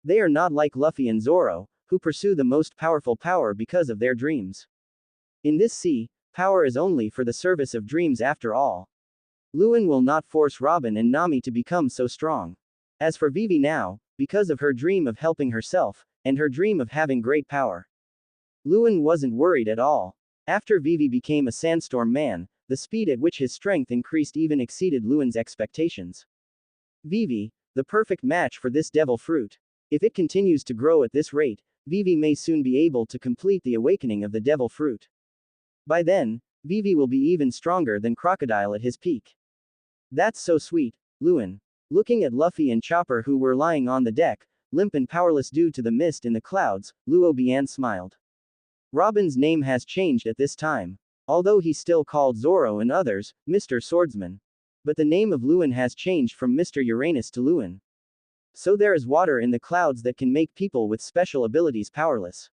They are not like Luffy and Zoro, who pursue the most powerful power because of their dreams. In this sea, Power is only for the service of dreams after all. Luen will not force Robin and Nami to become so strong. As for Vivi now, because of her dream of helping herself, and her dream of having great power, Luen wasn't worried at all. After Vivi became a sandstorm man, the speed at which his strength increased even exceeded Luen's expectations. Vivi, the perfect match for this devil fruit. If it continues to grow at this rate, Vivi may soon be able to complete the awakening of the devil fruit. By then, Vivi will be even stronger than Crocodile at his peak. That's so sweet, Luen. Looking at Luffy and Chopper who were lying on the deck, limp and powerless due to the mist in the clouds, Luobian smiled. Robin's name has changed at this time. Although he still called Zoro and others, Mr. Swordsman. But the name of Luen has changed from Mr. Uranus to Luen. So there is water in the clouds that can make people with special abilities powerless.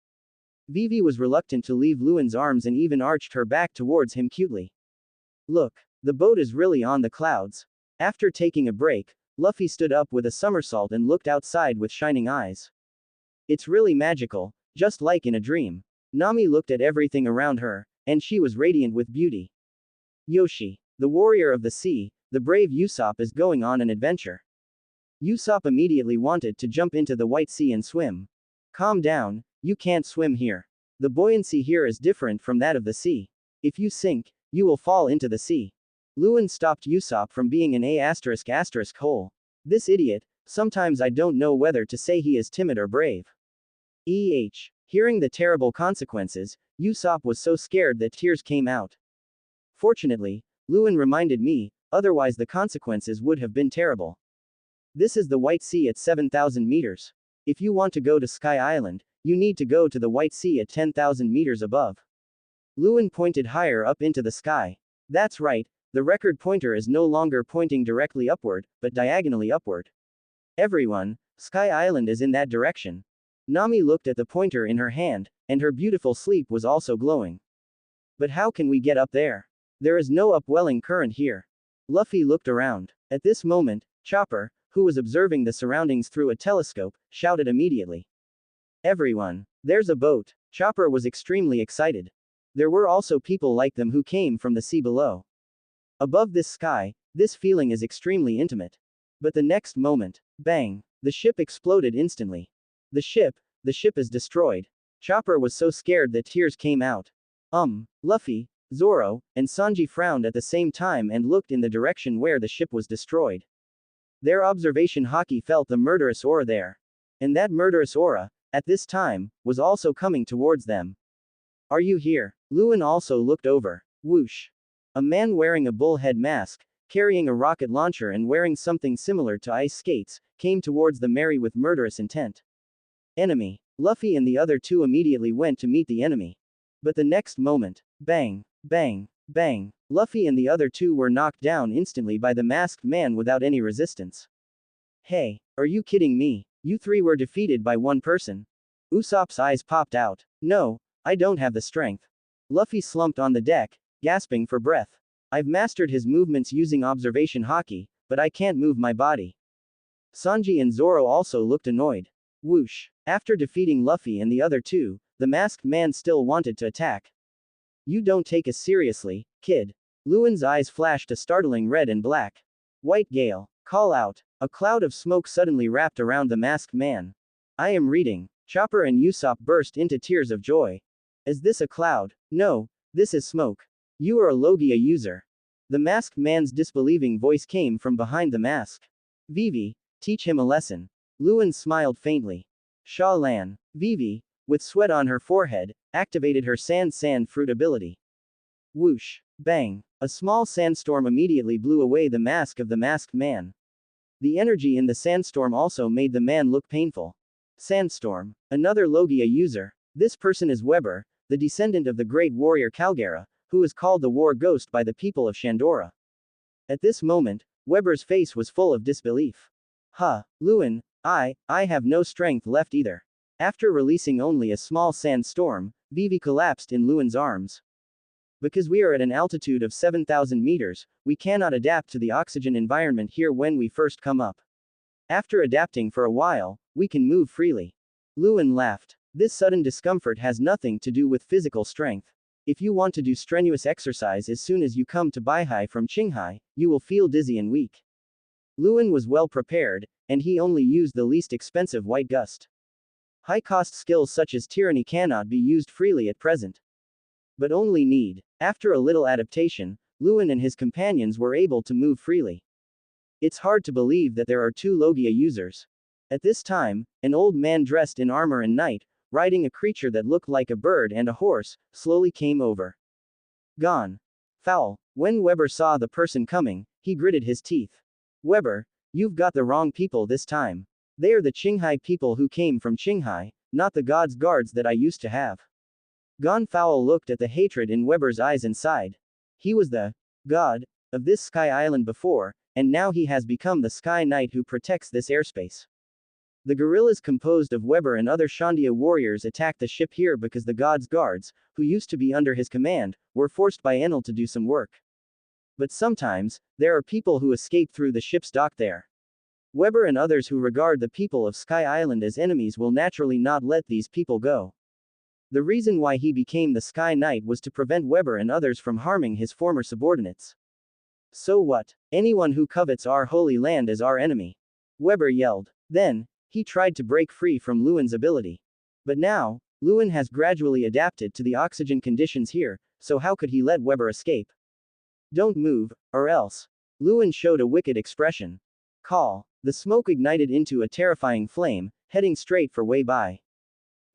Vivi was reluctant to leave Luen's arms and even arched her back towards him cutely. Look, the boat is really on the clouds. After taking a break, Luffy stood up with a somersault and looked outside with shining eyes. It's really magical, just like in a dream. Nami looked at everything around her, and she was radiant with beauty. Yoshi, the warrior of the sea, the brave Usopp is going on an adventure. Usopp immediately wanted to jump into the White Sea and swim. Calm down, you can't swim here. The buoyancy here is different from that of the sea. If you sink, you will fall into the sea. Luen stopped Usopp from being an **** hole. This idiot, sometimes I don't know whether to say he is timid or brave. Hearing the terrible consequences, Usopp was so scared that tears came out. Fortunately, Luen reminded me, otherwise the consequences would have been terrible. This is the White Sea at 7,000 meters. If you want to go to Sky Island, you need to go to the White Sea at 10,000 meters above. Luen pointed higher up into the sky. That's right, the record pointer is no longer pointing directly upward, but diagonally upward. Everyone, Sky Island is in that direction. Nami looked at the pointer in her hand, and her beautiful sleep was also glowing. But how can we get up there? There is no upwelling current here. Luffy looked around. At this moment, Chopper, who was observing the surroundings through a telescope, shouted immediately. Everyone, there's a boat. Chopper was extremely excited. There were also people like them who came from the sea below. Above this sky, this feeling is extremely intimate. But the next moment, bang, the ship exploded instantly. The ship is destroyed. Chopper was so scared that tears came out. Luffy, Zoro, and Sanji frowned at the same time and looked in the direction where the ship was destroyed. Their observation haki felt the murderous aura there. And that murderous aura, at this time, was also coming towards them. Are you here? Luen also looked over. Whoosh. A man wearing a bullhead mask, carrying a rocket launcher and wearing something similar to ice skates, came towards the Mary with murderous intent. Enemy. Luffy and the other two immediately went to meet the enemy. But the next moment, bang, bang, bang, Luffy and the other two were knocked down instantly by the masked man without any resistance. Hey, are you kidding me? You three were defeated by one person? Usopp's eyes popped out. No, I don't have the strength. Luffy slumped on the deck, gasping for breath. I've mastered his movements using observation haki, but I can't move my body. Sanji and Zoro also looked annoyed. Whoosh. After defeating Luffy and the other two, the masked man still wanted to attack. You don't take us seriously, kid. Luen's eyes flashed a startling red and black. White Gale. Call out. A cloud of smoke suddenly wrapped around the masked man. I am reading. Chopper and Usopp burst into tears of joy. Is this a cloud? No, this is smoke. You are a Logia user. The masked man's disbelieving voice came from behind the mask. Vivi, teach him a lesson. Luen smiled faintly. Sha Lan. Vivi, with sweat on her forehead, activated her sand fruit ability. Whoosh. Bang. A small sandstorm immediately blew away the mask of the masked man. The energy in the sandstorm also made the man look painful. Sandstorm. Another Logia user. This person is Weber, the descendant of the great warrior Calgara, who is called the War Ghost by the people of Shandora. At this moment, Weber's face was full of disbelief. Luen, I have no strength left either. After releasing only a small sandstorm, Vivi collapsed in Luen's arms. Because we are at an altitude of 7,000 meters, we cannot adapt to the oxygen environment here when we first come up. After adapting for a while, we can move freely. Luen laughed. This sudden discomfort has nothing to do with physical strength. If you want to do strenuous exercise as soon as you come to Baihai from Qinghai, you will feel dizzy and weak. Luen was well prepared, and he only used the least expensive white gust. High-cost skills such as tyranny cannot be used freely at present. But only need. After a little adaptation, Luen and his companions were able to move freely. It's hard to believe that there are two Logia users. At this time, an old man dressed in armor and knight, riding a creature that looked like a bird and a horse, slowly came over. Gone. Foul. When Weber saw the person coming, he gritted his teeth. Weber, you've got the wrong people this time. They are the Qinghai people who came from Qinghai, not the god's guards that I used to have. Gone Fowl looked at the hatred in Weber's eyes and sighed. He was the god of this sky island before, and now he has become the sky knight who protects this airspace. The guerrillas composed of Weber and other Shandia warriors attacked the ship here because the god's guards, who used to be under his command, were forced by Enel to do some work. But sometimes, there are people who escape through the ship's dock there. Weber and others who regard the people of Sky Island as enemies will naturally not let these people go. The reason why he became the Sky Knight was to prevent Weber and others from harming his former subordinates. So what? Anyone who covets our holy land is our enemy. Weber yelled. Then, he tried to break free from Luen's ability. But now, Luen has gradually adapted to the oxygen conditions here, so how could he let Weber escape? Don't move, or else. Luen showed a wicked expression. Call. The smoke ignited into a terrifying flame, heading straight for Wei Bai.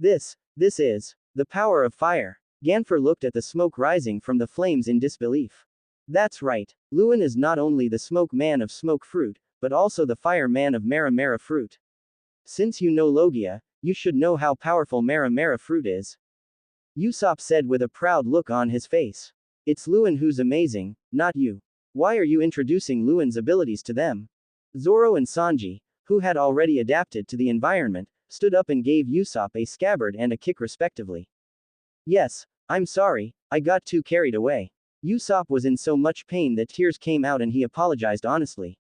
This is the power of fire. Ganfer looked at the smoke rising from the flames in disbelief. That's right. Luen is not only the smoke man of smoke fruit, but also the fire man of Mara Mara fruit. Since you know Logia, you should know how powerful Mara Mara fruit is. Usopp said with a proud look on his face. It's Luen who's amazing, not you. Why are you introducing Luen's abilities to them? Zoro and Sanji, who had already adapted to the environment, stood up and gave Usopp a scabbard and a kick respectively. Yes, I'm sorry, I got too carried away. Usopp was in so much pain that tears came out and he apologized honestly.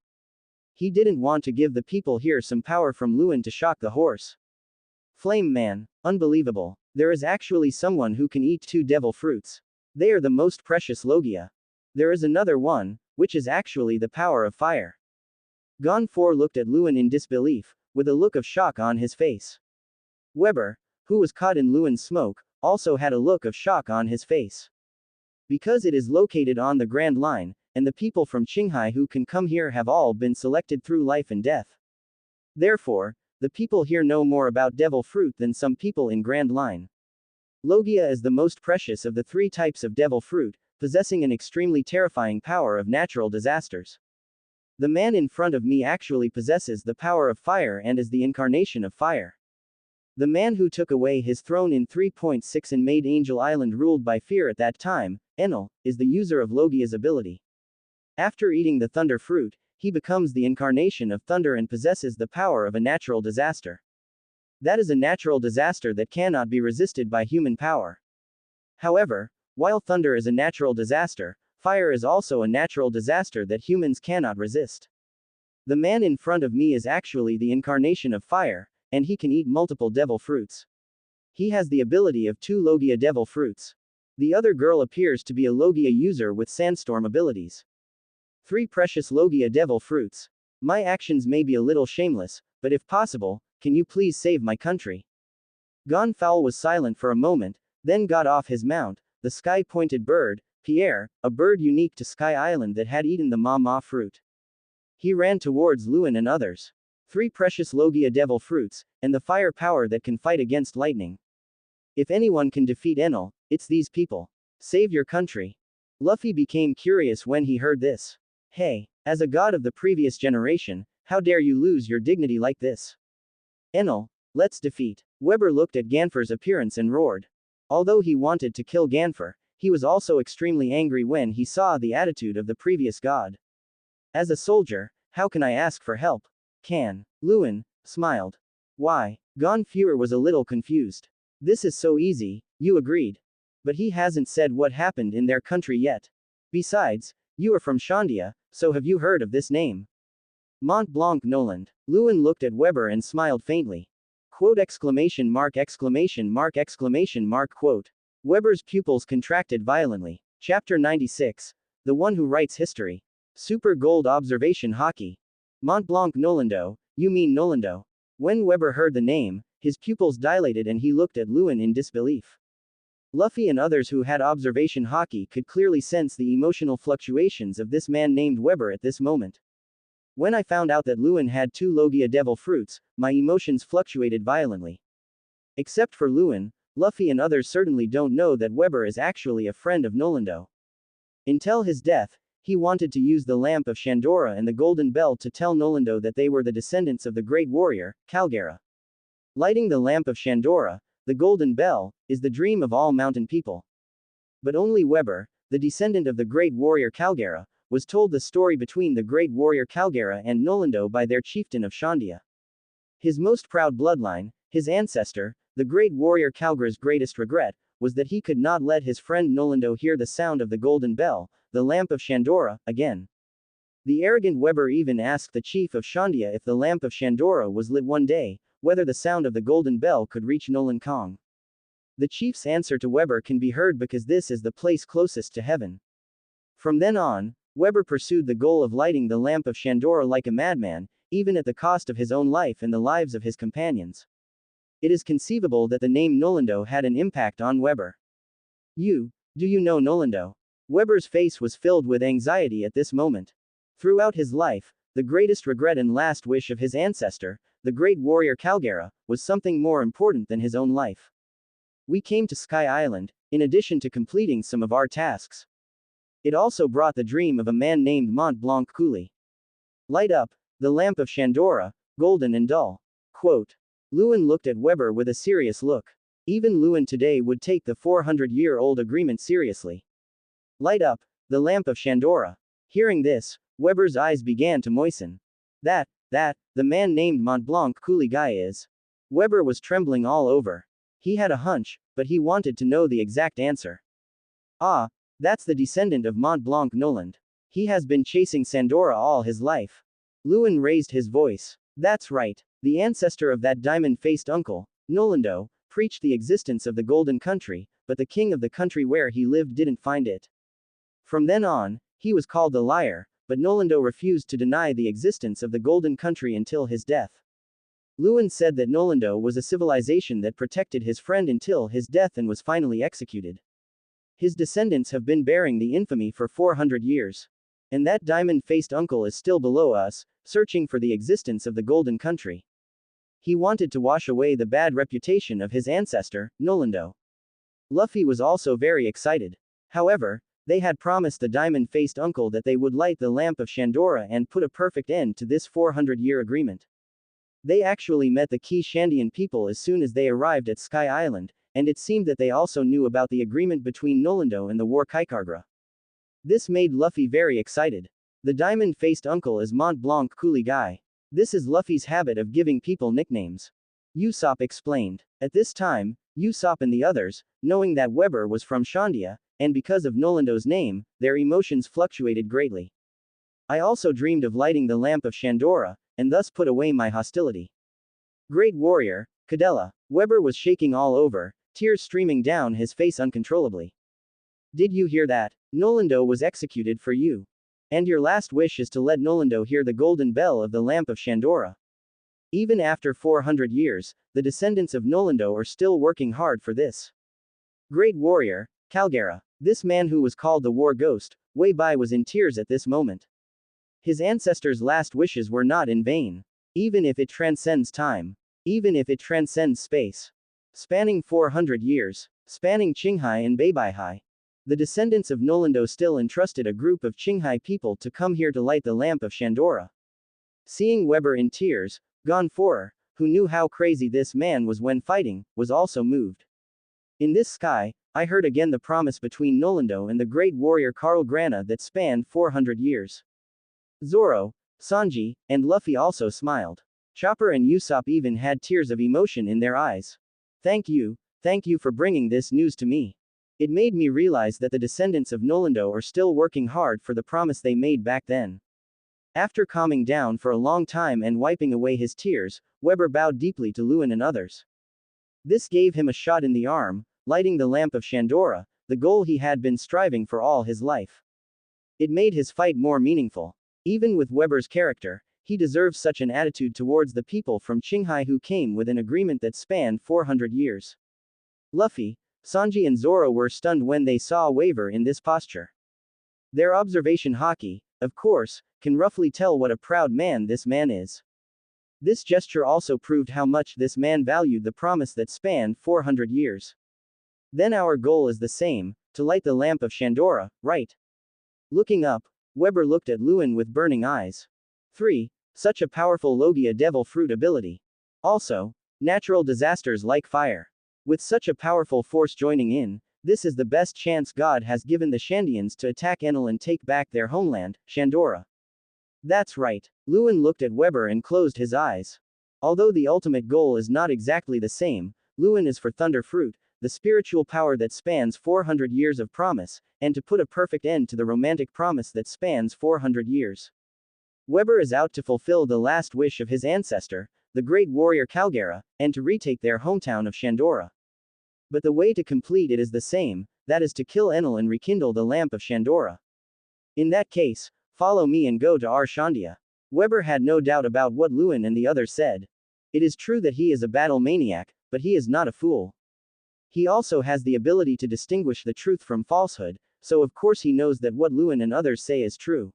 He didn't want to give the people here some power from Luen to shock the horse. Flame Man, unbelievable. There is actually someone who can eat 2 devil fruits. They are the most precious Logia. There is another one, which is actually the power of fire. Gon 4 looked at Luen in disbelief, with a look of shock on his face. Weber, who was caught in Luen's smoke, also had a look of shock on his face. Because it is located on the Grand Line, and the people from Qinghai who can come here have all been selected through life and death. Therefore, the people here know more about devil fruit than some people in Grand Line. Logia is the most precious of the 3 types of devil fruit, possessing an extremely terrifying power of natural disasters. The man in front of me actually possesses the power of fire and is the incarnation of fire. The man who took away his throne in 3.6 and made Angel Island ruled by fear at that time, Enel, is the user of Logia's ability. After eating the thunder fruit, he becomes the incarnation of thunder and possesses the power of a natural disaster. That is a natural disaster that cannot be resisted by human power. However, while thunder is a natural disaster, fire is also a natural disaster that humans cannot resist. The man in front of me is actually the incarnation of fire, and he can eat multiple devil fruits. He has the ability of 2 Logia devil fruits. The other girl appears to be a Logia user with sandstorm abilities. 3 precious Logia devil fruits. My actions may be a little shameless, but if possible, can you please save my country? Gon Fowl was silent for a moment, then got off his mount, the sky-pointed bird, Pierre, a bird unique to Sky Island that had eaten the Ma fruit. He ran towards Luen and others. 3 precious Logia devil fruits, and the fire power that can fight against lightning. If anyone can defeat Enel, it's these people. Save your country. Luffy became curious when he heard this. Hey, as a god of the previous generation, how dare you lose your dignity like this? Enel, let's defeat. Weber looked at Ganfer's appearance and roared. Although he wanted to kill Ganfer, he was also extremely angry when he saw the attitude of the previous god. As a soldier, how can I ask for help? Can. Luen smiled. Why? Gon Fuer was a little confused. This is so easy, you agreed. But he hasn't said what happened in their country yet. Besides, you are from Shandia, so have you heard of this name? Mont Blanc Noland. Luen looked at Weber and smiled faintly. Quote exclamation mark exclamation mark exclamation mark quote. Weber's pupils contracted violently. Chapter 96. The One Who Writes History. Super Gold Observation Hockey. Mont Blanc Nolendo, you mean Nolendo? When Weber heard the name, his pupils dilated and he looked at Luen in disbelief. Luffy and others who had observation hockey could clearly sense the emotional fluctuations of this man named Weber at this moment. When I found out that Luen had 2 Logia devil fruits, my emotions fluctuated violently. Except for Luen, Luffy and others certainly don't know that Weber is actually a friend of Nolendo. Until his death, he wanted to use the Lamp of Shandora and the Golden Bell to tell Nolendo that they were the descendants of the great warrior, Calgara. Lighting the Lamp of Shandora, the Golden Bell, is the dream of all mountain people. But only Weber, the descendant of the great warrior Calgara, was told the story between the great warrior Calgara and Nolendo by their chieftain of Shandia. His most proud bloodline, his ancestor, the great warrior Calgara's greatest regret, was that he could not let his friend Nolendo hear the sound of the Golden Bell, the Lamp of Shandora, again. The arrogant Weber even asked the chief of Shandia if the Lamp of Shandora was lit one day, whether the sound of the Golden Bell could reach Nolan Kong. The chief's answer to Weber can be heard because this is the place closest to heaven. From then on, Weber pursued the goal of lighting the Lamp of Shandora like a madman, even at the cost of his own life and the lives of his companions. It is conceivable that the name Nolendo had an impact on Weber. Do you know Nolendo? Weber's face was filled with anxiety at this moment. Throughout his life, the greatest regret and last wish of his ancestor, the great warrior Calgara, was something more important than his own life. We came to Sky Island, in addition to completing some of our tasks. It also brought the dream of a man named Mont Blanc Cooley. Light up, the Lamp of Shandora, golden and dull. Quote. Luen looked at Weber with a serious look. Even Luen today would take the 400-year-old agreement seriously. Light up, the Lamp of Shandora. Hearing this, Weber's eyes began to moisten. The man named Mont Blanc Cooley guy is. Weber was trembling all over. He had a hunch, but he wanted to know the exact answer. Ah, that's the descendant of Mont Blanc Noland. He has been chasing Sandora all his life. Luen raised his voice. That's right, the ancestor of that diamond-faced uncle, Nolendo, preached the existence of the Golden Country, but the king of the country where he lived didn't find it. From then on, he was called the liar, but Nolendo refused to deny the existence of the Golden Country until his death. Luen said that Nolendo was a civilization that protected his friend until his death and was finally executed. His descendants have been bearing the infamy for 400 years. And that diamond-faced uncle is still below us, searching for the existence of the Golden Country. He wanted to wash away the bad reputation of his ancestor, Nolendo. Luffy was also very excited. However, they had promised the diamond-faced uncle that they would light the Lamp of Shandora and put a perfect end to this 400-year agreement. They actually met the key Shandian people as soon as they arrived at Sky Island, and it seemed that they also knew about the agreement between Nolendo and the War Kaikargra. This made Luffy very excited. The diamond-faced uncle is Mont Blanc Cooley guy. This is Luffy's habit of giving people nicknames. Usopp explained. At this time, Usopp and the others, knowing that Weber was from Shandia, and because of Nolendo's name, their emotions fluctuated greatly. I also dreamed of lighting the Lamp of Shandora, and thus put away my hostility. Great warrior, Cadella. Weber was shaking all over, tears streaming down his face uncontrollably. Did you hear that? Nolendo was executed for you. And your last wish is to let Nolendo hear the golden bell of the Lamp of Shandora. Even after 400 years, the descendants of Nolendo are still working hard for this. Great warrior, Calgara. This man who was called the War Ghost, Wei Bai was in tears at this moment. His ancestors' last wishes were not in vain. Even if it transcends time. Even if it transcends space. Spanning 400 years. Spanning Qinghai and Beibaihai. The descendants of Nolendo still entrusted a group of Qinghai people to come here to light the Lamp of Shandora. Seeing Weber in tears, Gonforer, who knew how crazy this man was when fighting, was also moved. In this sky, I heard again the promise between Nolendo and the great warrior Karl Grana that spanned 400 years. Zoro, Sanji, and Luffy also smiled. Chopper and Usopp even had tears of emotion in their eyes. Thank you for bringing this news to me. It made me realize that the descendants of Nolendo are still working hard for the promise they made back then. After calming down for a long time and wiping away his tears, Weber bowed deeply to Luen and others. This gave him a shot in the arm, lighting the lamp of Shandora, the goal he had been striving for all his life. It made his fight more meaningful. Even with Weber's character, he deserves such an attitude towards the people from Qinghai who came with an agreement that spanned 400 years. Luffy, Sanji and Zoro were stunned when they saw Waver in this posture. Their observation haki, of course, can roughly tell what a proud man this man is. This gesture also proved how much this man valued the promise that spanned 400 years. Then our goal is the same, to light the lamp of Shandora, right? Looking up, Weber looked at Luen with burning eyes. 3. Such a powerful Logia devil fruit ability. Also, natural disasters like fire. With such a powerful force joining in, this is the best chance God has given the Shandians to attack Enel and take back their homeland, Shandora. That's right. Luen looked at Weber and closed his eyes. Although the ultimate goal is not exactly the same, Luen is for Thunder Fruit, the spiritual power that spans 400 years of promise, and to put a perfect end to the romantic promise that spans 400 years. Weber is out to fulfill the last wish of his ancestor, the great warrior Calgara, and to retake their hometown of Shandora. But the way to complete it is the same, that is to kill Enel and rekindle the lamp of Shandora. In that case, follow me and go to Arshandia. Weber had no doubt about what Luen and the others said. It is true that he is a battle maniac, but he is not a fool. He also has the ability to distinguish the truth from falsehood, so of course he knows that what Luen and others say is true.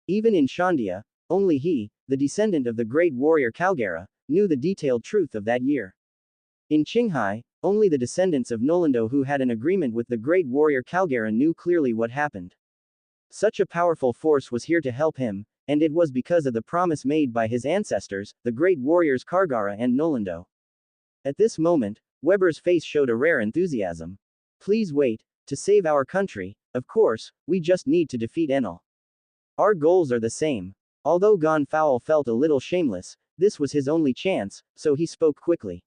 Even in Shandia, only he, the descendant of the great warrior Calgara, knew the detailed truth of that year. In Qinghai, only the descendants of Nolando who had an agreement with the great warrior Calgara knew clearly what happened. Such a powerful force was here to help him, and it was because of the promise made by his ancestors, the great warriors Kargara and Nolando. At this moment, Weber's face showed a rare enthusiasm. Please wait, to save our country, of course, we just need to defeat Enel. Our goals are the same. Although Gon Fowl felt a little shameless, this was his only chance, so he spoke quickly.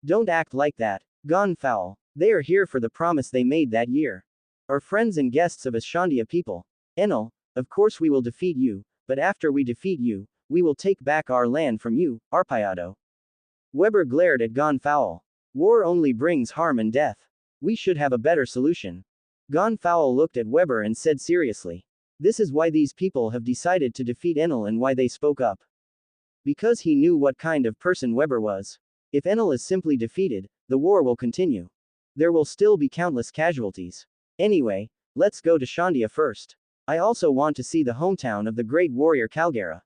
Don't act like that, Gon Fowl. They are here for the promise they made that year. Are friends and guests of Ashandia people. Enel, of course we will defeat you, but after we defeat you, we will take back our land from you, Arpayado. Weber glared at Gon Fowl. War only brings harm and death. We should have a better solution. Gon Fowl looked at Weber and said seriously. This is why these people have decided to defeat Enel and why they spoke up. Because he knew what kind of person Weber was. If Enel is simply defeated, the war will continue. There will still be countless casualties. Anyway, let's go to Shandia first. I also want to see the hometown of the great warrior Calgara.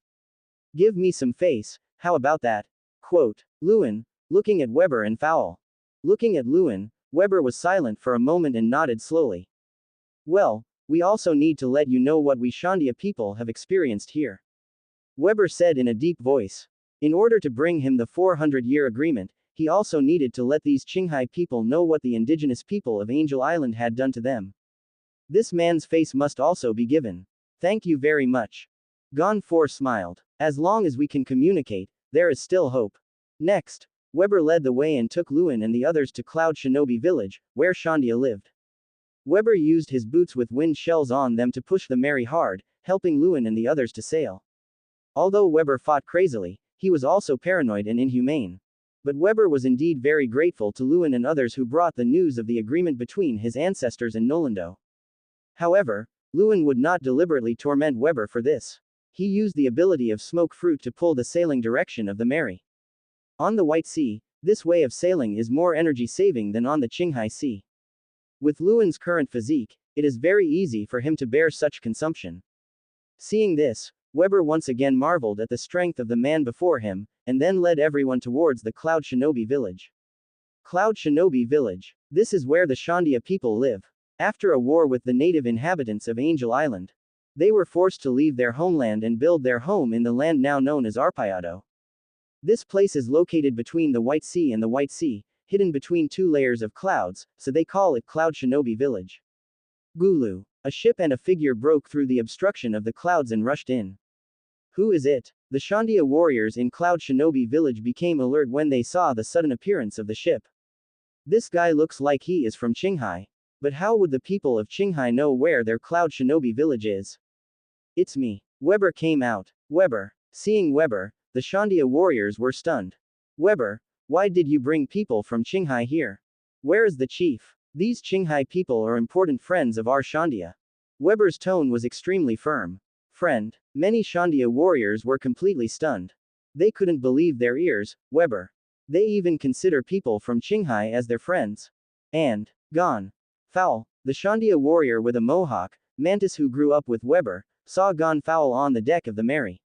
Give me some face, how about that? Quote. Luen, looking at Weber and Fowl. Looking at Luen, Weber was silent for a moment and nodded slowly. Well, we also need to let you know what we Shandia people have experienced here. Weber said in a deep voice. In order to bring him the 400-year agreement, he also needed to let these Qinghai people know what the indigenous people of Angel Island had done to them. This man's face must also be given. Thank you very much. Gon Four smiled. As long as we can communicate, there is still hope. Next, Weber led the way and took Luen and the others to Cloud Shinobi Village, where Shandia lived. Weber used his boots with wind shells on them to push the Mary hard, helping Luen and the others to sail. Although Weber fought crazily, he was also paranoid and inhumane. But Weber was indeed very grateful to Luen and others who brought the news of the agreement between his ancestors and Nolando. However, Luen would not deliberately torment Weber for this. He used the ability of smoke fruit to pull the sailing direction of the Mary. On the White Sea, this way of sailing is more energy-saving than on the Qinghai Sea. With Luen's current physique, it is very easy for him to bear such consumption. Seeing this, Weber once again marveled at the strength of the man before him, and then led everyone towards the Cloud Shinobi Village. Cloud Shinobi Village. This is where the Shandia people live. After a war with the native inhabitants of Angel Island, they were forced to leave their homeland and build their home in the land now known as Arpayado. This place is located between the White Sea and the White Sea, hidden between two layers of clouds, so they call it Cloud Shinobi Village. Gulu. A ship and a figure broke through the obstruction of the clouds and rushed in. Who is it? The Shandia warriors in Cloud Shinobi Village became alert when they saw the sudden appearance of the ship. This guy looks like he is from Qinghai. But how would the people of Qinghai know where their Cloud Shinobi Village is? It's me. Weber came out. Weber. Seeing Weber, the Shandia warriors were stunned. Weber, why did you bring people from Qinghai here? Where is the chief? These Qinghai people are important friends of our Shandia. Weber's tone was extremely firm. Friend. Many Shandia warriors were completely stunned. They couldn't believe their ears. Weber. They even consider people from Qinghai as their friends. And, Gon Fowl, the Shandia warrior with a mohawk, mantis who grew up with Weber, saw Gon Fowl on the deck of the Mary.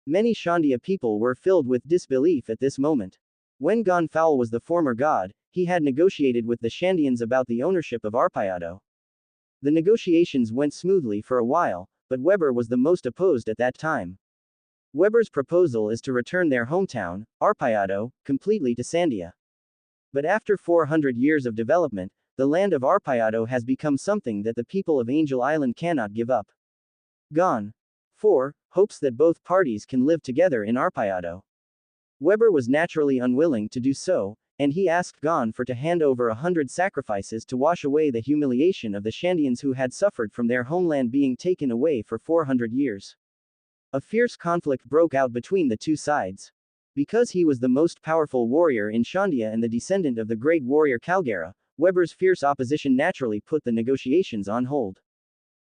Many Shandia people were filled with disbelief at this moment. When Gon Fowl was the former god, he had negotiated with the Shandians about the ownership of Arpayado. The negotiations went smoothly for a while, but Weber was the most opposed at that time. Weber's proposal is to return their hometown, Arpayado, completely to Sandia. But after 400 years of development, the land of Arpayado has become something that the people of Angel Island cannot give up. Gon 4 hopes that both parties can live together in Arpayado. Weber was naturally unwilling to do so, and he asked Gon to hand over 100 sacrifices to wash away the humiliation of the Shandians who had suffered from their homeland being taken away for 400 years. A fierce conflict broke out between the two sides. Because he was the most powerful warrior in Shandia and the descendant of the great warrior Kalgara, Weber's fierce opposition naturally put the negotiations on hold.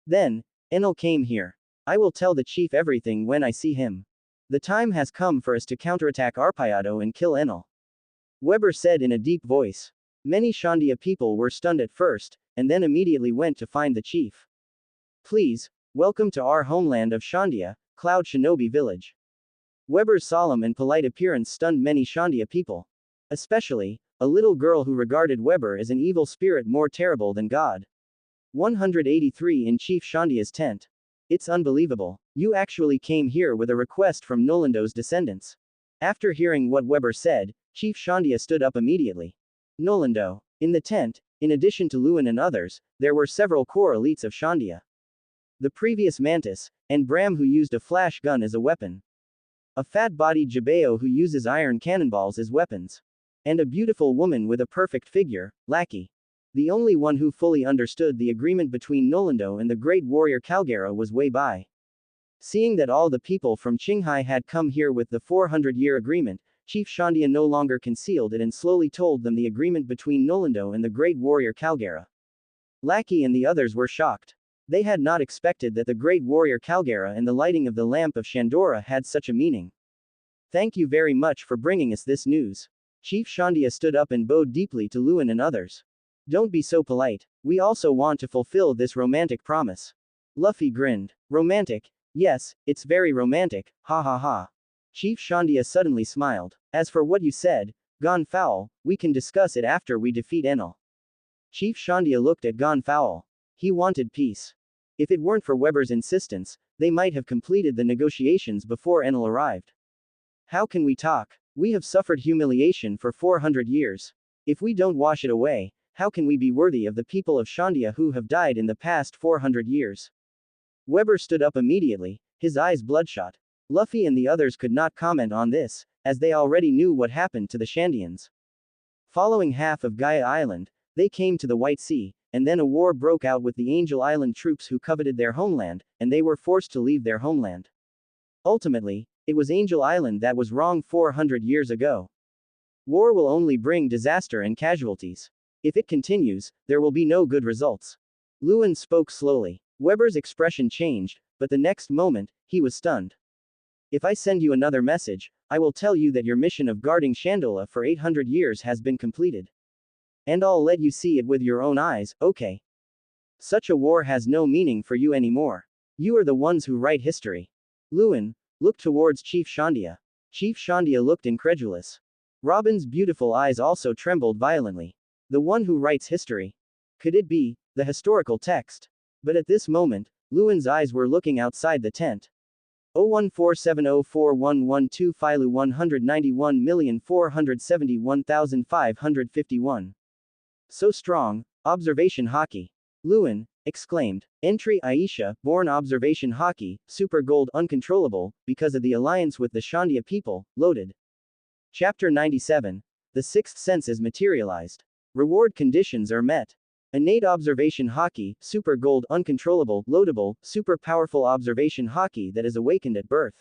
Then, Enel came here. I will tell the chief everything when I see him. The time has come for us to counterattack Arpayado and kill Enel. Weber said in a deep voice. Many Shandia people were stunned at first, and then immediately went to find the chief. Please, welcome to our homeland of Shandia, Cloud Shinobi Village. Weber's solemn and polite appearance stunned many Shandia people. Especially, a little girl who regarded Weber as an evil spirit more terrible than God. 183 in Chief Shandia's tent. It's unbelievable. You actually came here with a request from Nolando's descendants. After hearing what Weber said, Chief Shandia stood up immediately. Nolando. In the tent, in addition to Luen and others, there were several core elites of Shandia. The previous Mantis, and Bram who used a flash gun as a weapon. A fat-bodied Jabeo who uses iron cannonballs as weapons. And a beautiful woman with a perfect figure, Lackey. The only one who fully understood the agreement between Nolando and the great warrior Kalgara was Wei Bai. Seeing that all the people from Qinghai had come here with the 400-year agreement, Chief Shandia no longer concealed it and slowly told them the agreement between Nolando and the great warrior Kalgara. Lackey and the others were shocked. They had not expected that the great warrior Kalgara and the lighting of the lamp of Shandora had such a meaning. Thank you very much for bringing us this news. Chief Shandia stood up and bowed deeply to Luen and others. Don't be so polite. We also want to fulfill this romantic promise. Luffy grinned. Romantic? Yes, it's very romantic, ha ha ha. Chief Shandia suddenly smiled. As for what you said, Gon Fowl, we can discuss it after we defeat Enel. Chief Shandia looked at Gon Fowl. He wanted peace. If it weren't for Weber's insistence, they might have completed the negotiations before Enel arrived. How can we talk? We have suffered humiliation for 400 years. If we don't wash it away, how can we be worthy of the people of Shandia who have died in the past 400 years? Weber stood up immediately, his eyes bloodshot. Luffy and the others could not comment on this, as they already knew what happened to the Shandians. Following half of Gaia Island, they came to the White Sea, and then a war broke out with the Angel Island troops who coveted their homeland, and they were forced to leave their homeland. Ultimately, it was Angel Island that was wrong 400 years ago. War will only bring disaster and casualties. If it continues, there will be no good results. Luen spoke slowly. Weber's expression changed, but the next moment, he was stunned. If I send you another message, I will tell you that your mission of guarding Shandola for 800 years has been completed. And I'll let you see it with your own eyes, okay? Such a war has no meaning for you anymore. You are the ones who write history. Luen looked towards Chief Shandia. Chief Shandia looked incredulous. Robin's beautiful eyes also trembled violently. The one who writes history. Could it be the historical text? But at this moment, Luen's eyes were looking outside the tent. 014704112 Philu 191,471,551. So strong, observation hockey. Luen exclaimed. Entry Aisha, born observation hockey, super gold uncontrollable, because of the alliance with the Shandia people, loaded. Chapter 97. The sixth sense is materialized. Reward conditions are met. Innate observation hockey, super gold uncontrollable, loadable, super powerful observation hockey that is awakened at birth.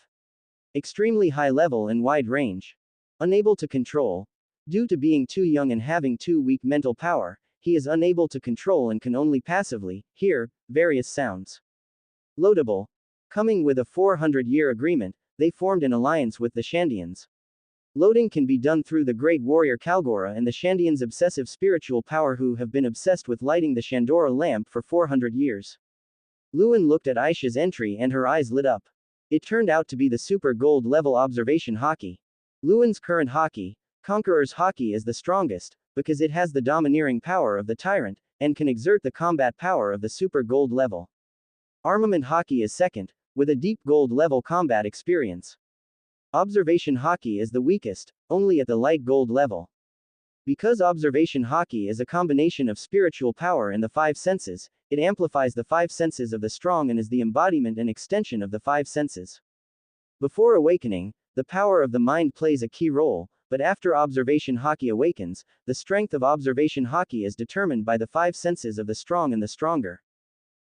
Extremely high level and wide range. Unable to control. Due to being too young and having too weak mental power, he is unable to control and can only passively hear various sounds. Loadable. Coming with a 400-year agreement, they formed an alliance with the Shandians. Loading can be done through the great warrior Kalgora and the Shandians' obsessive spiritual power who have been obsessed with lighting the Shandora lamp for 400 years. Luen looked at Aisha's entry and her eyes lit up. It turned out to be the super gold level observation haki. Luen's current haki, Conqueror's haki, is the strongest, because it has the domineering power of the tyrant, and can exert the combat power of the super gold level. Armament haki is second, with a deep gold level combat experience. Observation haki is the weakest, only at the light gold level. Because observation haki is a combination of spiritual power and the five senses, it amplifies the five senses of the strong and is the embodiment and extension of the five senses. Before awakening, the power of the mind plays a key role, but after observation haki awakens, the strength of observation haki is determined by the five senses of the strong and the stronger.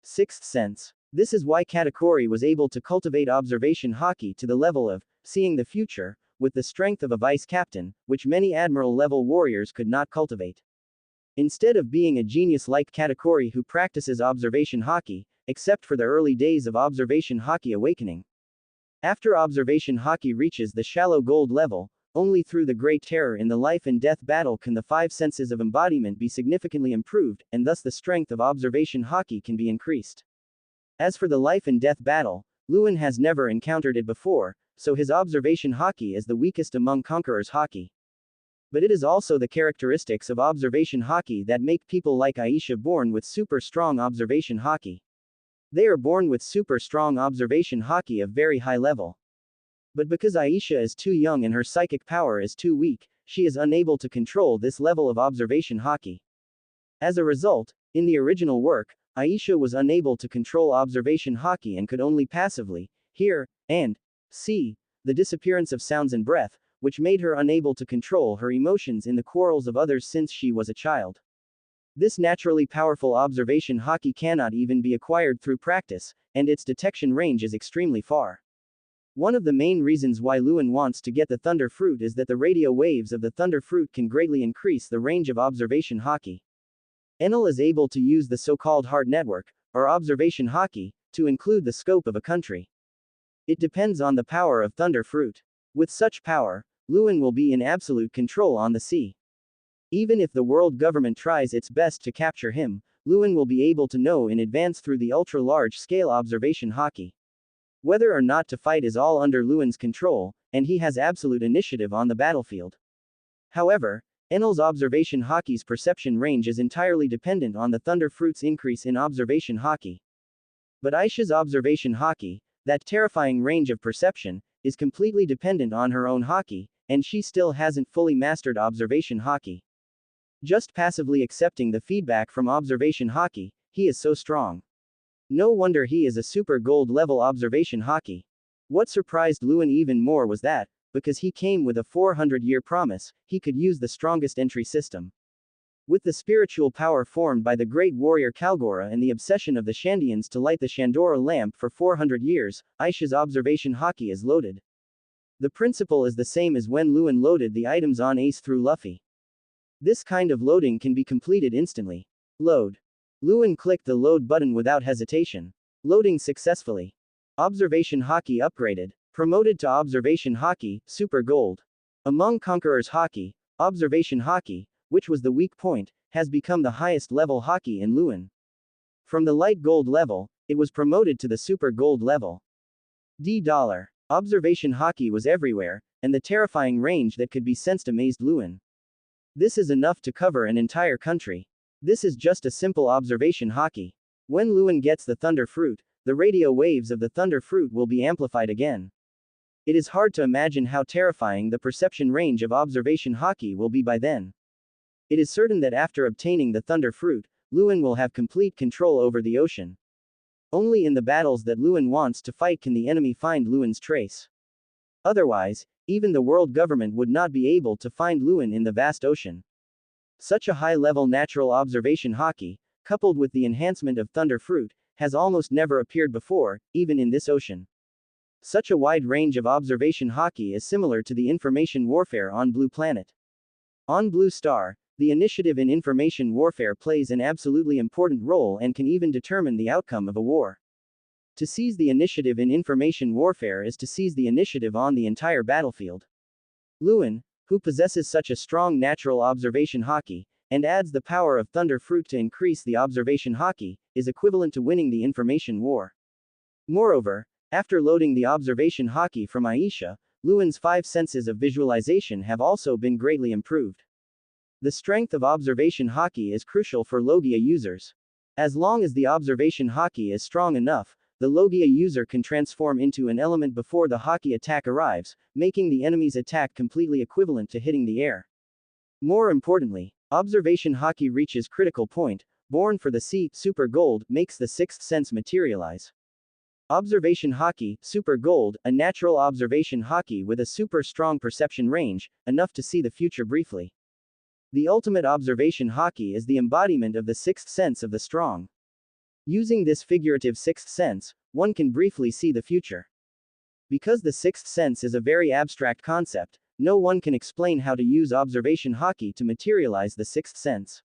Sixth sense. This is why Katakuri was able to cultivate observation haki to the level of seeing the future, with the strength of a vice captain, which many admiral-level warriors could not cultivate. Instead of being a genius like Katakuri who practices observation haki, except for the early days of observation haki awakening. After observation haki reaches the shallow gold level, only through the great terror in the life and death battle can the five senses of embodiment be significantly improved, and thus the strength of observation haki can be increased. As for the life and death battle, Luen has never encountered it before, so his observation haki is the weakest among Conqueror's haki. But it is also the characteristics of observation haki that make people like Aisha born with super strong observation haki. They are born with super strong observation haki of very high level. But because Aisha is too young and her psychic power is too weak, she is unable to control this level of observation haki. As a result, in the original work, Aisha was unable to control observation haki and could only passively hear and see the disappearance of sounds and breath, which made her unable to control her emotions in the quarrels of others since she was a child. This naturally powerful observation haki cannot even be acquired through practice, and its detection range is extremely far. One of the main reasons why Luen wants to get the thunder fruit is that the radio waves of the thunder fruit can greatly increase the range of observation haki. Enel is able to use the so-called heart network, or observation haki, to include the scope of a country. It depends on the power of thunder fruit. With such power, Luen will be in absolute control on the sea. Even if the world government tries its best to capture him, Luen will be able to know in advance through the ultra-large-scale observation haki. Whether or not to fight is all under Luen's control, and he has absolute initiative on the battlefield. However, Enel's observation haki's perception range is entirely dependent on the thunder fruit's increase in observation haki. But Aisha's observation haki, that terrifying range of perception, is completely dependent on her own haki, and she still hasn't fully mastered observation haki. Just passively accepting the feedback from observation haki, he is so strong. No wonder he is a super gold level observation haki. What surprised Luen even more was that, because he came with a 400-year promise, he could use the strongest entry system. With the spiritual power formed by the great warrior Kalgora and the obsession of the Shandians to light the Shandora lamp for 400 years, Aisha's observation haki is loaded. The principle is the same as when Luen loaded the items on Ace through Luffy. This kind of loading can be completed instantly. Load. Luen clicked the load button without hesitation. Loading successfully. Observation haki upgraded. Promoted to observation haki, super gold. Among Conqueror's haki, observation haki, which was the weak point, has become the highest level haki in Luen. From the light gold level, it was promoted to the super gold level. $. Observation haki was everywhere, and the terrifying range that could be sensed amazed Luen. This is enough to cover an entire country. This is just a simple observation haki. When Luen gets the thunder fruit, the radio waves of the thunder fruit will be amplified again. It is hard to imagine how terrifying the perception range of observation haki will be by then. It is certain that after obtaining the thunder fruit, Luen will have complete control over the ocean. Only in the battles that Luen wants to fight can the enemy find Luen's trace. Otherwise, even the world government would not be able to find Luen in the vast ocean. Such a high-level natural observation haki, coupled with the enhancement of thunder fruit, has almost never appeared before, even in this ocean. Such a wide range of observation haki is similar to the information warfare on Blue Planet. On Blue Star, the initiative in information warfare plays an absolutely important role and can even determine the outcome of a war. To seize the initiative in information warfare is to seize the initiative on the entire battlefield. Luen, who possesses such a strong natural observation haki, and adds the power of thunder fruit to increase the observation haki, is equivalent to winning the information war. Moreover, after loading the observation haki from Aisha, Luen's 5 senses of visualization have also been greatly improved. The strength of observation haki is crucial for Logia users. As long as the observation haki is strong enough, the Logia user can transform into an element before the haki attack arrives, making the enemy's attack completely equivalent to hitting the air. More importantly, observation haki reaches critical point, born for the sea, super gold, makes the 6th sense materialize. Observation haki, super gold, a natural observation haki with a super strong perception range, enough to see the future briefly. The ultimate observation haki is the embodiment of the 6th sense of the strong. Using this figurative 6th sense, one can briefly see the future. Because the 6th sense is a very abstract concept, no one can explain how to use observation haki to materialize the 6th sense.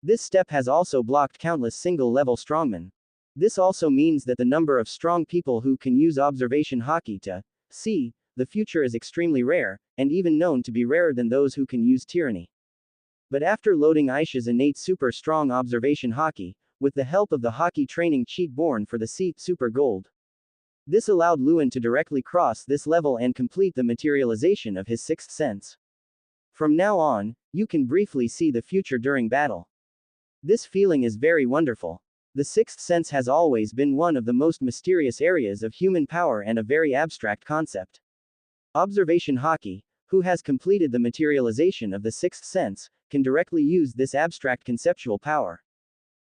This step has also blocked countless single-level strongmen. This also means that the number of strong people who can use observation haki to see the future is extremely rare, and even known to be rarer than those who can use tyranny. But after loading Aisha's innate super strong observation haki, with the help of the haki training cheat born for the sea, super gold, this allowed Luen to directly cross this level and complete the materialization of his 6th sense. From now on, you can briefly see the future during battle. This feeling is very wonderful. The 6th sense has always been one of the most mysterious areas of human power and a very abstract concept. Observation haki, who has completed the materialization of the 6th sense, can directly use this abstract conceptual power.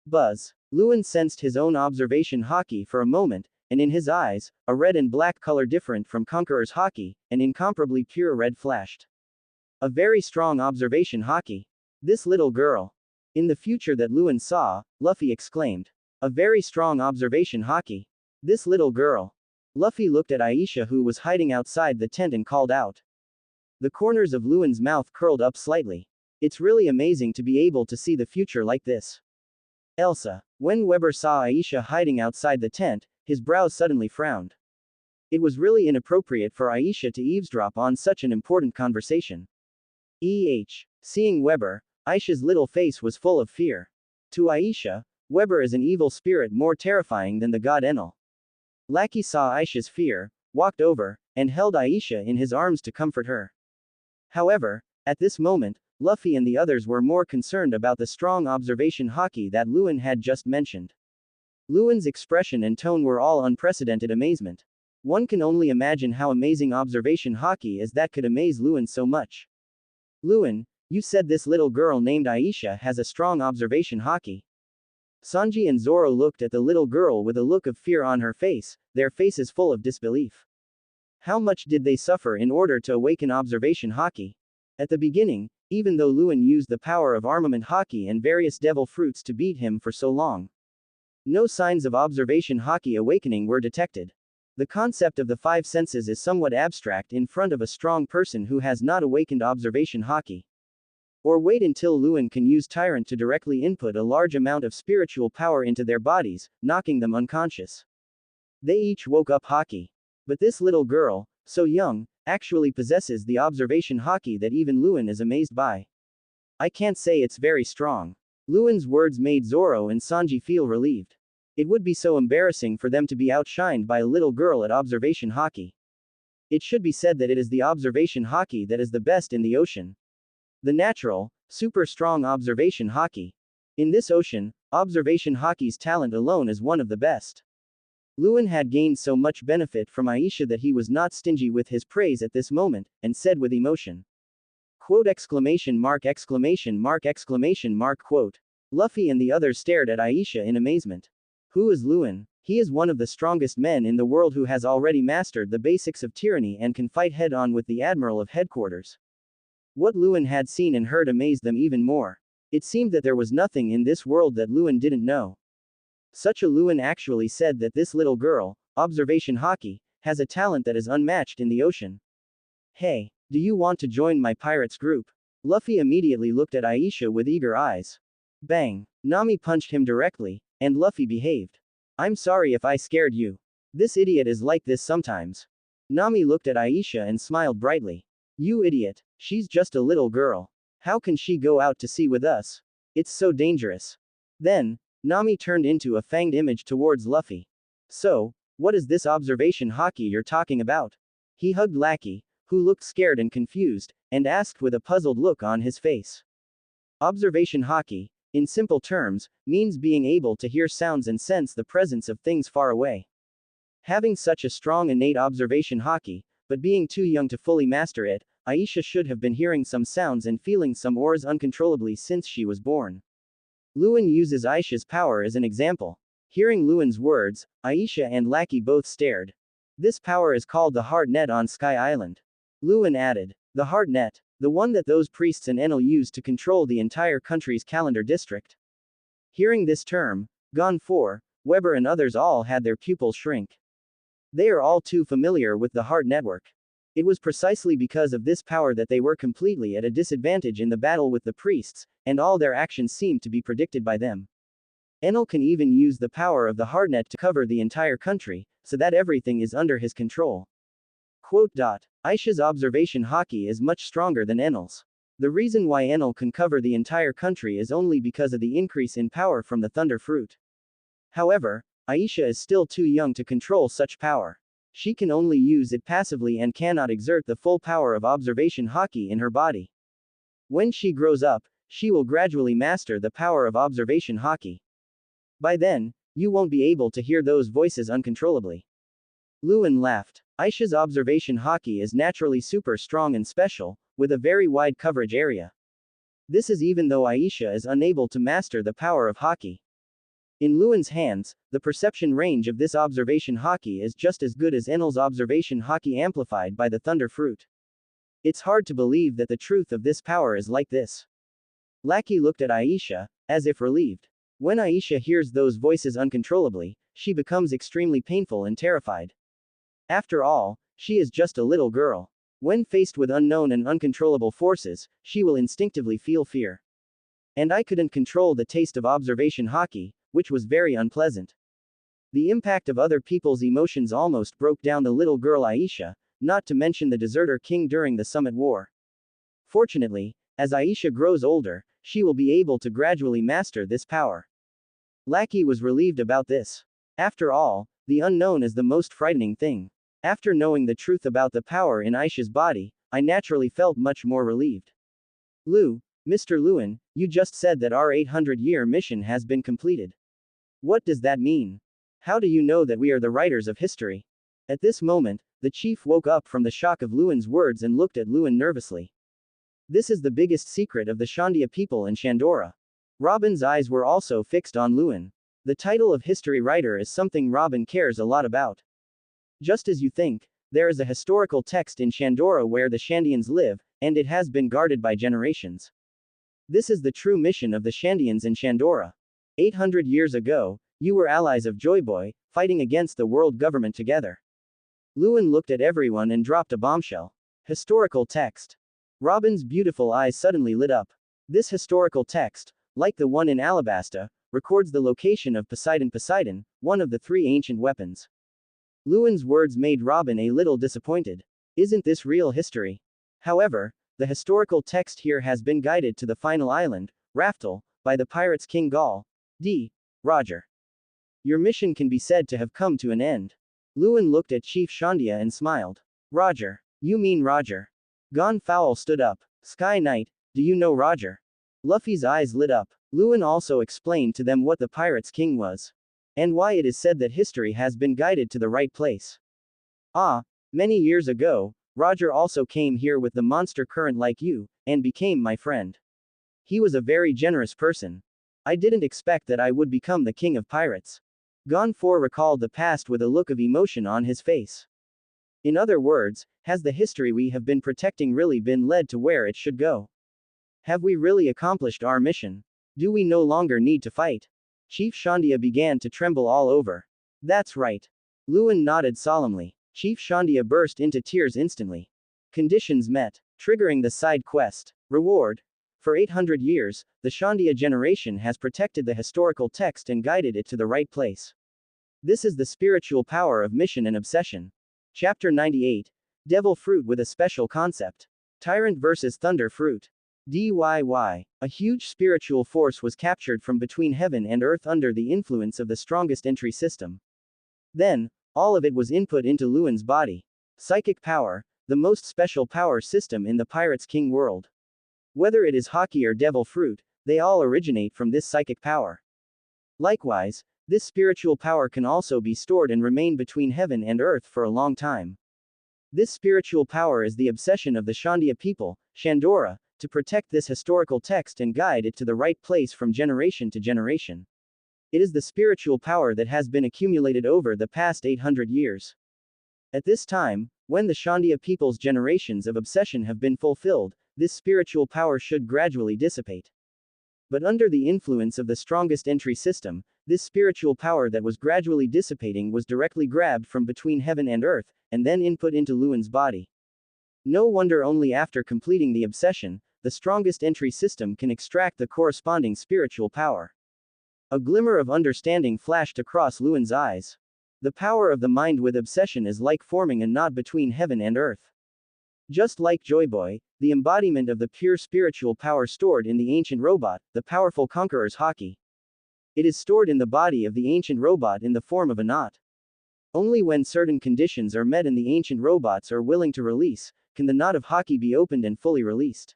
Buzz. Luen sensed his own observation haki for a moment, and in his eyes, a red and black color different from Conqueror's haki, an incomparably pure red flashed. A very strong observation haki. This little girl. In the future that Luen saw, Luffy exclaimed. A very strong observation haki. This little girl. Luffy looked at Aisha who was hiding outside the tent and called out. The corners of Luen's mouth curled up slightly. It's really amazing to be able to see the future like this. Elsa. When Weber saw Aisha hiding outside the tent, his brows suddenly frowned. It was really inappropriate for Aisha to eavesdrop on such an important conversation. Seeing Weber, Aisha's little face was full of fear. To Aisha, Weber is an evil spirit more terrifying than the god Enel. Lackey saw Aisha's fear, walked over, and held Aisha in his arms to comfort her. However, at this moment, Luffy and the others were more concerned about the strong observation haki that Luen had just mentioned. Luen's expression and tone were all unprecedented amazement. One can only imagine how amazing observation haki is that could amaze Luen so much. Luen, you said this little girl named Aisha has a strong observation haki. Sanji and Zoro looked at the little girl with a look of fear on her face, their faces full of disbelief. How much did they suffer in order to awaken observation haki? At the beginning, even though Luen used the power of armament haki and various devil fruits to beat him for so long, no signs of observation haki awakening were detected. The concept of the 5 senses is somewhat abstract in front of a strong person who has not awakened observation haki. Or wait until Luen can use Tyrant to directly input a large amount of spiritual power into their bodies, knocking them unconscious. They each woke up haki. But this little girl, so young, actually possesses the observation haki that even Luen is amazed by. I can't say it's very strong. Luen's words made Zoro and Sanji feel relieved. It would be so embarrassing for them to be outshined by a little girl at observation haki. It should be said that it is the observation haki that is the best in the ocean. The natural, super strong observation haki. In this ocean, observation haki's talent alone is one of the best. Luen had gained so much benefit from Aisha that he was not stingy with his praise at this moment, and said with emotion. Quote exclamation mark exclamation mark exclamation mark quote. Luffy and the others stared at Aisha in amazement. Who is Luen? He is one of the strongest men in the world who has already mastered the basics of tyranny and can fight head-on with the Admiral of Headquarters. What Luen had seen and heard amazed them even more. It seemed that there was nothing in this world that Luen didn't know. Such a Luen actually said that this little girl, observation haki, has a talent that is unmatched in the ocean. Hey, do you want to join my pirates group? Luffy immediately looked at Aisha with eager eyes. Bang! Nami punched him directly, and Luffy behaved. I'm sorry if I scared you. This idiot is like this sometimes. Nami looked at Aisha and smiled brightly. You idiot. She's just a little girl. How can she go out to sea with us? It's so dangerous. Then, Nami turned into a fanged image towards Luffy. So, what is this observation haki you're talking about? He hugged Lackey, who looked scared and confused, and asked with a puzzled look on his face. Observation haki, in simple terms, means being able to hear sounds and sense the presence of things far away. Having such a strong innate observation haki, but being too young to fully master it, Aisha should have been hearing some sounds and feeling some auras uncontrollably since she was born. Luen uses Aisha's power as an example. Hearing Luen's words, Aisha and Lackey both stared. This power is called the heart net on Sky Island. Luen added, the heart net, the one that those priests in Enel use to control the entire country's calendar district. Hearing this term, Gon 4, Weber and others all had their pupils shrink. They are all too familiar with the heart network. It was precisely because of this power that they were completely at a disadvantage in the battle with the priests, and all their actions seemed to be predicted by them. Enel can even use the power of the Heartnet to cover the entire country, so that everything is under his control. Aisha's observation haki is much stronger than Enel's. The reason why Enel can cover the entire country is only because of the increase in power from the thunder fruit. However, Aisha is still too young to control such power. She can only use it passively and cannot exert the full power of observation haki in her body. When she grows up, she will gradually master the power of observation haki. By then, you won't be able to hear those voices uncontrollably. Luen laughed. Aisha's observation haki is naturally super strong and special, with a very wide coverage area. This is even though Aisha is unable to master the power of haki. In Luen's hands, the perception range of this observation haki is just as good as Enel's observation haki amplified by the thunder fruit. It's hard to believe that the truth of this power is like this. Lackey looked at Aisha, as if relieved. When Aisha hears those voices uncontrollably, she becomes extremely painful and terrified. After all, she is just a little girl. When faced with unknown and uncontrollable forces, she will instinctively feel fear. And I couldn't control the taste of observation haki, which was very unpleasant. The impact of other people's emotions almost broke down the little girl Aisha, not to mention the deserter king during the Summit War. Fortunately, as Aisha grows older, she will be able to gradually master this power. Lackey was relieved about this. After all, the unknown is the most frightening thing. After knowing the truth about the power in Aisha's body, I naturally felt much more relieved. Mr. Luen, you just said that our 800-year mission has been completed. What does that mean? How do you know that we are the writers of history? At this moment, the chief woke up from the shock of Luen's words and looked at Luen nervously. This is the biggest secret of the Shandia people in Shandora. Robin's eyes were also fixed on Luen. The title of history writer is something Robin cares a lot about. Just as you think, there is a historical text in Shandora where the Shandians live, and it has been guarded by generations. This is the true mission of the Shandians in Shandora. 800 years ago, you were allies of Joyboy, fighting against the world government together. Luen looked at everyone and dropped a bombshell. Historical text. Robin's beautiful eyes suddenly lit up. This historical text, like the one in Alabasta, records the location of Poseidon, one of the 3 ancient weapons. Luen's words made Robin a little disappointed. Isn't this real history? However, the historical text here has been guided to the final island, Raftel, by the pirates King Gall. Roger. Your mission can be said to have come to an end. Luen looked at Chief Shandia and smiled. Roger. You mean Roger? Gon Fowl stood up. Sky Knight, do you know Roger? Luffy's eyes lit up. Luen also explained to them what the Pirates' King was. And why it is said that history has been guided to the right place. Many years ago, Roger also came here with the monster current like you, and became my friend. He was a very generous person. I didn't expect that I would become the king of pirates. Gon 4 recalled the past with a look of emotion on his face. In other words, has the history we have been protecting really been led to where it should go? Have we really accomplished our mission? Do we no longer need to fight? Chief Shandia began to tremble all over. That's right. Luen nodded solemnly. Chief Shandia burst into tears instantly. Conditions met. triggering the side quest. Reward. For 800 years, the Shandia generation has protected the historical text and guided it to the right place. This is the spiritual power of mission and obsession. Chapter 98. Devil Fruit with a Special Concept. Tyrant versus Thunder Fruit. DYY. A huge spiritual force was captured from between heaven and earth under the influence of the strongest entry system. Then, all of it was input into Luen's body. Psychic power, the most special power system in the Pirates King world. Whether it is hockey or devil fruit, they all originate from this psychic power. Likewise, this spiritual power can also be stored and remain between heaven and earth for a long time. This spiritual power is the obsession of the Shandia people, Shandora, to protect this historical text and guide it to the right place from generation to generation. It is the spiritual power that has been accumulated over the past 800 years. At this time, when the Shandia people's generations of obsession have been fulfilled, this spiritual power should gradually dissipate. But under the influence of the strongest entry system, this spiritual power that was gradually dissipating was directly grabbed from between heaven and earth, and then input into Luen's body. No wonder only after completing the obsession, the strongest entry system can extract the corresponding spiritual power. A glimmer of understanding flashed across Luen's eyes. The power of the mind with obsession is like forming a knot between heaven and earth. Just like Joyboy, the embodiment of the pure spiritual power stored in the ancient robot, the powerful conqueror's hockey. It is stored in the body of the ancient robot in the form of a knot. Only when certain conditions are met and the ancient robots are willing to release, can the knot of hockey be opened and fully released.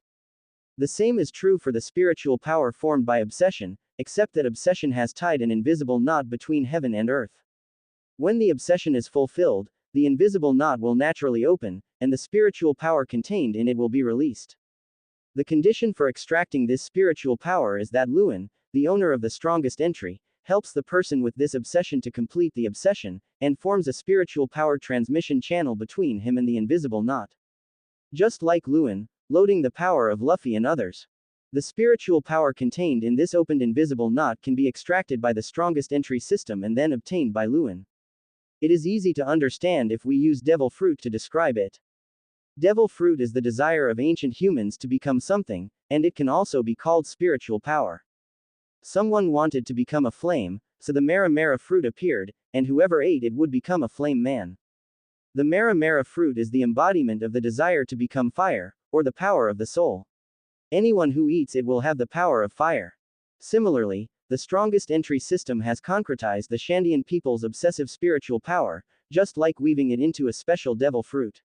The same is true for the spiritual power formed by obsession, except that obsession has tied an invisible knot between heaven and earth. When the obsession is fulfilled, the invisible knot will naturally open, and the spiritual power contained in it will be released. The condition for extracting this spiritual power is that Luen, the owner of the strongest entry, helps the person with this obsession to complete the obsession, and forms a spiritual power transmission channel between him and the invisible knot. Just like Luen, loading the power of Luffy and others. The spiritual power contained in this opened invisible knot can be extracted by the strongest entry system and then obtained by Luen. It is easy to understand if we use devil fruit to describe it. Devil fruit is the desire of ancient humans to become something, and it can also be called spiritual power. Someone wanted to become a flame, so the Mara Mara fruit appeared, and whoever ate it would become a flame man. The Mara Mara fruit is the embodiment of the desire to become fire, or the power of the soul. Anyone who eats it will have the power of fire. Similarly, the strongest entry system has concretized the Shandian people's obsessive spiritual power, just like weaving it into a special devil fruit.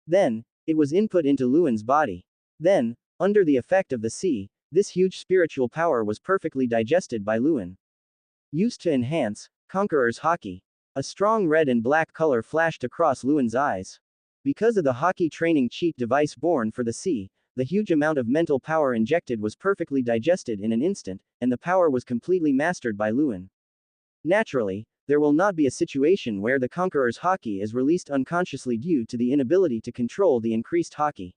Then, it was input into Luen's body. Then, under the effect of the sea, this huge spiritual power was perfectly digested by Luen. Used to enhance Conqueror's hockey. A strong red and black color flashed across Luen's eyes. Because of the hockey training cheat device born for the sea, the huge amount of mental power injected was perfectly digested in an instant, and the power was completely mastered by Luen. Naturally, there will not be a situation where the Conqueror's hockey is released unconsciously due to the inability to control the increased hockey.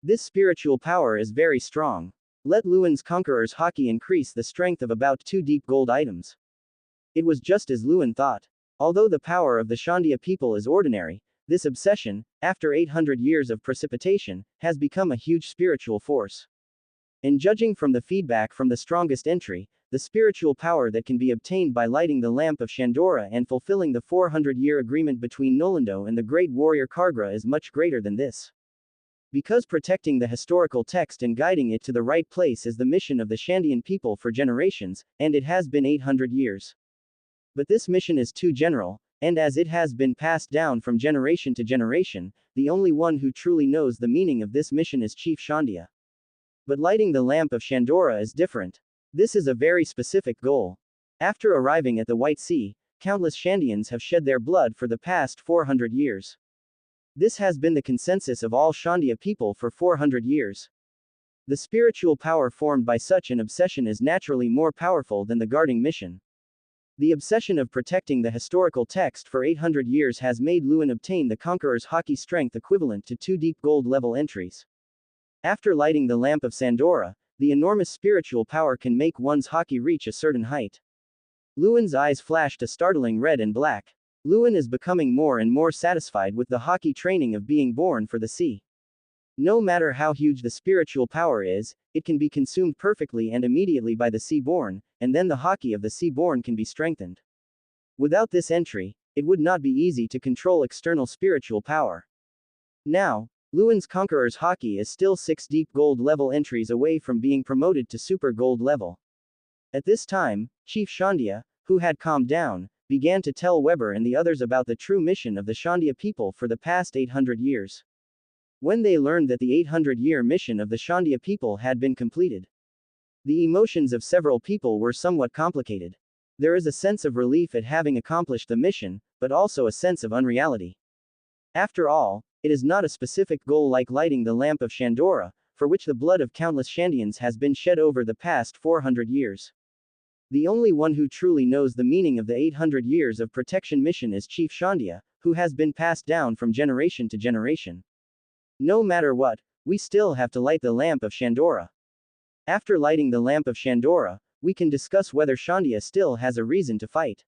This spiritual power is very strong. Let Luen's Conqueror's hockey increase the strength of about 2 deep gold items. It was just as Luen thought. Although the power of the Shandia people is ordinary, this obsession, after 800 years of precipitation, has become a huge spiritual force. And judging from the feedback from the strongest entry, the spiritual power that can be obtained by lighting the lamp of Shandora and fulfilling the 400-year agreement between Nolando and the great warrior Kargra is much greater than this. Because protecting the historical text and guiding it to the right place is the mission of the Shandian people for generations, and it has been 800 years. But this mission is too general, and as it has been passed down from generation to generation, the only one who truly knows the meaning of this mission is Chief Shandia. But lighting the lamp of Shandora is different. This is a very specific goal. After arriving at the White Sea, countless Shandians have shed their blood for the past 400 years. This has been the consensus of all Shandia people for 400 years. The spiritual power formed by such an obsession is naturally more powerful than the guarding mission. The obsession of protecting the historical text for 800 years has made Luen obtain the Conqueror's hockey strength equivalent to 2 deep gold level entries. After lighting the lamp of Sandora, the enormous spiritual power can make one's hockey reach a certain height. Luen's eyes flashed a startling red and black. Luen is becoming more and more satisfied with the hockey training of being born for the sea. No matter how huge the spiritual power is, it can be consumed perfectly and immediately by the Seaborn, and then the haki of the Seaborn can be strengthened. Without this entry, it would not be easy to control external spiritual power. Now, Luen's Conqueror's haki is still 6 deep gold level entries away from being promoted to super gold level. At this time, Chief Shandia, who had calmed down, began to tell Weber and the others about the true mission of the Shandia people for the past 800 years. When they learned that the 800-year mission of the Shandia people had been completed, the emotions of several people were somewhat complicated. There is a sense of relief at having accomplished the mission, but also a sense of unreality. After all, it is not a specific goal like lighting the lamp of Shandora, for which the blood of countless Shandians has been shed over the past 400 years. The only one who truly knows the meaning of the 800 years of protection mission is Chief Shandia, who has been passed down from generation to generation. No matter what, we still have to light the lamp of Shandora. After lighting the lamp of Shandora, we can discuss whether Shandia still has a reason to fight.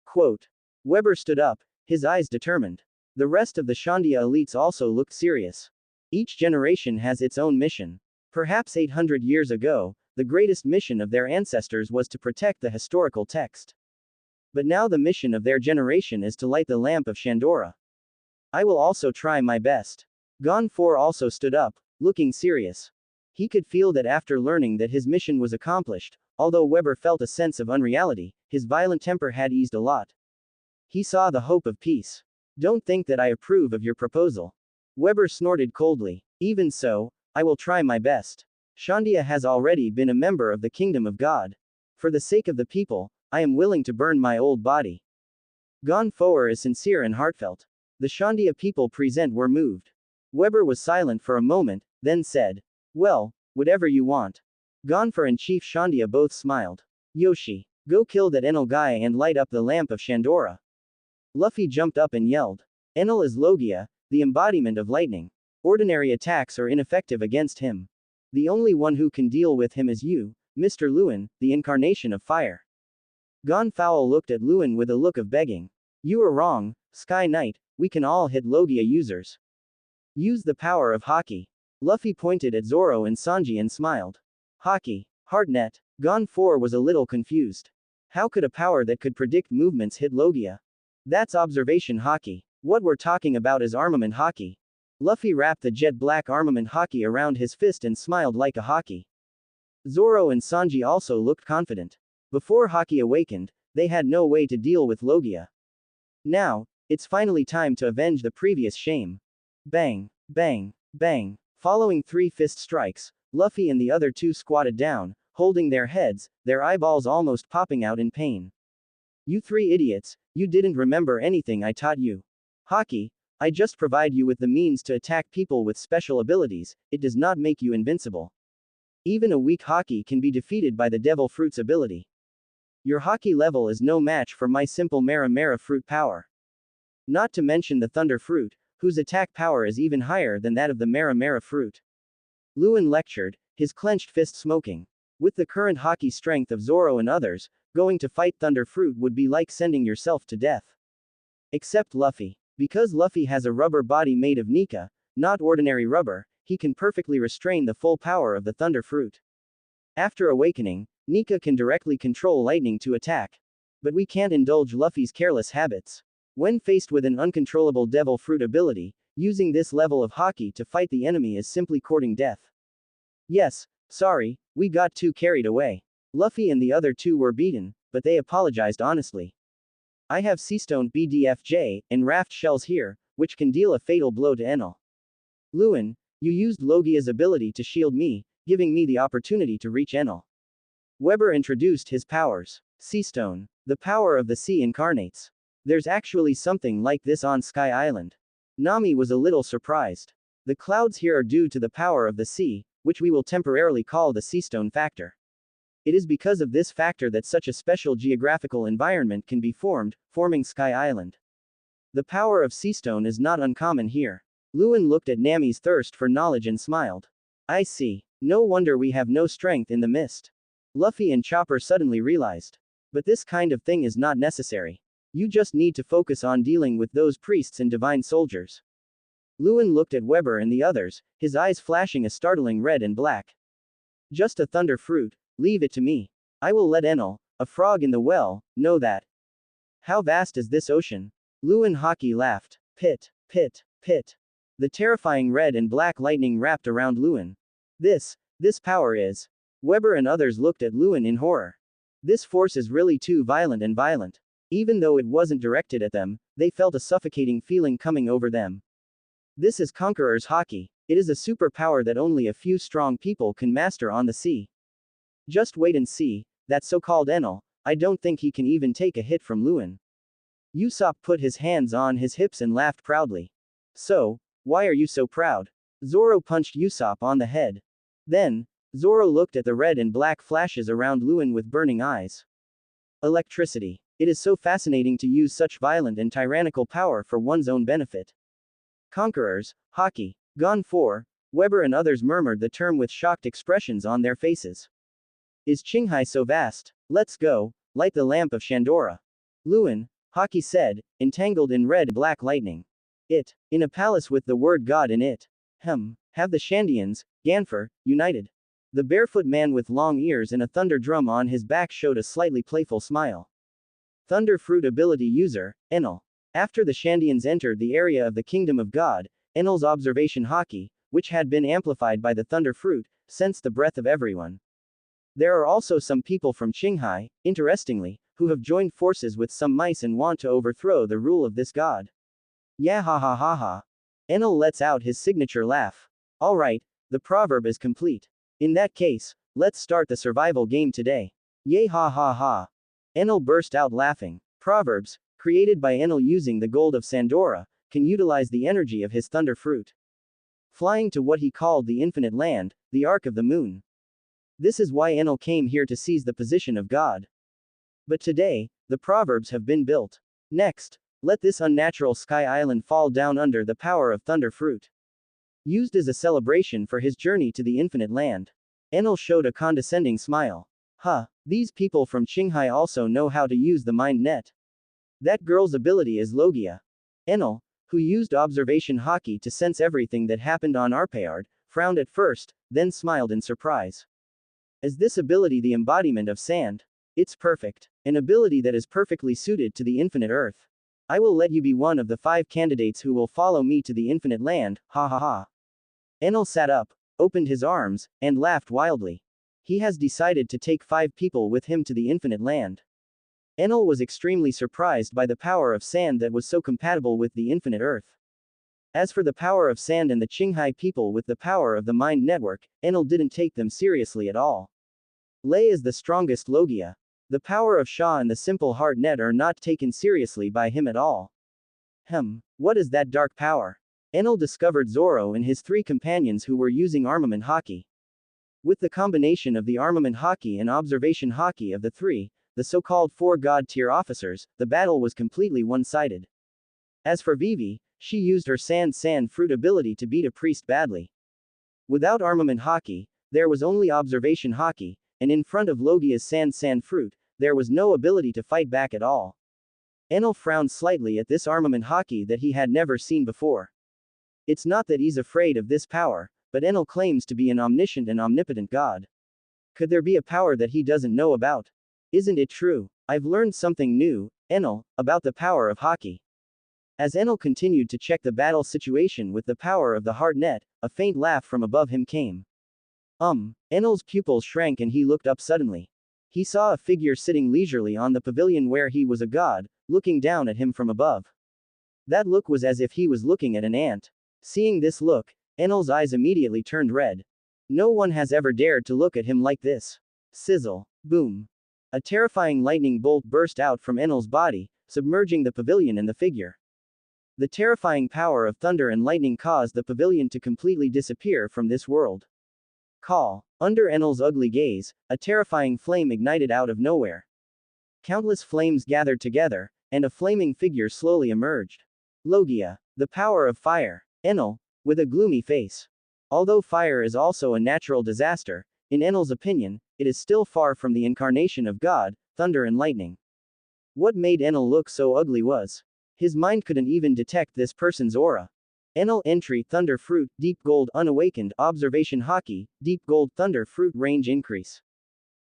Quote. Weber stood up, his eyes determined. The rest of the Shandia elites also looked serious. Each generation has its own mission. Perhaps 800 years ago, the greatest mission of their ancestors was to protect the historical text. But now the mission of their generation is to light the lamp of Shandora. I will also try my best. Gon 4 also stood up, looking serious. He could feel that after learning that his mission was accomplished, although Weber felt a sense of unreality, his violent temper had eased a lot. He saw the hope of peace. Don't think that I approve of your proposal. Weber snorted coldly. Even so, I will try my best. Shandia has already been a member of the kingdom of God. For the sake of the people, I am willing to burn my old body. Gon 4 is sincere and heartfelt. The Shandia people present were moved. Weber was silent for a moment, then said, well, whatever you want. Gonfer and Chief Shandia both smiled. Yoshi, go kill that Enel guy and light up the lamp of Shandora. Luffy jumped up and yelled. Enel is Logia, the embodiment of lightning. Ordinary attacks are ineffective against him. The only one who can deal with him is you, Mr. Luen, the incarnation of fire. Gon Fowl looked at Luen with a look of begging. You are wrong, Sky Knight, we can all hit Logia users. Use the power of haki. Luffy pointed at Zoro and Sanji and smiled. Haki. Hardnet. Gon 4 was a little confused. How could a power that could predict movements hit Logia? That's observation haki. What we're talking about is armament haki. Luffy wrapped the jet black armament haki around his fist and smiled like a haki. Zoro and Sanji also looked confident. Before haki awakened, they had no way to deal with Logia. Now, it's finally time to avenge the previous shame. Bang, bang, bang. Following 3 fist strikes, Luffy and the other 2 squatted down, holding their heads, their eyeballs almost popping out in pain. You 3 idiots, you didn't remember anything I taught you. Haki, I just provide you with the means to attack people with special abilities, it does not make you invincible. Even a weak haki can be defeated by the Devil Fruit's ability. Your haki level is no match for my simple Mera Mera Fruit power. Not to mention the Thunder Fruit, whose attack power is even higher than that of the Mera Mera Fruit. Luen lectured, his clenched fist smoking. With the current haki strength of Zoro and others, going to fight Thunder Fruit would be like sending yourself to death. Except Luffy. Because Luffy has a rubber body made of Nika, not ordinary rubber, he can perfectly restrain the full power of the Thunder Fruit. After awakening, Nika can directly control lightning to attack. But we can't indulge Luffy's careless habits. When faced with an uncontrollable Devil Fruit ability, using this level of haki to fight the enemy is simply courting death. Yes, sorry, we got too carried away. Luffy and the other 2 were beaten, but they apologized honestly. I have Seastone BDFJ and Raft Shells here, which can deal a fatal blow to Enel. Luen, you used Logia's ability to shield me, giving me the opportunity to reach Enel. Weber introduced his powers. Seastone. The power of the sea incarnates. There's actually something like this on Sky Island. Nami was a little surprised. The clouds here are due to the power of the sea, which we will temporarily call the Seastone factor. It is because of this factor that such a special geographical environment can be formed, forming Sky Island. The power of Seastone is not uncommon here. Luen looked at Nami's thirst for knowledge and smiled. I see. No wonder we have no strength in the mist. Luffy and Chopper suddenly realized. But this kind of thing is not necessary. You just need to focus on dealing with those priests and divine soldiers. Luen looked at Weber and the others, his eyes flashing a startling red and black. Just a thunder fruit, leave it to me. I will let Enel, a frog in the well, know that. How vast is this ocean? Luen Haki laughed. Pit, pit, pit. The terrifying red and black lightning wrapped around Luen. This power is. Weber and others looked at Luen in horror. This force is really too violent and violent. Even though it wasn't directed at them, they felt a suffocating feeling coming over them. This is Conqueror's Haki. It is a superpower that only a few strong people can master on the sea. Just wait and see, that so-called Enel, I don't think he can even take a hit from Luen. Usopp put his hands on his hips and laughed proudly. So, why are you so proud? Zoro punched Usopp on the head. Then, Zoro looked at the red and black flashes around Luen with burning eyes. Electricity. It is so fascinating to use such violent and tyrannical power for one's own benefit. Conquerors, Haki, gone for, Weber and others murmured the term with shocked expressions on their faces. Is Qinghai so vast? Let's go, light the lamp of Shandora. Luen, Haki said, entangled in red-black lightning. It, in a palace with the word God in it. Have the Shandians, Ganfer, united. The barefoot man with long ears and a thunder drum on his back showed a slightly playful smile. Thunder fruit ability user, Enel. After the Shandians entered the area of the Kingdom of God, Enel's observation Haki, which had been amplified by the thunder fruit, sensed the breath of everyone. There are also some people from Qinghai, interestingly, who have joined forces with some mice and want to overthrow the rule of this god. Yeah ha ha ha ha. Enel lets out his signature laugh. Alright, the proverb is complete. In that case, let's start the survival game today. Yay ha ha ha. Enel burst out laughing. Proverbs, created by Enel using the gold of Sandora, can utilize the energy of his thunder fruit. Flying to what he called the infinite land, the arc of the moon. This is why Enel came here to seize the position of God. But today, the proverbs have been built. Next, let this unnatural sky island fall down under the power of thunder fruit. Used as a celebration for his journey to the infinite land. Enel showed a condescending smile. These people from Qinghai also know how to use the mind net. That girl's ability is Logia. Enel, who used observation Haki to sense everything that happened on Arpeard, frowned at first, then smiled in surprise. Is this ability the embodiment of sand? It's perfect. An ability that is perfectly suited to the infinite earth. I will let you be one of the 5 candidates who will follow me to the infinite land, ha ha ha. Enel sat up, opened his arms, and laughed wildly. He has decided to take 5 people with him to the infinite land. Enel was extremely surprised by the power of sand that was so compatible with the infinite earth. As for the power of sand and the Qinghai people with the power of the mind network, Enel didn't take them seriously at all. Lei is the strongest Logia. The power of Sha and the simple heart net are not taken seriously by him at all. What is that dark power? Enel discovered Zoro and his 3 companions who were using armament Haki. With the combination of the armament Haki and observation Haki of the 3, the so-called 4 god-tier officers, the battle was completely one-sided. As for Vivi, she used her sand fruit ability to beat a priest badly. Without armament Haki, there was only observation Haki, and in front of Logia's sand fruit, there was no ability to fight back at all. Enel frowned slightly at this armament Haki that he had never seen before. It's not that he's afraid of this power, but Enel claims to be an omniscient and omnipotent god. Could there be a power that he doesn't know about? Isn't it true? I've learned something new, Enel, about the power of Haki. As Enel continued to check the battle situation with the power of the heart net, a faint laugh from above him came. Enel's pupils shrank and he looked up suddenly. He saw a figure sitting leisurely on the pavilion where he was a god, looking down at him from above. That look was as if he was looking at an ant. Seeing this look, Enel's eyes immediately turned red. No one has ever dared to look at him like this. Sizzle. Boom. A terrifying lightning bolt burst out from Enel's body, submerging the pavilion and the figure. The terrifying power of thunder and lightning caused the pavilion to completely disappear from this world. Call. Under Enel's ugly gaze, a terrifying flame ignited out of nowhere. Countless flames gathered together, and a flaming figure slowly emerged. Logia. The power of fire. Enel, with a gloomy face. Although fire is also a natural disaster, in Enel's opinion, it is still far from the incarnation of God, thunder and lightning. What made Enel look so ugly was his mind couldn't even detect this person's aura. Enel entry Thunder Fruit, Deep Gold Unawakened, Observation Hockey, Deep Gold Thunder Fruit range increase.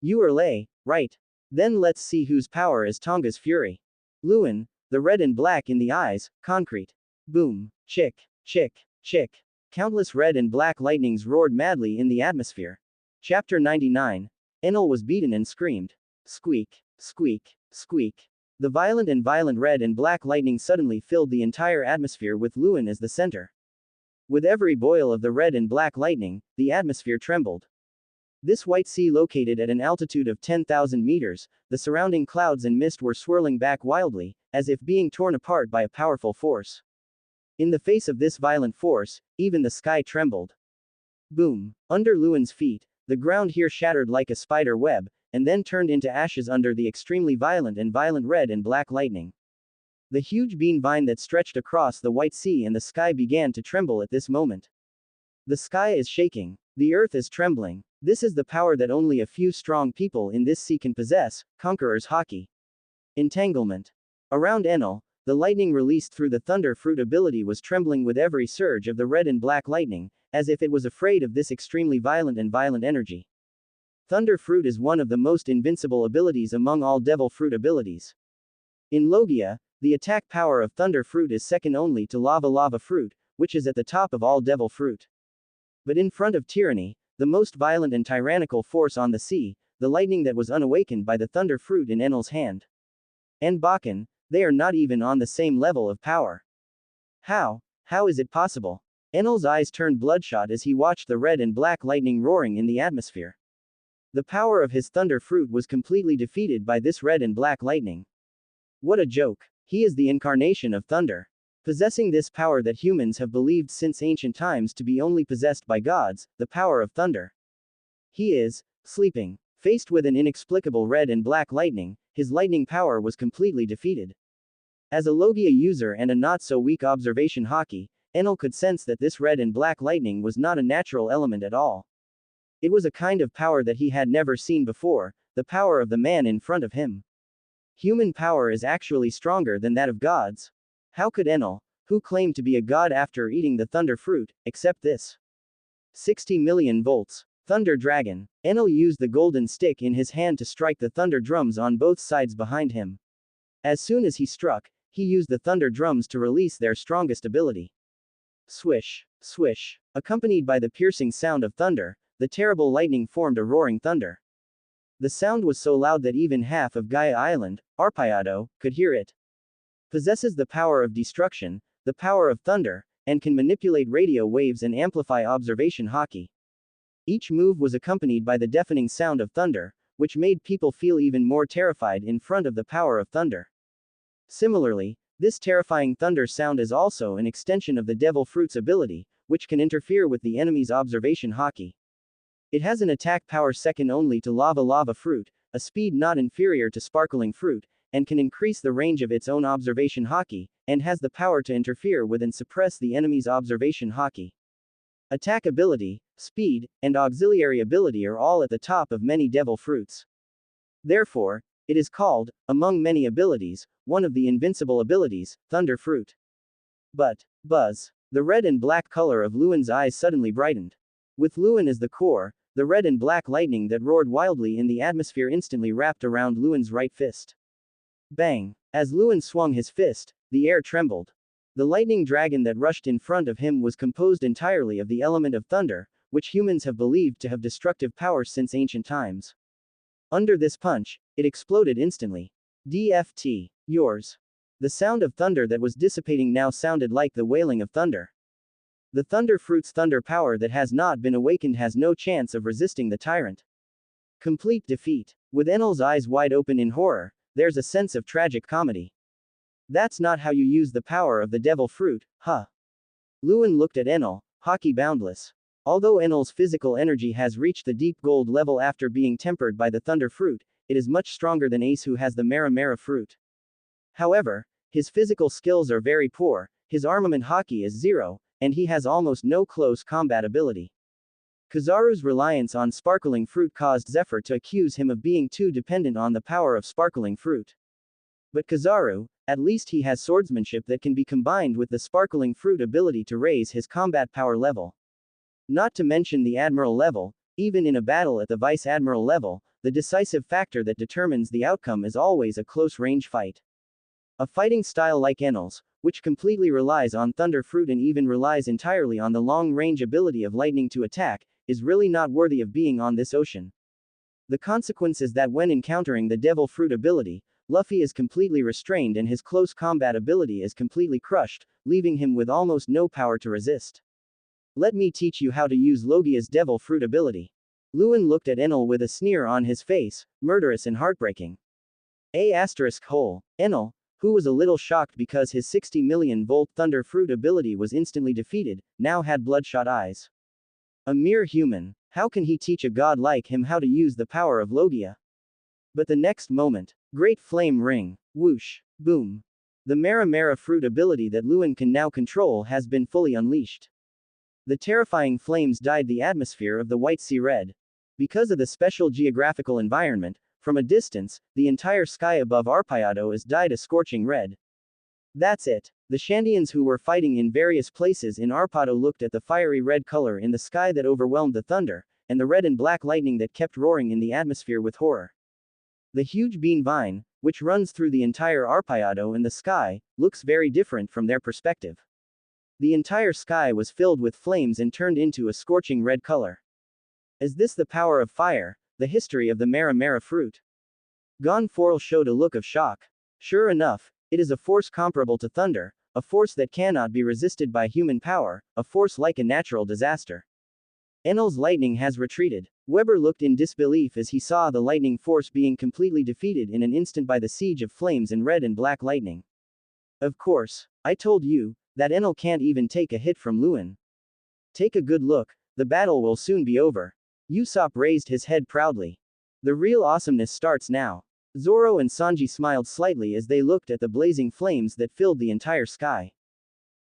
You are lay, right. Then let's see whose power is Tonga's fury. Luen, the red and black in the eyes, concrete. Boom, chick, chick, chick. Countless red and black lightnings roared madly in the atmosphere. Chapter 99. Enel was beaten and screamed. Squeak, squeak, squeak. The violent red and black lightning suddenly filled the entire atmosphere with Luen as the center. With every boil of the red and black lightning, the atmosphere trembled. This white sea located at an altitude of 10,000 meters, the surrounding clouds and mist were swirling back wildly, as if being torn apart by a powerful force. In the face of this violent force, even the sky trembled. Boom! Under Luen's feet, the ground here shattered like a spider web, and then turned into ashes under the extremely violent red and black lightning. The huge bean vine that stretched across the white sea and the sky began to tremble at this moment. The sky is shaking. The earth is trembling. This is the power that only a few strong people in this sea can possess, Conqueror's Hockey. Entanglement. Around Enel, the lightning released through the Thunder Fruit ability was trembling with every surge of the red and black lightning, as if it was afraid of this extremely violent energy. Thunder Fruit is one of the most invincible abilities among all Devil Fruit abilities. In Logia, the attack power of Thunder Fruit is second only to Lava Fruit, which is at the top of all Devil Fruit. But in front of Tyranny, the most violent and tyrannical force on the sea, the lightning that was unawakened by the Thunder Fruit in Enel's hand. And Bakken, they are not even on the same level of power. How is it possible? Enel's eyes turned bloodshot as he watched the red and black lightning roaring in the atmosphere. The power of his Thunder Fruit was completely defeated by this red and black lightning. What a joke. He is the incarnation of thunder. Possessing this power that humans have believed since ancient times to be only possessed by gods, the power of thunder. He is sleeping. Faced with an inexplicable red and black lightning, his lightning power was completely defeated. As a Logia user and a not-so-weak observation hockey, Enel could sense that this red and black lightning was not a natural element at all. It was a kind of power that he had never seen before, the power of the man in front of him. Human power is actually stronger than that of gods. How could Enel, who claimed to be a god after eating the Thunder Fruit, accept this? 60 million volts. Thunder Dragon. Enel used the golden stick in his hand to strike the thunder drums on both sides behind him. As soon as he struck, he used the thunder drums to release their strongest ability. Swish, swish. Accompanied by the piercing sound of thunder, the terrible lightning formed a roaring thunder. The sound was so loud that even half of Gaia Island, Arpayado, could hear it. Possesses the power of destruction, the power of thunder, and can manipulate radio waves and amplify observation hockey. Each move was accompanied by the deafening sound of thunder, which made people feel even more terrified in front of the power of thunder. Similarly, this terrifying thunder sound is also an extension of the Devil Fruit's ability, which can interfere with the enemy's observation hockey. It has an attack power second only to Lava Fruit, a speed not inferior to Sparkling Fruit, and can increase the range of its own observation hockey, and has the power to interfere with and suppress the enemy's observation hockey. Attack ability, speed, and auxiliary ability are all at the top of many Devil Fruits. Therefore, it is called, among many abilities, one of the invincible abilities, Thunder Fruit. But, buzz. The red and black color of Luen's eyes suddenly brightened. With Luen as the core, the red and black lightning that roared wildly in the atmosphere instantly wrapped around Luen's right fist. Bang! As Luen swung his fist, the air trembled. The lightning dragon that rushed in front of him was composed entirely of the element of thunder, which humans have believed to have destructive power since ancient times. Under this punch, it exploded instantly. DFT. Yours. The sound of thunder that was dissipating now sounded like the wailing of thunder. The Thunder Fruit's thunder power that has not been awakened has no chance of resisting the tyrant. Complete defeat. With Enel's eyes wide open in horror, there's a sense of tragic comedy. That's not how you use the power of the Devil Fruit, huh? Luen looked at Enel, hockey boundless. Although Enel's physical energy has reached the deep gold level after being tempered by the Thunder Fruit, it is much stronger than Ace, who has the Mara Fruit. However, his physical skills are very poor, his armament hockey is 0, and he has almost no close combat ability. Kizaru's reliance on Sparkling Fruit caused Zephyr to accuse him of being too dependent on the power of Sparkling Fruit. But Kizaru, At least he has swordsmanship that can be combined with the sparkling fruit ability to raise his combat power level. Not to mention the admiral level, even in a battle at the vice admiral level, the decisive factor that determines the outcome is always a close range fight. A fighting style like Enel's, which completely relies on thunder fruit and even relies entirely on the long range ability of lightning to attack, is really not worthy of being on this ocean. The consequence is that when encountering the devil fruit ability, Luffy is completely restrained and his close combat ability is completely crushed, leaving him with almost no power to resist. Let me teach you how to use Logia's devil fruit ability. Luen looked at Enel with a sneer on his face, murderous and heartbreaking. Enel, who was a little shocked because his 60 million volt thunder fruit ability was instantly defeated, now had bloodshot eyes. A mere human, how can he teach a god like him how to use the power of Logia? But the next moment, great flame ring, whoosh, boom. The Mara fruit ability that Luen can now control has been fully unleashed. The terrifying flames dyed the atmosphere of the White Sea red. Because of the special geographical environment, from a distance, the entire sky above Arpayado is dyed a scorching red. That's it. The Shandians who were fighting in various places in Arpado looked at the fiery red color in the sky that overwhelmed the thunder, and the red and black lightning that kept roaring in the atmosphere with horror. The huge bean vine, which runs through the entire Arpayado in the sky, looks very different from their perspective. The entire sky was filled with flames and turned into a scorching red color. Is this the power of fire, the history of the Mara fruit? Gon Forel showed a look of shock. Sure enough, it is a force comparable to thunder, a force that cannot be resisted by human power, a force like a natural disaster. Enel's lightning has retreated. Weber looked in disbelief as he saw the lightning force being completely defeated in an instant by the siege of flames and red and black lightning. Of course, I told you that Enel can't even take a hit from Luen. Take a good look, the battle will soon be over. Usopp raised his head proudly. The real awesomeness starts now. Zoro and Sanji smiled slightly as they looked at the blazing flames that filled the entire sky.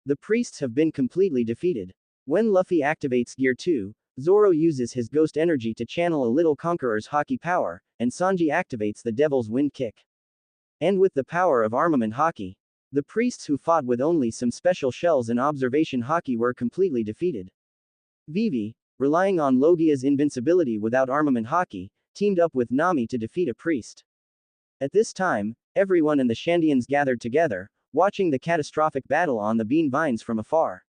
The priests have been completely defeated. When Luffy activates Gear 2, Zoro uses his ghost energy to channel a little Conqueror's Haki power, and Sanji activates the Devil's Wind Kick. And with the power of Armament Haki, the priests who fought with only some special shells and observation Haki were completely defeated. Vivi, relying on Logia's invincibility without Armament Haki, teamed up with Nami to defeat a priest. At this time, everyone in the Shandians gathered together, watching the catastrophic battle on the bean vines from afar.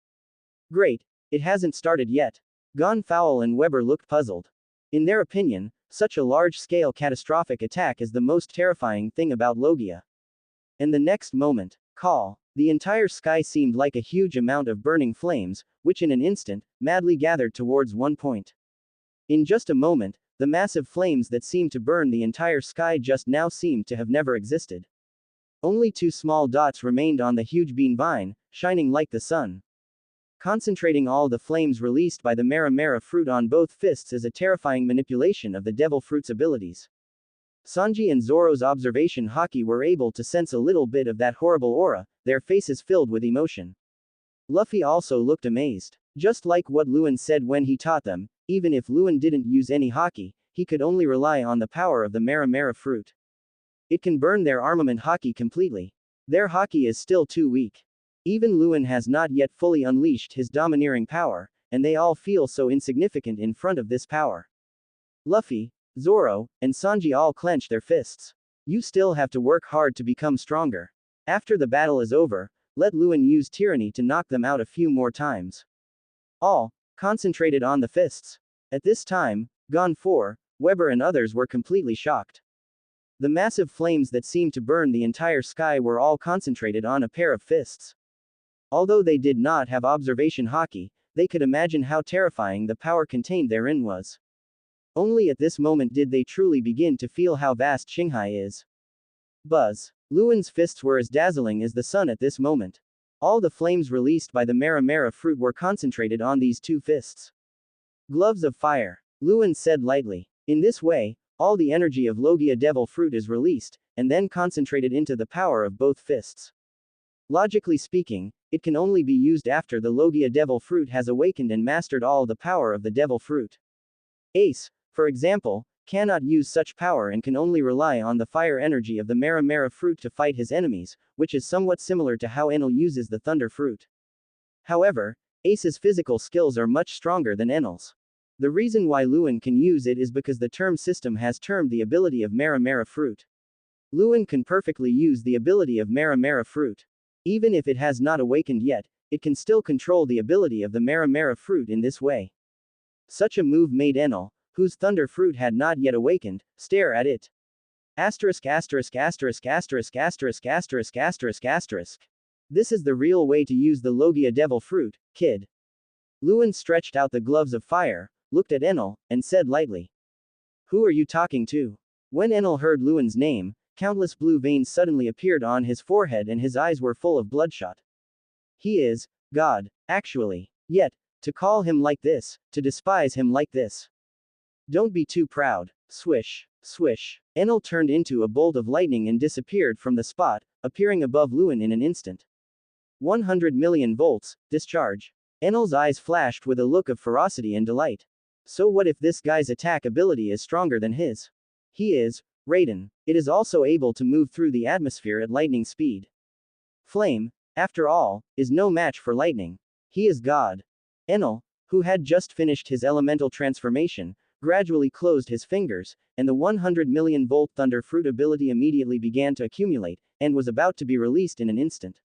Great, it hasn't started yet. Gon Fowl and Weber looked puzzled. In their opinion, such a large-scale catastrophic attack is the most terrifying thing about Logia. And the next moment, the entire sky seemed like a huge amount of burning flames, which in an instant, madly gathered towards one point. In just a moment, the massive flames that seemed to burn the entire sky just now seemed to have never existed. Only two small dots remained on the huge bean vine, shining like the sun. Concentrating all the flames released by the Mara fruit on both fists is a terrifying manipulation of the devil fruit's abilities. Sanji and Zoro's observation Haki were able to sense a little bit of that horrible aura, their faces filled with emotion. Luffy also looked amazed. Just like what Luen said when he taught them, even if Luen didn't use any Haki, he could only rely on the power of the Mara fruit. It can burn their armament Haki completely. Their Haki is still too weak. Even Luen has not yet fully unleashed his domineering power, and they all feel so insignificant in front of this power. Luffy, Zoro, and Sanji all clench their fists. You still have to work hard to become stronger. After the battle is over, let Luen use tyranny to knock them out a few more times. All concentrated on the fists. At this time, Gon 4, Weber and others were completely shocked. The massive flames that seemed to burn the entire sky were all concentrated on a pair of fists. Although they did not have observation Haki, they could imagine how terrifying the power contained therein was. Only at this moment did they truly begin to feel how vast Shanghai is. Buzz. Luen's fists were as dazzling as the sun at this moment. All the flames released by the Mara fruit were concentrated on these two fists. Gloves of fire. Luen said lightly. In this way, all the energy of Logia devil fruit is released, and then concentrated into the power of both fists. Logically speaking, it can only be used after the Logia devil fruit has awakened and mastered all the power of the devil fruit. Ace, for example, cannot use such power and can only rely on the fire energy of the Mara Mara fruit to fight his enemies, which is somewhat similar to how Enel uses the thunder fruit. However, Ace's physical skills are much stronger than Enel's. The reason why Luen can use it is because the term system has termed the ability of Mara Mara fruit. Luen can perfectly use the ability of Mara Mara fruit. Even if it has not awakened yet, it can still control the ability of the Mara Mara fruit in this way. Such a move made Enel, whose thunder fruit had not yet awakened, stare at it. Asterisk asterisk asterisk asterisk asterisk asterisk asterisk asterisk. This is the real way to use the Logia devil fruit, kid. Luen stretched out the gloves of fire, looked at Enel, and said lightly. Who are you talking to? When Enel heard Luen's name, countless blue veins suddenly appeared on his forehead and his eyes were full of bloodshot. He is God, actually. Yet, to call him like this, to despise him like this. Don't be too proud. Swish, swish. Enel turned into a bolt of lightning and disappeared from the spot, appearing above Luen in an instant. 100 million volts, discharge. Enel's eyes flashed with a look of ferocity and delight. So what if this guy's attack ability is stronger than his? He is Raiden. It is also able to move through the atmosphere at lightning speed. Flame, after all, is no match for lightning. He is God. Enel, who had just finished his elemental transformation, gradually closed his fingers, and the 100 million volt thunder fruit ability immediately began to accumulate, and was about to be released in an instant.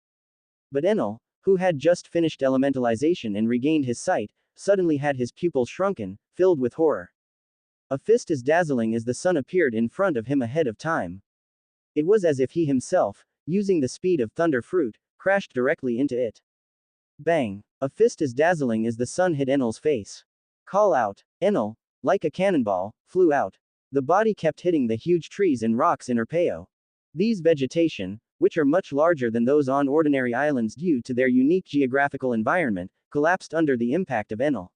But Enel, who had just finished elementalization and regained his sight, suddenly had his pupils shrunken, filled with horror. A fist as dazzling as the sun appeared in front of him ahead of time. It was as if he himself, using the speed of thunder fruit, crashed directly into it. Bang! A fist as dazzling as the sun hit Enel's face. Call out. Enel, like a cannonball, flew out. The body kept hitting the huge trees and rocks in Arpaio. These vegetation, which are much larger than those on ordinary islands due to their unique geographical environment, collapsed under the impact of Enel.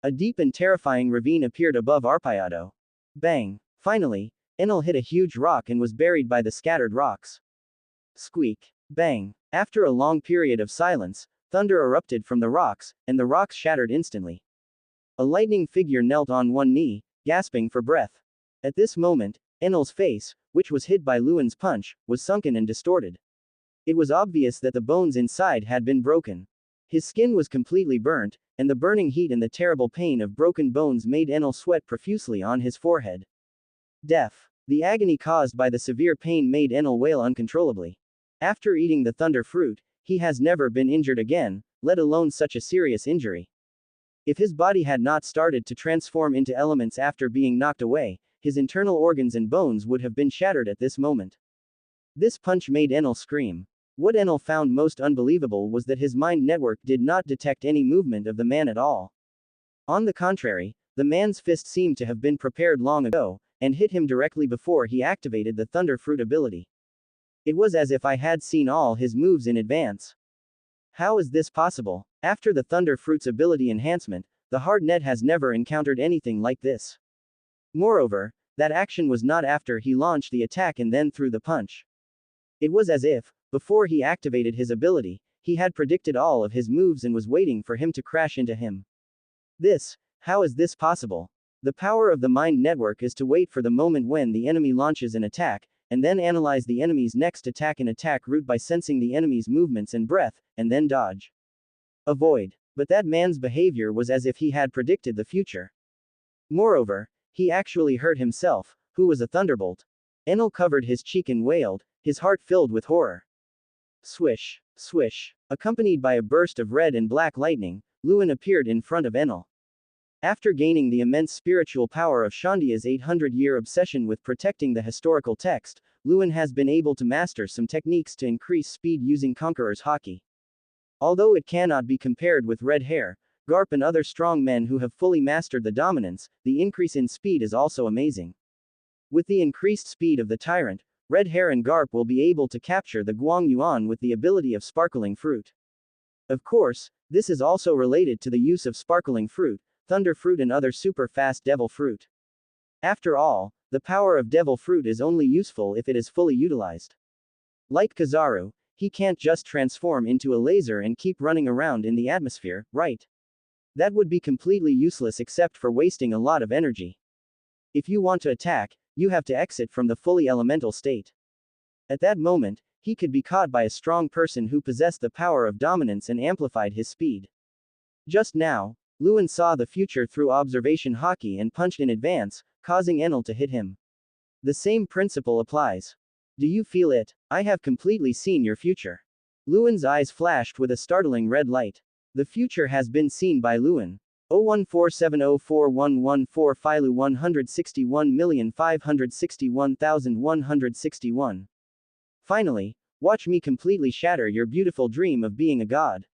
A deep and terrifying ravine appeared above Arpaio. Bang! Finally, Enel hit a huge rock and was buried by the scattered rocks. Squeak! Bang! After a long period of silence, thunder erupted from the rocks, and the rocks shattered instantly. A lightning figure knelt on one knee, gasping for breath. At this moment, Enel's face, which was hit by Luen's punch, was sunken and distorted. It was obvious that the bones inside had been broken. His skin was completely burnt, and the burning heat and the terrible pain of broken bones made Enel sweat profusely on his forehead. Deaf. The agony caused by the severe pain made Enel wail uncontrollably. After eating the thunder fruit, he has never been injured again, let alone such a serious injury. If his body had not started to transform into elements after being knocked away, his internal organs and bones would have been shattered at this moment. This punch made Enel scream. What Enel found most unbelievable was that his mind network did not detect any movement of the man at all. On the contrary, the man's fist seemed to have been prepared long ago, and hit him directly before he activated the thunder fruit ability. It was as if I had seen all his moves in advance. How is this possible? After the thunder fruit's ability enhancement, the hard net has never encountered anything like this. Moreover, that action was not after he launched the attack and then threw the punch. It was as if, before he activated his ability, he had predicted all of his moves and was waiting for him to crash into him. How is this possible? The power of the mind network is to wait for the moment when the enemy launches an attack, and then analyze the enemy's next attack and attack route by sensing the enemy's movements and breath, and then dodge. Avoid. But that man's behavior was as if he had predicted the future. Moreover, he actually hurt himself, who was a thunderbolt. Enel covered his cheek and wailed, his heart filled with horror. Swish, swish. Accompanied by a burst of red and black lightning, Luen appeared in front of Enel. After gaining the immense spiritual power of Shandia's 800-year obsession with protecting the historical text, Luen has been able to master some techniques to increase speed using Conqueror's Haki. Although it cannot be compared with Red Hair, Garp and other strong men who have fully mastered the dominance, the increase in speed is also amazing. With the increased speed of the Tyrant, Red Hair and Garp will be able to capture the Guang Yuan with the ability of Sparkling Fruit. Of course, this is also related to the use of Sparkling Fruit, Thunder Fruit and other super-fast Devil Fruit. After all, the power of Devil Fruit is only useful if it is fully utilized. Like Kizaru, he can't just transform into a laser and keep running around in the atmosphere, right? That would be completely useless except for wasting a lot of energy. If you want to attack, you have to exit from the fully elemental state. At that moment, he could be caught by a strong person who possessed the power of dominance and amplified his speed. Just now, Luen saw the future through observation hockey and punched in advance, causing Enel to hit him. The same principle applies. Do you feel it? I have completely seen your future. Luen's eyes flashed with a startling red light. The future has been seen by Luen. 0147041114 Philu 161,561,161. Finally, watch me completely shatter your beautiful dream of being a god.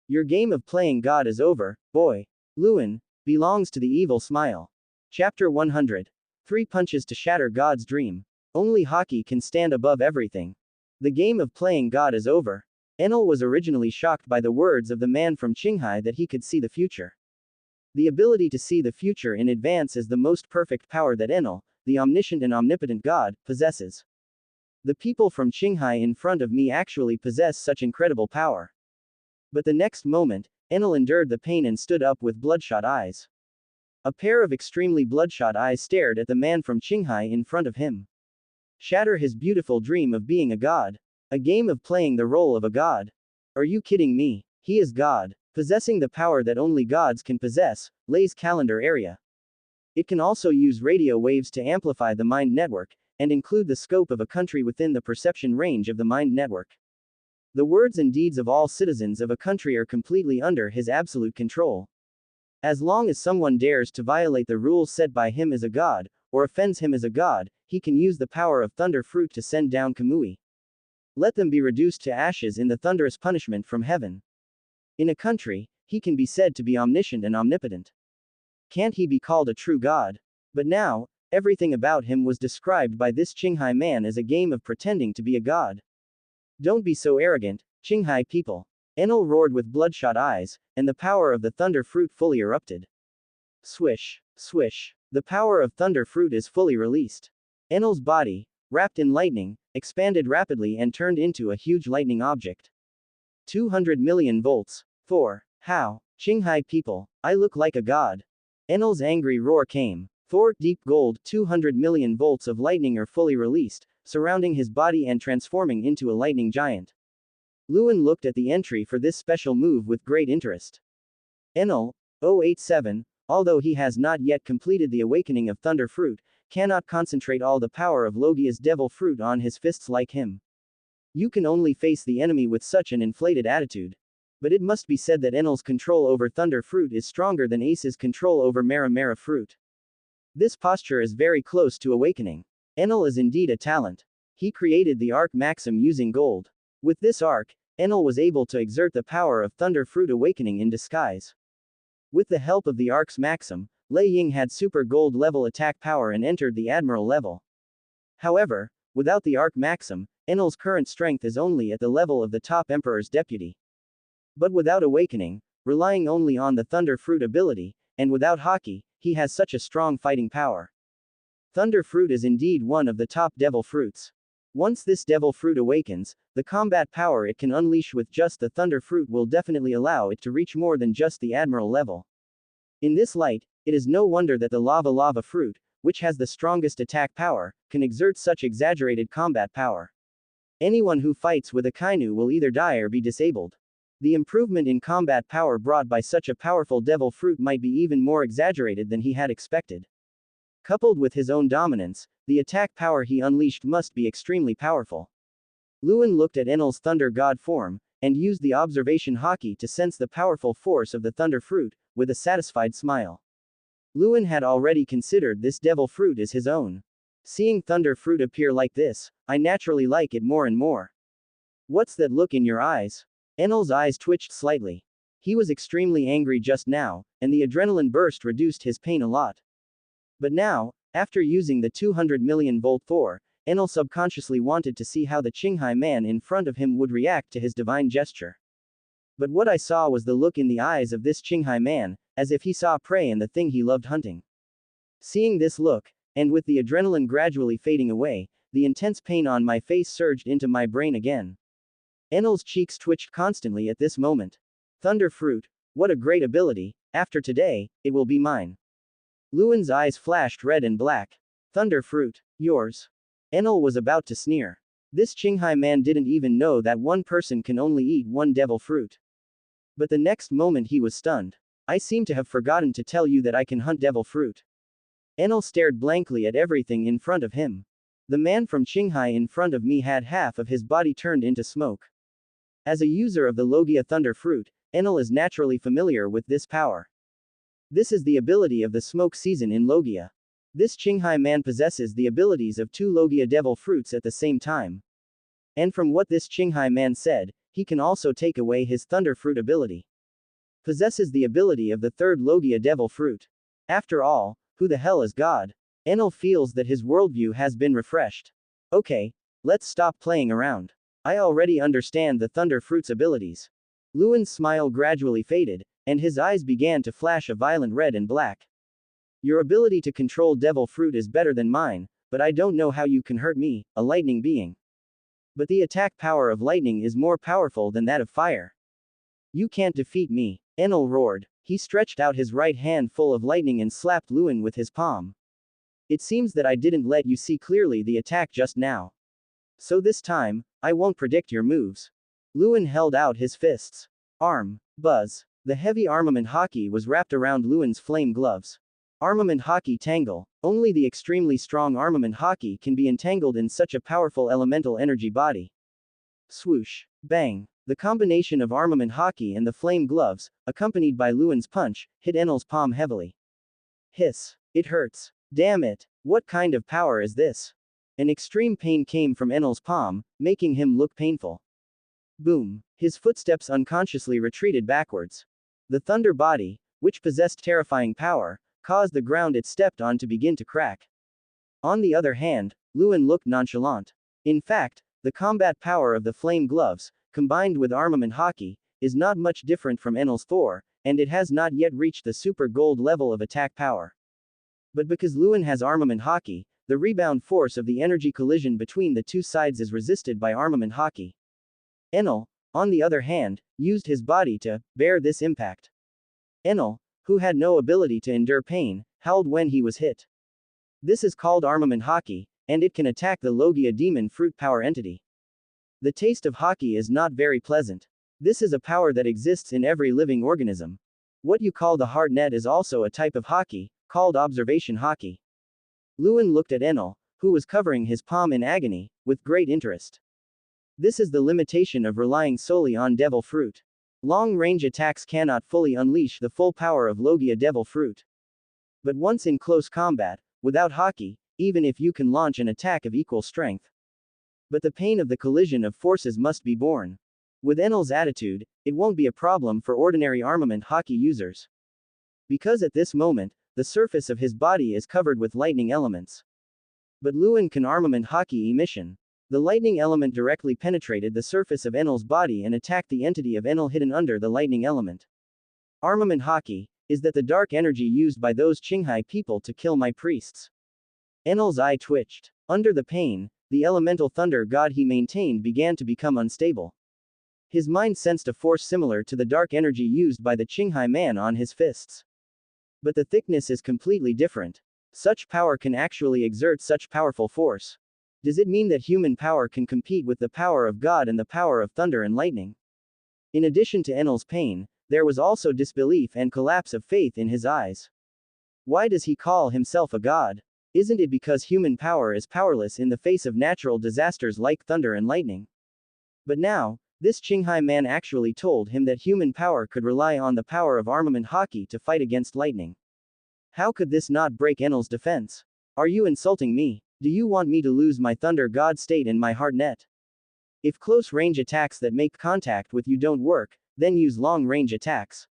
Your game of playing God is over, boy. Luen belongs to the evil smile. Chapter 100. 3 punches to shatter God's dream. Only hockey can stand above everything. The game of playing God is over. Enel was originally shocked by the words of the man from Qinghai that he could see the future. The ability to see the future in advance is the most perfect power that Enel, the omniscient and omnipotent God, possesses. The people from Qinghai in front of me actually possess such incredible power. But the next moment, Enel endured the pain and stood up with bloodshot eyes. A pair of extremely bloodshot eyes stared at the man from Qinghai in front of him. Shatter his beautiful dream of being a god. A game of playing the role of a god. Are you kidding me? He is God, possessing the power that only gods can possess, Lei's calendar area. It can also use radio waves to amplify the mind network, and include the scope of a country within the perception range of the mind network. The words and deeds of all citizens of a country are completely under his absolute control. As long as someone dares to violate the rules set by him as a god, or offends him as a god, he can use the power of thunder fruit to send down Kamui. Let them be reduced to ashes in the thunderous punishment from heaven. In a country, he can be said to be omniscient and omnipotent. Can't he be called a true god? But now, everything about him was described by this Qinghai man as a game of pretending to be a god. Don't be so arrogant, Qinghai people. Enel roared with bloodshot eyes, and the power of the thunder fruit fully erupted. Swish, swish. The power of thunder fruit is fully released. Enel's body, wrapped in lightning, expanded rapidly and turned into a huge lightning object. 200 million volts. 4. How? Qinghai people, I look like a god. Enel's angry roar came. 4. Deep gold, 200 million volts of lightning are fully released, surrounding his body and transforming into a lightning giant. Luen looked at the entry for this special move with great interest. Enel, 087, although he has not yet completed the awakening of thunder fruit, cannot concentrate all the power of Logia's devil fruit on his fists like him. You can only face the enemy with such an inflated attitude. But it must be said that Enel's control over thunder fruit is stronger than Ace's control over Mara Mara fruit. This posture is very close to awakening. Enel is indeed a talent. He created the arc maxim using gold. With this arc, Enel was able to exert the power of thunder fruit awakening in disguise. With the help of the arc's maxim, Lei Ying had super gold level attack power and entered the admiral level. However, without the arc maxim, Enel's current strength is only at the level of the top emperor's deputy. But without awakening, relying only on the thunder fruit ability, and without hockey, he has such a strong fighting power. Thunder fruit is indeed one of the top devil fruits. Once this devil fruit awakens, the combat power it can unleash with just the thunder fruit will definitely allow it to reach more than just the admiral level. In this light, it is no wonder that the lava fruit, which has the strongest attack power, can exert such exaggerated combat power. Anyone who fights with a kainu will either die or be disabled. The improvement in combat power brought by such a powerful devil fruit might be even more exaggerated than he had expected. Coupled with his own dominance, the attack power he unleashed must be extremely powerful. Luen looked at Enel's thunder god form, and used the observation hockey to sense the powerful force of the thunder fruit, with a satisfied smile. Luen had already considered this devil fruit as his own. Seeing thunder fruit appear like this, I naturally like it more and more. What's that look in your eyes? Enel's eyes twitched slightly. He was extremely angry just now, and the adrenaline burst reduced his pain a lot. But now, after using the 200 million volt Thor, Enel subconsciously wanted to see how the Qinghai man in front of him would react to his divine gesture. But what I saw was the look in the eyes of this Qinghai man, as if he saw prey and the thing he loved hunting. Seeing this look, and with the adrenaline gradually fading away, the intense pain on my face surged into my brain again. Enel's cheeks twitched constantly at this moment. Thunder fruit, what a great ability, after today, it will be mine. Luen's eyes flashed red and black. Thunder fruit. Yours. Enel was about to sneer. This Qinghai man didn't even know that one person can only eat one devil fruit. But the next moment he was stunned. I seem to have forgotten to tell you that I can hunt devil fruit. Enel stared blankly at everything in front of him. The man from Qinghai in front of me had half of his body turned into smoke. As a user of the Logia thunder fruit, Enel is naturally familiar with this power. This is the ability of the smoke season in Logia. This Qinghai man possesses the abilities of two Logia devil fruits at the same time. And from what this Qinghai man said, he can also take away his thunder fruit ability. Possesses the ability of the third Logia devil fruit. After all, who the hell is God? Enel feels that his worldview has been refreshed. Okay, let's stop playing around. I already understand the thunder fruit's abilities. Luen's smile gradually faded, and his eyes began to flash a violent red and black. Your ability to control devil fruit is better than mine, but I don't know how you can hurt me, a lightning being. But the attack power of lightning is more powerful than that of fire. You can't defeat me, Enel roared. He stretched out his right hand full of lightning and slapped Luen with his palm. It seems that I didn't let you see clearly the attack just now. So this time, I won't predict your moves. Luen held out his fists. Arm. Buzz. The heavy armament hockey was wrapped around Luen's flame gloves. Armament hockey tangle. Only the extremely strong armament hockey can be entangled in such a powerful elemental energy body. Swoosh. Bang. The combination of armament hockey and the flame gloves, accompanied by Luen's punch, hit Enel's palm heavily. Hiss. It hurts. Damn it. What kind of power is this? An extreme pain came from Enel's palm, making him look painful. Boom. His footsteps unconsciously retreated backwards. The thunder body, which possessed terrifying power, caused the ground it stepped on to begin to crack. On the other hand, Luen looked nonchalant. In fact, the combat power of the flame gloves, combined with armament hockey, is not much different from Enel's Thor, and it has not yet reached the super gold level of attack power. But because Luen has armament hockey, the rebound force of the energy collision between the two sides is resisted by armament hockey. Enel, on the other hand, used his body to bear this impact. Enel, who had no ability to endure pain, howled when he was hit. This is called armament hockey, and it can attack the Logia demon fruit power entity. The taste of hockey is not very pleasant. This is a power that exists in every living organism. What you call the hard net is also a type of hockey, called observation hockey. Luen looked at Enel, who was covering his palm in agony, with great interest. This is the limitation of relying solely on devil fruit. Long-range attacks cannot fully unleash the full power of Logia devil fruit. But once in close combat, without hockey, even if you can launch an attack of equal strength. But the pain of the collision of forces must be borne. With Enel's attitude, it won't be a problem for ordinary armament hockey users. Because at this moment, the surface of his body is covered with lightning elements. But Luen can armament hockey emission. The lightning element directly penetrated the surface of Enel's body and attacked the entity of Enel hidden under the lightning element. Armament hockey is that the dark energy used by those Qinghai people to kill my priests. Enel's eye twitched. Under the pain, the elemental thunder god he maintained began to become unstable. His mind sensed a force similar to the dark energy used by the Qinghai man on his fists. But the thickness is completely different. Such power can actually exert such powerful force. Does it mean that human power can compete with the power of God and the power of thunder and lightning? In addition to Enel's pain, there was also disbelief and collapse of faith in his eyes. Why does he call himself a god? Isn't it because human power is powerless in the face of natural disasters like thunder and lightning? But now, this Qinghai man actually told him that human power could rely on the power of armament hockey to fight against lightning. How could this not break Enel's defense? Are you insulting me? Do you want me to lose my thunder god state and my hard net? If close-range attacks that make contact with you don't work, then use long-range attacks.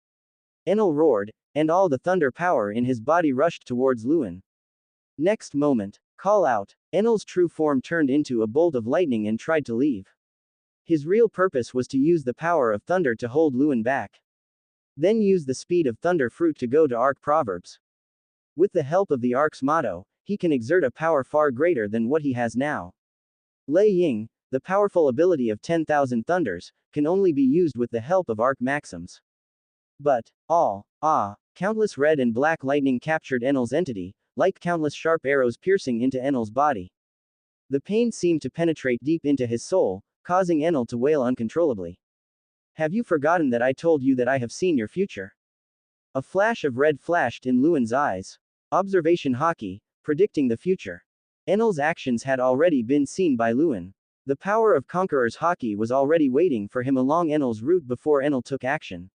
Enel roared, and all the thunder power in his body rushed towards Luen. Next moment, call out. Enel's true form turned into a bolt of lightning and tried to leave. His real purpose was to use the power of thunder to hold Luen back. Then use the speed of thunder fruit to go to Arc Proverbs. With the help of the Arc's motto, he can exert a power far greater than what he has now. Lei Ying, the powerful ability of 10,000 thunders, can only be used with the help of Arc Maxims. But, countless red and black lightning captured Enel's entity, like countless sharp arrows piercing into Enel's body. The pain seemed to penetrate deep into his soul, causing Enel to wail uncontrollably. Have you forgotten that I told you that I have seen your future? A flash of red flashed in Luen's eyes. Observation Haki, predicting the future. Enel's actions had already been seen by Luen. The power of Conqueror's Haki was already waiting for him along Enel's route before Enel took action.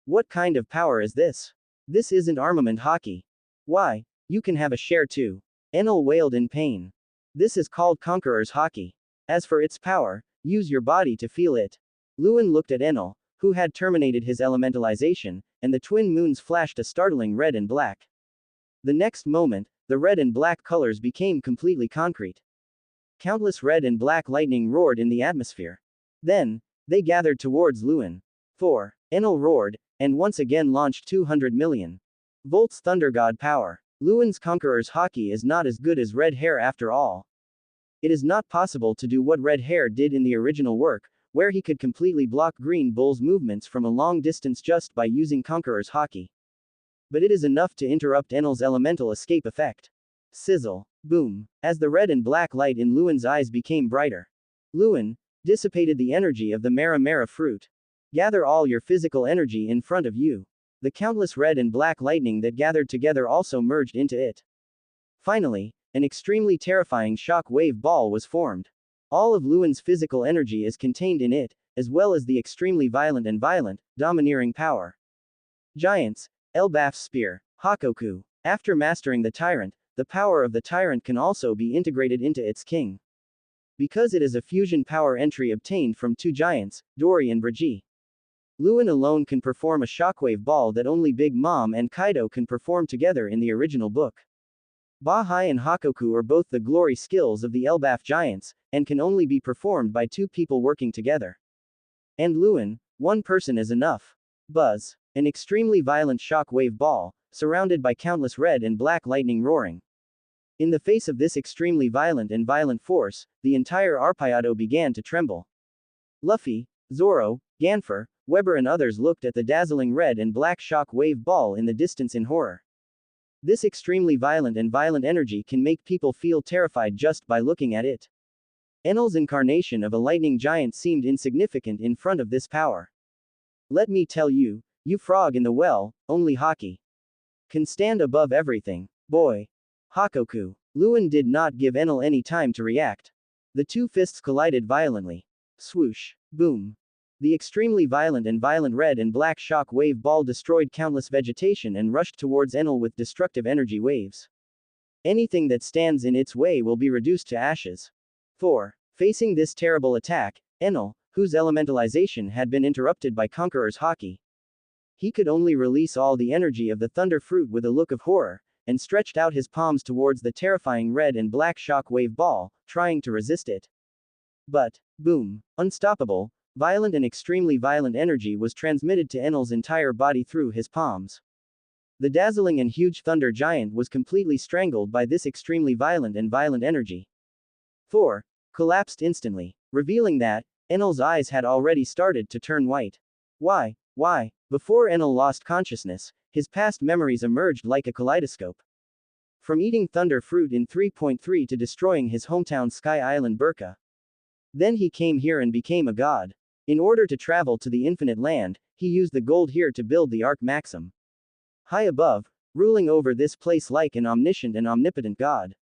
What kind of power is this? This isn't armament Haki. Why, you can have a share too. Enel wailed in pain. This is called Conqueror's Haki. As for its power, use your body to feel it. Luen looked at Enel, who had terminated his elementalization, and the twin moons flashed a startling red and black. The next moment, the red and black colors became completely concrete. Countless red and black lightning roared in the atmosphere. Then, they gathered towards Luen. 4. Enel roared, and once again launched 200 million volts thunder god power. Luen's Conqueror's Haki is not as good as red hair after all. It is not possible to do what red hair did in the original work, where he could completely block Green Bull's movements from a long distance just by using Conqueror's Haki. But it is enough to interrupt Enel's elemental escape effect. Sizzle. Boom. As the red and black light in Luen's eyes became brighter, Luen dissipated the energy of the Mara Mara fruit. Gather all your physical energy in front of you. The countless red and black lightning that gathered together also merged into it. Finally, an extremely terrifying shock wave ball was formed. All of Luen's physical energy is contained in it, as well as the extremely violent and domineering power. Giants, Elbaf's spear, Hakoku. After mastering the tyrant, the power of the tyrant can also be integrated into its king. Because it is a fusion power entry obtained from two giants, Dori and Brigi. Luen alone can perform a shockwave ball that only Big Mom and Kaido can perform together in the original book. Bahai and Hakoku are both the glory skills of the Elbaf giants, and can only be performed by two people working together. And Luen, one person is enough. Buzz. An extremely violent shockwave ball, surrounded by countless red and black lightning roaring. In the face of this extremely violent force, the entire Arpayado began to tremble. Luffy, Zoro, Ganfer, Weber and others looked at the dazzling red and black shock wave ball in the distance in horror. This extremely violent energy can make people feel terrified just by looking at it. Enel's incarnation of a lightning giant seemed insignificant in front of this power. Let me tell you, you frog in the well, only Haki can stand above everything, boy. Hakoku. Luen did not give Enel any time to react. The two fists collided violently. Swoosh. Boom. The extremely violent red and black shock wave ball destroyed countless vegetation and rushed towards Enel with destructive energy waves. Anything that stands in its way will be reduced to ashes. 4. Facing this terrible attack, Enel, whose elementalization had been interrupted by Conqueror's Haki. He could only release all the energy of the thunder fruit with a look of horror, and stretched out his palms towards the terrifying red and black shock wave ball, trying to resist it. But, boom, unstoppable, violent and extremely violent energy was transmitted to Enel's entire body through his palms. The dazzling and huge thunder giant was completely strangled by this extremely violent energy. 4. Collapsed instantly, revealing that, Enel's eyes had already started to turn white. Why? Before Enel lost consciousness, his past memories emerged like a kaleidoscope. From eating thunder fruit in 3.3 to destroying his hometown Sky Island Burka. Then he came here and became a god. In order to travel to the infinite land, he used the gold here to build the Ark Maxim. High above, ruling over this place like an omniscient and omnipotent god.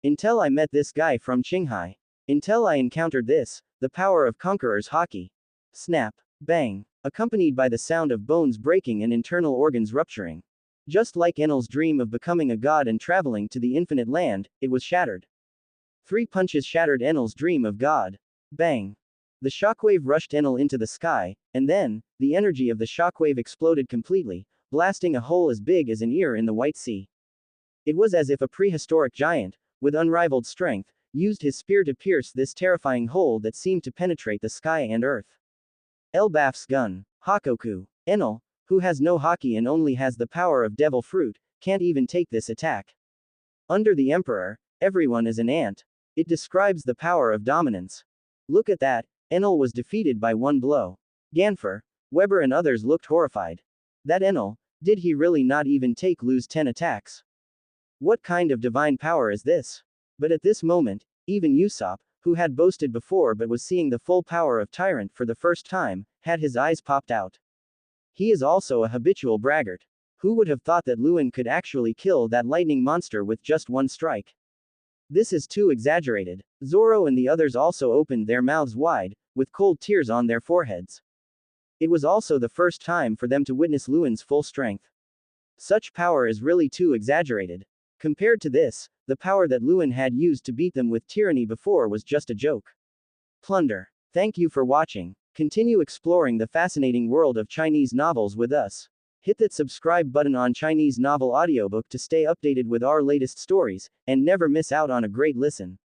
Until I met this guy from Qinghai. Until I encountered this, the power of Conqueror's Haki. Snap. Bang. Accompanied by the sound of bones breaking and internal organs rupturing. Just like Enel's dream of becoming a god and traveling to the infinite land, it was shattered. 3 punches shattered Enel's dream of god. Bang. The shockwave rushed Enel into the sky, and then, the energy of the shockwave exploded completely, blasting a hole as big as an ear in the White Sea. It was as if a prehistoric giant, with unrivaled strength, used his spear to pierce this terrifying hole that seemed to penetrate the sky and earth. Elbaf's gun. Hakoku. Enel, who has no Haki and only has the power of devil fruit, can't even take this attack. Under the Emperor, everyone is an ant. It describes the power of dominance. Look at that, Enel was defeated by one blow. Ganfer, Weber and others looked horrified. That Enel, did he really not even take Lu's 10 attacks? What kind of divine power is this? But at this moment, even Usopp, who had boasted before but was seeing the full power of Tyrant for the first time, had his eyes popped out. He is also a habitual braggart. Who would have thought that Luen could actually kill that lightning monster with just one strike? This is too exaggerated. Zoro and the others also opened their mouths wide, with cold tears on their foreheads. It was also the first time for them to witness Luen's full strength. Such power is really too exaggerated. Compared to this, the power that Luen had used to beat them with tyranny before was just a joke. Plunder. Thank you for watching. Continue exploring the fascinating world of Chinese novels with us. Hit that subscribe button on Chinese Novel Audiobook to stay updated with our latest stories, and never miss out on a great listen.